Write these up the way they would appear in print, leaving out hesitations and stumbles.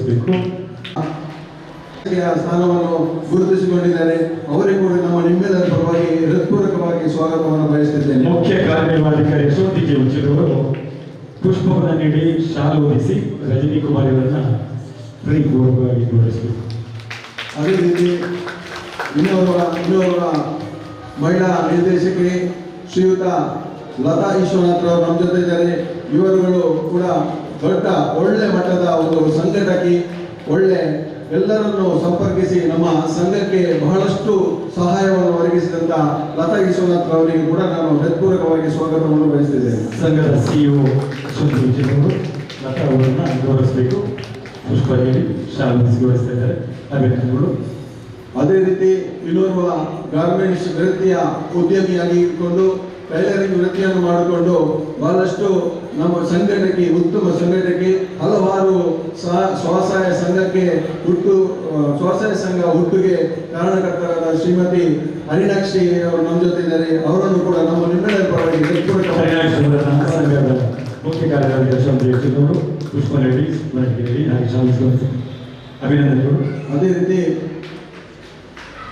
ಗೌರವಿಸಬೇಕು. ಸ್ಥಾನವನ್ನು ಗುರುತಿಸಿಕೊಂಡಿದ್ದಾರೆ. ಅವರಿಗೂ ಕೂಡ ನಮ್ಮ ನಿಮ್ಮೆಲ್ಲರ ಪರವಾಗಿ ಹೃತ್ಪೂರ್ವಕವಾಗಿ ಸ್ವಾಗತವನ್ನು ಬಯಸುತ್ತಿದ್ದೇನೆ. ಮುಖ್ಯ ಕಾರ್ಯನಿರ್ವಹಣಾಧಿಕಾರಿ ಯಶವಂತಿ ಉಚಿತವರು ಪುಷ್ಪವನ್ನು ನೀಡಿ ಶಾಲು ಹೊದಿಸಿ ರಜನಿ ಕುಮಾರ್ ಅವರನ್ನ ಪ್ರೀತಿಪೂರ್ವಕವಾಗಿ ಗೌರವಿಸಬೇಕು. ಅದೇ ರೀತಿ ಇನ್ನೋರ್ವ ಮಹಿಳಾ ನಿರ್ದೇಶಕಿ ಶ್ರೀಯುತ ಲತಾ ಈಶ್ವರನಾಥ್ ಅವರು ನಮ್ಮ ಜೊತೆ ಇದ್ದಾರೆ. ಇವರುಗಳು ಕೂಡ ದೊಡ್ಡ ಒಳ್ಳೆ ಮಟ್ಟದ ಒಂದು ಸಂಘಟಕಿ, ಒಳ್ಳೆ ಎಲ್ಲರನ್ನು ಸಂಪರ್ಕಿಸಿ ನಮ್ಮ ಸಂಘಕ್ಕೆ ಬಹಳಷ್ಟು ಸಹಾಯವನ್ನು ಒದಗಿಸಿದಂತ ಲತಾ ಈಶ್ವರನಾಥ್ ಅವರಿಗೆ ಕೂಡ ನಾನು ಹೃತ್ಪೂರ್ವಕವಾಗಿ ಸ್ವಾಗತವನ್ನು ಬಯಸಿದ್ದೇನೆ. ಸಂಘದ ಸಿಇಒ ಲತಾ ಅವರನ್ನ ಗೌರವಿಸಬೇಕು. ಪುಷ್ಪ ನೀಡಿ ಶಾಲು ಹೊದಿಸಿ ಗೌರವಿಸ್ತಾ ಇದ್ದಾರೆ. ಅಭಿನಂದನೆಗಳು. ಅದೇ ರೀತಿ ಇನ್ನೋರ್ವ ಗಾರ್ಮೆಂಟ್ಸ್ ವೃತ್ತಿಯ ಉದ್ಯಮಿಯಾಗಿ ಇಟ್ಕೊಂಡು ಟೈಲರಿಂಗ್ ವೃತ್ತಿಯನ್ನು ಮಾಡಿಕೊಂಡು ಬಹಳಷ್ಟು ನಮ್ಮ ಸಂಘಟಕಿ, ಉತ್ತಮ ಸಂಘಟಕಿ, ಹಲವಾರು ಸ್ವಸಹಾಯ ಸಂಘಕ್ಕೆ ಸ್ವಸಹಾಯ ಸಂಘ ಹುಟ್ಟುಗೆ ಕಾರಣಕರ್ತರಾದ ಶ್ರೀಮತಿ ಹರಿಣಾಕ್ಷಿ ಅವರು ನಮ್ಮ ಜೊತೆ ಇದ್ದಾರೆ. ಅವರನ್ನು ಕೂಡ ನಮ್ಮ ನಿಮ್ಮೆಲ್ಲರ ಪರವಾಗಿ ಮುಖ್ಯ ಕಾರ್ಯದರ್ಶಿ ಪುಷ್ಪ ನೀಡಿ ಅಭಿನಂದನೆಗಳು. ಅದೇ ರೀತಿ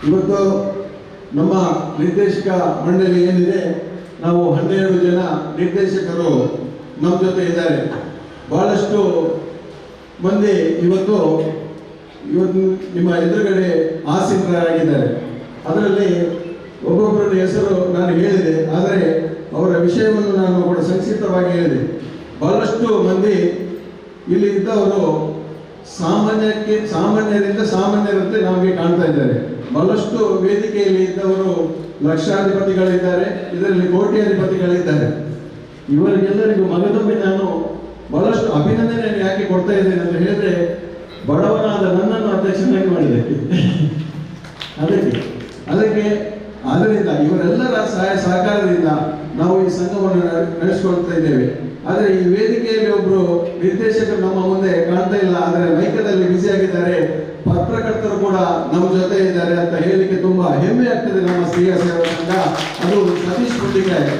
ಇವತ್ತು ನಮ್ಮ ನಿರ್ದೇಶಕ ಮಂಡಳಿ ಏನಿದೆ, ನಾವು 12 ಜನ ನಿರ್ದೇಶಕರು ನಮ್ಮ ಜೊತೆ ಇದ್ದಾರೆ. ಬಹಳಷ್ಟು ಮಂದಿ ಇವತ್ತು ನಿಮ್ಮ ಎದುರುಗಡೆ ಆಸೀನರಾಗಿದ್ದಾರೆ. ಅದರಲ್ಲಿ ಒಬ್ಬೊಬ್ಬರ ಹೆಸರು ನಾನು ಹೇಳಿದೆ, ಆದರೆ ಅವರ ವಿಷಯವನ್ನು ನಾನು ಕೂಡ ಸಂಕ್ಷಿಪ್ತವಾಗಿ ಹೇಳಿದೆ. ಬಹಳಷ್ಟು ಮಂದಿ ಇಲ್ಲಿ ಇದ್ದವರು ಸಾಮಾನ್ಯರಿಂದ ಸಾಮಾನ್ಯರಂತೆ ನಮಗೆ ಕಾಣ್ತಾ ಇದ್ದಾರೆ. ಬಹಳಷ್ಟು ವೇದಿಕೆಯಲ್ಲಿ ಇದ್ದವರು ಲಕ್ಷಾಧಿಪತಿಗಳಿದ್ದಾರೆ, ಇದರಲ್ಲಿ ಕೋಟ್ಯಾಧಿಪತಿಗಳಿದ್ದಾರೆ. ಇವರಿಗೆಲ್ಲರಿಗೂ ಮಗದೊಮ್ಮೆ ನಾನು ಬಹಳಷ್ಟು ಅಭಿನಂದನೆಯನ್ನು ಯಾಕೆ ಕೊಡ್ತಾ ಇದ್ದೇನೆ ಅಂತ ಹೇಳಿದ್ರೆ, ಬಡವನಾದ ನನ್ನನ್ನು ಅಧ್ಯಕ್ಷನಾಗಿ ಮಾಡಿದ್ದಕ್ಕೆ ಅದರಿಂದ ಇವರೆಲ್ಲರ ಸಹಾಯ ಸಹಕಾರದಿಂದ ನಾವು ಈ ಸಂಘವನ್ನು ನಡೆಸಿಕೊಳ್ತಾ ಇದ್ದೇವೆ. ಆದರೆ ಈ ವೇದಿಕೆಯಲ್ಲಿ ಒಬ್ಬರು ನಿರ್ದೇಶಕರು ನಮ್ಮ ಮುಂದೆ ಕಾಣ್ತಾ ಇಲ್ಲ, ಆದರೆ ಮೈಕದಲ್ಲಿ ಬ್ಯುಸಿ ಆಗಿದ್ದಾರೆ. ಪತ್ರಕರ್ತರು ಕೂಡ ನಮ್ಮ ಜೊತೆ ಇದ್ದಾರೆ ಅಂತ ಹೇಳಲಿಕ್ಕೆ ತುಂಬಾ ಹೆಮ್ಮೆ ಆಗ್ತದೆ. ನಮ್ಮ ಸ್ತ್ರೀಯ ಸೇವಾ ಸಂಘ, ಅದು ಸತೀಶ್ ಪುಟ್ಟಿಕಾಯ್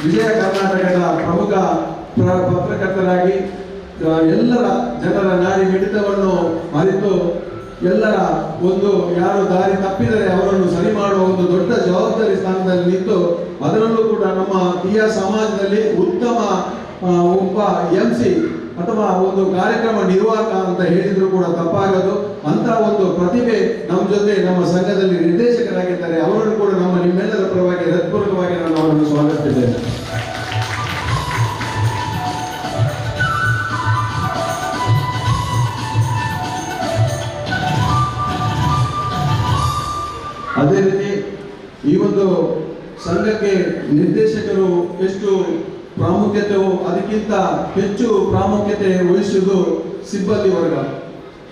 ವಿಜಯ ಕರ್ನಾಟಕದ ಪ್ರಮುಖ ಪತ್ರಕರ್ತರಾಗಿ ಎಲ್ಲರ ಜನರ ನಾಡಿ ಮಿಡಿತವನ್ನು ಅರಿತು ಎಲ್ಲರ ಒಂದು ಯಾರು ದಾರಿ ತಪ್ಪಿದರೆ ಅವರನ್ನು ಸರಿ ಮಾಡುವ ಒಂದು ದೊಡ್ಡ ಜವಾಬ್ದಾರಿ ಸ್ಥಾನದಲ್ಲಿ ನಿಂತು, ಅದರಲ್ಲೂ ಕೂಡ ನಮ್ಮ ತೀಯ ಸಮಾಜದಲ್ಲಿ ಉತ್ತಮ ಒಬ್ಬ MC ಅಥವಾ ಒಂದು ಕಾರ್ಯಕ್ರಮ ನಿರ್ವಾಹಕ ಅಂತ ಹೇಳಿದ್ರು ಕೂಡ ತಪ್ಪಾಗದು. ಅಂತ ಒಂದು ಪ್ರತಿಭೆ ನಮ್ಮ ಜೊತೆ ನಮ್ಮ ಸಂಘದಲ್ಲಿ ನಿರ್ದೇಶಕರಾಗಿದ್ದಾರೆ. ಅವರನ್ನು ಕೂಡ ನಮ್ಮ ನಿಮ್ಮೆಲ್ಲರ ಪರವಾಗಿ ಹೃತ್ಪೂರ್ವಕವಾಗಿ ನಾನು ಅವರನ್ನು ಸ್ವಾಗತಿಸಿದ್ದೇನೆ. ಅದೇ ರೀತಿ ಈ ಒಂದು ಸಂಘಕ್ಕೆ ನಿರ್ದೇಶಕರು ಎಷ್ಟು ಪ್ರಾಮುಖ್ಯತೆಯೋ ಅದಕ್ಕಿಂತ ಹೆಚ್ಚು ಪ್ರಾಮುಖ್ಯತೆ ವಹಿಸುವುದು ಸಿಬ್ಬಂದಿ ವರ್ಗ.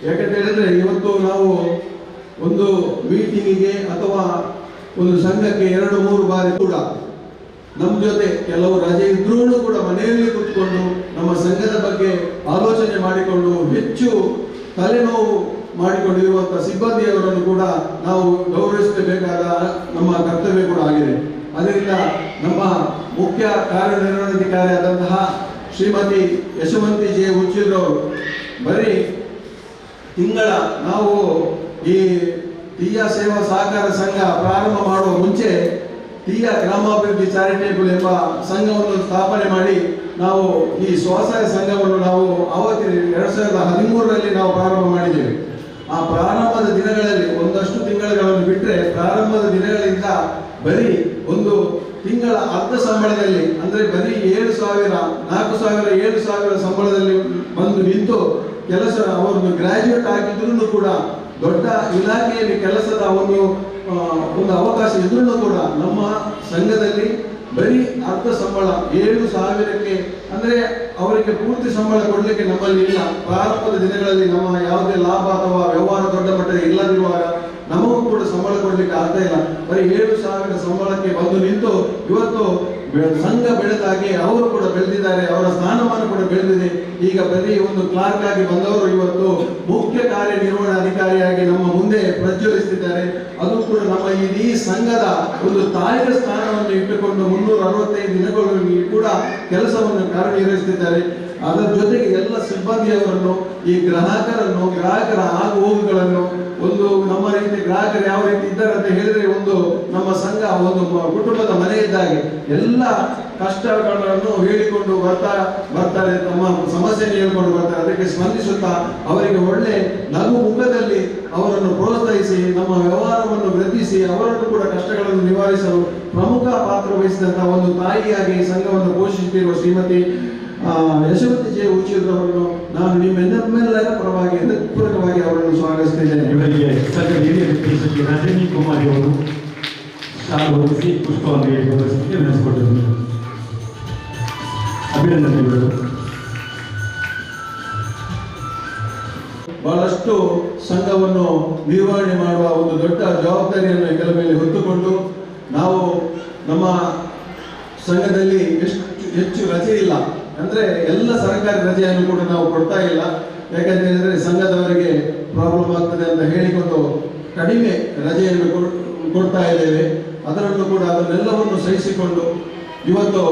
ಯಾಕಂತ ಹೇಳಿದ್ರೆ, ಇವತ್ತು ನಾವು ಒಂದು ಮೀಟಿಂಗಿಗೆ ಅಥವಾ ಒಂದು ಸಂಘಕ್ಕೆ 2-3 ಬಾರಿ ಕೂಡ ನಮ್ಮ ಜೊತೆ ಕೆಲವು ರಜೆ ಇದ್ರೂ ಕೂಡ ಮನೆಯಲ್ಲಿ ಕೂತ್ಕೊಂಡು ನಮ್ಮ ಸಂಘದ ಬಗ್ಗೆ ಆಲೋಚನೆ ಮಾಡಿಕೊಂಡು ಹೆಚ್ಚು ತಲೆನೋವು ಮಾಡಿಕೊಂಡಿರುವಂತಹ ಸಿಬ್ಬಂದಿಯವರನ್ನು ಕೂಡ ನಾವು ಗೌರವಿಸಬೇಕಾದ ನಮ್ಮ ಕರ್ತವ್ಯ ಕೂಡ ಆಗಿದೆ. ಅದರಿಂದ ನಮ್ಮ ಮುಖ್ಯ ಕಾರ್ಯನಿರ್ವಹಣಾಧಿಕಾರಿ ಆದಂತಹ ಶ್ರೀಮತಿ ಯಶವಂತಿ ಜೆ ಉಚ್ಚಿಲ್ರವರು ಬರೀ ನಾವು ಈ ತೀಯ ಸೇವಾ ಸಹಕಾರ ಸಂಘ ಪ್ರಾರಂಭ ಮಾಡುವ ಮುಂಚೆ ತೀಯ ಗ್ರಾಮಾಭಿವೃದ್ಧಿ ಚಾರಿಟೇಬಲ್ ಎಂಬ ಸಂಘವನ್ನು ಸ್ಥಾಪನೆ ಮಾಡಿ ನಾವು ಈ ಸ್ವಸಹಾಯ ಸಂಘವನ್ನು ನಾವು ಅವತ್ತು 2013ರಲ್ಲಿ ನಾವು ಪ್ರಾರಂಭ ಮಾಡಿದ್ದೇವೆ. ಆ ಪ್ರಾರಂಭದ ದಿನಗಳಲ್ಲಿ ಒಂದಷ್ಟು ತಿಂಗಳುಗಳನ್ನು ಬಿಟ್ಟರೆ, ಪ್ರಾರಂಭದ ದಿನಗಳಿಂದ ಬರೀ ಒಂದು ತಿಂಗಳ ಅರ್ಧ ಸಂಬಳದಲ್ಲಿ, ಅಂದರೆ ಬರೀ 7,000, 4,000, 7,000 ಸಂಬಳದಲ್ಲಿ ಬಂದು ನಿಂತು ಕೆಲಸ, ಅವರನ್ನು ಗ್ರಾಜ್ಯುಯೇಟ್ ಆಗಿದ್ರೂ ಕೂಡ ದೊಡ್ಡ ಇಲಾಖೆಯಲ್ಲಿ ಕೆಲಸದ ಒಂದು ಅವಕಾಶ ಇದ್ರೂ ಕೂಡ ನಮ್ಮ ಸಂಘದಲ್ಲಿ ಬರೀ ಅರ್ಧ ಸಂಬಳ 7,000ಕ್ಕೆ, ಅಂದರೆ ಅವರಿಗೆ ಪೂರ್ತಿ ಸಂಬಳ ಕೊಡಲಿಕ್ಕೆ ನಮ್ಮಲ್ಲಿ ಇಲ್ಲ. ಪ್ರಾರಂಭದ ದಿನಗಳಲ್ಲಿ ನಮ್ಮ ಯಾವುದೇ ಲಾಭ ಅಥವಾ ವ್ಯವಹಾರ ದೊಡ್ಡ ಮಟ್ಟದಲ್ಲಿ ಇಲ್ಲದಿರುವಾಗ ನಮಗೂ ಕೂಡ ಸಂಬಳ ಕೊಡಲಿಕ್ಕೆ ಆಗ್ತಾ ಇಲ್ಲ. ಬರೀ 7,000 ಸಂಬಳಕ್ಕೆ ಬಂದು ನಿಂತು ಇವತ್ತು ಸಂಘ ಬೆಳೆದಾಗೆ ಅವರು ಕೂಡ ಬೆಳೆದಿದ್ದಾರೆ, ಅವರ ಸ್ಥಾನಮಾನ ಕೂಡ ಬೆಳೆದಿದೆ. ಈಗ ಬರೀ ಒಂದು ಕ್ಲಾರ್ಕ್ ಆಗಿ ಬಂದವರು ಇವತ್ತು ಮುಖ್ಯ ಕಾರ್ಯನಿರ್ವಹಣಾಧಿಕಾರಿಯಾಗಿ ನಮ್ಮ ಮುಂದೆ ಪ್ರಜ್ವಲಿಸುತ್ತಿದ್ದಾರೆ. ಅದು ಕೂಡ ನಮ್ಮ ಇಡೀ ಸಂಘದ ಒಂದು ತಾಯಿಯ ಸ್ಥಾನವನ್ನು ಇಟ್ಟುಕೊಂಡು 365 ದಿನಗಳಲ್ಲಿ ಕೂಡ ಕೆಲಸವನ್ನು ಕಾರ್ಯನಿರ್ವಹಿಸುತ್ತಿದ್ದಾರೆ. ಅದರ ಜೊತೆಗೆ ಎಲ್ಲ ಸಿಬ್ಬಂದಿಯವರನ್ನು, ಈ ಗ್ರಾಹಕರ ಆಗು ಹೋಗುಗಳನ್ನು, ಒಂದು ನಮ್ಮ ರೀತಿ ಗ್ರಾಹಕರು ಯಾವ ರೀತಿ ಇದ್ದಾರೆ ಅಂತ ಹೇಳಿದ್ರೆ ಒಂದು ನಮ್ಮ ಸಂಘ ಒಂದು ಕುಟುಂಬದ ಮನೆ ಇದ್ದಾಗೆ ಎಲ್ಲ ಕಷ್ಟಗಳನ್ನು ಹೇಳಿಕೊಂಡು ಬರ್ತಾರೆ, ತಮ್ಮ ಸಮಸ್ಯೆಯನ್ನು ಹೇಳ್ಕೊಂಡು ಬರ್ತಾರೆ. ಅದಕ್ಕೆ ಸ್ಪಂದಿಸುತ್ತಾ ಅವರಿಗೆ ಒಳ್ಳೆ ನಗು ಮುಖದಲ್ಲಿ ಅವರನ್ನು ಪ್ರೋತ್ಸಾಹಿಸಿ ನಮ್ಮ ವ್ಯವಹಾರವನ್ನು ವೃದ್ಧಿಸಿ ಅವರನ್ನು ಕೂಡ ಕಷ್ಟಗಳನ್ನು ನಿವಾರಿಸಲು ಪ್ರಮುಖ ಪಾತ್ರ ವಹಿಸಿದಂತಹ ಒಂದು ತಾಯಿಯಾಗಿ ಈ ಸಂಘವನ್ನು ಪೋಷಿಸುತ್ತಿರುವ ಶ್ರೀಮತಿ ಯಶವಂತಿ ಜೆ ಉಚಿರವರನ್ನು ನಾನು ನಿಮ್ಮೆಲ್ಲರ ಪರವಾಗಿ ಹೃತ್ಪೂರ್ವಕವಾಗಿ ಅವರನ್ನು ಸ್ವಾಗತಿಸುತ್ತೇನೆ. ಇವರಿಗೆ ಸಂಘದ ಹಿರಿಯ ನಿರ್ದೇಶಕಿ ರಜನಿ ಕುಮಾರಿ ಅವರು ಶಾಲು ಹೊರಿಸಿ ಪುಷ್ಪವನ್ನು ಗೌರವಿಸಲಿಕ್ಕೆ ವಿನಂತಿಸಿಕೊಂಡಿದ್ದಾರೆ. ಅಭಿನಂದನೆಗಳು. ಬಹಳಷ್ಟು ಸಂಘವನ್ನು ನಿರ್ವಹಣೆ ಮಾಡುವ ಒಂದು ದೊಡ್ಡ ಜವಾಬ್ದಾರಿಯನ್ನು ಹೆಗಲ ಮೇಲೆ ಹೊತ್ತುಕೊಂಡು ನಾವು ನಮ್ಮ ಸಂಘದಲ್ಲಿ ಹೆಚ್ಚು ರಜೆ ಇಲ್ಲ, ಅಂದ್ರೆ ಎಲ್ಲ ಸರ್ಕಾರಿ ರಜೆಯನ್ನು ಕೂಡ ನಾವು ಕೊಡ್ತಾ ಇಲ್ಲ. ಯಾಕಂತ ಹೇಳಿದ್ರೆ ಸಂಘದವರಿಗೆ ಪ್ರಾಬ್ಲಮ್ ಆಗ್ತದೆ ಅಂತ ಹೇಳಿಕೊಂಡು ಕಡಿಮೆ ರಜೆಯನ್ನು ಕೊಡ್ತಾ ಇದ್ದೇವೆ. ಅದನ್ನೆಲ್ಲವನ್ನು ಸಹಿಸಿಕೊಂಡು ಇವತ್ತು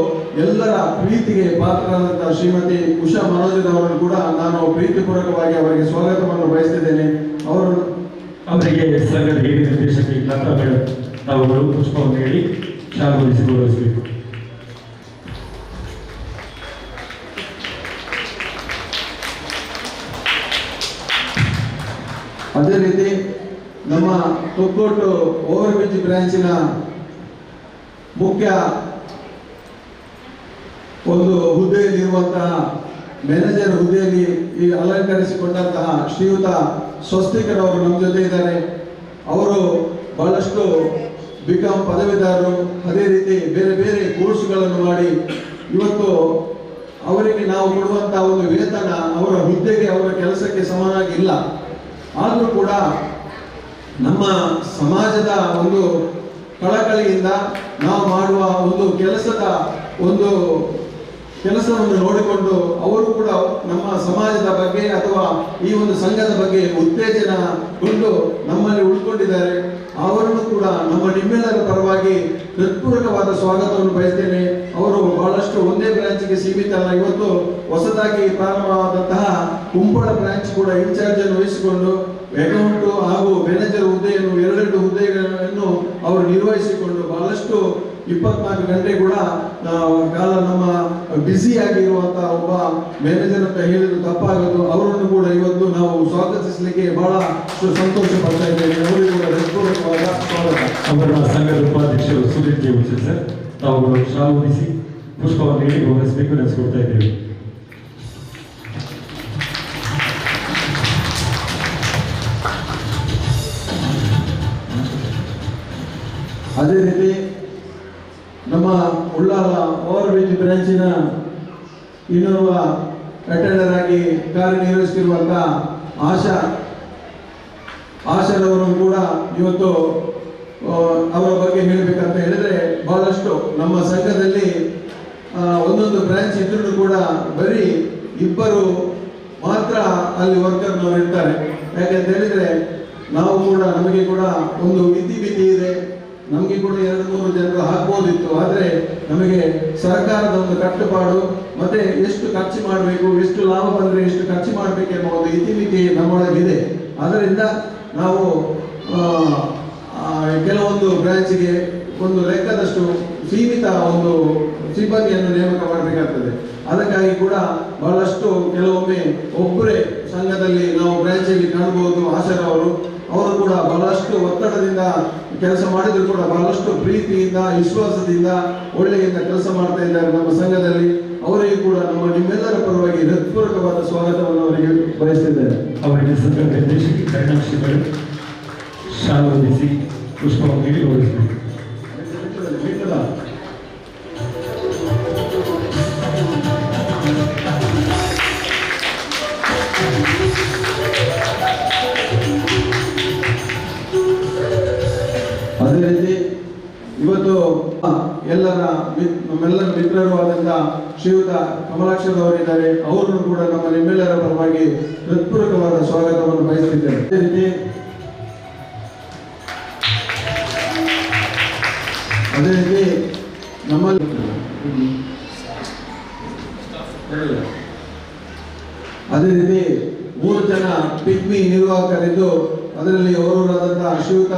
ಎಲ್ಲರ ಪ್ರೀತಿಗೆ ಪಾತ್ರರಾದಂತಹ ಶ್ರೀಮತಿ ಉಷಾ ಮನೋಜರವರನ್ನು ಕೂಡ ನಾನು ಪ್ರೀತಿಪೂರ್ವಕವಾಗಿ ಅವರಿಗೆ ಸ್ವಾಗತವನ್ನು ಬಯಸ್ತಿದ್ದೇನೆ. ಅವರಿಗೆ ಸಂಘದ ಹಿರಿಯ ನಿರ್ದೇಶಕಿ ಲತಾ ಮೇಡಮ್ ತಾವುಗಳು ಪುಷ್ಪವನ್ನು ಹೇಳಿ ಶಾಲು ಹೊರಿಸಿ ಗೌರವಿಸಬೇಕು. ಅದೇ ರೀತಿ ನಮ್ಮ ತೊಕ್ಕೋಟು ಓವರ್ ಬ್ರಿಡ್ಜ್ ಬ್ರಾಂಚಿನ ಮುಖ್ಯ ಒಂದು ಹುದ್ದೆಯಲ್ಲಿರುವಂತಹ ಮ್ಯಾನೇಜರ್ ಹುದ್ದೆಯಲ್ಲಿ ಈಗ ಅಲಂಕರಿಸಿಕೊಂಡಂತಹ ಶ್ರೀಯುತ ಸ್ವಸ್ತಿಕರ್ ಅವರು ನಮ್ಮ ಜೊತೆ ಇದ್ದಾರೆ. ಅವರು ಬಹಳಷ್ಟು ಬಿಕಾಂ ಪದವೀಧರರು, ಅದೇ ರೀತಿ ಬೇರೆ ಬೇರೆ ಕೋರ್ಸ್ಗಳನ್ನು ಮಾಡಿ ಇವತ್ತು ಅವರಿಗೆ ನಾವು ಕೊಡುವಂತಹ ಒಂದು ವೇತನ ಅವರ ಹುದ್ದೆಗೆ ಅವರ ಕೆಲಸಕ್ಕೆ ಸಮನಾಗಿಲ್ಲ. ಆದರೂ ಕೂಡ ನಮ್ಮ ಸಮಾಜದ ಒಂದು ಕಳಕಳಿಯಿಂದ ನಾವು ಮಾಡುವ ಒಂದು ಕೆಲಸವನ್ನು ನೋಡಿಕೊಂಡು ಅವರು ಕೂಡ ನಮ್ಮ ಸಮಾಜದ ಬಗ್ಗೆ ಅಥವಾ ಈ ಒಂದು ಸಂಘದ ಬಗ್ಗೆ ಉತ್ತೇಜನಗೊಂಡು ನಮ್ಮಲ್ಲಿ ಉಳ್ಕೊಂಡಿದ್ದಾರೆ. ಅವರನ್ನು ಕೂಡ ನಿಮ್ಮೆಲ್ಲರ ಪರವಾಗಿ ಹೃತ್ಪೂರ್ವಕವಾದ ಸ್ವಾಗತವನ್ನು ಬಯಸ್ತೇನೆ. ಅವರು ಬಹಳಷ್ಟು ಒಂದೇ ಬ್ರಾಂಚ್ಗೆ ಸೀಮಿತ ಅಲ್ಲ, ಇವತ್ತು ಹೊಸದಾಗಿ ಪ್ರಾರಂಭವಾದಂತಹ ಕುಂಬಳ ಬ್ರಾಂಚ್ ಕೂಡ ಇನ್ಚಾರ್ಜ್ ಅನ್ನು ವಹಿಸಿಕೊಂಡು ಅಕೌಂಟ್ ಹಾಗೂ ಮ್ಯಾನೇಜರ್ ಹುದ್ದೆಯನ್ನು 2 ಹುದ್ದೆಗಳನ್ನು ಅವರು ನಿರ್ವಹಿಸಿಕೊಂಡು ಬಹಳಷ್ಟು 24 ಗಂಟೆ ಕೂಡ ಕಾಲ ನಮ್ಮ ಬ್ಯುಸಿ ಆಗಿರುವಂತಹ ಒಬ್ಬ ಮ್ಯಾನೇಜರ್ ಅಂತ ಹೇಳಿದ್ರು ತಪ್ಪಾಗದು. ಅವರನ್ನು ಕೂಡ ಇವತ್ತು ನಾವು ಸ್ವಾಗತಿಸಲಿಕ್ಕೆ ಬಹಳ ಸಂತೋಷ ಪಡ್ತಾ ಇದ್ದೇವೆ. ಅವರಿಗೆ ಕೂಡ ಹೃತ್ಪೂರ್ವಕವಾದ ಸ್ವಾಗತ. ಅವರ ಸಂಘದ ಉಪಾಧ್ಯಕ್ಷರು ಸುಧೀರ್ ಜೆ ಉಚಿರ್ ಸರ್ ತಾವುಗಳು ಶಾಲು ಹೊರಿಸಿ ಪುಷ್ಪವನ್ನು ಹೇಳಿ ಗೌರವಿಸಬೇಕು ನೆನೆಸಿಕೊಡ್ತಾ ಇದ್ದೇವೆ. ಅದೇ ರೀತಿ ನಮ್ಮ ಉಳ್ಳಾಲ ಓವರ್ ಬ್ರಿಡ್ಜ್ ಬ್ರಾಂಚಿನ ಇನ್ನೋರ್ವ ಅಟೆಂಡರ್ ಆಗಿ ಕಾರ್ಯನಿರ್ವಹಿಸುತ್ತಿರುವಂತಹ ಆಶಾರವರು ಕೂಡ ಇವತ್ತು ಅವರ ಬಗ್ಗೆ ಹೇಳಬೇಕಂತ ಹೇಳಿದ್ರೆ ಬಹಳಷ್ಟು ನಮ್ಮ ಸಂಘದಲ್ಲಿ ಒಂದೊಂದು ಬ್ರಾಂಚ್ ಇದ್ರೂ ಕೂಡ ಬರೀ 2 ಮಾತ್ರ ಅಲ್ಲಿ ವರ್ಕರ್ನವರು ಇರ್ತಾರೆ. ಯಾಕೆಂತ ಹೇಳಿದ್ರೆ ನಾವು ಕೂಡ ನಮಗೆ ಕೂಡ ಒಂದು ಮಿತಿ ಇದೆ. ನಮಗೆ ಕೂಡ 2-3 ಜನರು ಹಾಕ್ಬೋದಿತ್ತು, ಆದರೆ ನಮಗೆ ಸರ್ಕಾರದ ಒಂದು ಕಟ್ಟುಪಾಡು ಮತ್ತೆ ಎಷ್ಟು ಖರ್ಚು ಮಾಡಬೇಕು, ಎಷ್ಟು ಲಾಭ ಬಂದರೆ ಎಷ್ಟು ಖರ್ಚು ಮಾಡಬೇಕೆಂಬ ಒಂದು ಇತಿಮಿತಿ ನಮ್ಮೊಳಗಿದೆ. ಆದ್ದರಿಂದ ನಾವು ಕೆಲವೊಂದು ಬ್ರಾಂಚಿಗೆ ಒಂದು ಲೆಕ್ಕದಷ್ಟು ಸೀಮಿತ ಒಂದು ಸಿಬ್ಬಂದಿಯನ್ನು ನೇಮಕ ಮಾಡಬೇಕಾಗ್ತದೆ. ಅದಕ್ಕಾಗಿ ಕೂಡ ಬಹಳಷ್ಟು ಕೆಲವೊಮ್ಮೆ ಒಬ್ಬರೇ ಸಂಘದಲ್ಲಿ ನಾವು ಬ್ರಾಂಚಲ್ಲಿ ಕಾಣಬಹುದು. ಆಶಾರವರು ಕೂಡ ಬಹಳಷ್ಟು ಒತ್ತಡದಿಂದ ಕೆಲಸ ಮಾಡಿದ್ರು ಕೂಡ ಬಹಳಷ್ಟು ಪ್ರೀತಿಯಿಂದ ವಿಶ್ವಾಸದಿಂದ ಒಳ್ಳೆಯಿಂದ ಕೆಲಸ ಮಾಡ್ತಾ ಇದ್ದಾರೆ ನಮ್ಮ ಸಂಘದಲ್ಲಿ. ಅವರಿಗೂ ಕೂಡ ನಿಮ್ಮೆಲ್ಲರ ಪರವಾಗಿ ಹೃತ್ಪೂರ್ವಕವಾದ ಸ್ವಾಗತವನ್ನು ಅವರಿಗೆ ಬಯಸ್ತಿದ್ದೇನೆ. ಅವರಿಗೆ ಸಂಘ ನಿರ್ದೇಶಕಿ ಕರುಣಾಕ್ಷಿಗಳು ಶಾಲು ಹೊರಿಸಿ ಪುಷ್ಪವನ್ನು ನೀಡಿ ಗೌರವಿಸಬೇಕು. ಅದೇ ರೀತಿ ಇವತ್ತು ನಮ್ಮೆಲ್ಲರ ಮಿತ್ರರು ಆದಂತ ಶ್ರೀಯುತ ಕಮಲಾಕ್ಷರವರಿದ್ದಾರೆ. ಅವರನ್ನು ಕೂಡ ನಿಮ್ಮೆಲ್ಲರ ಪರವಾಗಿ ಹೃತ್ಪೂರ್ವಕವಾದ ಸ್ವಾಗತವನ್ನು ಬಯಸುತ್ತಿದ್ದೇನೆ. ಅದೇ ರೀತಿ ನಮ್ಮಲ್ಲಿ ಅದೇ ರೀತಿ 3 ಜನ ಪಿಗ್ಮಿ ನಿರ್ವಾಹಕರಿದ್ದು ಅದರಲ್ಲಿ ಓರ್ವರಾದಂತಹ ಶ್ರೀಯುತ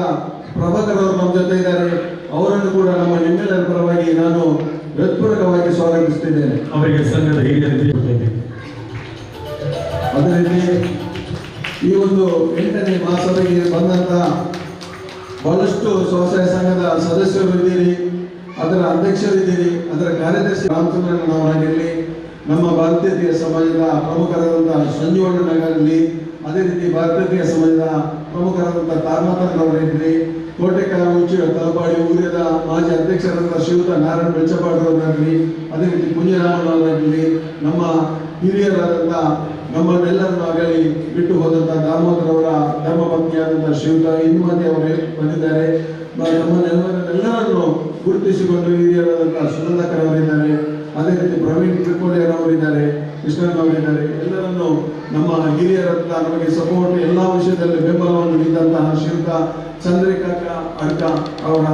ಪ್ರಭಾಕರ್ ಅವರು ನಮ್ಮ ಜೊತೆ ಇದ್ದಾರೆ. ಅವರನ್ನು ಕೂಡ ನಮ್ಮ ನಿಮ್ಮೆಲ್ಲರ ಪರವಾಗಿ ನಾನು ಹೃತ್ಪೂರ್ವಕವಾಗಿ ಸ್ವಾಗತಿಸುತ್ತಿದ್ದೇನೆ. ಅವರಿಗೆ ಸಂಘದ ಹಿರಿಯರಿಗೆ ಅದೇ ರೀತಿ ಈ ಒಂದು 8ನೇ ಮಹಾಸಭೆಗೆ ಬಂದಂತಹ ಬಹಳಷ್ಟು ಸ್ವಸಹಾಯ ಸಂಘದ ಸದಸ್ಯರು ಇದ್ದೀರಿ, ಅದರ ಅಧ್ಯಕ್ಷರಿದ್ದೀರಿ, ಅದರ ಕಾರ್ಯದರ್ಶಿ ರಾಮಚಂದ್ರಣ್ಣನವರಾಗಿರಲಿ, ನಮ್ಮ ಭಾರತೀಯ ಸಮಾಜದ ಪ್ರಮುಖರಾದಂತಹ ಸಂಜೀವಣ್ಣನವರಾಗಲಿ, ಅದೇ ರೀತಿ ಭಾರತೀಯ ಸಮಾಜದ ಪ್ರಮುಖರಾದಂತಹ ತಾರನಾಥನವರಿರಲಿ, ಕೋಟೆಕಾರ ಉಚ್ಚ ತಲಪಾಡಿ ಊರಿನ ಮಾಜಿ ಅಧ್ಯಕ್ಷರಾದ ಶ್ರೀಯುತ ನಾರಾಯಣ ಬೆಚ್ಚಪಾಡ್ರವರಾಗಲಿ, ಅದೇ ರೀತಿ ಪುಣ್ಯರಾಮನವರಾಗಲಿ, ನಮ್ಮ ಹಿರಿಯರಾದಂತಹ ನಮ್ಮನ್ನೆಲ್ಲರನ್ನಾಗಲಿ ಬಿಟ್ಟು ಹೋದಂತಹ ದಾಮೋದರವರ ಧರ್ಮಪತ್ನಿಯಾದಂತಹ ಶ್ರೀಯುತ ಇಂದುಮತಿ ಅವರು ಬಂದಿದ್ದಾರೆ. ನಮ್ಮನ್ನೆಲ್ಲರನ್ನು ಗುರುತಿಸಿಕೊಂಡು ಹಿರಿಯರಾದಂತಹ ಸುನಂದಕರ್ ಅವರಿದ್ದಾರೆ, ಅದೇ ರೀತಿ ಪ್ರವೀಣ್ ತ್ರಿಕೋಲಿಯರವರಿದ್ದಾರೆ, ಕೃಷ್ಣನವರಿದ್ದಾರೆ. ಎಲ್ಲರನ್ನು ನಮ್ಮ ಹಿರಿಯರಂತ ನಮಗೆ ಸಪೋರ್ಟ್ ಎಲ್ಲ ವಿಷಯದಲ್ಲಿ ಬೆಂಬಲವನ್ನು ನೀಡಿದಂತಹ ಶ್ರೀಯುತ ಚಂದ್ರಿಕಾ ಅಡ್ಕ ಅವರ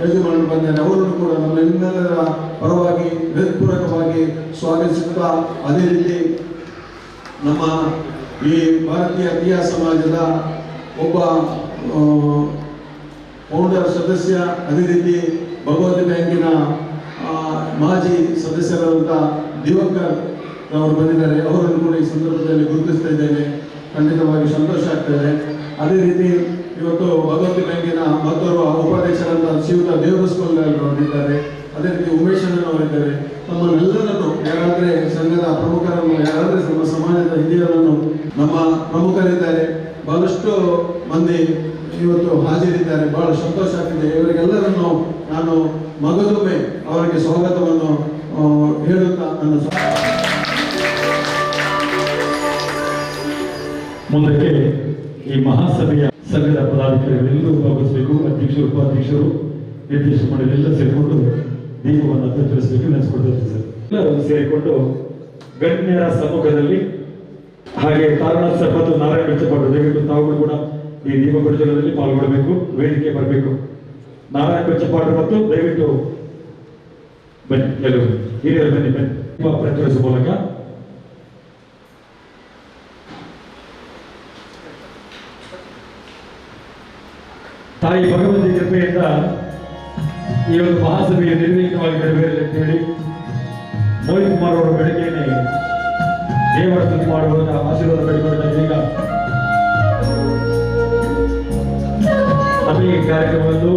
ಯಜಮಾನರು ಬಂದಿದ್ದಾರೆ. ಅವರನ್ನು ಕೂಡ ನಮ್ಮೆಲ್ಲರ ಪರವಾಗಿ ಹೃತ್ಪೂರ್ವಕವಾಗಿ ಸ್ವಾಗತಿಸುತ್ತಾ, ಅದೇ ರೀತಿ ನಮ್ಮ ಈ ಭಾರತೀಯ ತೀಯ ಸಮಾಜದ ಒಬ್ಬ ಫೌಂಡರ್ ಸದಸ್ಯ, ಅದೇ ರೀತಿ ಭಗವತಿ ಬ್ಯಾಂಕಿನ ಮಾಜಿ ಸದಸ್ಯರಾದಂಥ ದಿವಾಕರ್ ಅವರು ಬಂದಿದ್ದಾರೆ. ಅವರನ್ನು ಕೂಡ ಈ ಸಂದರ್ಭದಲ್ಲಿ ಗುರುತಿಸ್ತಾ ಇದ್ದೇನೆ. ಖಂಡಿತವಾಗಿ ಸಂತೋಷ ಆಗ್ತದೆ. ಅದೇ ರೀತಿ ಇವತ್ತು ಭಗವತಿ ಬ್ಯಾಂಕಿನ ಮತ್ತೋರ್ವ ಉಪಾಧ್ಯಕ್ಷರಾದ ಶ್ರೀಯುತ ದೇವರಸ್ಕೂಲ್ ಅವರಿದ್ದಾರೆ, ಅದೇ ರೀತಿ ಉಮೇಶ್ ಅಣ್ಣನವರಿದ್ದಾರೆ. ನಮ್ಮನ್ನೆಲ್ಲರನ್ನು ಯಾರಾದರೆ ಸಂಘದ ಪ್ರಮುಖರನ್ನು, ಯಾರಾದರೆ ನಮ್ಮ ಸಮಾಜದ ಹಿರಿಯರನ್ನು, ನಮ್ಮ ಪ್ರಮುಖರಿದ್ದಾರೆ, ಬಹಳಷ್ಟು ಮಂದಿ ಇವತ್ತು ಹಾಜರಿದ್ದಾರೆ. ಬಹಳ ಸಂತೋಷ ಆಗ್ತಿದೆ. ಇವರಿಗೆಲ್ಲರನ್ನು ನಾನು ಮಗದೊಮ್ಮೆ ಅವರಿಗೆ ಸ್ವಾಗತವನ್ನು ಹೇಳುತ್ತಾ ನನ್ನ ಮುಂದಕ್ಕೆ ಈ ಮಹಾಸಭೆಯ ಸಂಘದ ಪದಾಧಿಕಾರಿಗಳೆಲ್ಲರೂ ಭಾಗವಹಿಸಬೇಕು. ಅಧ್ಯಕ್ಷರು, ಉಪಾಧ್ಯಕ್ಷರು, ನಿರ್ದೇಶಕ ಮಂಡಳಿಯೆಲ್ಲ ಸೇರಿಕೊಂಡು ದೀಪವನ್ನು ಪ್ರಜ್ವಲಿಸಬೇಕು ನೆನೆಸ್ಕೊಳ್ತಾರೆ ಸರ್. ಎಲ್ಲರೂ ಸೇರಿಕೊಂಡು ಗಣ್ಯರ ಸಮ್ಮುಖದಲ್ಲಿ ಹಾಗೆ ತಾರನಾಥ್ ಸರ್ ಮತ್ತು ನಾರಾಯಣ ಬೆಚ್ಚಪಾಡು ದಯವಿಟ್ಟು ತಾವುಗಳು ಕೂಡ ಈ ದೀಪ ಪ್ರಜ್ವಲನದಲ್ಲಿ ಪಾಲ್ಗೊಳ್ಳಬೇಕು, ವೇದಿಕೆ ಬರಬೇಕು. ನಾರಾಯಣ ಬೆಚ್ಚಪಾಡು ಮತ್ತು ದಯವಿಟ್ಟು ಬನ್ನಿ, ಎಲ್ಲರೂ ಹಿರಿಯರು ಬನ್ನಿ, ದೀಪ ಪ್ರಜ್ವಲಿಸುವ ಮೂಲಕ ತಾಯಿ ಭಗವಂತಿ ಕೃಪೆಯಿಂದ ಈ ಒಂದು ಮಹಾಸಭೆಯ ನಿರ್ವಿಘ್ನವಾಗಿ ನೆರವೇರಲಿ ಅಂತ ಹೇಳಿ ಮೋಹಿತ್ ಕುಮಾರ್ ಅವರು ಬೆಳಗ್ಗೆನೆ ದೇವರ ಸ್ತುತಿ ಮಾಡುವಾಗ ಆಶೀರ್ವಾದ ಬೇಡಿಕೊಂಡಿದ್ದಾರೆ. ಈಗ ನಮಗೆ ಈ ಕಾರ್ಯಕ್ರಮವನ್ನು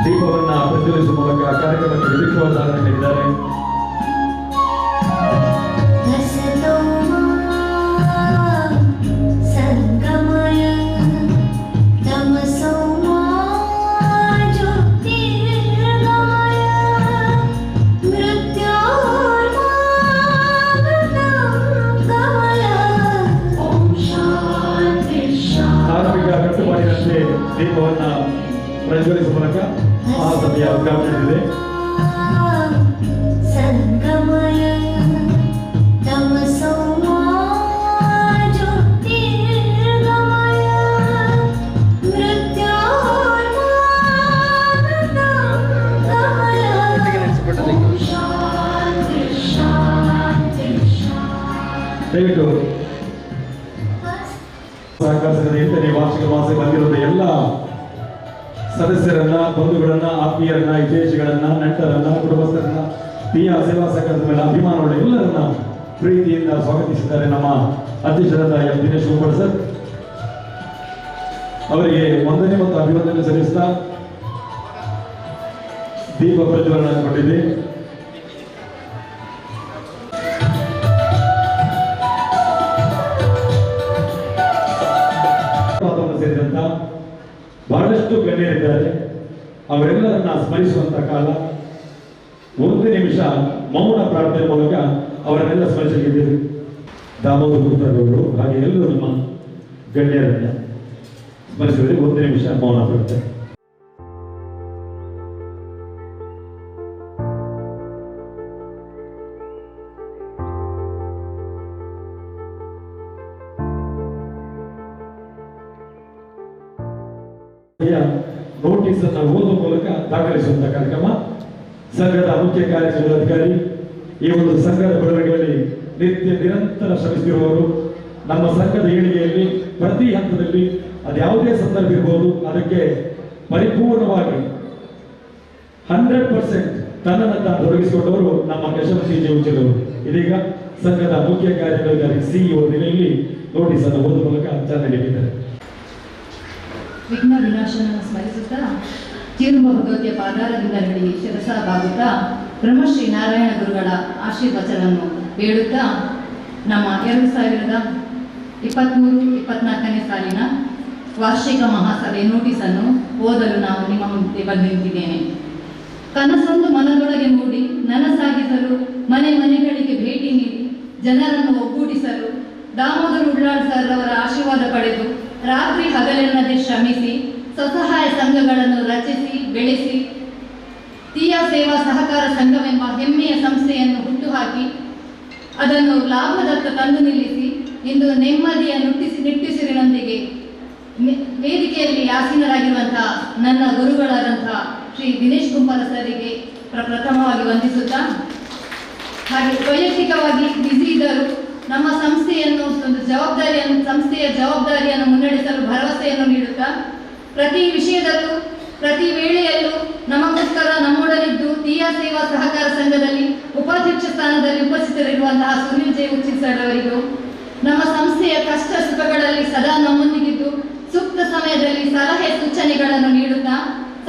ದೀಪವನ್ನ ಪ್ರಜ್ವಲಿಸುವ ಮೂಲಕ ಕಾರ್ಯಕ್ರಮಕ್ಕೆ ವಿಶೇಷವಾದ ಸಾಧನೆ ನೀಡಿದ್ದಾರೆ. ದೀಪವನ್ನ ಪ್ರಜ್ವಲಿಸುವ ಮೂಲಕ ಮಹಾಸಭೆಯ ಉದ್ಘಾಟನೆ ಇದೆ. ದಯವಿಟ್ಟು ಸಹಕಾರ ಸಂಘದ 8ನೇ ವಾರ್ಷಿಕ ಮಹಾಸಭೆ ಬಂದಿರುವ ಎಲ್ಲ ಸದಸ್ಯರನ್ನ, ಬಂಧುಗಳನ್ನ, ಆತ್ಮೀಯರನ್ನ, ಹಿತೈಷಿಗಳನ್ನ, ನೆಂಟರನ್ನ, ಕುಟುಂಬಸ್ಥರನ್ನ, ತೀಯ ಸೇವಾ ಸಂಘದ ಮೇಲೆ ಅಭಿಮಾನವುಳ್ಳ ಎಲ್ಲರನ್ನ ಪ್ರೀತಿಯಿಂದ ಸ್ವಾಗತಿಸಿದ್ದಾರೆ ನಮ್ಮ ಅಧ್ಯಕ್ಷರಾದ ಎಂ ದಿನೇಶ್ ಕುಮಾರ್ ಸರ್. ಅವರಿಗೆ ವಂದನೆ ಮತ್ತು ಅಭಿವಂದನೆ ಸಲ್ಲಿಸ್ತಾ ದೀಪ ಪ್ರಜ್ವಲನ ಕೊಟ್ಟಿದೆ. ಸೇರಿದಂತ ಬಹಳಷ್ಟು ಗಣ್ಯರಿದ್ದಾರೆ. ಅವರೆಲ್ಲರನ್ನ ಸ್ಮರಿಸುವಂತ ಕಾಲ. 1 ನಿಮಿಷ ಮೌನ ಪ್ರಾರ್ಥನೆ ಮೂಲಕ ಅವರನ್ನೆಲ್ಲ ಸ್ಮರಿಸಲಿದ್ದೇವೆ. ದಾಮೋದರ ಪುತ್ರರವರು ಹಾಗೆ ಎಲ್ಲರೂ ನಮ್ಮ ಗಣ್ಯರನ್ನ ಸ್ಮರಿಸಿದರೆ 1 ನಿಮಿಷ ಮೌನ ಪ್ರಾರ್ಥನೆ. ನೋಟಿಸ್ ಅನ್ನು ಓದುವ ಮೂಲಕ ದಾಖಲಿಸುವಂತಹ ಕಾರ್ಯಕ್ರಮ. ಸಂಘದ ಮುಖ್ಯ ಕಾರ್ಯನಿರ್ವಹಣಾಧಿಕಾರಿ ಈ ಒಂದು ಸಂಘದ ಬೆಳವಣಿಗೆಯಲ್ಲಿ ನಿರಂತರ ಶ್ರಮಿಸುತ್ತಿರುವವರು, ನಮ್ಮ ಸಂಘದ ಏಳಿಗೆಯಲ್ಲಿ ಪ್ರತಿ ಹಂತದಲ್ಲಿ ಅದ್ಯಾವುದೇ ಸಂದರ್ಭ ಇರ್ಬೋದು ಅದಕ್ಕೆ ಪರಿಪೂರ್ಣವಾಗಿ 100% ತನ್ನನ್ನು ತಾನು ತೊಡಗಿಸಿಕೊಂಡವರು ನಮ್ಮ ಯಶವಂತಿ ಜೆ ಉಚ್ಚಿಲವರು. ಇದೀಗ ಸಂಘದ ಮುಖ್ಯ ಕಾರ್ಯನಿರ್ವಾಹಕ ಸಿಇಒ ನಿಲೆಯಲ್ಲಿ ನೋಟಿಸ್ ಅನ್ನು ಓದುವ ಮೂಲಕ ಚಾಲನೆ ನೀಡಿದ್ದಾರೆ. ವಿಘ್ನ ವಿನಾಶನ ಸ್ಮರಿಸುತ್ತಾ ಜೀರ್ಣ ಭಗವತಿಯ ಪಾದಾರದಿಂದ ಹಿಡಿದು ಶಿರಸ ಬಾಗುತ್ತಾ ಬ್ರಹ್ಮಶ್ರೀ ನಾರಾಯಣ ಗುರುಗಳ ಆಶೀರ್ವಚನವನ್ನು ಬೇಡುತ್ತಾ ನಮ್ಮ 2023-24ನೇ ಸಾಲಿನ ವಾರ್ಷಿಕ ಮಹಾಸಭೆ ನೋಟಿಸನ್ನು ಓದಲು ನಾವು ನಿಮ್ಮ ಮುಂದೆ ಬಂದು ನಿಂತಿದ್ದೇನೆ. ಕನಸೊಂದು ಮನದೊಳಗೆ ಮೂಡಿ ನನಸಾಗಿಸಲು ಮನೆ ಮನೆಗಳಿಗೆ ಭೇಟಿ ನೀಡಿ ಜನರನ್ನು ಒಗ್ಗೂಡಿಸಲು ದಾಮೋದರ ಉಳ್ಳಾಳ್ ಸರ್ ಅವರ ಆಶೀರ್ವಾದ ಪಡೆದು ರಾತ್ರಿ ಹಗಲೆನ್ನದೆ ಶ್ರಮಿಸಿ ಸ್ವಸಹಾಯ ಸಂಘಗಳನ್ನು ರಚಿಸಿ ಬೆಳೆಸಿ ತೀಯಾ ಸೇವಾ ಸಹಕಾರ ಸಂಘವೆಂಬ ಹೆಮ್ಮೆಯ ಸಂಸ್ಥೆಯನ್ನು ಹುಟ್ಟುಹಾಕಿ ಅದನ್ನು ಲಾಭದತ್ತ ತಂದು ನಿಲ್ಲಿಸಿ ಇಂದು ನೆಮ್ಮದಿಯ ನಿಟ್ಟುಸಿರಿನೊಂದಿಗೆ ವೇದಿಕೆಯಲ್ಲಿ ಆಸೀನರಾಗಿರುವಂತಹ ನನ್ನ ಗುರುಗಳಾದಂತಹ ಶ್ರೀ ದಿನೇಶ್ ಗುಂಪಲ ಸರಿಗೆ ಪ್ರಥಮವಾಗಿ ವಂದಿಸುತ್ತಾ, ಹಾಗೆ ವೈಯಕ್ತಿಕವಾಗಿ ಬ್ಯುಸಿ ಇದ್ದರು ನಮ್ಮ ಸಂಸ್ಥೆಯನ್ನು ಒಂದು ಸಂಸ್ಥೆಯ ಜವಾಬ್ದಾರಿಯನ್ನು ಮುನ್ನಡೆಸಲು ಭರವಸೆಯನ್ನು ನೀಡುತ್ತಾ ಪ್ರತಿ ವಿಷಯದಲ್ಲೂ ಪ್ರತಿ ವೇಳೆಯಲ್ಲೂ ನಮಗೋಸ್ಕರ ನಮ್ಮೊಡನಿದ್ದು ತೀಯಾ ಸೇವಾ ಸಹಕಾರ ಸಂಘದಲ್ಲಿ ಉಪಾಧ್ಯಕ್ಷ ಸ್ಥಾನದಲ್ಲಿ ಉಪಸ್ಥಿತರಿರುವಂತಹ ಸುನಿಲ್ ಜೆ ಉಚ್ಚಿಲ್ ಸರ್ ಅವರಿಗೂ, ನಮ್ಮ ಸಂಸ್ಥೆಯ ಕಷ್ಟ ಸುಖಗಳಲ್ಲಿ ಸದಾ ನಮ್ಮೊಂದಿಗಿದ್ದು ಸೂಕ್ತ ಸಮಯದಲ್ಲಿ ಸಲಹೆ ಸೂಚನೆಗಳನ್ನು ನೀಡುತ್ತಾ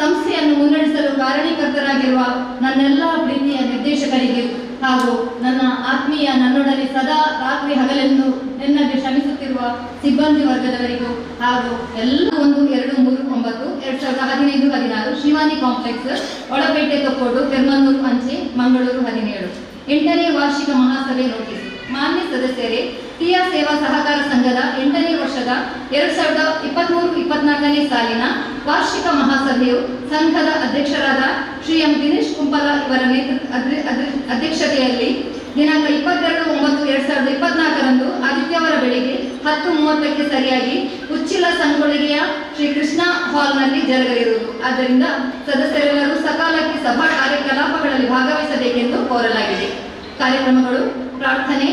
ಸಂಸ್ಥೆಯನ್ನು ಮುನ್ನಡೆಸಲು ಕಾರಣೀಕರ್ತರಾಗಿರುವ ನನ್ನೆಲ್ಲ ಪ್ರೀತಿಯ ನಿರ್ದೇಶಕರಿಗೆ ಹಾಗೂ ನನ್ನ ಆತ್ಮೀಯ ನನ್ನೊಡನೆ ಸದಾ ರಾತ್ರಿ ಹಗಲೆಂದು ನೆನ್ನದೆ ಶ್ರಮಿಸುತ್ತಿರುವ ಸಿಬ್ಬಂದಿ ವರ್ಗದವರಿಗೂ ಹಾಗೂ ಎಲ್ಲ 1-2-3-9-2015-16 ಶಿವಾನಿ ಕಾಂಪ್ಲೆಕ್ಸ್, ಒಳಪೇಟೆ, ತೊಕ್ಕೋಡು, ಪೆರ್ಮನ್ನೂರು ಅಂಚೆ, ಮಂಗಳೂರು 17. 8ನೇ ವಾರ್ಷಿಕ ಮಹಾಸಭೆ ನೋಟಿಸ್. ಮಾನ್ಯ ಸದಸ್ಯರೇ, ತೀಯಾ ಸೇವಾ ಸಹಕಾರ ಸಂಘದ 8ನೇ ವರ್ಷದ 2023-24ನೇ ಸಾಲಿನ ವಾರ್ಷಿಕ ಮಹಾಸಭೆಯು ಸಂಘದ ಅಧ್ಯಕ್ಷರಾದ ಶ್ರೀ ಎಂ ದಿನೇಶ್ ಕುಂಪಲ ಇವರ ಅಧ್ಯಕ್ಷತೆಯಲ್ಲಿ ದಿನಾಂಕ 22/9/2024 ಆದಿತ್ಯವಾರ ಬೆಳಿಗ್ಗೆ 10:30ಕ್ಕೆ ಸರಿಯಾಗಿ ಉಚ್ಚಿಲ ಸಂಗೊಳ್ಳಿಗೆಯ ಶ್ರೀ ಕೃಷ್ಣ ಹಾಲ್ನಲ್ಲಿ ಜರುಗಲಿರುವುದು. ಆದ್ದರಿಂದ ಸದಸ್ಯರೆಲ್ಲರೂ ಸಕಾಲಕ್ಕೆ ಸಭಾ ಕಾರ್ಯಕಲಾಪಗಳಲ್ಲಿ ಭಾಗವಹಿಸಬೇಕೆಂದು ಕೋರಲಾಗಿದೆ. ಕಾರ್ಯಕ್ರಮಗಳು: ಪ್ರಾರ್ಥನೆ,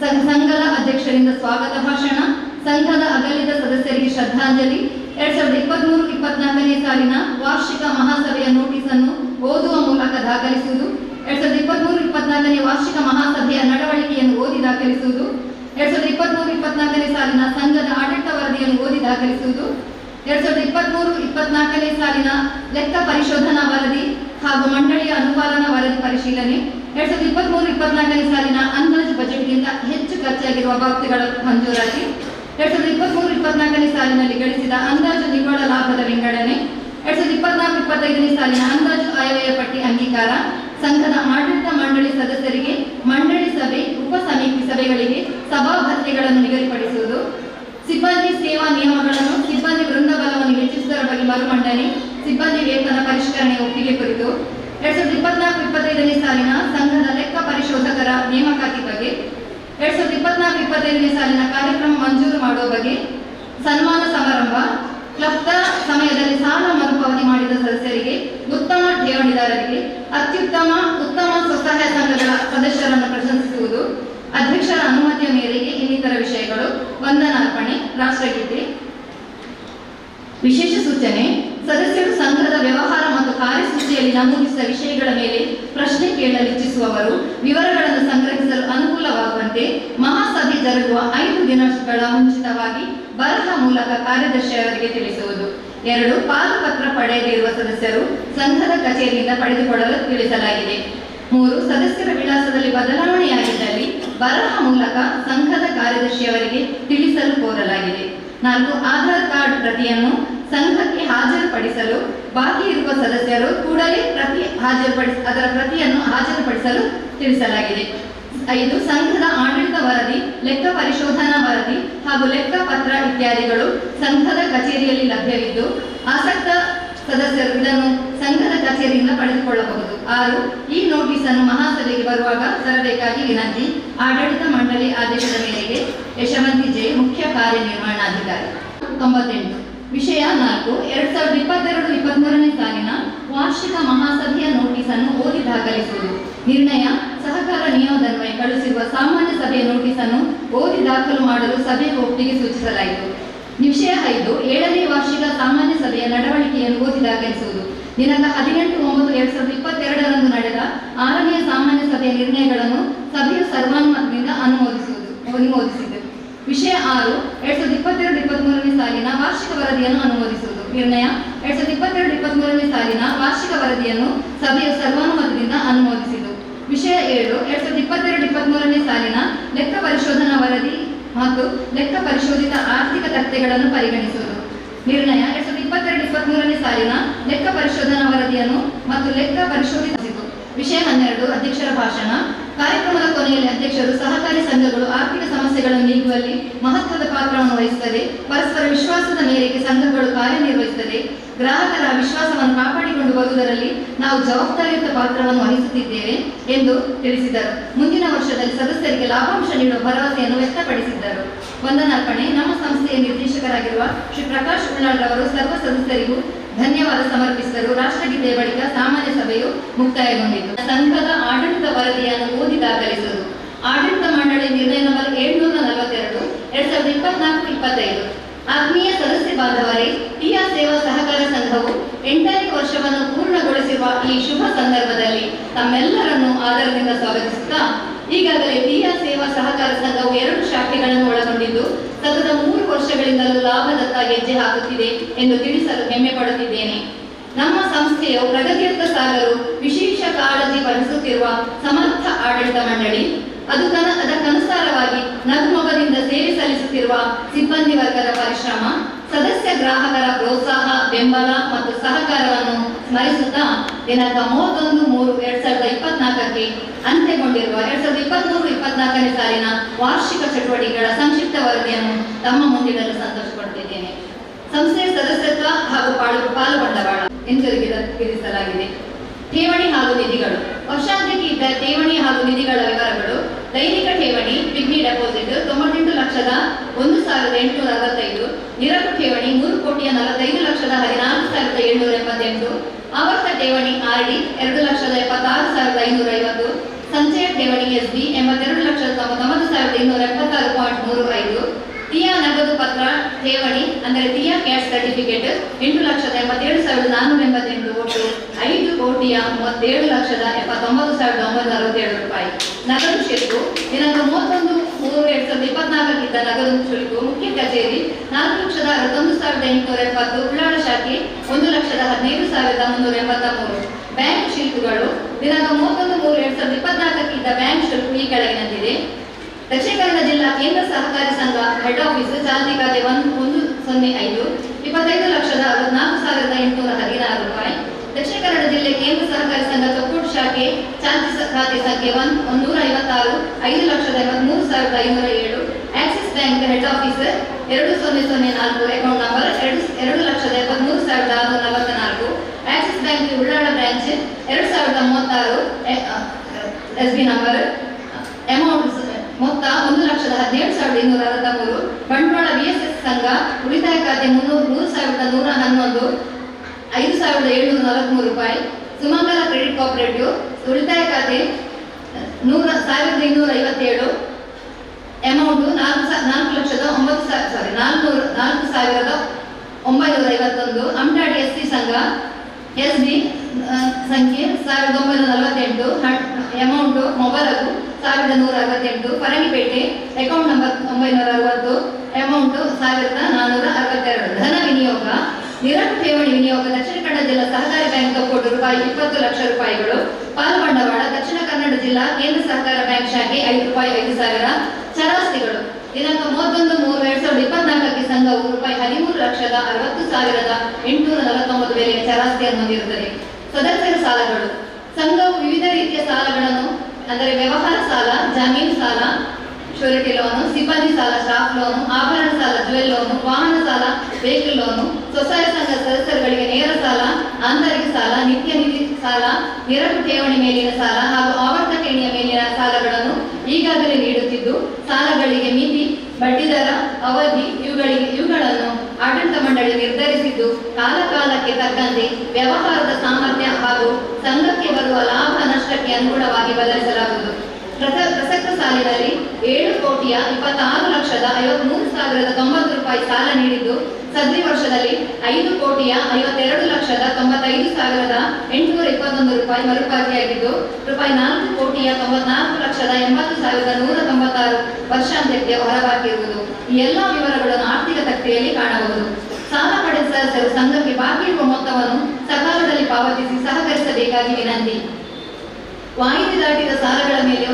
ಸಂಘದ ಅಧ್ಯಕ್ಷರಿಂದ ಸ್ವಾಗತ ಭಾಷಣ, ಸಂಘದ ಅಗಲಿದ ಸದಸ್ಯರಿಗೆ ಶ್ರದ್ಧಾಂಜಲಿ, 2023-24ನೇ ಸಾಲಿನ ವಾರ್ಷಿಕ ಮಹಾಸಭೆಯ ನೋಟಿಸ್ ಅನ್ನು ಓದುವ ಮೂಲಕ ದಾಖಲಿಸುವುದು, 2023-24ನೇ ವಾರ್ಷಿಕ ಮಹಾಸಭೆಯ ನಡವಳಿಕೆಯನ್ನು ಓದಿ ದಾಖಲಿಸುವುದು, 2023-24ನೇ ಸಾಲಿನ ಸಂಘದ ಆಡಳಿತ ವರದಿಯನ್ನು ಓದಿ ದಾಖಲಿಸುವುದು, 2023-24ನೇ ಸಾಲಿನ ಲೆಕ್ಕ ಪರಿಶೋಧನಾ ವರದಿ ಹಾಗೂ ಮಂಡಳಿಯ ಅನುಪಾಲನಾ ವರದಿ ಪರಿಶೀಲನೆ, 2023-24ನೇ ಸಾಲಿನ ಅಂದಾಜು ಬಜೆಟ್ಗಿಂತ ಹೆಚ್ಚು ಖರ್ಚಾಗಿರುವ ಬಾಬ್ತಿಗಳ ಮಂಜೂರಾತಿ, 2023-24ನೇ ಸಾಲಿನಲ್ಲಿ ಗಳಿಸಿದ ಅಂದಾಜು ನಿವ್ವಳ ಲಾಭದ ವಿಂಗಡಣೆ, 2024-25ನೇ ಸಾಲಿನ ಅಂದಾಜು ಆಯವ್ಯಯ ಪಟ್ಟಿ ಅಂಗೀಕಾರ, ಸಂಘದ ಆಡಳಿತ ಮಂಡಳಿ ಸದಸ್ಯರಿಗೆ ಮಂಡಳಿ ಸಭೆ, ಉಪ ಸಮಿತಿ ಸಭೆಗಳಿಗೆ ಸಭಾ ಭತ್ಯೆಗಳನ್ನು ನಿಗದಿಪಡಿಸುವುದು, ಸಿಬ್ಬಂದಿ ಸೇವಾ ನಿಯಮಗಳನ್ನು ಸಿಬ್ಬಂದಿ ವೃಂದಬಲವನ್ನು ಹೆಚ್ಚಿಸುವುದರ ಬಗ್ಗೆ ಮರುಮಂಡನೆ, ಸಿಬ್ಬಂದಿ ವೇತನ ಪರಿಷ್ಕರಣೆ ಒಪ್ಪಿಗೆ ಕುರಿತು, 2024-25ನೇ ಸಾಲಿನ ಸಂಘದ ಲೆಕ್ಕ ಪರಿಶೋಧಕರ ನೇಮಕಾತಿ ಬಗ್ಗೆ, 2024-25ನೇ ಸಾಲಿನ ಕಾರ್ಯಕ್ರಮ ಮಂಜೂರು ಮಾಡುವ ಬಗ್ಗೆ, ಸನ್ಮಾನ ಸಮಾರಂಭ, ಕ್ಲಬ್ದ ಸಮಯದಲ್ಲಿ ಸಾಲ ಮರುಪಾವತಿ ಮಾಡಿದ ಸದಸ್ಯರಿಗೆ, ಉತ್ತಮ ಠೇವಣಿದಾರರಿಗೆ, ಉತ್ತಮ ಸ್ವಸಹಾಯ ಸಂಘಗಳ ಸದಸ್ಯರನ್ನು ಪ್ರಶಂಸಿಸುವುದು, ಅಧ್ಯಕ್ಷರ ಅನುಮತಿಯ ಮೇರೆಗೆ ಇನ್ನಿತರ ವಿಷಯಗಳು. ವಂದನಾರ್ಪಣೆ, ರಾಷ್ಟ್ರಗೀತೆ. ವಿಶೇಷ ಸೂಚನೆ: ಸದಸ್ಯರು ಸಂಘದ ವ್ಯವಹಾರ ಮತ್ತು ಕಾರ್ಯಸೂಚಿಯಲ್ಲಿ ನಮೂದಿಸಿದ ವಿಷಯಗಳ ಮೇಲೆ ಪ್ರಶ್ನೆ ಕೇಳಲಿಚ್ಛಿಸುವವರು ವಿವರಗಳನ್ನು ಸಂಗ್ರಹಿಸಲು ಅನುಕೂಲವಾಗುವಂತೆ ಮಹಾಸಭೆ ಜರುಗುವ 5 ದಿನಗಳ ಮುಂಚಿತವಾಗಿ ಬರಹ ಮೂಲಕ ಕಾರ್ಯದರ್ಶಿಯವರಿಗೆ ತಿಳಿಸುವುದು. 2. ಪಾಲುಪತ್ರ ಪಡೆಯದಿರುವ ಸದಸ್ಯರು ಸಂಘದ ಕಚೇರಿಯಿಂದ ಪಡೆದುಕೊಳ್ಳಲು ತಿಳಿಸಲಾಗಿದೆ. 3. ಸದಸ್ಯರ ವಿಳಾಸದಲ್ಲಿ ಬದಲಾವಣೆಯಾಗಿದ್ದಲ್ಲಿ ಬರಹ ಮೂಲಕ ಸಂಘದ ಕಾರ್ಯದರ್ಶಿಯವರಿಗೆ ತಿಳಿಸಲು ಕೋರಲಾಗಿದೆ. 4. ಆಧಾರ್ ಕಾರ್ಡ್ ಪ್ರತಿಯನ್ನು ಸಂಘಕ್ಕೆ ಹಾಜರುಪಡಿಸಲು ಬಾಕಿ ಇರುವ ಸದಸ್ಯರು ಕೂಡಲೇ ಅದರ ಪ್ರತಿಯನ್ನು ಹಾಜರುಪಡಿಸಲು ತಿಳಿಸಲಾಗಿದೆ. 5. ಸಂಘದ ಆಡಳಿತ ವರದಿ, ಲೆಕ್ಕ ಪರಿಶೋಧನಾ ವರದಿ ಹಾಗೂ ಲೆಕ್ಕ ಪತ್ರ ಇತ್ಯಾದಿಗಳು ಸಂಘದ ಕಚೇರಿಯಲ್ಲಿ ಲಭ್ಯವಿದ್ದು ಆಸಕ್ತ ಸದಸ್ಯರು ಇದನ್ನು ಸಂಘದ ಕಚೇರಿಯಿಂದ ಪಡೆದುಕೊಳ್ಳಬಹುದು. 6. ಈ ನೋಟಿಸ್ ಅನ್ನು ಮಹಾಸಭೆಗೆ ಬರುವಾಗ ತರಬೇಕಾಗಿ ವಿನಂತಿ. ಆಡಳಿತ ಮಂಡಳಿ ಆದೇಶದ ಮೇರೆಗೆ ಯಶವಂತಿ ಜೆ, ಮುಖ್ಯ ಕಾರ್ಯನಿರ್ವಹಣಾಧಿಕಾರಿ. 98. ವಿಷಯ 4. 2022-23ನೇ ಸಾಲಿನ ವಾರ್ಷಿಕ ಮಹಾಸಭೆಯ ನೋಟಿಸ್ ಅನ್ನು ಓದಿ ದಾಖಲಿಸುವುದು. ನಿರ್ಣಯ: ಸಹಕಾರ ನಿಯಮದನ್ವಯ ಕಳುಹಿಸಿರುವ ಸಾಮಾನ್ಯ ಸಭೆಯ ನೋಟಿಸ್ ಅನ್ನು ಓದಿ ದಾಖಲು ಮಾಡಲು ಸಭೆಗೆ ಒಪ್ಪಿಗೆ ಸೂಚಿಸಲಾಯಿತು. ವಿಷಯ 5 7ನೇ ವಾರ್ಷಿಕ ಸಾಮಾನ್ಯ ಸಭೆಯ ನಡವಳಿಕೆಯನ್ನು ಓದಿ ದಾಖಲಿಸುವುದು. ದಿನಾಂಕ 18/9/2022 ನಡೆದ 6ನೇ ಸಾಮಾನ್ಯ ಸಭೆಯ ನಿರ್ಣಯಗಳನ್ನು ಸಭೆಯು ಸರ್ವಾನುಮತದಿಂದ ಅನುಮೋದಿಸಿತು. ವಿಷಯ 6 2022-23ನೇ ಸಾಲಿನ ವಾರ್ಷಿಕ ವರದಿಯನ್ನು ಅನುಮೋದಿಸುವುದು. ನಿರ್ಣಯ 2022-23ನೇ ಸಾಲಿನ ವಾರ್ಷಿಕ ವರದಿಯನ್ನು ಸಭೆಯು ಸರ್ವಾನುಮತದಿಂದ ಅನುಮೋದಿಸಿತು. ವಿಷಯ 7 2022-23ನೇ ಸಾಲಿನ ಲೆಕ್ಕ ಪರಿಶೋಧನಾ ವರದಿ ಮತ್ತು ಲೆಕ್ಕ ಪರಿಶೋಧಿತ ಆರ್ಥಿಕ ತಥ್ಯಗಳನ್ನು ಪರಿಗಣಿಸುವುದು. ನಿರ್ಣಯ 2022-23ನೇ ಸಾಲಿನ ಲೆಕ್ಕ ಪರಿಶೋಧನಾ ವರದಿಯನ್ನು ಮತ್ತು ಲೆಕ್ಕ ಪರಿಶೋಧಿಸಿತು. ವಿಷಯ 12 ಅಧ್ಯಕ್ಷರ ಭಾಷಣ. ಕಾರ್ಯಕ್ರಮದ ಕೊನೆಯಲ್ಲಿ ಅಧ್ಯಕ್ಷರು ಸಹಕಾರಿ ಸಂಘಗಳು ಆರ್ಥಿಕ ಸಮಸ್ಯೆಗಳನ್ನು ನೀಗುವಲ್ಲಿ ಮಹತ್ವದ ಪಾತ್ರವನ್ನು ವಹಿಸುತ್ತದೆ, ಪರಸ್ಪರ ವಿಶ್ವಾಸದ ಮೇರೆಗೆ ಸಂಘಗಳು ಕಾರ್ಯನಿರ್ವಹಿಸುತ್ತದೆ, ಗ್ರಾಹಕರ ವಿಶ್ವಾಸವನ್ನು ಕಾಪಾಡಿಕೊಂಡು ಬರುವುದರಲ್ಲಿ ನಾವು ಜವಾಬ್ದಾರಿಯುತ ಪಾತ್ರವನ್ನು ವಹಿಸುತ್ತಿದ್ದೇವೆ ಎಂದು ತಿಳಿಸಿದರು. ಮುಂದಿನ ವರ್ಷದಲ್ಲಿ ಸದಸ್ಯರಿಗೆ ಲಾಭಾಂಶ ನೀಡುವ ಭರವಸೆಯನ್ನು ವ್ಯಕ್ತಪಡಿಸಿದ್ದರು. ವಂದನಾರ್ಪಣೆ. ನಮ್ಮ ಸಂಸ್ಥೆಯ ನಿರ್ದೇಶಕರಾಗಿರುವ ಶ್ರೀ ಪ್ರಕಾಶ್ ಉಳ್ಳಾಳ್ ರವರು ಸರ್ವ ಸದಸ್ಯರಿಗೂ ಧನ್ಯವಾದ ಸಮರ್ಪಿಸಿದರು. ರಾಷ್ಟ್ರಗೀತೆಯ ಬಳಿಕ ಸಾಮಾನ್ಯ ಸಭೆಯು ಮುಕ್ತಾಯಗೊಂಡಿತು. ಸಂಘದ ಆಡಳಿತ ವರದಿಯನ್ನು ಓದಿ ದಾಖಲಿಸುವುದು. ಆಡಳಿತ ಮಂಡಳಿ ನಿರ್ಣಯ ನಂಬರ್ 742 2024-25. ಆತ್ಮೀಯ ಸದಸ್ಯ ಬಾಂಧವರೇ, ಟಿಯಾ ಸೇವಾ ಸಹಕಾರ ಸಂಘವು 8ನೇ ವರ್ಷವನ್ನು ಪೂರ್ಣಗೊಳಿಸಿರುವ ಈ ಶುಭ ಸಂದರ್ಭದಲ್ಲಿ ತಮ್ಮೆಲ್ಲರನ್ನು ಆದರದಿಂದ ಸ್ವಾಗತಿಸುತ್ತಾ, ಈಗಾಗಲೇ ಟಿಯಾ ಸೇವಾ ಸಹಕಾರ ಸಂಘವು 2 ಶಾಖೆಗಳನ್ನು ಒಳಗೊಂಡಿದ್ದು ಸತತ 3 ವರ್ಷಗಳಿಂದಲೂ ಲಾಭದತ್ತ ಹೆಜ್ಜೆ ಹಾಕುತ್ತಿದೆ ಎಂದು ತಿಳಿಸಲು ಹೆಮ್ಮೆ ಪಡುತ್ತಿದ್ದೇನೆ. ನಮ್ಮ ಸಂಸ್ಥೆಯು ಪ್ರಗತಿಯತ್ತ ಸಾಗಲು ವಿಶೇಷ ಕಾಳಜಿ ವಹಿಸುತ್ತಿರುವ ಸಮರ್ಥ ಆಡಳಿತ ಮಂಡಳಿ, ಅದಕ್ಕನುಸಾರವಾಗಿ ನಗುಮೊಗದಿಂದ ಸೇವೆ ಸಲ್ಲಿಸುತ್ತಿರುವ ಸಿಬ್ಬಂದಿ ವರ್ಗದ ಪರಿಶ್ರಮ, ಸದಸ್ಯ ಗ್ರಾಹಕರ ಪ್ರೋತ್ಸಾಹ, ಬೆಂಬಲ ಮತ್ತು ಸಹಕಾರವನ್ನು ಸ್ಮರಿಸುತ್ತಾ ದಿನಾಂಕ 31/3/2024ಕ್ಕೆ ಅಂತ್ಯಗೊಂಡಿರುವ 2023-24ನೇ ಸಾಲಿನ ವಾರ್ಷಿಕ ಚಟುವಟಿಕೆಗಳ ಸಂಕ್ಷಿಪ್ತ ವರದಿಯನ್ನು ತಮ್ಮ ಮುಂದಿಡಲು ಸಂತೋಷಪಡುತ್ತಿದ್ದೇನೆ. ಸಂಸ್ಥೆಯ ಸದಸ್ಯತ್ವ ಹಾಗೂ ಪಾಲುಬಂಡವಾಳ ಹಿಂತಿರುಗಿಸಲಾಗಿದೆ. ಠೇವಣಿ ಹಾಗೂ ನಿಧಿಗಳು. ವರ್ಷಾಂತ್ಯಕ್ಕೆ ಇದ್ದ ಠೇವಣಿ ಹಾಗೂ ನಿಧಿಗಳ ವಿವರಗಳು. ದೈನಿಕ ಠೇವಣಿ ಪಿಗ್ನಿ ಡೆಪಾಸಿಟ್ 98,01,865. ನಿರಕು ಠೇವಣಿ 3,45,14,788. ಆವರ್ತ ಠೇವಣಿ RD 2,76,550. ಸಂಚಯ ಠೇವಣಿ SB 82,99,276.35. ಟಿಯಾ ನಗದು ಪತ್ರ ಠೇವಣಿ ಅಂದರೆ ಟಿಯಾ ಕ್ಯಾಶ್ ಸರ್ಟಿಫಿಕೇಟ್ 8,77,488. ಒಟ್ಟು 5,37,79,967 ರೂಪಾಯಿ. ನಗದು ಶುಲ್ಕು. ದಿನಾಂಕ 31/3/2024 ಇದ್ದ ನಗದು ಶುಲ್ಕು ಮುಖ್ಯ ಕಚೇರಿ 4,61,870. ಉಳ್ಳಾಳ ಶಾಖೆ 1,15,383. ಬ್ಯಾಂಕ್ ಶುಲ್ಕಗಳು. ದಿನಾಂಕ 31/3/2024 ಇದ್ದ ಬ್ಯಾಂಕ್ ಶುಲ್ಕು ಈ ಕೆಳಗಿನಂತಿದೆ. ದಕ್ಷಿಣ ಕನ್ನಡ ಜಿಲ್ಲಾ ಕೇಂದ್ರ ಸಹಕಾರಿ ಸಂಘ ಹೆಡ್ ಆಫೀಸ್ ಚಾಲ್ತಿ ಖಾತೆ 105 25,64,816 ರೂಪಾಯಿ. ದಕ್ಷಿಣ ಕನ್ನಡ ಜಿಲ್ಲೆ ಕೇಂದ್ರ ಸಹಕಾರಿ ಸಂಘ ತೊಕ್ಕೋಟು ಶಾಖೆ ಚಾಲ್ತಿ ಖಾತೆ ಸಂಖ್ಯೆ 156 5,53,507. Axis bank head office 2004 account number 2,73,644. Axis bank Ullal branch 2036 SB number. Amount ಮೊತ್ತ 1,17,263. ಬಂಡವಾಳ VSS ಸಂಘ ಉಳಿತಾಯ ಖಾತೆ 3,111 5,743 ರೂಪಾಯಿ. ಸುಮಂಗಲ ಕ್ರೆಡಿಟ್ ಕೋಆಪರೇಟಿವ್ ಉಳಿತಾಯ ಖಾತೆ 1,257. ಅಮೌಂಟ್ 4,951. ಅಮ್ಟಾಡಿ SC ಸಂಘ SB ಸಂಖ್ಯೆ 1,948. ಅಮೌಂಟ್ ಮೊಬರಗು 1,168. Farangipete account number 960. ಅಮೌಂಟ್ 1,462. ಧನ ವಿನಿಯೋಗ. ನಿರಕು ಠೇವಣಿ ವಿನಿಯೋಗ ದಕ್ಷಿಣ ಕನ್ನಡ ಜಿಲ್ಲಾ ಸಹಕಾರಿ ಬ್ಯಾಂಕ್ ತೊಕ್ಕೋಟು ರೂಪಾಯಿ 20 ಲಕ್ಷ ರೂಪಾಯಿಗಳು. ಪಾಲು ಬಂಡವಾಳ ದಕ್ಷಿಣ ಕನ್ನಡ ಜಿಲ್ಲಾ ಕೇಂದ್ರ ಸಹಕಾರ ಬ್ಯಾಂಕ್ ಶಾಖೆ ₹5,000. ಚರಾಸ್ತಿಗಳು. ದಿನಾಂಕ 31/3/2024ಕ್ಕೆ ಸಂಘವು ರೂಪಾಯಿ 13,60,60,849 ಬೆಲೆಯ ಚರಾಸ್ತಿಯನ್ನು ಹೊಂದಿರುತ್ತದೆ. ಸದಸ್ಯರ ಸಾಲಗಳು. ಸಂಘವು ವಿವಿಧ ರೀತಿಯ ಸಾಲಗಳನ್ನು ಅಂದರೆ ವ್ಯವಹಾರ ಸಾಲ, ಜಮೀನು ಸಾಲ, ಶ್ಯೂರಿಟಿ ಲೋನು, ಸಿಬ್ಬಂದಿ ಸಾಲ, ಸ್ಟಾಫ್ ಲೋನು, ಆಭರಣ ಸಾಲ, ಜ್ಯುವೆಲ್ ಲೋನು, ವಾಹನ ಸಾಲ, ವೆಹಿಕಲ್ ಲೋನು, ಸ್ವಸಹಾಯ ಸಂಘ ಸದಸ್ಯರುಗಳಿಗೆ ನೇರ ಸಾಲ, ಆಂತರಿಕ ಸಾಲ, ನಿತ್ಯ ನಿಧಿ ಸಾಲ, ನಿರಕು ಠೇವಣಿ ಮೇಲಿನ ಸಾಲ ಹಾಗೂ ಆವರ್ತ ಠೇವಣಿಯ ಮೇಲಿನ ಸಾಲಗಳನ್ನು ಈಗಾಗಲೇ ನೀಡುತ್ತಿದ್ದು, ಸಾಲಗಳಿಗೆ ಮಿತಿ, ಬಡ್ಡಿದರ, ಅವಧಿ ಇವುಗಳನ್ನು ಆಡಳಿತ ಮಂಡಳಿ ನಿರ್ಧರಿಸಿದ್ದು ವಿಂಗಡಿಸಿದ್ದು ಕಾಲಕಾಲಕ್ಕೆ ತಕ್ಕಂತೆ ವ್ಯವಹಾರದ ಸಾಮರ್ಥ್ಯ ಹಾಗೂ ಸಂಘಕ್ಕೆ ಬರುವ ಲಾಭ ನಷ್ಟಕ್ಕೆ ಅನುಗುಣವಾಗಿ ಬದಲಿಸಲಾಗುವುದು. ಪ್ರಸಕ್ತ ಸಾಲಿನಲ್ಲಿ 7,26,53,090 ರೂಪಾಯಿ ಸಾಲ ನೀಡಿದ್ದು, ಸದ್ರಿ ವರ್ಷದಲ್ಲಿ 5,50,95,821 ರೂಪಾಯಿ ಮರುಪಾವತಿಯಾಗಿದ್ದು, ರೂಪಾಯಿ 4,94,80,196 ವರ್ಷಾಂತ್ಯಕ್ಕೆ ಹೊರಬಾಕಿ ಇರುವುದು. ಈ ಎಲ್ಲ ವಿವರಗಳನ್ನು ಆರ್ಥಿಕ ತಕ್ತೆಯಲ್ಲಿ ಕಾಣಬಹುದು. ಸಾಲ ಪಡೆದ ಸದಸ್ಯರು ಸಂಘಕ್ಕೆ ಬಾಕಿ ಇರುವ ಮೊತ್ತವನ್ನು ಸಕಾಲದಲ್ಲಿ ಪಾವತಿಸಿ ಸಹಕರಿಸಬೇಕಾಗಿ ವಿನಂತಿ. ವಾಯಿದೆ ದಾಟಿದ ಸಾಲಗಳ ಮೇಲೆ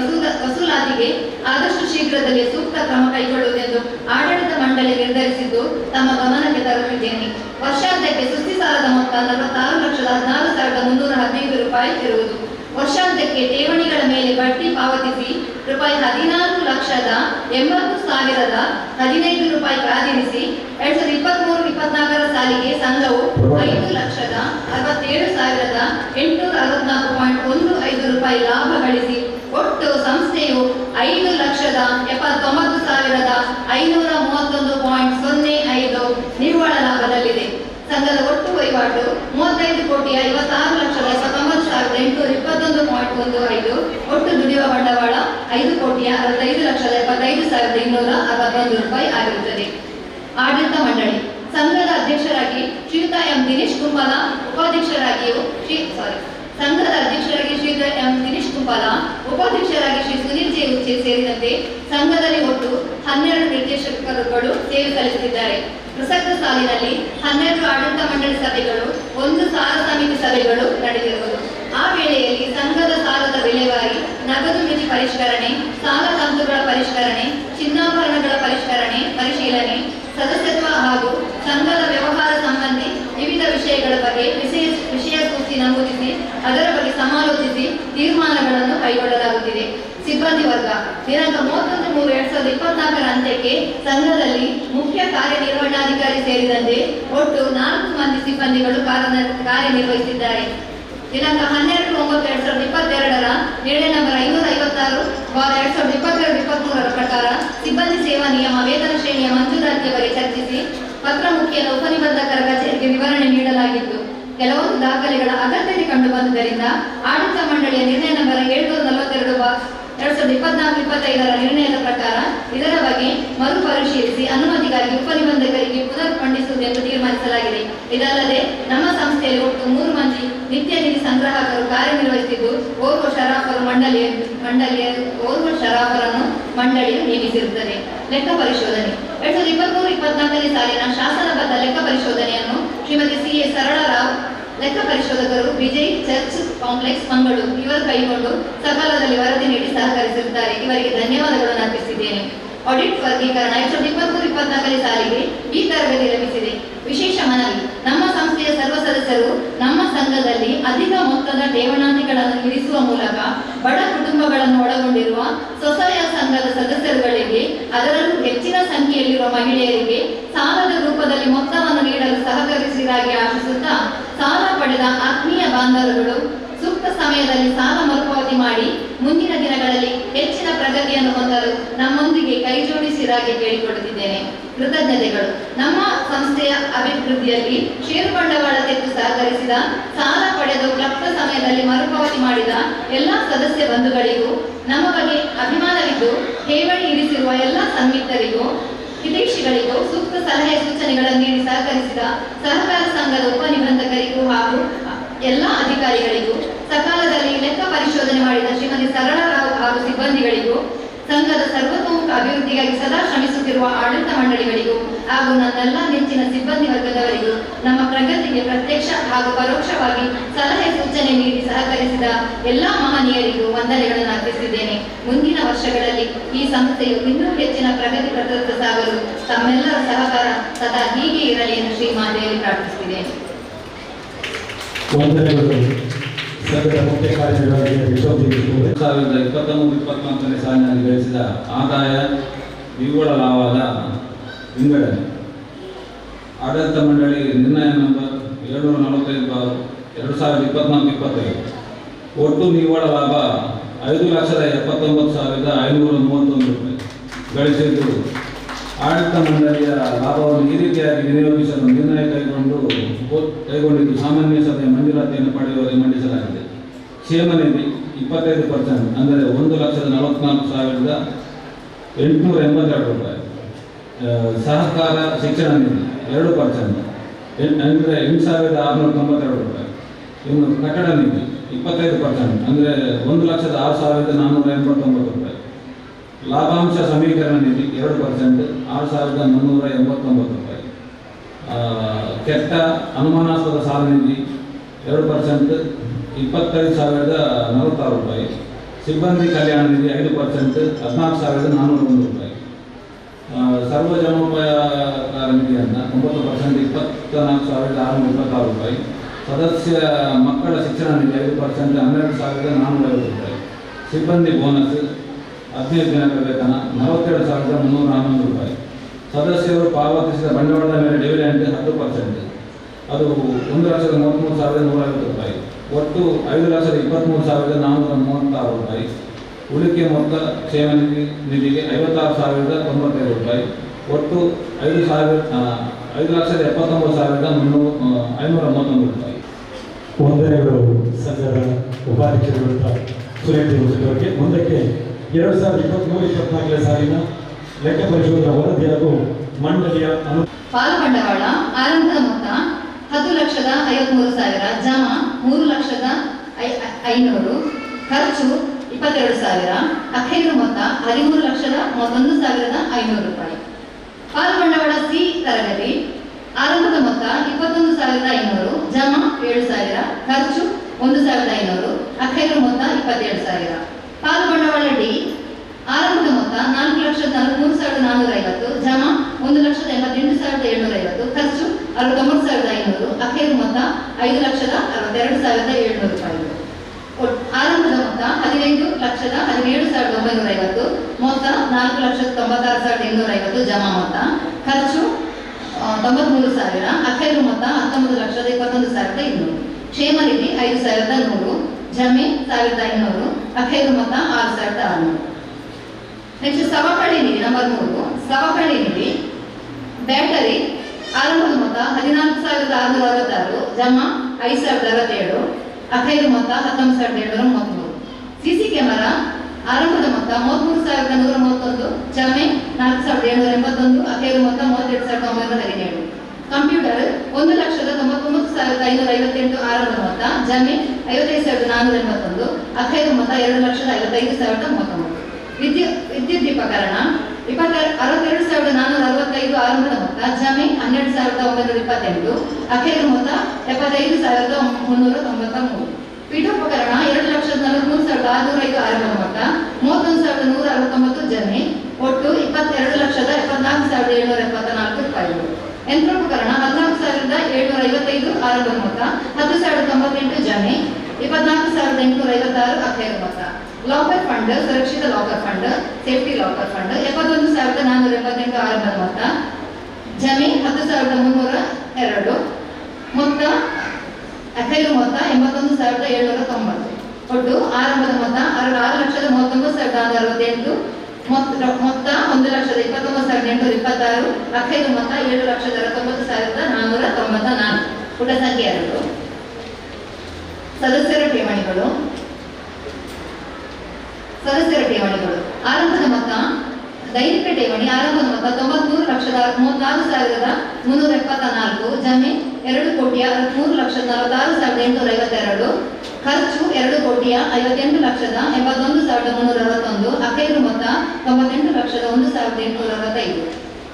ವಸೂಲಾತಿಗೆ ಆದಷ್ಟು ಶೀಘ್ರದಲ್ಲೇ ಸೂಕ್ತ ಕ್ರಮ ಕೈಗೊಳ್ಳುವುದೆಂದು ಆಡಳಿತ ಮಂಡಳಿ ನಿರ್ಧರಿಸಿದ್ದು ತಮ್ಮ ಗಮನಕ್ಕೆ ತರುತ್ತಿದ್ದೇನೆ. ವರ್ಷಾಂತ್ಯಕ್ಕೆ ಸುಸ್ತಿ ಸಾಲದ ಮೊತ್ತ 46,16,315 ರೂಪಾಯಿ ಇರುವುದು. ವರ್ಷಾಂತ್ಯಕ್ಕೆ ಠೇವಣಿಗಳ ಮೇಲೆ ಬಡ್ಡಿ ಪಾವತಿಸಿ ರೂಪಾಯಿ 14,80,15 ರೂಪಾಯಿ ಕಾದಿರಿಸಿ 2023-24 ಸಾಲಿಗೆ ಸಂಘವು 5,67,864.15 ರೂಪಾಯಿ ಲಾಭ ಗಳಿಸಿ ಒಟ್ಟು ಸಂಸ್ಥೆಯು 5,79,531.05 ನಿವ್ವಳ ಲಾಭದಲ್ಲಿದೆ. ಸಂಘದ ಒಟ್ಟು ವಹಿವಾಟು 35,56,79,821.15. ಒಟ್ಟು ದುಡಿಯುವ ಬಂಡವಾಳ 5,65,75,261 ರೂಪಾಯಿ ಆಗಿರುತ್ತದೆ. ಆಡಳಿತ ಮಂಡಳಿ ಸಂಘದ ಅಧ್ಯಕ್ಷರಾಗಿ ಶ್ರೀಯುತ ಎಂ ದಿನೇಶ್ ಕುಂಬಾಲ, ಉಪಾಧ್ಯಕ್ಷರಾಗಿಯೂ ಸಂಘದ ಅಧ್ಯಕ್ಷರಾಗಿ ಶ್ರೀಯುತ ಎಂ ದಿನೇಶ್ ಕುಂಬಾಲ, ಉಪಾಧ್ಯಕ್ಷರಾಗಿ ಶ್ರೀ ಸುನೀಲ್ ಜೆ ಉಚ್ಚೆ ಸೇರಿದಂತೆ ಸಂಘದಲ್ಲಿ ಒಟ್ಟು 12 ನಿರ್ದೇಶಕರುಗಳು ಸೇವೆ ಸಲ್ಲಿಸುತ್ತಿದ್ದಾರೆ. ಪ್ರಸಕ್ತ ಸಾಲಿನಲ್ಲಿ 12 ಆಡಳಿತ ಮಂಡಳಿ ಸಭೆಗಳು, 1 ಸಾಲ ಸಮಿತಿ ಸಭೆಗಳು ನಡೆದಿರುವುದು. ಆ ವೇಳೆಯಲ್ಲಿ ಸಂಘದ ಸಾಲದ ವಿಲೇವಾರಿ, ನಗದು ಮಿತಿ ಪರಿಷ್ಕರಣೆ, ಸಾಲ ಕಂತುಗಳ ಪರಿಷ್ಕರಣೆ, ಚಿನ್ನಾಭರಣಗಳ ಪರಿಶೀಲನೆ, ಸದಸ್ಯತ್ವ ಹಾಗೂ ಸಂಘದ ವ್ಯವಹಾರ ಸಂಬಂಧಿ ವಿವಿಧ ವಿಷಯಗಳ ಬಗ್ಗೆ ವಿಷಯ ಸೂಚಿ ನಮೂದಿಸಿ ಅದರ ಬಗ್ಗೆ ಸಮಾಲೋಚಿಸಿ ತೀರ್ಮಾನಗಳನ್ನು ಕೈಗೊಳ್ಳಲಾಗುತ್ತಿದೆ. ಸಿಬ್ಬಂದಿ ವರ್ಗ ದಿನಾಂಕ 31/3/2024 ಅಂತ್ಯಕ್ಕೆ ಸಂಘದಲ್ಲಿ ಮುಖ್ಯ ಕಾರ್ಯನಿರ್ವಹಣಾಧಿಕಾರಿ ಸೇರಿದಂತೆ ಒಟ್ಟು 4 ಮಂದಿ ಸಿಬ್ಬಂದಿಗಳು ಕಾರ್ಯನಿರ್ವಹಿಸಿದ್ದಾರೆ. ದಿನಾಂಕ 12/9/2022 ನಿರ್ಣಯ ನಂಬರ್ 556/2022-23 ಪ್ರಕಾರ ಸಿಬ್ಬಂದಿ ಸೇವಾ ನಿಯಮ ವೇತನ ಶ್ರೇಣಿಯ ಮಂಜೂರಾತಿಯ ಬಗ್ಗೆ ಚರ್ಚಿಸಿ ಪತ್ರ ಮುಖ್ಯದ ಉಪನಿಬಂಧಕರ ಕಚೇರಿಗೆ ವಿವರಣೆ ನೀಡಲಾಗಿದ್ದು, ಕೆಲವೊಂದು ದಾಖಲೆಗಳ ಅಗತ್ಯತೆ ಕಂಡು ಬಂದುದರಿಂದ ಆಡಳಿತ ಮಂಡಳಿಯ ನಿರ್ಣಯ ನಂಬರ್ 742/2024-25 ನಿರ್ಣಯದ ಪ್ರಕಾರ ಇದರ ಬಗ್ಗೆ ಮರುಪರಿಶೀಲಿಸಿ ಅನುಮತಿಗಾಗಿ ಉಪನಿಬಂಧಕರಿಗೆ ಪುನರ್ ಮಂಡಿಸುವುದೆಂದು ತೀರ್ಮಾನಿಸಲಾಗಿದೆ. ಇದಲ್ಲದೆ ನಮ್ಮ ಸಂಸ್ಥೆಯಲ್ಲಿ ಒಟ್ಟು 3 ಮಂದಿ ನಿತ್ಯ ನಿಧಿ ಸಂಗ್ರಾಹಕರು ಕಾರ್ಯನಿರ್ವಹಿಸಿದ್ದು, ಓರ್ವ ಶರಾಫರನ್ನು ಮಂಡಳಿಯು ನೇಮಿಸಿರುತ್ತದೆ. ಲೆಕ್ಕ ಪರಿಶೋಧನೆ 2023-24 ಸಾಲಿನ ಶಾಸನಬದ್ಧ ಲೆಕ್ಕ ಪರಿಶೋಧನೆಯನ್ನು ಶ್ರೀಮತಿ ಸಿ.ಎ. ಸರಳರಾವ್, ಲೆಕ್ಕ ಪರಿಶೋಧಕರು, ವಿಜಯ್ ಚರ್ಚ್ ಕಾಂಪ್ಲೆಕ್ಸ್, ಮಂಗಳೂರು ಇವರು ಕೈಗೊಂಡು ಸಕಾಲದಲ್ಲಿ ವರದಿ ನೀಡಿ ಸಹಕರಿಸಿರುತ್ತಾರೆ. ಇವರಿಗೆ ಧನ್ಯವಾದಗಳನ್ನು ಅರ್ಪಿಸಿದ್ದೇನೆ. ಆಡಿಟ್ ವರ್ಗೀಕರಣ 2023-24 ಸಾಲಿಗೆ ಈ ತರಬೇತಿ ಲಭಿಸಿದೆ. ವಿಶೇಷ ಮನವಿ: ನಮ್ಮ ಸಂಸ್ಥೆಯ ಸರ್ವ ಸದಸ್ಯರು ನಮ್ಮ ಸಂಘದಲ್ಲಿ ಅಧಿಕ ಮೊತ್ತದ ಠೇವಣಾದಿಗಳನ್ನು ಇರಿಸುವ ಮೂಲಕ ಬಡ ಕುಟುಂಬಗಳನ್ನು ಒಳಗೊಂಡಿರುವ ಸ್ವಸಹಾಯ ಸಂಘದ ಸದಸ್ಯರುಗಳಿಗೆ, ಅದರಲ್ಲೂ ಹೆಚ್ಚಿನ ಸಂಖ್ಯೆಯಲ್ಲಿರುವ ಮಹಿಳೆಯರಿಗೆ ಸಾಲದ ರೂಪದಲ್ಲಿ ಮೊತ್ತವನ್ನು ನೀಡಲು ಸಹಕರಿಸಿದಾಗಿ ಆಶಿಸುತ್ತಾ, ಸಾಲ ಪಡೆದ ಆತ್ಮೀಯ ಬಾಂಧವರುಗಳು ಸೂಕ್ತ ಸಮಯದಲ್ಲಿ ಸಾಲ ಮರುಪಾವತಿ ಮಾಡಿ ಮುಂದಿನ ದಿನಗಳಲ್ಲಿ ಹೆಚ್ಚಿನ ಪ್ರಗತಿಯನ್ನು ಹೊಂದಲು ನಮ್ಮೊಂದಿಗೆ ಕೈಜೋಡಿಸಿದಾಗಿ ಕೇಳಿಕೊಳ್ಳುತ್ತಿದ್ದೇನೆ. ಕೃತಜ್ಞತೆಗಳು. ನಮ್ಮ ಸಂಸ್ಥೆಯ ಅಭಿವೃದ್ಧಿಯಲ್ಲಿ ಷೇರು ಬಂಡವಾಳ ತೆತ್ತು ಸಹಕರಿಸಿದ, ಸಾಲ ಪಡೆದು ಕ್ಲಪ್ತ ಸಮಯದಲ್ಲಿ ಮರುಪಾವತಿ ಮಾಡಿದ ಎಲ್ಲ ಸದಸ್ಯ ಬಂಧುಗಳಿಗೂ ನಮ್ಮ ಬಗ್ಗೆ ಅಭಿಮಾನವಿದ್ದು ಠೇವಣಿ ಇರಿಸಿರುವ ಎಲ್ಲ ಸನ್ಮಿತರಿಗೂ ಹಿತೈಷಿಗಳಿಗೂ ಸೂಕ್ತ ಸಲಹೆ ಸೂಚನೆಗಳನ್ನು ನೀಡಿ ಸಹಕರಿಸಿದ ಸಹಕಾರ ಸಂಘದ ಉಪನಿಬಂಧಕರಿಗೂ ಹಾಗೂ ಎಲ್ಲ ಅಧಿಕಾರಿಗಳಿಗೂ, ಸಕಾಲದಲ್ಲಿ ಲೆಕ್ಕ ಪರಿಶೋಧನೆ ಮಾಡಿದ ಶ್ರೀಮತಿ ಸರಳರಾವ್ ಹಾಗೂ ಸಿಬ್ಬಂದಿಗಳಿಗೂ, ಸಂಘದ ಸರ್ವತೋಮುಖ ಅಭಿವೃದ್ಧಿಗಾಗಿ ಸದಾ ಶ್ರಮಿಸುತ್ತಿರುವ ಆಡಳಿತ ಮಂಡಳಿಗಳಿಗೂ ಹಾಗೂ ನನ್ನೆಲ್ಲ ನೆಚ್ಚಿನ ಸಿಬ್ಬಂದಿ ವರ್ಗದವರಿಗೂ ನಮ್ಮ ಪ್ರಗತಿಗೆ ಪ್ರತ್ಯಕ್ಷ ಹಾಗೂ ಪರೋಕ್ಷವಾಗಿ ಸಲಹೆ ಸೂಚನೆ ನೀಡಿ ಸಹಕರಿಸಿದ ಎಲ್ಲ ಮಹನೀಯರಿಗೂ ವಂದನೆಗಳನ್ನು ಅರ್ಪಿಸಿದ್ದೇನೆ. ಮುಂದಿನ ವರ್ಷಗಳಲ್ಲಿ ಈ ಸಂಸ್ಥೆಯು ಇನ್ನೂ ಹೆಚ್ಚಿನ ಪ್ರಗತಿ ಪಥದತ್ತ ಸಾಗಲು ತಮ್ಮೆಲ್ಲರ ಸಹಕಾರ ಸದಾ ಹೀಗೆ ಇರಲಿ ಎಂದು ಶ್ರೀಮಾತೆಯಲ್ಲಿ ಪ್ರಾರ್ಥಿಸುತ್ತಿದ್ದೇನೆ. ಸಂಘದ ಮುಖ್ಯ ಕಾರ್ಯನಿರ್ವಾಹಕಿ 2023-24 ಸಾಲಿನಲ್ಲಿ ಗಳಿಸಿದ ಆದಾಯ ನಿವ್ವಳ ಲಾಭದ ವಿಂಗಡಣೆ. ಆಡಳಿತ ಮಂಡಳಿ ನಿರ್ಣಯ ನಂಬರ್ 745/2024-25 ಒಟ್ಟು ನಿವ್ವಳ ಲಾಭ 5,79,531 ರೂಪಾಯಿ ಗಳಿಸಿದ್ದು, ಆಡಳಿತ ಮಂಡಳಿಯ ಲಾಭವನ್ನು ಈ ರೀತಿಯಾಗಿ ವಿನಿಯೋಗಿಸಲು ನಿರ್ಣಯ ಕೈಗೊಂಡು ಕೈಗೊಂಡಿದ್ದು ಸಾಮಾನ್ಯ ಸಭೆಯ ಮಂಜೂರಾತಿಯನ್ನು ಪಡೆಯುವವರಿಗೆ ಮಂಡಿಸಲಾಗಿದೆ. ಕ್ಷೇಮ ನಿಧಿ 25%, ಅಂದರೆ 1,44,882 ರೂಪಾಯಿ. ಸಹಕಾರ ಶಿಕ್ಷಣ ನಿಧಿ 2%, ಅಂದರೆ 8,692 ರೂಪಾಯಿ. ಇನ್ನು ಕಟ್ಟಡ ನಿಧಿ 25%, ಅಂದರೆ 1,06,489 ರೂಪಾಯಿ. ಲಾಭಾಂಶ ಸಮೀಕರಣ ನಿಧಿ 2%, 6,389 ರೂಪಾಯಿ. ಕೆಟ್ಟ ಅನುಮಾನಾಸ್ಪದ ಸಾಲ ನಿಧಿ 2%, 25,046 ರೂಪಾಯಿ. ಸಿಬ್ಬಂದಿ ಕಲ್ಯಾಣ ನಿಧಿ 5%, 14,401 ರೂಪಾಯಿ. ಸರ್ವಜನೋಪಕಾರ ನಿಧಿಯನ್ನು 9%, 24,626 ರೂಪಾಯಿ. ಸದಸ್ಯ ಮಕ್ಕಳ ಶಿಕ್ಷಣ ನಿಧಿ 5%, 12,450 ರೂಪಾಯಿ. ಸಿಬ್ಬಂದಿ ಬೋನಸ್ 15 ದಿನಗಳ ವೇತನ 47,311 ರೂಪಾಯಿ. ಸದಸ್ಯರು ಪಾವತಿಸಿದ ಬಂಡವಾಳದ ಮೇಲೆ ಡಿವಿಡೆಂಡ್ 10%, ಅದು 1,33,150 ರೂಪಾಯಿ. ಒಟ್ಟು 5,23,436 ರೂಪಾಯಿ. ಉಳಿಕೆ ಮೊತ್ತ ಕ್ಷೇಮ ನಿಧಿಗೆ 56,095 ರೂಪಾಯಿ. ಒಟ್ಟು 5,79,531 ರೂಪಾಯಿ. ವಂದನೆಗಳು ಸಂಘದ ಉಪಾಧ್ಯಕ್ಷರುಗಳ ಸುರೇಂದ್ರ ಅವರಿಗೆ. ಮುಂದಕ್ಕೆ 2023-24 ಸಾಲಿನ ಲೆಕ್ಕ ಪರಿಶೋಧನಾ ವರದಿ ಹಾಗೂ ಮಂಡಳಿಯ ಪಾಲ್ಬಂಡವಾಳ ಆರಂಭದ ಮೊತ್ತ 10,53,000, ಜಮಾ 3,05,000, ಖರ್ಚು 22,000, ಅಖೈರು ಮೊತ್ತ 13,31,500 ರೂಪಾಯಿ. ಪಾಲ್ಬಂಡವಾಳ ಸಿ ತರಗತಿ ಆರಂಭದ ಮೊತ್ತ 21,500, ಜಮಾ 7,000, ಖರ್ಚು 1,500, ಅಖೈರು ಮೊತ್ತ 27,000. ಪಾಲ್ಬಂಡವಾಳ ಡಿ ಆರಂಭದ ಮೊತ್ತ 4,43,450, ಜಮಾ 1,88,750, ಖರ್ಚು 69,500, ಅಖೈರು ಮೊತ್ತ 5,62,700 ರೂಪಾಯಿ. ಆರಂಭದ ಮೊತ್ತ 15,17,950, ಮೊತ್ತ 4,96,850, ಜಮಾ ಮೊತ್ತ. ಖರ್ಚು 93,000, ಅಖೈರು ಮೊತ್ತ 19,21,200. ಕ್ಷೇಮ ನಿಧಿ 5,100, ಜಮೆ 1,500, ಅಖೈರು ಮೊತ್ತ 6,600. ನೆಕ್ಸ್ಟ್ ಸವಕಳಿ ನಿಧಿ ನಂಬರ್ 3. ಸವಕಳಿ ನಿಧಿ ಬ್ಯಾಟರಿ ಆರಂಭದ ಮೊತ್ತ 14,666, ಜಮಾ 5,067, ಅಖೈರು ಮೊತ್ತ 19,733. ಸಿಸಿ ಕ್ಯಾಮೆರಾ ಆರಂಭದ ಮೊತ್ತ 33,131, ಜಮೆ 4,781, ಅಖೈರು ಮೊತ್ತ 38,917. ಕಂಪ್ಯೂಟರ್ 1,99,558 ಆರಂಭದ ಮೊತ್ತ, ಜಮೆ 55,481, ಅಖೈರು ಮೊತ್ತ 2,55,039. ವಿದ್ಯುತ್ ದೀಪಕರಣ 62,465 ಆರಂಭದ ಮೊತ್ತ, ಜಮೆ 12,928, ಅಖೈರು ಮೊತ್ತ 75,393. ಪೀಠೋಪಕರಣ 2,43,605 ಆರಂಭದ ಮೊತ್ತ, 31,169, ಜಮೆ ಒಟ್ಟು 22,74,774 ರೂಪಾಯಿಗಳು. ಯಂತ್ರೋಪಕರಣ 14,755 ಆರಂಭದ ಮೊತ್ತ, 10,098, ಜಮೆ 24,856, ಅಖೈರು ಮೊತ್ತ. ಲಾಕರ್ ಫಂಡ್ ಸುರಕ್ಷಿತ locker fund safety locker fund 71,488 ಆರಂಭದ ಮೊತ್ತ, ಜಮೆ 10,302, ಮೊತ್ತ ಅಖೈರು ಮೊತ್ತ 81,790. ಒಟ್ಟು ಆರಂಭದ ಮೊತ್ತ 6,39,468, ಮೊತ್ತ 1,29,826, ಅಖೈರು ಮೊತ್ತ 7,69,494. ಪುಟ ಸಂಖ್ಯೆ 2. ಸದಸ್ಯರ ಠೇವಣಿಗಳು ಆರಂಭದ ಮೊತ್ತ ದೈನಿಕ ಠೇವಣಿ ಆರಂಭದ ಮೊತ್ತ 93,34,374, ಜಮೆ 2,63,46,852, ಖರ್ಚು 2,58,81,361, ಅಖೈರು ಮೊತ್ತ 98,01,865.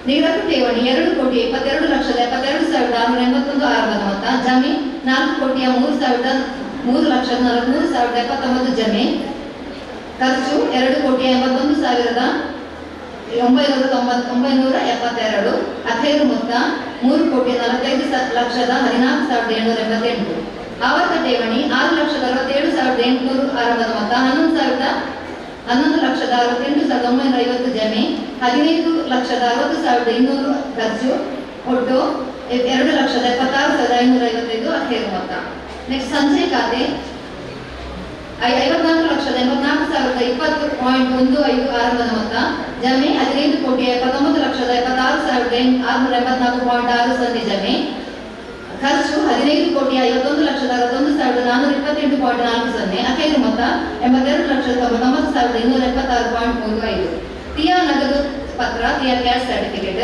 ನಿಗದಿತ ಠೇವಣಿ 2,22,72,681 ಆರಂಭದ ಮೊತ್ತ, ಜಮೆ 4,03,43,079, ಜಮೆ ಖರ್ಚು 2,81,972, ಅಖೈರು ಮೊತ್ತ 3,45,14,788. ಆವರ್ತ ಠೇವಣಿ 6,67,800 ಆರಂಭದ ಮೊತ್ತ, 11,68,950, ಜಮೆ 15,60,200, ಖರ್ಚು ಒಟ್ಟು 2,76,555, ಅಖೈರು ಮೊತ್ತ. ನೆಕ್ಸ್ಟ್ ಸಂಚಯ ಖಾತೆ 54,84,20.15 ಆರಂಭದ ಮೊತ್ತ, ಜಮೆ 15,79,76,684.60, ಜಮೆ 15,51,61,428.40 ಅಖೈರು ಮೊತ್ತ 82,99,276.35. ಟಿಯಾ ನಗದು ಪತ್ರ ಟಿಯಾ ಕ್ಯಾಶ್ ಸರ್ಟಿಫಿಕೇಟ್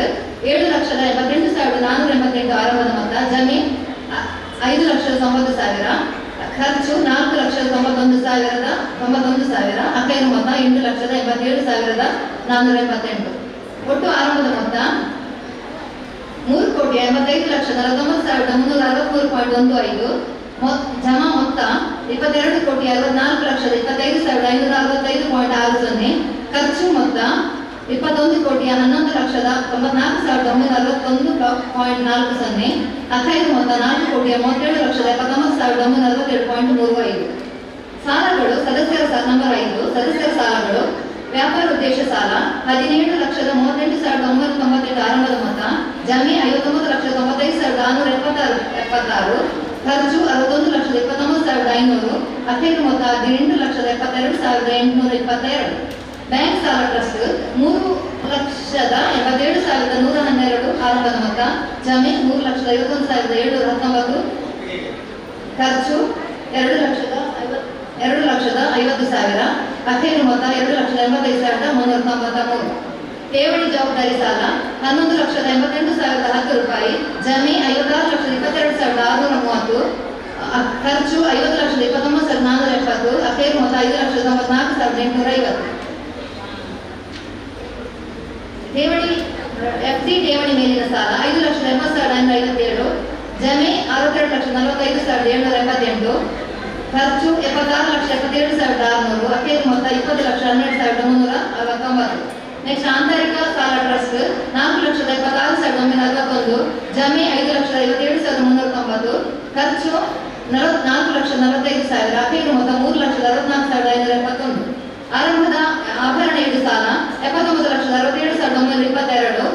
7,88,488 ಆರಂಭದ ಮೊತ್ತ. ಜಮೀನ್ 5,90,000. ಖರ್ಚು 4,91,000. ಅಖೈರು ಮೊತ್ತ 8,87,488. ಒಟ್ಟು ಆರಂಭದ ಮೊತ್ತ 3,85,49,363.15. ಜಮಾ ಮೊತ್ತ 22,64,25,565.60. ಖರ್ಚು ಮೊತ್ತ 21,11,94,961.40. ಅಖೈರು ಮೊತ್ತ 4,37,79,947.35. ಸಾಲಗಳು ಸದಸ್ಯರ ನಂಬರ್ 5 ಸದಸ್ಯರ ಸಾಲಗಳು. ವ್ಯಾಪಾರ ಉದ್ದೇಶ ಸಾಲ 17,38,998 ಆರಂಭದ ಮೊತ್ತ. ಜಮೀ 59,95,676. ಖರ್ಚು 61,29,500. ಅಖೈರು ಮೊತ್ತ 18,72,822. ಬ್ಯಾಂಕ್ ಸಾಲ ಟ್ರಸ್ಟ್ 3,87,112 ಆರಂಭದ ಮೊತ್ತ. ಜಮೀನ್ 3,51,719. ಖರ್ಚು 2,50,000. ಅಖೈರು ಮೊತ್ತ 2,85,393. ಠೇವಣಿ ಜವಾಬ್ದಾರಿ ಸಾಲ 11,88,010 ರೂಪಾಯಿ. ಜಮೀ 56,22,630. ಖರ್ಚು 50,29,470. ಅಖೈರು ಮೊತ್ತ 5,94,850. ಠೇವಣಿ ಎಫ್ಡಿ ಠೇವಣಿ ಮೇಲಿನ ಸಾಲ 5,80,557. ಜಮೀ 62,45,788. ಖರ್ಚು 76,77,600. ಅಖೈರು ಮೊತ್ತ 20,12,369. ನೆಕ್ಸ್ಟ್ ಆಂತರಿಕ ಸಾಲ ಟ್ರಸ್ಟ್ 4,76,961. ಜಮೀ 5,57,390. ಖರ್ಚು 4,45,000. ಅಖೈರು ಮೊತ್ತ 3,64,571. ಆರಂಭದ ಆಭರಣ ಇಡು ಸಾಲ 79,67,922.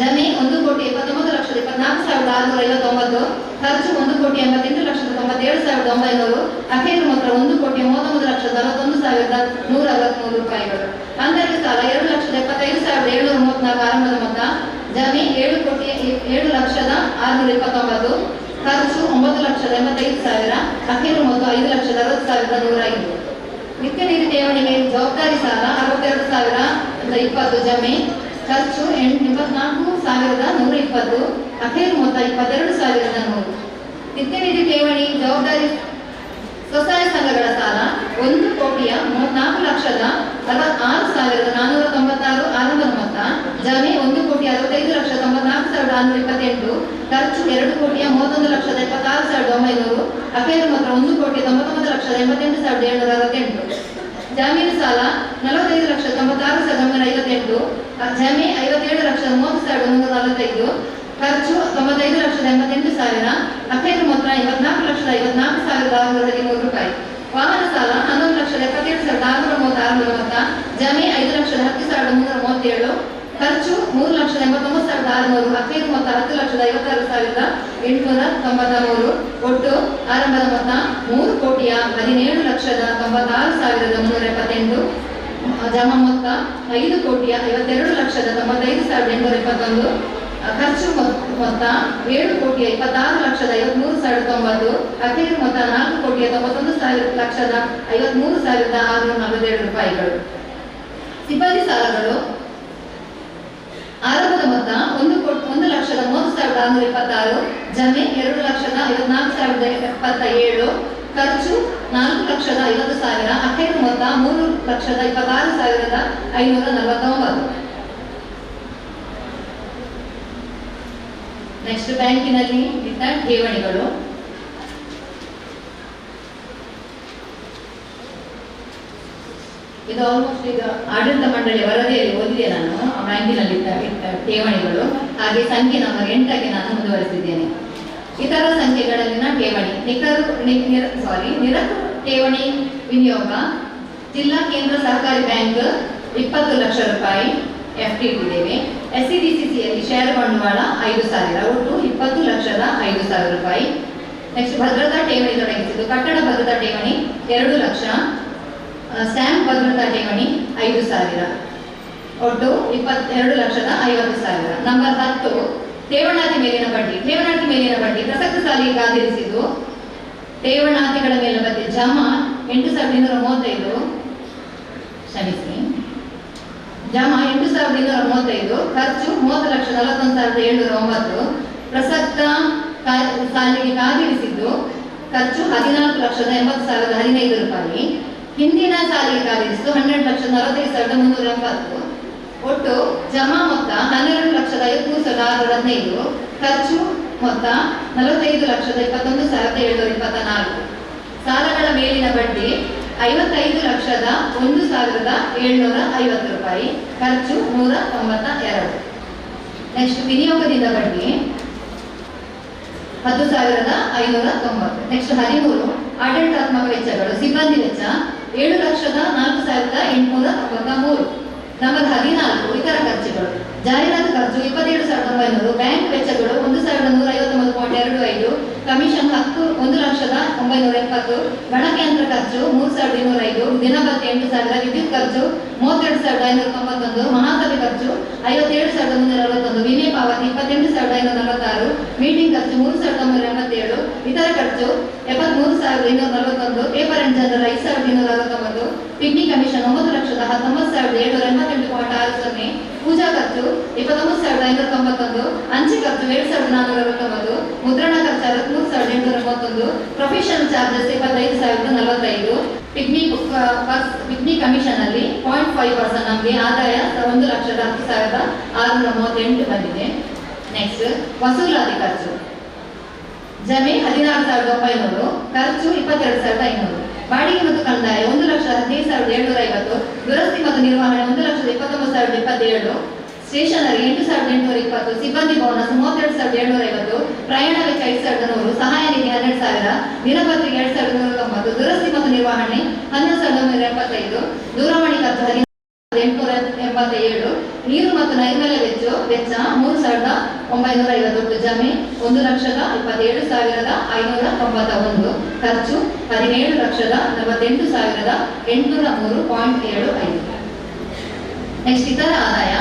ಜಮೀ 1,79,24,659. ಖರ್ಚು 1,88,97,900. ಅಖೈರು ಮೊತ್ತ 1,39,41,163 ರೂಪಾಯಿಗಳು. ಆಂತರಿಕ ಸಾಲ 2,75,734 ಆರಂಭದ ಮೊತ್ತ. ಜಮೀ 7,07,629. ಖರ್ಚು 9,85,000. ಅಖೈರು ಮೊತ್ತ 5,60,105. ನಿತ್ಯ ನಿಧಿ ಠೇವಣಿ ಮೇಲೆ ಜವಾಬ್ದಾರಿ ಸಾಲ 62,020. ಜಮೀ ಖರ್ಚು 84,120. ಅಖೈರು ಮೊತ್ತ 22,100. ನಿತ್ಯ ನಿಧಿ ಠೇವಣಿ ಜವಾಬ್ದಾರಿ ಸ್ವಸಹಾಯ ಸಂಘಗಳ ಸಾಲ 1,34,66,496 ಆರಂಭದ ಮೊತ್ತ. ಜಮೀ 1,65,94,628. ಖರ್ಚು 2,31,76,900. ಅಖೈರು ಮೊತ್ತ 1,99,88,768. ಜಾಮೀನು ಸಾಲ 45,96,958. ಜಮೀ 57,30,345. ಖರ್ಚು 95,88,000. ಅಖೈರು ಮೊತ್ತ 84,54,613 ರೂಪಾಯಿ. ವಾಹನ ಸಾಲ 11,77,630 ಆರಂಭದ ಮೊತ್ತ. ಜಮೀ 5,10,337. ಖರ್ಚು 3,89,600. ಅಖೈರು ಮೊತ್ತ 10,56,893. ಒಟ್ಟು ಆರಂಭದ ಮೊತ್ತ 3,17,96,378. ಜಮಾ ಮೊತ್ತ 5,52,95,821. ಖರ್ಚು ಮೊತ್ತ 7,26,53,090. ಅಖೈರು ಮೊತ್ತ 4,91,53,647 ರೂಪಾಯಿಗಳು. ಸಿಬ್ಬಂದಿ ಸಾಲಗಳು ಆರಂಭದ ಮೊತ್ತ 1,30,30,626. ಜಮೀನ್ 2,54,077. ಖರ್ಚು 4,50,000. ಅಖೈರು ಮೊತ್ತ 3,26,549. ನೆಕ್ಸ್ಟ್ ಬ್ಯಾಂಕಿನಲ್ಲಿ ಇದ್ದ ಠೇವಣಿಗಳು. ಇದು ಆಲ್ಮೋಸ್ಟ್ ಈಗ ಆಡಳಿತ ಮಂಡಳಿಯ ವರದಿಯಲ್ಲಿ ಓದಿದೆ ನಾನು. ಬ್ಯಾಂಕಿನಲ್ಲಿ ಇದ್ದ ಠೇವಣಿಗಳು ಹಾಗೆ ಸಂಖ್ಯೆ ನಂಬರ್ 8ಕ್ಕೆ ನಾನು ಮುಂದುವರೆಸಿದ್ದೇನೆ. ಇತರ ಸಂಖ್ಯೆಗಳಲ್ಲಿನ ಠೇವಣಿ ನಿರಕು ಠೇವಣಿ ವಿನಿಯೋಗ ಜಿಲ್ಲಾ ಕೇಂದ್ರ ಸಹಕಾರಿ ಬ್ಯಾಂಕ್ 20 ಲಕ್ಷ ರೂಪಾಯಿ FD ಇಟ್ಟಿದ್ದೇವೆ. SCDCCಯಲ್ಲಿ ಶೇರ್ ಬಂಡವಾಳ 5,000, ಒಟ್ಟು 20,05,000 ರೂಪಾಯಿ. ನೆಕ್ಸ್ಟ್ ಭದ್ರತಾ ಠೇವಣಿ ತೊಡಗಿಸಿದ್ದು ಕಟ್ಟಡ ಭದ್ರತಾ ಠೇವಣಿ 2 ಲಕ್ಷ, ಸ್ಟ್ಯಾಂಪ್ ಭದ್ರತಾ ಠೇವಣಿ 5,000, ಒಟ್ಟು 22,50,000. ನಂಬರ್ 10 ಠೇವಣಾತಿ ಮೇಲಿನ ಬಡ್ಡಿ. ಠೇವಣಾತಿ ಮೇಲಿನ ಬಡ್ಡಿ ಪ್ರಸಕ್ತ ಸಾಲಿಗೆ ಕಾದಿರಿಸಿದ್ದು ಠೇವಣಾತಿಗಳ ಮೇಲೆ ಬಡ್ಡಿ ಜಮಾ 8,235, ಕ್ಷಮಿಸಿ, ಜಮಾ 8,235, ಖರ್ಚು 30,41,709. ಪ್ರಸಕ್ತ ಸಾಲಿಗೆ ಕಾದಿರಿಸಿದ್ದು ಖರ್ಚು 14,80,015 ರೂಪಾಯಿ. ಹಿಂದಿನ ಸಾಲಿಗೆ ಕಾದಿರಿಸಿದ್ದು 12,45,380. ಒಟ್ಟು ಜಮಾ ಮೊತ್ತ 12,53,615. ಖರ್ಚು ಮೊತ್ತ 45,21,724. ಸಾಲಗಳ ಮೇಲಿನ ಬಡ್ಡಿ 55,01,750 ರೂಪಾಯಿ. ಖರ್ಚು 192. ನೆಕ್ಸ್ಟ್ ವಿನಿಯೋಗದಿಂದ ಬಡ್ಡಿ 10,590. ನೆಕ್ಸ್ಟ್ 13 ಆಡಳಿತಾತ್ಮಕ ವೆಚ್ಚಗಳು. ಸಿಬ್ಬಂದಿ ವೆಚ್ಚ 7,04,893. ನಂಬರ್ 14 ಇತರ ಖರ್ಚುಗಳು. ಜಾಹೀರಾತು ಖರ್ಚು 27,900. ಬ್ಯಾಂಕ್ ವೆಚ್ಚಗಳು 1,159.25. ಕಮಿಷನ್ 1,09,70. ಗಣಕಯಂತ್ರ ಖರ್ಚು 3,205. ದಿನಭತ್ಯೆ 8,000. ವಿದ್ಯುತ್ ಖರ್ಚು 32,591. ಮಹಾಸಭೆ ಖರ್ಚು 57,341. ವಿಮೆ ಪಾವತಿ 28,546. ಮೀಟಿಂಗ್ ಖರ್ಚು 3,987. ಇತರ ಖರ್ಚು 73,241. Paper and general 5,269. Picnic commission 9,19,788.60. ಪೂಜಾ ಖರ್ಚು 29,591. ಅಂಚೆ ಖರ್ಚು 7,469. ಮುದ್ರಣ ಖರ್ಚು 63,831. Professional charges 25,045. ಪಿಕ್ನಿಕ್ ಕಮಿಷನ್ ಅಲ್ಲಿ 0.5% ನಮಗೆ ಆದಾಯ 1,10,10,638 ಬಂದಿದೆ. ನೆಕ್ಸ್ಟ್ ವಸೂಲಾತಿ ಖರ್ಚು. ಜಮೆ 16,900. ಖರ್ಚು 22,500. ಬಾಡಿಗೆ ಮತ್ತು ಕಂದಾಯ 1,15,750. ದುರಸ್ತಿ ಮತ್ತು ನಿರ್ವಹಣೆ 1,29,027. ಸ್ಟೇಷನರಿ 8,820. ಸಿಬ್ಬಂದಿ ಬೋನಸ್ 32,750. ಪ್ರಯಾಣ ವೆಚ್ಚ 5,100. ಸಹಾಯ ನಿಧಿ 12,000. ದಿನಪತ್ರಿಕೆ 2,190. ದುರಸ್ತಿ ಮತ್ತು ನಿರ್ವಹಣೆ 11,975. ದೂರವಾಣಿ ಖರ್ಚು 887. ನೀರು ಮತ್ತು ನೈರ್ಮಲ್ಯ ವೆಚ್ಚ 3,950. ಜಮೆ 1,27,591. ಖರ್ಚು 17,48,803.75. ನೆಕ್ಸ್ಟ್ ಇತರ ಆದಾಯ.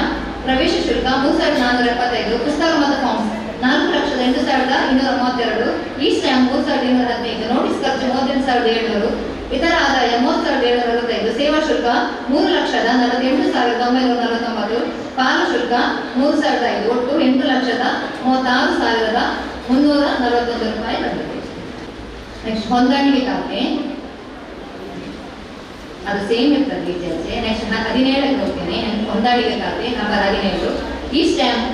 ಪ್ರವೇಶ ಶುಲ್ಕ 3,475. ಪುಸ್ತಕ ಮತ್ತು ಫಾರ್ಮ್ಸ್ 4,08,232. ಈ ಸ್ಟ್ಯಾಂಪ್ 3,215. ನೋಟಿಸ್ ಖರ್ಚು 38,700. ಇತರ ಆದಾಯ 30,765. ಸೇವಾ ಶುಲ್ಕ 3,48,949. ಪಾಲು ಶುಲ್ಕ 3,005. ಒಟ್ಟು 8,36,341 ರೂಪಾಯಿ ಬಂದಿದೆ. ನೆಕ್ಸ್ಟ್ ಹೊಂದಾಣಿಕೆ ಖಾತೆ, ಅದು ಸೇಮ್ ಇರ್ತದೆ ಈಚೆ. ನೆಕ್ಸ್ಟ್ 17ಕ್ಕೆ ಹೋಗ್ತೇನೆ. ಹೊಂದಾಣಿಕೆ ಖಾತೆ ನಂಬರ್ 17. ಈ ಸ್ಟ್ಯಾಂಪ್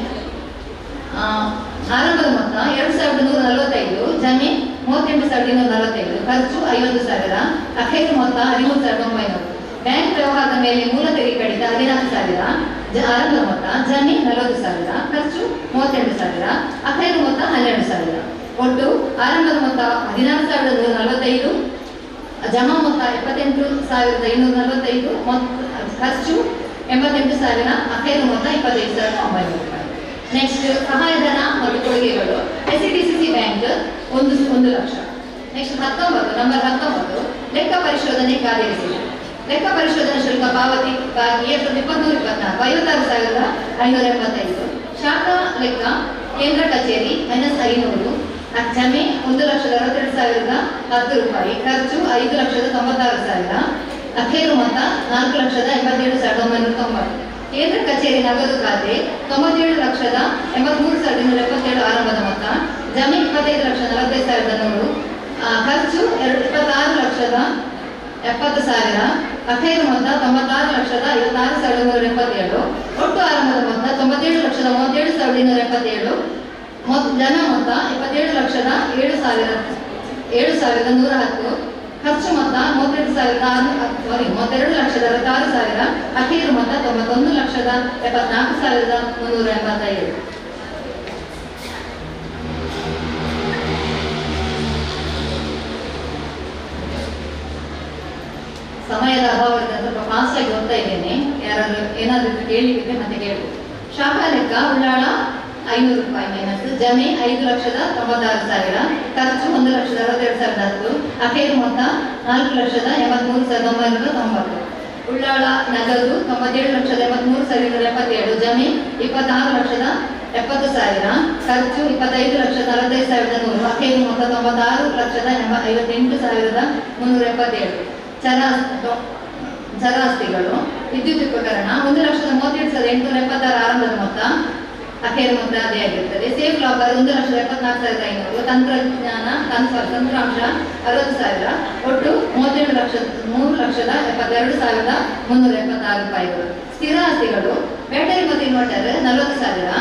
ಆರಂಭದ ಮೊತ್ತ 2,145. ಜಮೆ 38,245. ಖರ್ಚು 50,000. ಅಖೈರು ಮೊತ್ತ 13,900. ಬ್ಯಾಂಕ್ ವ್ಯವಹಾರದ ಮೇಲೆ ಮೂಲ ತೆರಿಗೆ ಕಡಿತ 14,000. ಆರಂಭದ ಮೊತ್ತ. ಜಮೆ 40,000. ಖರ್ಚು 38,000. ಅಖೈರು ಮೊತ್ತ 12,000. ಒಟ್ಟು ಆರಂಭದ ಮೊತ್ತ 16,145. ಜಮಾ ಮೊತ್ತ 78,245. ಖರ್ಚು 88,000. ಅಖೈರು ಮೊತ್ತ 25,900 ರೂಪಾಯಿ. ನೆಕ್ಸ್ಟ್ ಸಹಾಯಧನ ಮತ್ತು ಕೊಡುಗೆಗಳು. SCDCC bank 1 lakh. Next 19 number 19 ಲೆಕ್ಕ ಪರಿಶೋಧನೆ ಕಾದಿರಿಸಿದೆ. ಲೆಕ್ಕ ಪರಿಶೋಧನಾ ಶುಲ್ಕ ಪಾವತಿ ಬಾಕಿ 2023-24 56,585. ಶಾಖಾ ಲೆಕ್ಕ ಕೇಂದ್ರ ಕಚೇರಿ -500. ಜಮೆ 1,62,10 ರೂಪಾಯಿ. ಖರ್ಚು 5,96,000. ಅಖೈರು ಮೊತ್ತ 4,87,990. ಕೇಂದ್ರ ಕಚೇರಿ ನಗದು ಖಾತೆ 97,83,277 ಆರಂಭದ ಮೊತ್ತ. ಜಮೆ 25,45,100. ಖರ್ಚು 26,70,000. ಅಖೈರು ಮೊತ್ತ 96,56,187. ಒಟ್ಟು ಆರಂಭದ ಮೊತ್ತ 97,37,277. ಜನ ಮೊತ್ತ 27,07,110. ಖರ್ಚು ಮೊತ್ತ 32,66,000. ಅಖೈರು ಮೊತ್ತ 91,74,385. ಸಮಯದ ಅಭಾವದಿಂದ ಸ್ವಲ್ಪ ಫಾಸ್ಟ್ ಆಗಿ ಓದ್ತಾ ಇದ್ದೇನೆ. ಯಾರಾದ್ರೂ ಏನಾದ್ರೂ ಕೇಳಿದ್ರೆ ಮತ್ತೆ ಕೇಳಿ. ಶಾಖಾ ಲೆಕ್ಕ ಉಳ್ಳಾಳ 500 ರೂಪಾಯಿ ಮೈನಸ್. ಜಮೆ 5,96,000. ಖರ್ಚು 1,62,10. ಅಖೈರು ಮೊತ್ತ 4,83,990. ಉಳ್ಳಾಳ ನಗದು 97,83,777. ಜಮೆ 26,70,000. ಖರ್ಚು 25,45,100. ಅಖೈರು ಅಖೇರಿ ಮೊತ್ತ 96,58,377. ಚರ ಆಸ್ತಿಗಳು. ವಿದ್ಯುತ್ ಉಪಕರಣ 1,37,876 ಆರಂಭದ ಮೊತ್ತ, ಅಖೇರಿ ಮೊತ್ತ ಅದೇ ಆಗಿರ್ತದೆ. Safe locker 1,74,500. ತಂತ್ರಜ್ಞಾನ ತಂತ್ರಾಂಶ 60,000. ಒಟ್ಟು 3,72,376 ರೂಪಾಯಿಗಳು. ಸ್ಥಿರ ಆಸ್ತಿಗಳು ಬ್ಯಾಟರಿ ಮತ್ತು ಇನ್ವರ್ಟರ್ 40,000,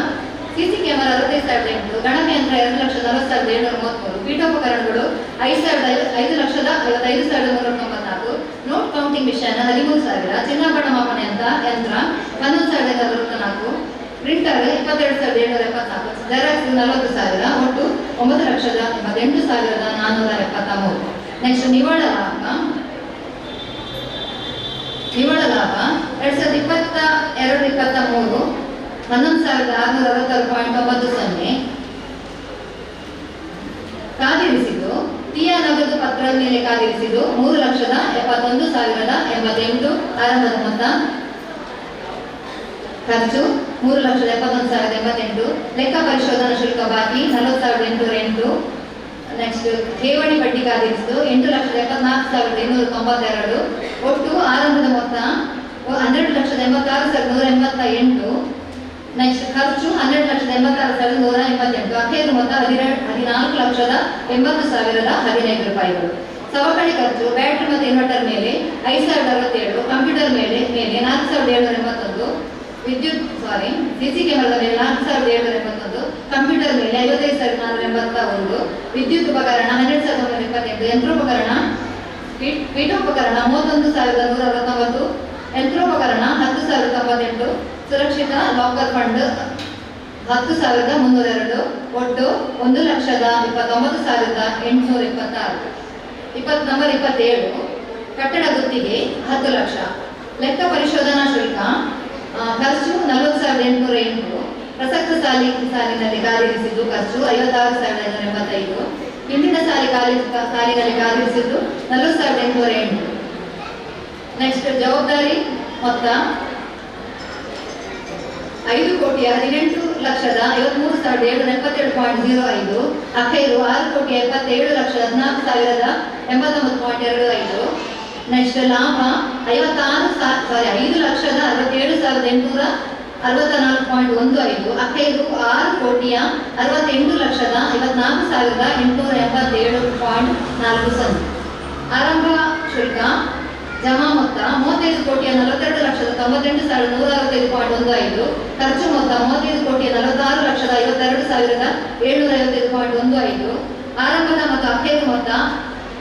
ಸಿಸಿ ಕ್ಯಾಮೆರಾ 65,800, ಗಣಕಯಂತ್ರ 2,40,733, ಪೀಠೋಪಕರಣಗಳು 5,55,394, ನೋಟ್ ಕೌಂಟಿಂಗ್ ಮಿಷನ್ 13,000, ಚಿನ್ನಾಭರಣ ಮಾಪನ ಯಂತ್ರ 11,064, ಪ್ರಿಂಟರ್ 22,774, ಜೆರಾಕ್ಸ್ 40,000, ಒಟ್ಟು 9,88,473. ನೆಕ್ಸ್ಟ್ ನಿವ್ವಳ ಲಾಭ 2022-23 11,666.90. ಕಾದಿರಿಸಿದ್ದು ಟಿಯಾ ನಗದು ಪತ್ರ ಮೇಲೆ ಕಾದಿರಿಸಿದ್ದು 3,71,088 ಆರಂಭದ ಮೊತ್ತ. ಖರ್ಚು 3,71,088. ಲೆಕ್ಕ ಪರಿಶೋಧನಾ ಶುಲ್ಕ ಬಾಕಿ 40,808. ನೆಕ್ಸ್ಟ್ ಠೇವಣಿ ಬಡ್ಡಿ ಕಾದಿರಿಸಿದ್ದು 8,74,292. ಒಟ್ಟು ಆರಂಭದ ಮೊತ್ತ 12,86,188. ನೆಕ್ಸ್ಟ್ ಖರ್ಚು 12,86,188. ಅಖೇರು ಮೊತ್ತ 14,80,15 ರೂಪಾಯಿಗಳು. ಸವಕಳಿ ಖರ್ಚು ಬ್ಯಾಟರಿ ಮತ್ತು ಇನ್ವರ್ಟರ್ ಮೇಲೆ 5,067, ಕಂಪ್ಯೂಟರ್ ಮೇಲೆ 4,781, ಸಿಸಿ ಕ್ಯಾಮೆರಾದ ಮೇಲೆ 4,781, ಕಂಪ್ಯೂಟರ್ ಮೇಲೆ 55,481, ವಿದ್ಯುತ್ ಉಪಕರಣ 12,928, ಯಂತ್ರೋಪಕರಣ ಪೀಠೋಪಕರಣ 31,169, ಯಂತ್ರೋಪಕರಣ 10,098, ಸುರಕ್ಷಿತ ಲಾಕರ್ ಫಂಡ್ 10,302. ಒಟ್ಟು 1,29,826. ನಂಬರ್ 27 ಕಟ್ಟಡ ಗುತ್ತಿಗೆ 10 ಲಕ್ಷ. ಲೆಕ್ಕ ಪರಿಶೋಧನಾ ಶುಲ್ಕ ಖರ್ಚು 40,808. ಪ್ರಸಕ್ತ ಸಾಲಿನಲ್ಲಿ ಕಾದಿರಿಸಿದ್ದು ಖರ್ಚು 56,585. ಹಿಂದಿನ ಸಾಲಿನಲ್ಲಿ ಕಾದಿರಿಸಿದ್ದು 40,808. ನೆಕ್ಸ್ಟ್ ಜವಾಬ್ದಾರಿ ಮೊತ್ತ 5,18,53,777.05. ಅಖೇರು 6,77,14,089.25. ನೆಕ್ಸ್ಟ್ ಲಾಭ 5,67,864.15. ಅಖೇರು 6,58,54,887.40. ಆರಂಭ ಶುಲ್ಕ ಜಮಾ ಮೊತ್ತ 35,42,98,165. ಖರ್ಚು ಮೊತ್ತ 35,46,52,755. ಆರಂಭದ ಮತ್ತು ಅಖೇರು ಮೊತ್ತ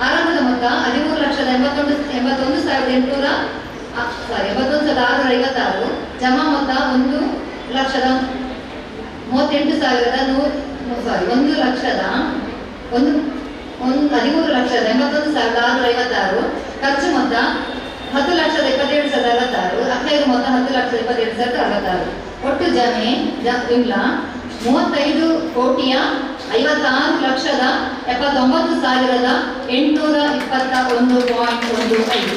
13,81,656. ಜಮಾ ಮೊತ್ತ 13,81,656. ಖರ್ಚು ಮೊತ್ತ 10,27,66. ಅಖೇರು ಮೊತ್ತ 10,27,66. ಒಟ್ಟು ಜಮೀನ 35,59,821.15.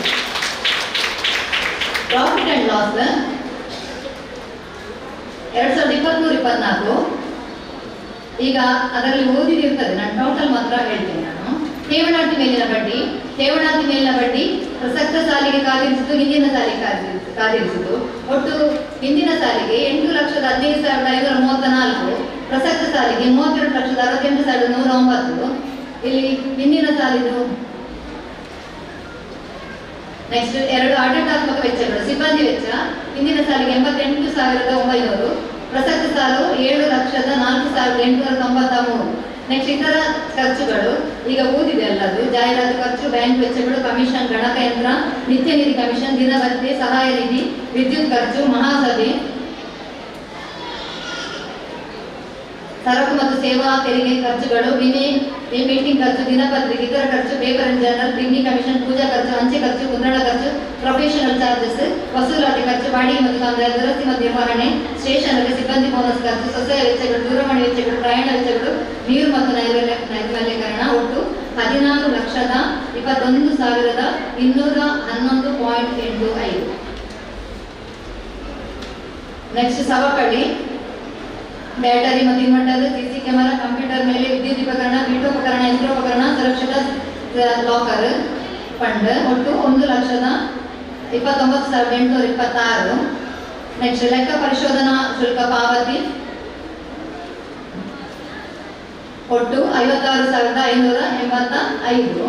Profit and loss 2023-24. ಈಗ ಅದರಲ್ಲಿ ಓದಿದಿರ್ತದೆ, ನಾನು ಟೋಟಲ್ ಮಾತ್ರ ಹೇಳ್ತೀನಿ. ನಾನು ಠೇವಣಾತಿ ಮೇಲಿನ ಬಡ್ಡಿ ಪ್ರಸಕ್ತ ಸಾಲಿಗೆ ಕಾದಿರಿಸಿದ್ದು, ಹಿಂದಿನ ಸಾಲಿಗೆ ಕಾದಿರಿಸಿದ್ದು. ಒಟ್ಟು ಹಿಂದಿನ ಸಾಲಿಗೆ 8,15,534, ಪ್ರಸಕ್ತ ಸಾಲಿಗೆ 32,68,109. ಇಲ್ಲಿ ಹಿಂದಿನ ಸಾಲಿದು. ನೆಕ್ಸ್ಟ್ 2 ಆಡಳಿತಾತ್ಮಕ ವೆಚ್ಚಗಳು. ಸಿಬ್ಬಂದಿ ವೆಚ್ಚ ಹಿಂದಿನ ಸಾಲಿಗೆ 88,900, ಪ್ರಸಕ್ತ ಸಾಲು 7,04,893. ನೆಕ್ಸ್ಟ್ ಇತರ ಖರ್ಚುಗಳು ಈಗ ಓದಿದೆ ಅಲ್ಲದು. ಜಾಹೀರಾತು ಖರ್ಚು, ಬ್ಯಾಂಕ್ ವೆಚ್ಚಗಳು, ಕಮಿಷನ್, ಗಣಕಯಂತ್ರ, ನಿತ್ಯ ನಿಧಿ ಕಮಿಷನ್, ದಿನಭತ್ಯೆ, ಸಹಾಯ ನಿಧಿ, ವಿದ್ಯುತ್ ಖರ್ಚು, ಮಹಾಸಭೆ, ಸರಕು ಮತ್ತು ಸೇವಾ ತೆರಿಗೆ ಖರ್ಚುಗಳು, ವಿಮೆ, ಮೀಟಿಂಗ್ ಖರ್ಚು, ದಿನಪತ್ರಿಕೆ, ಇತರ ಖರ್ಚು, paper and journal, printing commission, ಪೂಜಾ ಖರ್ಚು, ಅಂಚೆ ಖರ್ಚು, ಮುದ್ರಣ ಖರ್ಚು, ಪ್ರೊಫೆಷನಲ್ ಚಾರ್ಜಸ್, ವಸೂಲಾತಿ ಖರ್ಚು, ಬಾಡಿಗೆ ಮತ್ತು ಕಂದಾಯ, ದುರಸ್ತಿ ಮತ್ತು ನಿರ್ವಹಣೆ, ಸ್ಟೇಷನರಿ ಸಿಬ್ಬಂದಿ ಬೋನಸ್ ಖರ್ಚು, ಸ್ವಸಹಾಯ ವೆಚ್ಚಗಳು, ದೂರವಾಣಿ ವೆಚ್ಚಗಳು, ಪ್ರಯಾಣ ವೆಚ್ಚಗಳು, ನೀರು ಮತ್ತು ನೈರ್ಮಲ್ಯೀಕರಣ. ಒಟ್ಟು 16,21,211.85. ನೆಕ್ಸ್ಟ್ ಸವಕಳಿ ಬ್ಯಾಟರಿ ಮತ್ತು ಇನ್ವರ್ಟರ್, ಸಿಸಿ ಕ್ಯಾಮೆರಾ, ಕಂಪ್ಯೂಟರ್ ಮೇಲೆ, ವಿದ್ಯುತ್ ಉಪಕರಣ, ಪೀಠೋಪಕರಣ, ಲಾಕರ್ ಫಂಡ್ ಒಟ್ಟು 1,29,826. ನೆಕ್ಸ್ಟ್ ಲೆಕ್ಕ ಪರಿಶೋಧನಾ ಶುಲ್ಕ ಪಾವತಿ ಒಟ್ಟು 56,585.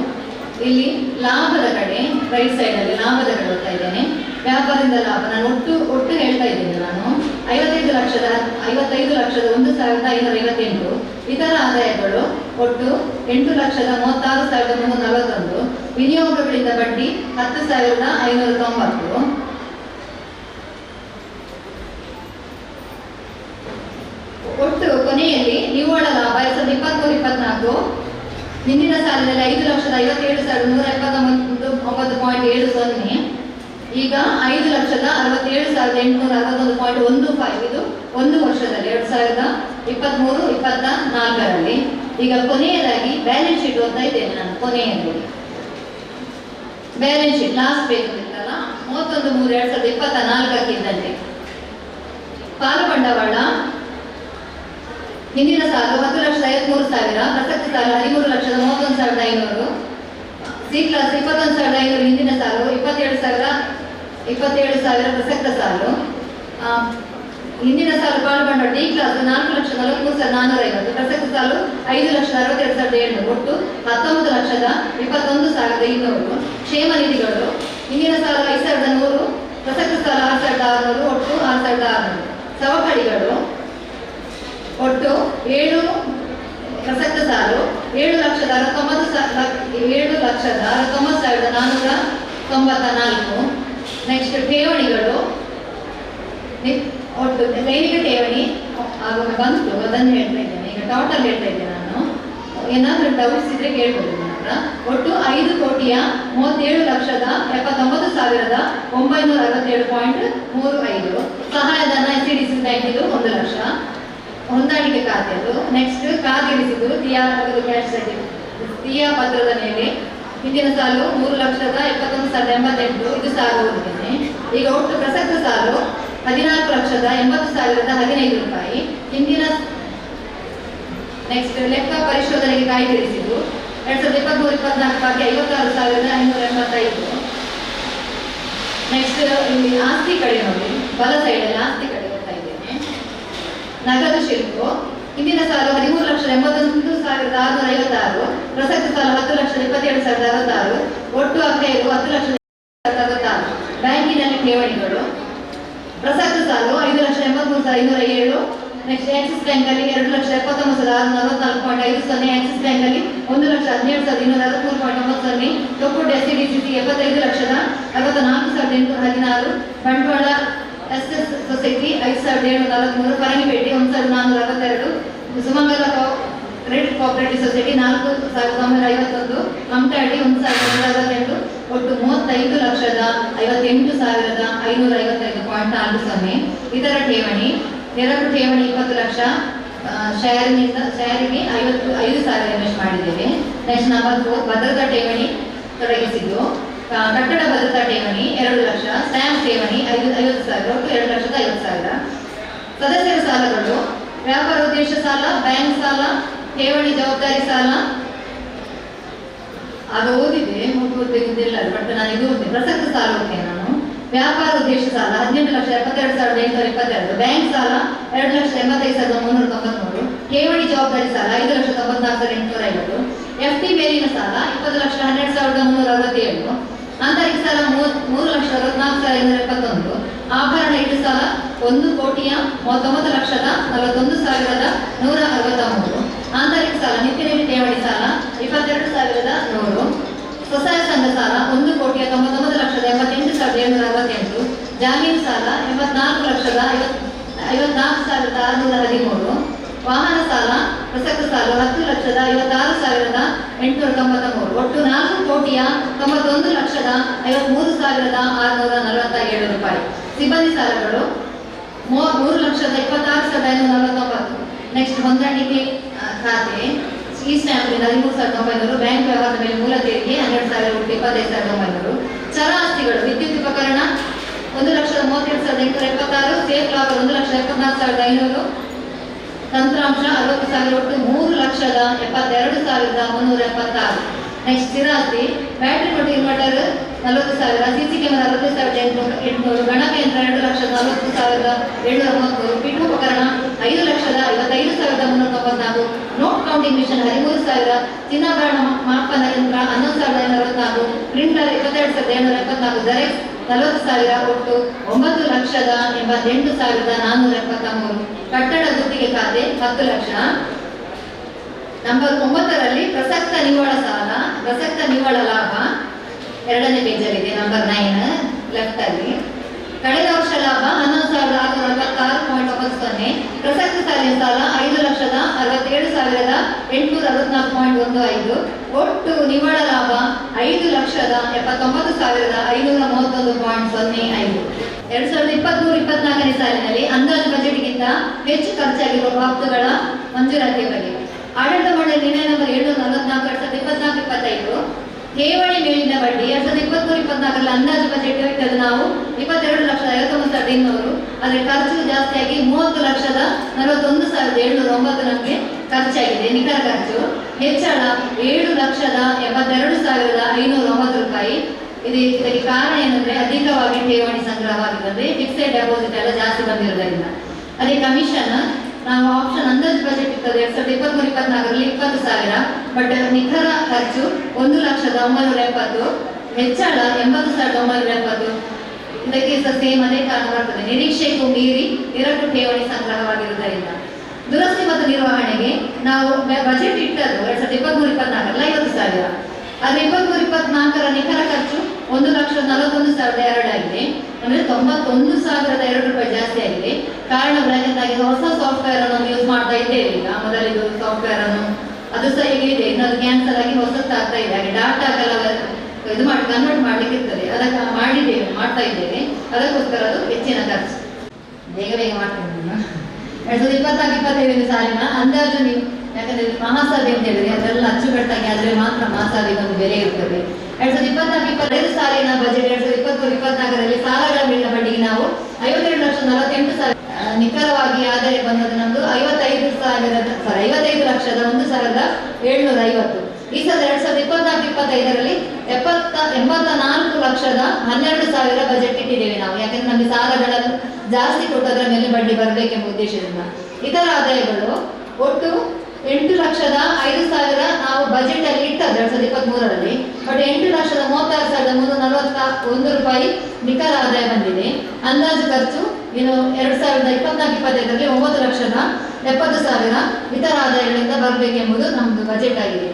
ಇಲ್ಲಿ ಲಾಭದ ಕಡೆ ರೈಟ್ ಸೈಡ್ ಅಲ್ಲಿ ಲಾಭದ ಕಡೆ ಓದ್ತಾ ಇದ್ದೇನೆ. ವ್ಯಾಪಾರದಿಂದ ಲಾಭ ನಾನು ಒಟ್ಟು ಹೇಳ್ತಾ ಇದ್ದೇನೆ. ನಾನು 55,01,558. ಇತರ ಆದಾಯಗಳು ಒಟ್ಟು 8,36,341. ವಿನಿಯೋಗಗಳಿಂದ ಬಡ್ಡಿ 10,590. ಒಟ್ಟು ಕೊನೆಯಲ್ಲಿ ನಿವ್ವಳ ಲಾಭ 2023-24 ಹಿಂದಿನ ಸಾಲಿನಲ್ಲಿ 5,57,179.70. ಈಗ 5,67,861.15. ಇದು ಒಂದು ವರ್ಷದಲ್ಲಿ 2023-24ರಲ್ಲಿ. ಈಗ ಕೊನೆಯದಾಗಿ ಬ್ಯಾಲೆನ್ಸ್ ಶೀಟ್ ಓದ್ತಾ ಇದ್ದೇನೆ ನಾನು. ಕೊನೆಯಲ್ಲಿ ಬ್ಯಾಲೆನ್ಸ್ ಶೀಟ್ ಲಾಸ್ಟ್ ಪೇಜ್ ಇತ್ತಲ್ಲ, 31/3/2024 ಇದ್ದಂತೆ ಪಾಲು ಬಂಡವಾಳ ಹಿಂದಿನ ಸಾಲು 10,53,000, ಪ್ರಸಕ್ತ ಸಾಲು 13,31,500. ಸಿ ಕ್ಲಾಸ್ 21,500 ಹಿಂದಿನ ಸಾಲು, 27,000 ಪ್ರಸಕ್ತ ಸಾಲು. ಹಿಂದಿನ ಸಾಲು ಪಾಲು ಬಂಡವಾಳ ಡಿ ಕ್ಲಾಸ್ 4,43,450, ಪ್ರಸಕ್ತ ಸಾಲು 5,62,700, ಒಟ್ಟು 19,21,200. ಕ್ಷೇಮ ನಿಧಿಗಳು ಹಿಂದಿನ ಸಾಲು 5,100, ಪ್ರಸಕ್ತ ಸಾಲು 6,600, ಒಟ್ಟು 6,600. ಸವಕಳಿಗಳು ಒಟ್ಟು 7, ಪ್ರಸಕ್ತ ಸಾಲು 7,69,494. ನೆಕ್ಸ್ಟ್ ಠೇವಣಿಗಳು ಒಟ್ಟು ದೈನಿಕ ಠೇವಣಿ ಆವಾಗ ಬಂತು, ಅದನ್ನು ಹೇಳ್ತಾ ಇದ್ದೇನೆ. ಈಗ ಟೋಟಲ್ ಹೇಳ್ತಾ ಇದ್ದೇನೆ ನಾನು. ಏನಾದರೂ ಡೌಟ್ಸ್ ಇದ್ರೆ ಕೇಳ್ಬೋದು ನನ್ನ ಹತ್ರ. ಒಟ್ಟು 5,30,37,967.35. ಸಹಾಯಧನ SCDC ಬ್ಯಾಂಕಿದು 1 ಲಕ್ಷ. ಹೊಂದಾಣಿಕೆ ಖಾತೆಯದು. ನೆಕ್ಸ್ಟ್ ಕಾದಿರಿಸಿದ್ದು ತಿಯಾ ಪತ್ರದ ಮೇಲೆ ಹಿಂದಿನ ಸಾಲು 3,71,088. ಇದು ಸಾಲು ಓದಿದ್ದೇನೆ. ಈಗ ಒಟ್ಟು ಪ್ರಸಕ್ತ ಸಾಲು 14,80,015 ರೂಪಾಯಿ. ಹಿಂದಿನ ನೆಕ್ಸ್ಟ್ ಲೆಕ್ಕ ಪರಿಶೋಧನೆಗೆ ಕಾಯ್ದಿರಿಸಿದ್ದು 2023-24 ಬಾಕಿ 56,585. ನೆಕ್ಸ್ಟ್ ಇಲ್ಲಿ ಆಸ್ತಿ ಕಡೆ ನೋಡಿ, ಬಲ ಸೈಡಲ್ಲಿ ಆಸ್ತಿ ಕಡೆ ಬರ್ತಾ ಇದ್ದೇನೆ. ನಗದು ಶಿಲ್ಪು ಹಿಂದಿನ ಸಾಲು 13,81,656, ಪ್ರಸಕ್ತ ಸಾಲು 10,27,066. ಒಟ್ಟು ಅಪಾಯವು 10,66,000. ಬ್ಯಾಂಕಿನಲ್ಲಿ ಠೇವಣಿಗಳು ಪ್ರಸಕ್ತ ಸಾಲು 5,83,507. ನೆಕ್ಸ್ಟ್ ಆಕ್ಸಿಸ್ ಬ್ಯಾಂಕ್ ಅಲ್ಲಿ 2,79,644.50. ಆಕ್ಸಿಸ್ ಬ್ಯಾಂಕ್ ಅಲ್ಲಿ 1,17,263.90. Thokkottu SCDC 75,64,816. Bantwal SS society 5,743. Parangipete 1,462. ಸುಮಂಗಲ ಕ್ರೆಡಿಟ್ ಕೋಆಪರೇಟಿವ್ ಸೊಸೈಟಿ 4,951. ಮಮತಾಡಿ 1,168. ಒಟ್ಟು 35,58,555.40. ಇತರ ಠೇವಣಿ 2 ಠೇವಣಿ 20 ಲಕ್ಷ. ಶೇರಿಗೆ 55,000 ಇನ್ವೆಸ್ಟ್ ಮಾಡಿದ್ದೇವೆ. ನೆಕ್ಸ್ಟ್ ನಂಬರ್ 4 ಭದ್ರತಾ ಠೇವಣಿ ತೊಡಗಿಸಿದ್ದು. ಕಟ್ಟಡ ಭದ್ರತಾ ಠೇವಣಿ 2 ಲಕ್ಷ. ಸ್ಟ್ಯಾಂಪ್ ಠೇವಣಿ 50,000, ಒಟ್ಟು 2,50,000. ಸದಸ್ಯರ ಸಾಲಗಳು ವ್ಯಾಪಾರ ಉದ್ದೇಶ ಸಾಲ, ಬ್ಯಾಂಕ್ ಸಾಲ, ಠೇವಣಿ ಜವಾಬ್ದಾರಿ ಸಾಲ ಆಗ ಓದಿದೆ, ಓದಿಲ್ಲ. ಬಟ್ ನಾನು ಇದು ಓದಿದೆ. ಪ್ರಸಕ್ತ ಸಾಲ ಓದ್ತೇನೆ ನಾನು. ವ್ಯಾಪಾರ ಉದ್ದೇಶ ಸಾಲ 18,72,822. ಬ್ಯಾಂಕ್ ಸಾಲ 2,85,393. ಠೇವಣಿ ಜವಾಬ್ದಾರಿ ಸಾಲ 5,94,850. FD ಮೇಲಿನ ಸಾಲ 20,12,367. ಆಂತರಿಕ ಸಾಲ 3,64,571. ಆಭರಣ ಇಟ್ಟು ಸಾಲ 1,39,41,163. ಆಂತರಿಕ ಸಾಲ ನಿತ್ಯನಿಧಿ ಠೇವಣಿ ಸಾಲ 22,100. ಸ್ವಸಹಾಯ ಸಂಘ ಸಾಲ 1,99,88,768. ಜಾಮೀನು ಸಾಲ 84,54,613. ವಾಹನ ಸಾಲ ಪ್ರಸಕ್ತ ಸಾಲ 10,56,893. ಒಟ್ಟು 4,91,53,647 ರೂಪಾಯಿ. ಸಿಬ್ಬಂದಿ ಸಾಲಗಳು 3,26,540. ನೆಕ್ಸ್ಟ್ ಹೊಂದಾಣಿಕೆ ಖಾತೆ ಈ ಸ್ಟ್ಯಾಂಪ್ನಿಂದ 13,900. ಬ್ಯಾಂಕ್ ವ್ಯವಹಾರದ ಮೇಲೆ ಮೂಲ ತೆರಿಗೆ 12,000, ಒಟ್ಟು 25,900. ಚರ ಆಸ್ತಿಗಳು ವಿದ್ಯುತ್ ಉಪಕರಣ 1,32,876. Safe locker 1,74,500. ತಂತ್ರಾಂಶ 60,000, ಒಟ್ಟು 3,72,376. ನೆಕ್ಸ್ಟ್ ಸ್ಥಿರಾಸ್ತಿ ಬ್ಯಾಟ್ರಿ ಕೊಟ್ಟು ಇನ್ವರ್ಟರ್ 40,000, ಸಿಸಿ ಕ್ಯಾಮೆರಾ 60,800, ಗಣಕಯಂತ್ರ 2,40,730, ಪೀಠೋಪಕರಣ 5,55,394, ನೋಟ್ ಕೌಂಟಿಂಗ್ ಮಿಷನ್ 13,000, ಚಿನ್ನಾಭರಣ ಮಾಪನ ಯಂತ್ರ 11,564, ಪ್ರಿಂಟರ್ 22,774, ಜೆರಾಕ್ಸ್ 40,000, ಒಟ್ಟು 9,88,473. ಕಟ್ಟಡ ಗುತ್ತಿಗೆ ಖಾತೆ 10 ಲಕ್ಷ. ನಂಬರ್ 9ರಲ್ಲಿ ಪ್ರಸಕ್ತ ನಿವ್ವಳ ಸಾಲ, ಪ್ರಸಕ್ತ ನಿವ್ವಳ ಲಾಭ 2ನೇ ಪೇಜಲ್ಲಿದೆ. ನಂಬರ್ 9 ಲೆಫ್ಟ್ ಅಲ್ಲಿ ಕಳೆದ ವರ್ಷ ಲಾಭ 11,646.90, ಪ್ರಸಕ್ತ ಸಾಲಿನ ಸಾಲ 5,67,864.15, ಒಟ್ಟು ನಿವ್ವಳ ಲಾಭ 5,79,531.05. 2023-24ನೇ ಸಾಲಿನಲ್ಲಿ ಅಂದಾಜು ಬಜೆಟ್ಗಿಂತ ಹೆಚ್ಚು ಖರ್ಚಾಗಿರುವ ಬಾಬ್ತುಗಳ ಮಂಜೂರಾತಿಯ ಬಗ್ಗೆ ಆಡಳಿತ ಮಂಡಳಿ ನಿರ್ಣಯ ನಂಬರ್ 744 2024-25 ಠೇವಣಿ ಮೇಲಿನ ಬಡ್ಡಿ 2023-24ರಲ್ಲಿ ಅಂದಾಜು ಬಜೆಟ್ ಇಟ್ಟದ್ದು ನಾವು 22,59,200. ಆದರೆ ಖರ್ಚು ಜಾಸ್ತಿಯಾಗಿ 30,41,709 ನಮಗೆ ಖರ್ಚಾಗಿದೆ. ನಿಖರ ಖರ್ಚು ಹೆಚ್ಚಳ 7,82,509 ರೂಪಾಯಿ. ಇದಕ್ಕೆ ಕಾರಣ ಏನಂದ್ರೆ ಅಧಿಕವಾಗಿ ಠೇವಣಿ ಸಂಗ್ರಹವಾಗಿರ್ತದೆ, ಫಿಕ್ಸೆಡ್ ಡೆಪಾಸಿಟ್ ಎಲ್ಲ ಜಾಸ್ತಿ ಬಂದಿರೋದ್ರಿಂದ. ಅದೇ ಕಮಿಷನ್ ನಾವು ಆಪ್ಷನ್ ಅಂದಾಜು ಬಜೆಟ್ ಇರ್ತದೆ 2023-24ರಲ್ಲಿ 20,000, ಬಟ್ ನಿಖರ ಖರ್ಚು 1,09,70, ಹೆಚ್ಚಳ 80,970. ಇದಕ್ಕೆ ಸೇಮ್ ಅದೇ ಕಾರಣ ಬರ್ತದೆ, ನಿರೀಕ್ಷೆಗೂ ಮೀರಿ ಇರಕು ಠೇವಣಿ ಸಂಗ್ರಹವಾಗಿರುವುದರಿಂದ. ದುರಸ್ತಿ ಮತ್ತು ನಿರ್ವಹಣೆಗೆ ನಾವು ಬಜೆಟ್ ಇಟ್ಟದ್ದು 2023-24ರಲ್ಲಿ 50,000. ಆದರೆ 2023-24ರ ನಿಖರ ಖರ್ಚು 1,41,200 ಆಗಿದೆ. ಅಂದ್ರೆ 91,002 ರೂಪಾಯಿ ಜಾಸ್ತಿ ಆಗಿದೆ. ಕಾರಣ ಬ್ರಾಕೆಟ್ ಹೊಸ ಸಾಫ್ಟ್ವೇರ್ ಅನ್ನು ಯೂಸ್ ಮಾಡ್ತಾ ಇದ್ದೇವೆ ಈಗ. ಮೊದಲಿದು ಸಾಫ್ಟ್ವೇರ್ ಅನ್ನು ಅದು ಸಹ ಈಗ ಇದೆ, ಇನ್ನು ಅದು ಕ್ಯಾನ್ಸಲ್ ಆಗಿ ಹೊಸತ್ತು ಆಗ್ತಾ ಇದೆ. ಹಾಗೆ ಡಾಟಾ ಕೆಲವು ಇದು ಮಾಡಿ ಕನ್ವರ್ಟ್ ಮಾಡ್ಲಿಕ್ಕೆ ಇರ್ತದೆ, ಅದಕ್ಕೆ ಮಾಡ್ತಾ ಇದ್ದೇವೆ. ಅದಕ್ಕೋಸ್ಕರ ಅದು ಹೆಚ್ಚಿನ ಖರ್ಚು. ಬೇಗ ಮಾಡ್ತೇನೆ. 2024-25 ಸಾಲಿನ ಅಂದಾಜು ನೀವು, ಯಾಕಂದ್ರೆ ಮಹಾಸಭೆ ಅಂತ ಹೇಳಿದ್ರೆ ಅದೆಲ್ಲ ಅಚ್ಚುಕಟ್ಟಾಗಿ ಆದ್ರೆ ಮಾತ್ರ ಮಹಾಸಭೆಗೆ ಒಂದು ಬೆಲೆ ಇರ್ತದೆ. 2024-25 ಸಾಲಿನ ಬಜೆಟ್ 2023-24ರಲ್ಲಿ ಸಾಲಗಳ ಮೇಲಿನ ಬಡ್ಡಿಗೆ ನಾವು 52,48,000, ನಿಖರವಾಗಿ ಆದಾಯ ಬಂದದ್ದು ನಮ್ದು 55,01,750. ಈ ಸಲ 2024-25ರಲ್ಲಿ 84,12,012 ಬಜೆಟ್ ಇಟ್ಟಿದ್ದೇವೆ ನಾವು. ಯಾಕಂದ್ರೆ ನಮಗೆ ಸಾಲಗಳನ್ನು ಜಾಸ್ತಿ ಕೊಟ್ಟು ಅದರ ಮೇಲೆ ಬಡ್ಡಿ ಬರಬೇಕೆಂಬ ಉದ್ದೇಶದಿಂದ. ಇತರ ಆದಾಯಗಳು ಒಟ್ಟು 8,05,000 ನಾವು ಬಜೆಟ್ ಅಲ್ಲಿ ಇಟ್ಟದ್ದು 2023ರಲ್ಲಿ, ಬಟ್ 8,36,341 ರೂಪಾಯಿ ನಿಖರ ಆದಾಯ ಬಂದಿದೆ. ಅಂದಾಜು ಖರ್ಚು ಇನ್ನು 2024-25ರಲ್ಲಿ 9,70,000 ಇತರ ಆದಾಯಗಳಿಂದ ಬರಬೇಕೆಂಬುದು ನಮ್ಮದು ಬಜೆಟ್ ಆಗಿದೆ.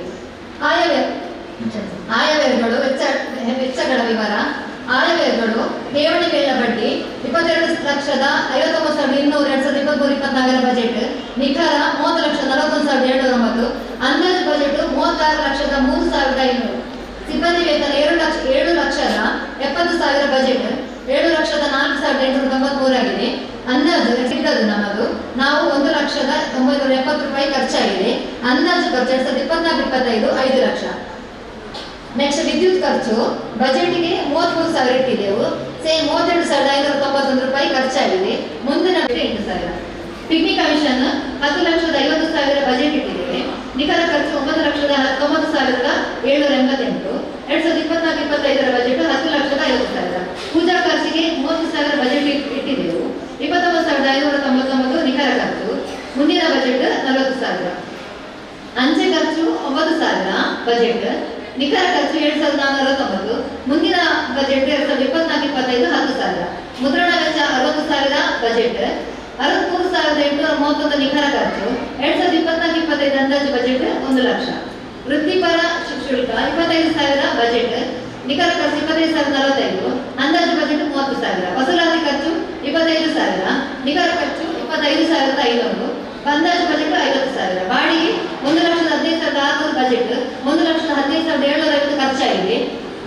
ಆಯವ್ಯಯಗಳು ವೆಚ್ಚಗಳ ವಿವರ. ಆಯವ್ಯಯಗಳು ಠೇವಣಿ ಮೇಲಿನ ಬಡ್ಡಿ 22,59,200 2023-24ರ ಬಜೆಟ್, ನಿಖರ 30,41,709, ಅಂದಾಜು ಬಜೆಟ್ 36,03,500. ಸಿಬ್ಬಂದಿ ವೇತನ 7,70,000 ಬಜೆಟ್ 7,04,893 ಆಗಿದೆ. ಅಂದಾಜು ಸಿಕ್ಕದು ನಮ್ಮದು ನಾವು 1,09,70 ರೂಪಾಯಿ ಖರ್ಚಾಗಿದೆ. ಅಂದಾಜು ಖರ್ಚು 2024-25 5 ಲಕ್ಷ. ನೆಕ್ಸ್ಟ್ ವಿದ್ಯುತ್ ಖರ್ಚು ಬಜೆಟ್ಗೆ 33,000 ಇಟ್ಟಿದ್ದೆವು, ಸೇಮ್ 32,591 ರೂಪಾಯಿ ಖರ್ಚಾಗಿದೆ. ಮುಂದಿನ 8,000. ಪಿಗ್ನಿ ಕಮಿಷನ್ 10,50,000 ಬಜೆಟ್ ಇಟ್ಟಿದ್ದೇವೆ. ನಿಖರ ಖರ್ಚು 9,19,788. 2024-25ರ ಬಜೆಟ್ 10,50,000. ಪೂಜಾ ಖರ್ಚಿಗೆ 30,000 ಬಜೆಟ್ ಇಟ್ಟಿದ್ದೆವು. 29,599 ನಿಖರ ಖರ್ಚು. ಮುಂದಿನ ಬಜೆಟ್ 40,000. ಅಂಚೆ ಖರ್ಚು 9,000 ಬಜೆಟ್, ನಿಖರ ಖರ್ಚು 7,490. ಮುಂದಿನ ಬಜೆಟ್ 2024-25 10,000. ಮುದ್ರಣ ವೆಚ್ಚ 60,000 ಬಜೆಟ್, 63,831 ನಿಖರ ಖರ್ಚು. 2024-25 ಅಂದಾಜು ಬಜೆಟ್ 1 ಲಕ್ಷ. ವೃತ್ತಿಪರ ಶುಲ್ಕ 25,000 ಬಜೆಟ್, ನಿಖರ ಖರ್ಚು 25,045. ಅಂದಾಜು ಬಜೆಟ್ 30,000. ವಸೂಲಾತಿ ಖರ್ಚು 25,000, ನಿಖರ ಖರ್ಚು 25,500. ಅಂದಾಜು ಬಜೆಟ್ 50,000. ಬಾಡಿಗೆ 1,15,600 ಬಜೆಟ್, 1,15,750 ಖರ್ಚಾಗಿದೆ.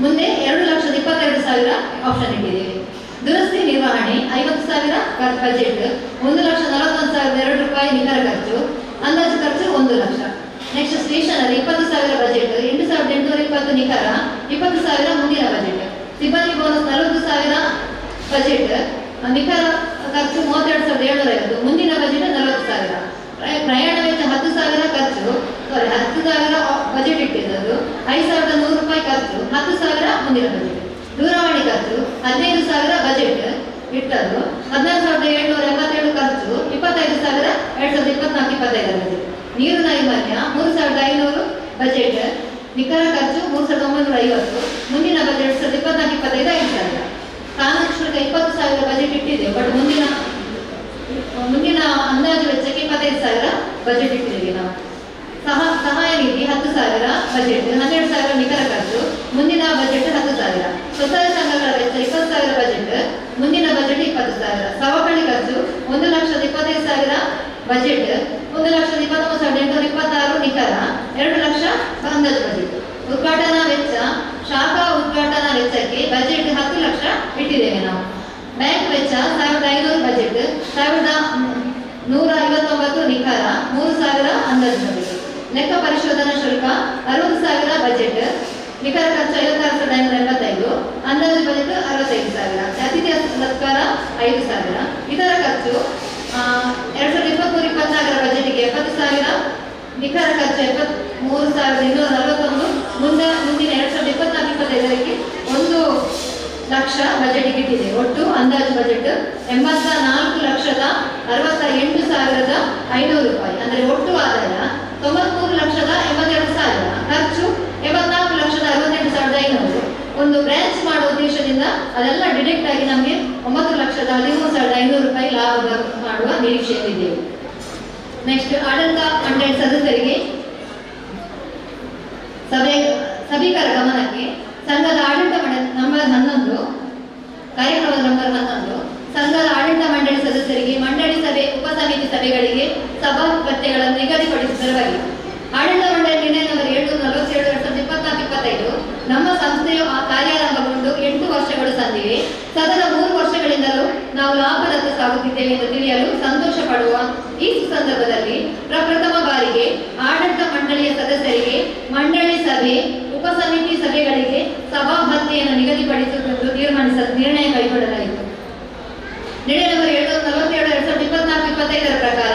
ಮುಂದೆ 2,22,000 ಆಪ್ಷನ್ ಇಟ್ಟಿದ್ದೇವೆ. ದುರಸ್ತಿ ನಿರ್ವಹಣೆ 50,000 ಬಜೆಟ್, 1,41,002 ರೂಪಾಯಿ ನಿಖರ ಖರ್ಚು. ಅಂದಾಜು ಖರ್ಚು 1 ಲಕ್ಷ. ನೆಕ್ಸ್ಟ್ ಸ್ಟೇಷನರಿ 20,000 ಬಜೆಟ್, 8,820 ನಿಖರ, 20,000 ಮುಂದಿನ ಬಜೆಟ್. ಸಿಬ್ಬಂದಿ ಬೋನಸ್ 40,000 ಬಜೆಟ್, ನಿಖರ ಖರ್ಚು 32,750. ಮುಂದಿನ ಬಜೆಟ್ 40,000. ಪ್ರಯಾಣ ವೆಚ್ಚ 10,000 ಖರ್ಚು, 10,000 ಬಜೆಟ್ ಇಟ್ಟಿದ್ದು, 5,100 ಮುಂದಿನ ಬಜೆಟ್. ದೂರವಾಣಿ ಖರ್ಚು 15,000 ಬಜೆಟ್ ಇಟ್ಟದ್ದು, 14,787 ಖರ್ಚು, 25,000 2024-25 ಬಜೆಟ್. ನೀರು ನೈರ್ಮಲ್ಯ 3,500 ಬಜೆಟ್, ನಿಖರ ಖರ್ಚು 3,950. ಮುಂದಿನ ಬಜೆಟ್ 2024-25 5,000. ಕಾನೂನು ಶುಲ್ಕ 20,000 ಬಜೆಟ್ ಇಟ್ಟಿದೆ, ಬಟ್ ಮುಂದಿನ ಅಂದಾಜು ವೆಚ್ಚಕ್ಕೆ 25,000 ಬಜೆಟ್ ಇಟ್ಟಿದ್ದೇವೆ ನಾವು. ಸಹಾಯ ನಿಧಿ 10,000 ಬಜೆಟ್, 12,000 ನಿಖರ ಖರ್ಚು, ಮುಂದಿನ ಬಜೆಟ್ 10,000. ಸ್ವಸಹಾಯ ಸಂಘಗಳ ವೆಚ್ಚ 20,000 ಬಜೆಟ್, ಮುಂದಿನ ಬಜೆಟ್ 20,000. ಸವಕಳಿ ಖರ್ಚು 1,25,000 ಬಜೆಟ್, 1,23,826 ನಿಖರ, 2 ಲಕ್ಷ ಅಂದಾಜು ಬಜೆಟ್. ಉದ್ಘಾಟನಾ ವೆಚ್ಚ, ಶಾಖಾ ಉದ್ಘಾಟನಾ ವೆಚ್ಚಕ್ಕೆ ಬಜೆಟ್ 10 ಲಕ್ಷ ಇಟ್ಟಿದ್ದೇವೆ ನಾವು. ಬ್ಯಾಂಕ್ ವೆಚ್ಚ 1,500 ಬಜೆಟ್, 1,159 ನಿಖರ, 3,000 ಅಂದಾಜು ಬಜೆಟ್. ಲೆಕ್ಕ ಪರಿಶೋಧನಾ ಶುಲ್ಕ 60,000 ಬಜೆಟ್, ನಿಖರ ಖರ್ಚು 56,585, ಅಂದಾಜು ಬಜೆಟ್ 65,000. ಅತಿಥಿ ಸತ್ಕಾರ 5,000. ಇತರ ಖರ್ಚು 2023-24 ಬಜೆಟ್ಗೆ 70,000, ನಿಖರ ಖರ್ಚು 73,241, ಮುಂದಿನ 2024-25 1 ಲಕ್ಷ ಬಜೆಟ್ ಇಟ್ಟಿದೆ. ಒಟ್ಟು ಅಂದಾಜು ಬಜೆಟ್ 84,68,500 ರೂಪಾಯಿ. ಅಂದರೆ ಒಟ್ಟು ಆದಾಯ 93,82,000, ಖರ್ಚು 74,68,500. ಒಂದು ಬ್ರಾಂಚ್ ಮಾಡುವ ಉದ್ದೇಶದಿಂದ ಅದೆಲ್ಲ ಡಿಡೆಕ್ಟ್ ಆಗಿ ನಮಗೆ 9,13,500 ರೂಪಾಯಿ ಲಾಭ ಮಾಡುವ ನಿರೀಕ್ಷೆಯಲ್ಲಿದ್ದೇವೆ. ನೆಕ್ಸ್ಟ್, ಆಡಳಿತ ಮಂಡಳಿ ಸದಸ್ಯರಿಗೆ ಸಭಿಕರ ಗಮನಕ್ಕೆ ಸಂಘದ ಆಡಳಿತ ಮಂಡಳಿ ನಂಬರ್ 11, ಕಾರ್ಯಕ್ರಮದ ನಂಬರ್ 11, ಸಂಘದ ಆಡಳಿತ ಮಂಡಳಿ ಸದಸ್ಯರಿಗೆ ಮಂಡಳಿ ಸಭೆ, ಉಪಸಮಿತಿ ಸಭೆಗಳಿಗೆ ಸಭಾಪತ್ಯಗಳನ್ನು ನಿಗದಿಪಡಿಸುವುದರ ಬಗ್ಗೆ ಆಡಳಿತ ಮಂಡಳಿ ನಿರ್ಣಯ ನಂಬರ್ 747/2024-25 ನಮ್ಮ ಸಂಸ್ಥೆಯು ಕಾರ್ಯಾರಂಭಗೊಂಡು 8 ವರ್ಷಗಳು ಸಂದಿವೆ. ಸದನ 3 ವರ್ಷಗಳಿಂದಲೂ ನಾವು ಲಾಭದತ್ತ ಸಾಗುತ್ತಿದ್ದೇವೆ ಎಂದು ತಿಳಿಯಲು ಸಂತೋಷ ಪಡುವ ಈ ಸಂದರ್ಭದಲ್ಲಿ ಪ್ರಪ್ರಥಮ ಬಾರಿಗೆ ಆಡಳಿತ ಮಂಡಳಿಯ ಸದಸ್ಯರಿಗೆ ಮಂಡಳಿ ಸಭೆ, ಉಪಸಮಿತಿ ಸಭೆಗಳಿಗೆ ಸಭಾಭತ್ಯೆಯನ್ನು ನಿಗದಿಪಡಿಸುವುದು ನಿರ್ಣಯ ಕೈಗೊಳ್ಳಲಾಯಿತು. ನಿರ್ಣಯ ನಂಬರ್ 747/2024-25 ಪ್ರಕಾರ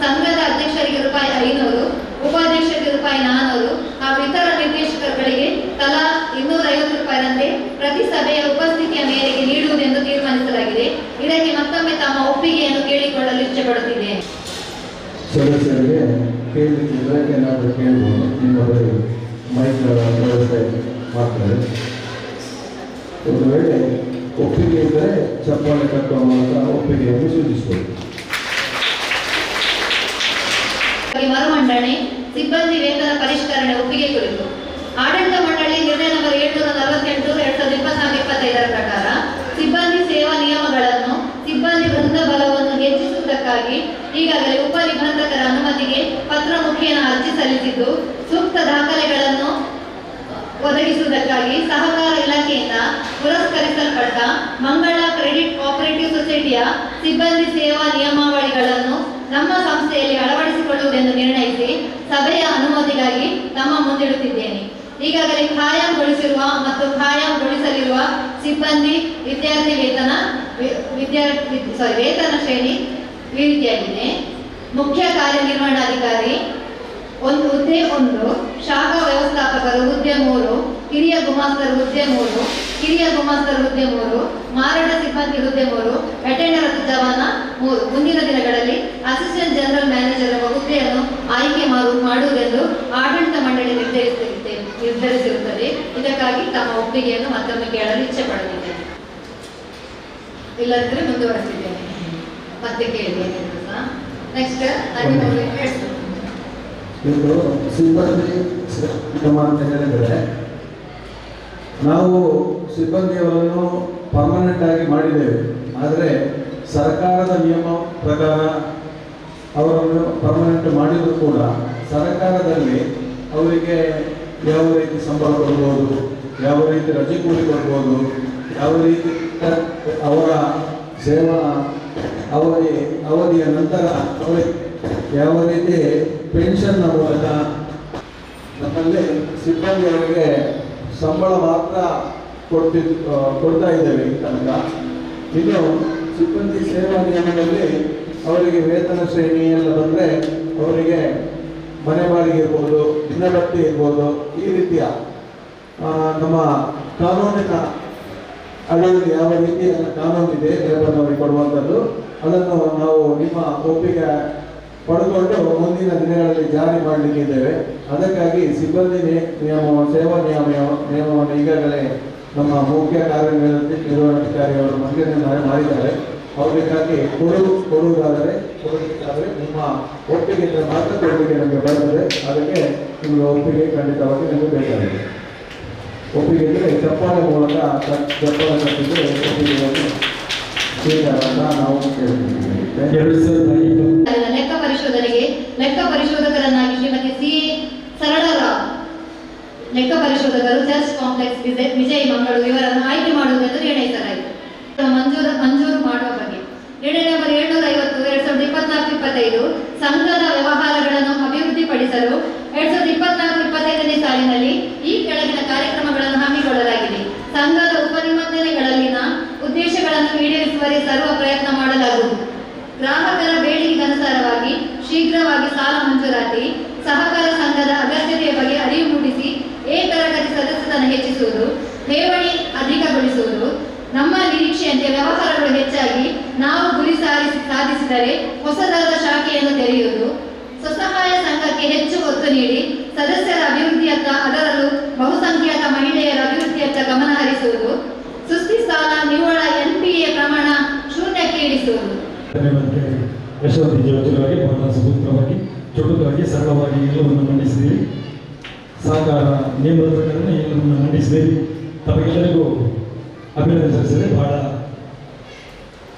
ಸಂಘದ ಅಧ್ಯಕ್ಷರಿಗೆ ₹500, ಉಪಾಧ್ಯಕ್ಷರಿಗೆ ₹400 ಹಾಗೂ ಇತರ ನಿರ್ದೇಶಕರುಗಳಿಗೆ ತಲಾ ₹250 ಪ್ರತಿ ಸಭೆಯ ಉಪಸ್ಥಿತಿಯ ಮೇರೆಗೆ ನೀಡುವುದೆಂದು ತೀರ್ಮಾನಿಸಲಾಗಿದೆ. ಇದಕ್ಕೆ ಮತ್ತೊಮ್ಮೆ ತಮ್ಮ ಒಪ್ಪಿಗೆಯನ್ನು ಕೇಳಿಕೊಳ್ಳಲು ಇಚ್ಛೆಪಡುತ್ತಿದ್ದೇನೆ. ಸದಸ್ಯರಿಗೆ ಕೇಳಲಿಕ್ಕಿದ್ರೆ ಏನಾದರೂ ಕೇಳ್ಬೋದು. ನಿಮ್ಮಲ್ಲಿ ಮೈಕ್ ವ್ಯವಸ್ಥೆ ಮಾಡ್ತಾರೆ. ಒಂದು ವೇಳೆ ಒಪ್ಪಿಗೆ ಇದ್ದರೆ ಚಪ್ಪಾಳೆ ಕಟ್ಟುವ ಮೂಲಕ ಒಪ್ಪಿಗೆಯನ್ನು ಸೂಚಿಸಬಹುದು. ಮರುಮಂಡನೆ, ಸಿಬ್ಬಂದಿ ವೇತನ ಪರಿಷ್ಕರಣೆ ಒಪ್ಪಿಗೆ ಕುರಿತು ಆಡಳಿತ ಮಂಡಳಿ ನಿರ್ಣಯ ನಂಬರ್ 740/2024-25 ಪ್ರಕಾರ ಸಿಬ್ಬಂದಿ ಸೇವಾ ನಿಯಮಗಳನ್ನು, ಸಿಬ್ಬಂದಿ ವೃಂದ ಬಲವನ್ನು ಹೆಚ್ಚಿಸುವುದಕ್ಕಾಗಿ ಈಗಾಗಲೇ ಉಪ ನಿಬಂಧಕರ ಅನುಮತಿಗೆ ಪತ್ರ ಮುಖೇನ ಅರ್ಜಿ ಸಲ್ಲಿಸಿದ್ದು, ಸೂಕ್ತ ದಾಖಲೆಗಳನ್ನು ಒದಗಿಸುವುದಕ್ಕಾಗಿ ಸಹಕಾರ ಇಲಾಖೆಯಿಂದ ಪುರಸ್ಕರಿಸಲ್ಪಟ್ಟ ಮಂಗಳ ಕ್ರೆಡಿಟ್ ಕೋಆಪರೇಟಿವ್ ಸೊಸೈಟಿಯ ಸಿಬ್ಬಂದಿ ಸೇವಾ ನಿಯಮಾವಳಿಗಳನ್ನು ನಮ್ಮ ಸಂಸ್ಥೆಯಲ್ಲಿ ಅಳವಡಿಸಿಕೊಳ್ಳುವುದೆಂದು ನಿರ್ಣಯಿಸಿ ಸಭೆಯ ಅನುಮತಿಗಾಗಿ ತಮ್ಮ ಮುಂದಿಡುತ್ತಿದ್ದೇನೆ. ಈಗಾಗಲೇ ಖಾಯಂಗೊಳಿಸಿರುವ ಮತ್ತು ಖಾಯಂಗೊಳಿಸಲಿರುವ ಸಿಬ್ಬಂದಿ ವಿದ್ಯಾರ್ಥಿ ವೇತನ ಶ್ರೇಣಿ ಈ ರೀತಿಯಾಗಿದೆ. ಮುಖ್ಯ ಕಾರ್ಯನಿರ್ವಹಣಾಧಿಕಾರಿ ಹುದ್ದೆ 1, ಶಾಖಾ ವ್ಯವಸ್ಥಾಪಕರು ಹುದ್ದೆ 3, ಹಿರಿಯ ಗುಮಾಸ್ತರು ಹುದ್ದೆ 3, ಕಿರಿಯ ಗುಮಾಸ್ತರು ಹುದ್ದೆ 3, ಮಾರಾಟ ಸಿಬ್ಬಂದಿ ಹುದ್ದೆ 3, ಅಟೆಂಡರ್ ಮತ್ತು ಜವಾನ 3. ಮುಂದಿನ ದಿನಗಳಲ್ಲಿ ಅಸಿಸ್ಟೆಂಟ್ ಜನರಲ್ ಮ್ಯಾನೇಜರ್ ಎಂಬ ಹುದ್ದೆಯನ್ನು ಆಯ್ಕೆ ಮಾಡುವುದೆಂದು ಆಡಳಿತ ಮಂಡಳಿ ನಿರ್ಧರಿಸಿರುತ್ತದೆ. ಇದಕ್ಕಾಗಿ ತಮ್ಮ ಒಪ್ಪಿಗೆಯನ್ನು ಮತ್ತೊಮ್ಮೆ ಕೇಳಲು ಇಚ್ಛೆ ಪಡುತ್ತಿದ್ದೇನೆ. ಇಲ್ಲದಿದ್ದರೆ ಮುಂದುವರೆಸಿದ್ದೇನೆ. ಮತ್ತೆ ಕೇಳಿದ್ದೇನೆ. ನೆಕ್ಸ್ಟ್ ಇದು ಸಿಬ್ಬಂದಿ ಕ್ರಮ ಅಂತ ಹೇಳಿದರೆ, ನಾವು ಸಿಬ್ಬಂದಿಯವರನ್ನು ಪರ್ಮನೆಂಟ್ ಆಗಿ ಮಾಡಿದ್ದೇವೆ. ಆದರೆ ಸರ್ಕಾರದ ನಿಯಮ ಪ್ರಕಾರ ಅವರನ್ನು ಪರ್ಮನೆಂಟ್ ಮಾಡಿದರೂ ಕೂಡ ಸರ್ಕಾರದಲ್ಲಿ ಅವರಿಗೆ ಯಾವ ರೀತಿ ಸಂಬಳ ಕೊಡ್ಬೋದು, ಯಾವ ರೀತಿ ರಜೆ ಕೂಲಿ ಕೊಡ್ಬೋದು, ಯಾವ ರೀತಿ ಅವರ ಸೇವಾ ಅವಧಿಯ ನಂತರ ಅವರಿಗೆ ಯಾವ ರೀತಿ ಪೆನ್ಷನ್ನ ಮೂಲಕ ನಮ್ಮಲ್ಲಿ ಸಿಬ್ಬಂದಿಯವರಿಗೆ ಸಂಬಳ ಮಾತ್ರ ಕೊಡ್ತಾ ಇದ್ದೇವೆ ಈ ತನಕ. ಇನ್ನು ಸಿಬ್ಬಂದಿ ಸೇವಾ ನಿಯಮದಲ್ಲಿ ಅವರಿಗೆ ವೇತನ ಶ್ರೇಣಿ ಎಲ್ಲ ಬಂದರೆ ಅವರಿಗೆ ಮನೆ ಬಾಡಿಗೆ ಇರ್ಬೋದು, ದಿನಬಟ್ಟಿ ಇರ್ಬೋದು, ಈ ರೀತಿಯ ನಮ್ಮ ಕಾನೂನಿನ ಅಡಿಯಲ್ಲಿ ಯಾವ ರೀತಿ ಕಾನೂನಿದೆ ಲೇಬರ್ನವರಿಗೆ ಕೊಡುವಂಥದ್ದು, ಅದನ್ನು ನಾವು ನಿಮ್ಮ ಒಪ್ಪಿಗೆ ಪಡ್ಕೊಂಡು ಮುಂದಿನ ದಿನಗಳಲ್ಲಿ ಜಾರಿ ಮಾಡಲಿಕ್ಕೆ ಇದ್ದೇವೆ. ಅದಕ್ಕಾಗಿ ಸಿಬ್ಬಂದಿ ಸೇವಾ ನಿಯಮವನ್ನು ಈಗಾಗಲೇ ನಮ್ಮ ಮುಖ್ಯ ಕಾರ್ಯನಿರ್ವಹಣಾಧಿಕಾರಿ ಅವರು ಮಂಜೂರು ಮಾಡಿದ್ದಾರೆ. ಅವರಿಗಾಗಿ ಕೊಡುವುದಾದರೆ ನಿಮ್ಮ ಒಪ್ಪಿಗೆ ಮಾತ್ರ ಕೊಡಲಿಕ್ಕೆ ನಮಗೆ ಬರ್ತದೆ. ಅದಕ್ಕೆ ನಿಮಗೆ ಒಪ್ಪಿಗೆ ಖಂಡಿತವಾಗಿ ನಿಮಗೆ ಬೇಕಾಗಿದೆ. ಒಪ್ಪಿಗೆ ಇದ್ದರೆ ಚಪ್ಪಾಳೆ ಮೂಲಕ ಚಪ್ಪಾಳೆ ಕಟ್ಟಿದ್ರೆ ಒಪ್ಪಿಗೆಯನ್ನು ಸ್ವೀಕಾರವನ್ನು ನಾವು ಕೇಳ್ತೀವಿ. ಲೆಕ್ಕ ಪರಿಶೋಧಕರನ್ನಾಗಿ ಶ್ರೀಮತಿ ಸಿ ಸರಳರಾವ್ ಲೆಕ್ಕ ಪರಿಶೋಧಕರು, ಚರ್ಚ್ ಕಾಂಪ್ಲೆಕ್ಸ್, ವಿಜಯ್ ಮಂಗಳೂರು ಇವರನ್ನು ಆಯ್ಕೆ ಮಾಡುವುದೆಂದು ನಿರ್ಣಯಿಸಲಾಯಿತು. ಮಂಜೂರು ಮಾಡುವ ಬಗ್ಗೆ ನಿರ್ಣಯ ನಂಬರ್ 750 2024-25 ಸಂಘದ ವ್ಯವಹಾರಗಳನ್ನು ಅಭಿವೃದ್ಧಿಪಡಿಸಲು 2024-25ನೇ ಸಾಲಿನಲ್ಲಿ ಈ ಕೆಳಗಿನ ಕಾರ್ಯಕ್ರಮಗಳನ್ನು ಹಮ್ಮಿಕೊಳ್ಳಲಾಗಿದೆ. ಸಂಘದ ಉಪನಿಬಂಧನೆಗಳಲ್ಲಿನ ಉದ್ದೇಶಗಳನ್ನು ಈಡೇರಿಸುವಲ್ಲಿ ಸರ್ವ ಪ್ರಯತ್ನ ಮಾಡಲಾಗುವುದು. ಗ್ರಾಹಕರ ಬೇಡಿಕೆಗನುಸಾರವಾಗಿ ಶೀಘ್ರವಾಗಿ ಸಾಲ ಮಂಜೂರಾತಿ, ಸಹಕಾರ ಸಂಘದ ಅಗತ್ಯತೆಯ ಬಗ್ಗೆ ಅರಿವು ಮೂಡಿಸಿ ಏಕರಗತಿ ಸದಸ್ಯತನ ಹೆಚ್ಚಿಸುವುದು, ಠೇವಣಿ ಅಧಿಕಗೊಳಿಸುವುದು. ನಮ್ಮ ನಿರೀಕ್ಷೆಯಂತೆ ವ್ಯವಹಾರಗಳು ಹೆಚ್ಚಾಗಿ ನಾವು ಗುರಿ ಸಾಧಿಸಿದರೆ ಹೊಸದಾದ ಶಾಖೆಯನ್ನು ತೆರೆಯುವುದು, ಸ್ವಸಹಾಯ ಸಂಘಕ್ಕೆ ಹೆಚ್ಚು ಒತ್ತು ನೀಡಿ ಸದಸ್ಯರ ಅಭಿವೃದ್ಧಿಯತ್ತ, ಅದರಲ್ಲೂ ಬಹುಸಂಖ್ಯಾತ ಮಹಿಳೆಯರ ಅಭಿವೃದ್ಧಿಯತ್ತ ಗಮನ ಹರಿಸುವುದು, ಸುಸ್ಥಿ ಸಾಲ ನಿವ್ವಳ NPA ಪ್ರಮಾಣ ಶೂನ್ಯಕ್ಕೆ ಇಳಿಸುವುದು. ಯಶವಂತಿ ಜೋಜುವಾಗಿ ಬಹಳ ಸುಸೂತ್ರವಾಗಿ ಚುಟುಕಾಗಿ ಸರಳವಾಗಿ ಎಲ್ಲವನ್ನು ಮಂಡಿಸಿದ್ದೀರಿ. ಸಹಕಾರ ನಿಯಮದ ಪ್ರಕಾರ ಎಲ್ಲವನ್ನು ಮಂಡಿಸಿದ್ದೀರಿ. ತಮಗೆಲ್ಲರಿಗೂ ಅಭಿನಂದಿಸಿದರೆ ಬಹಳ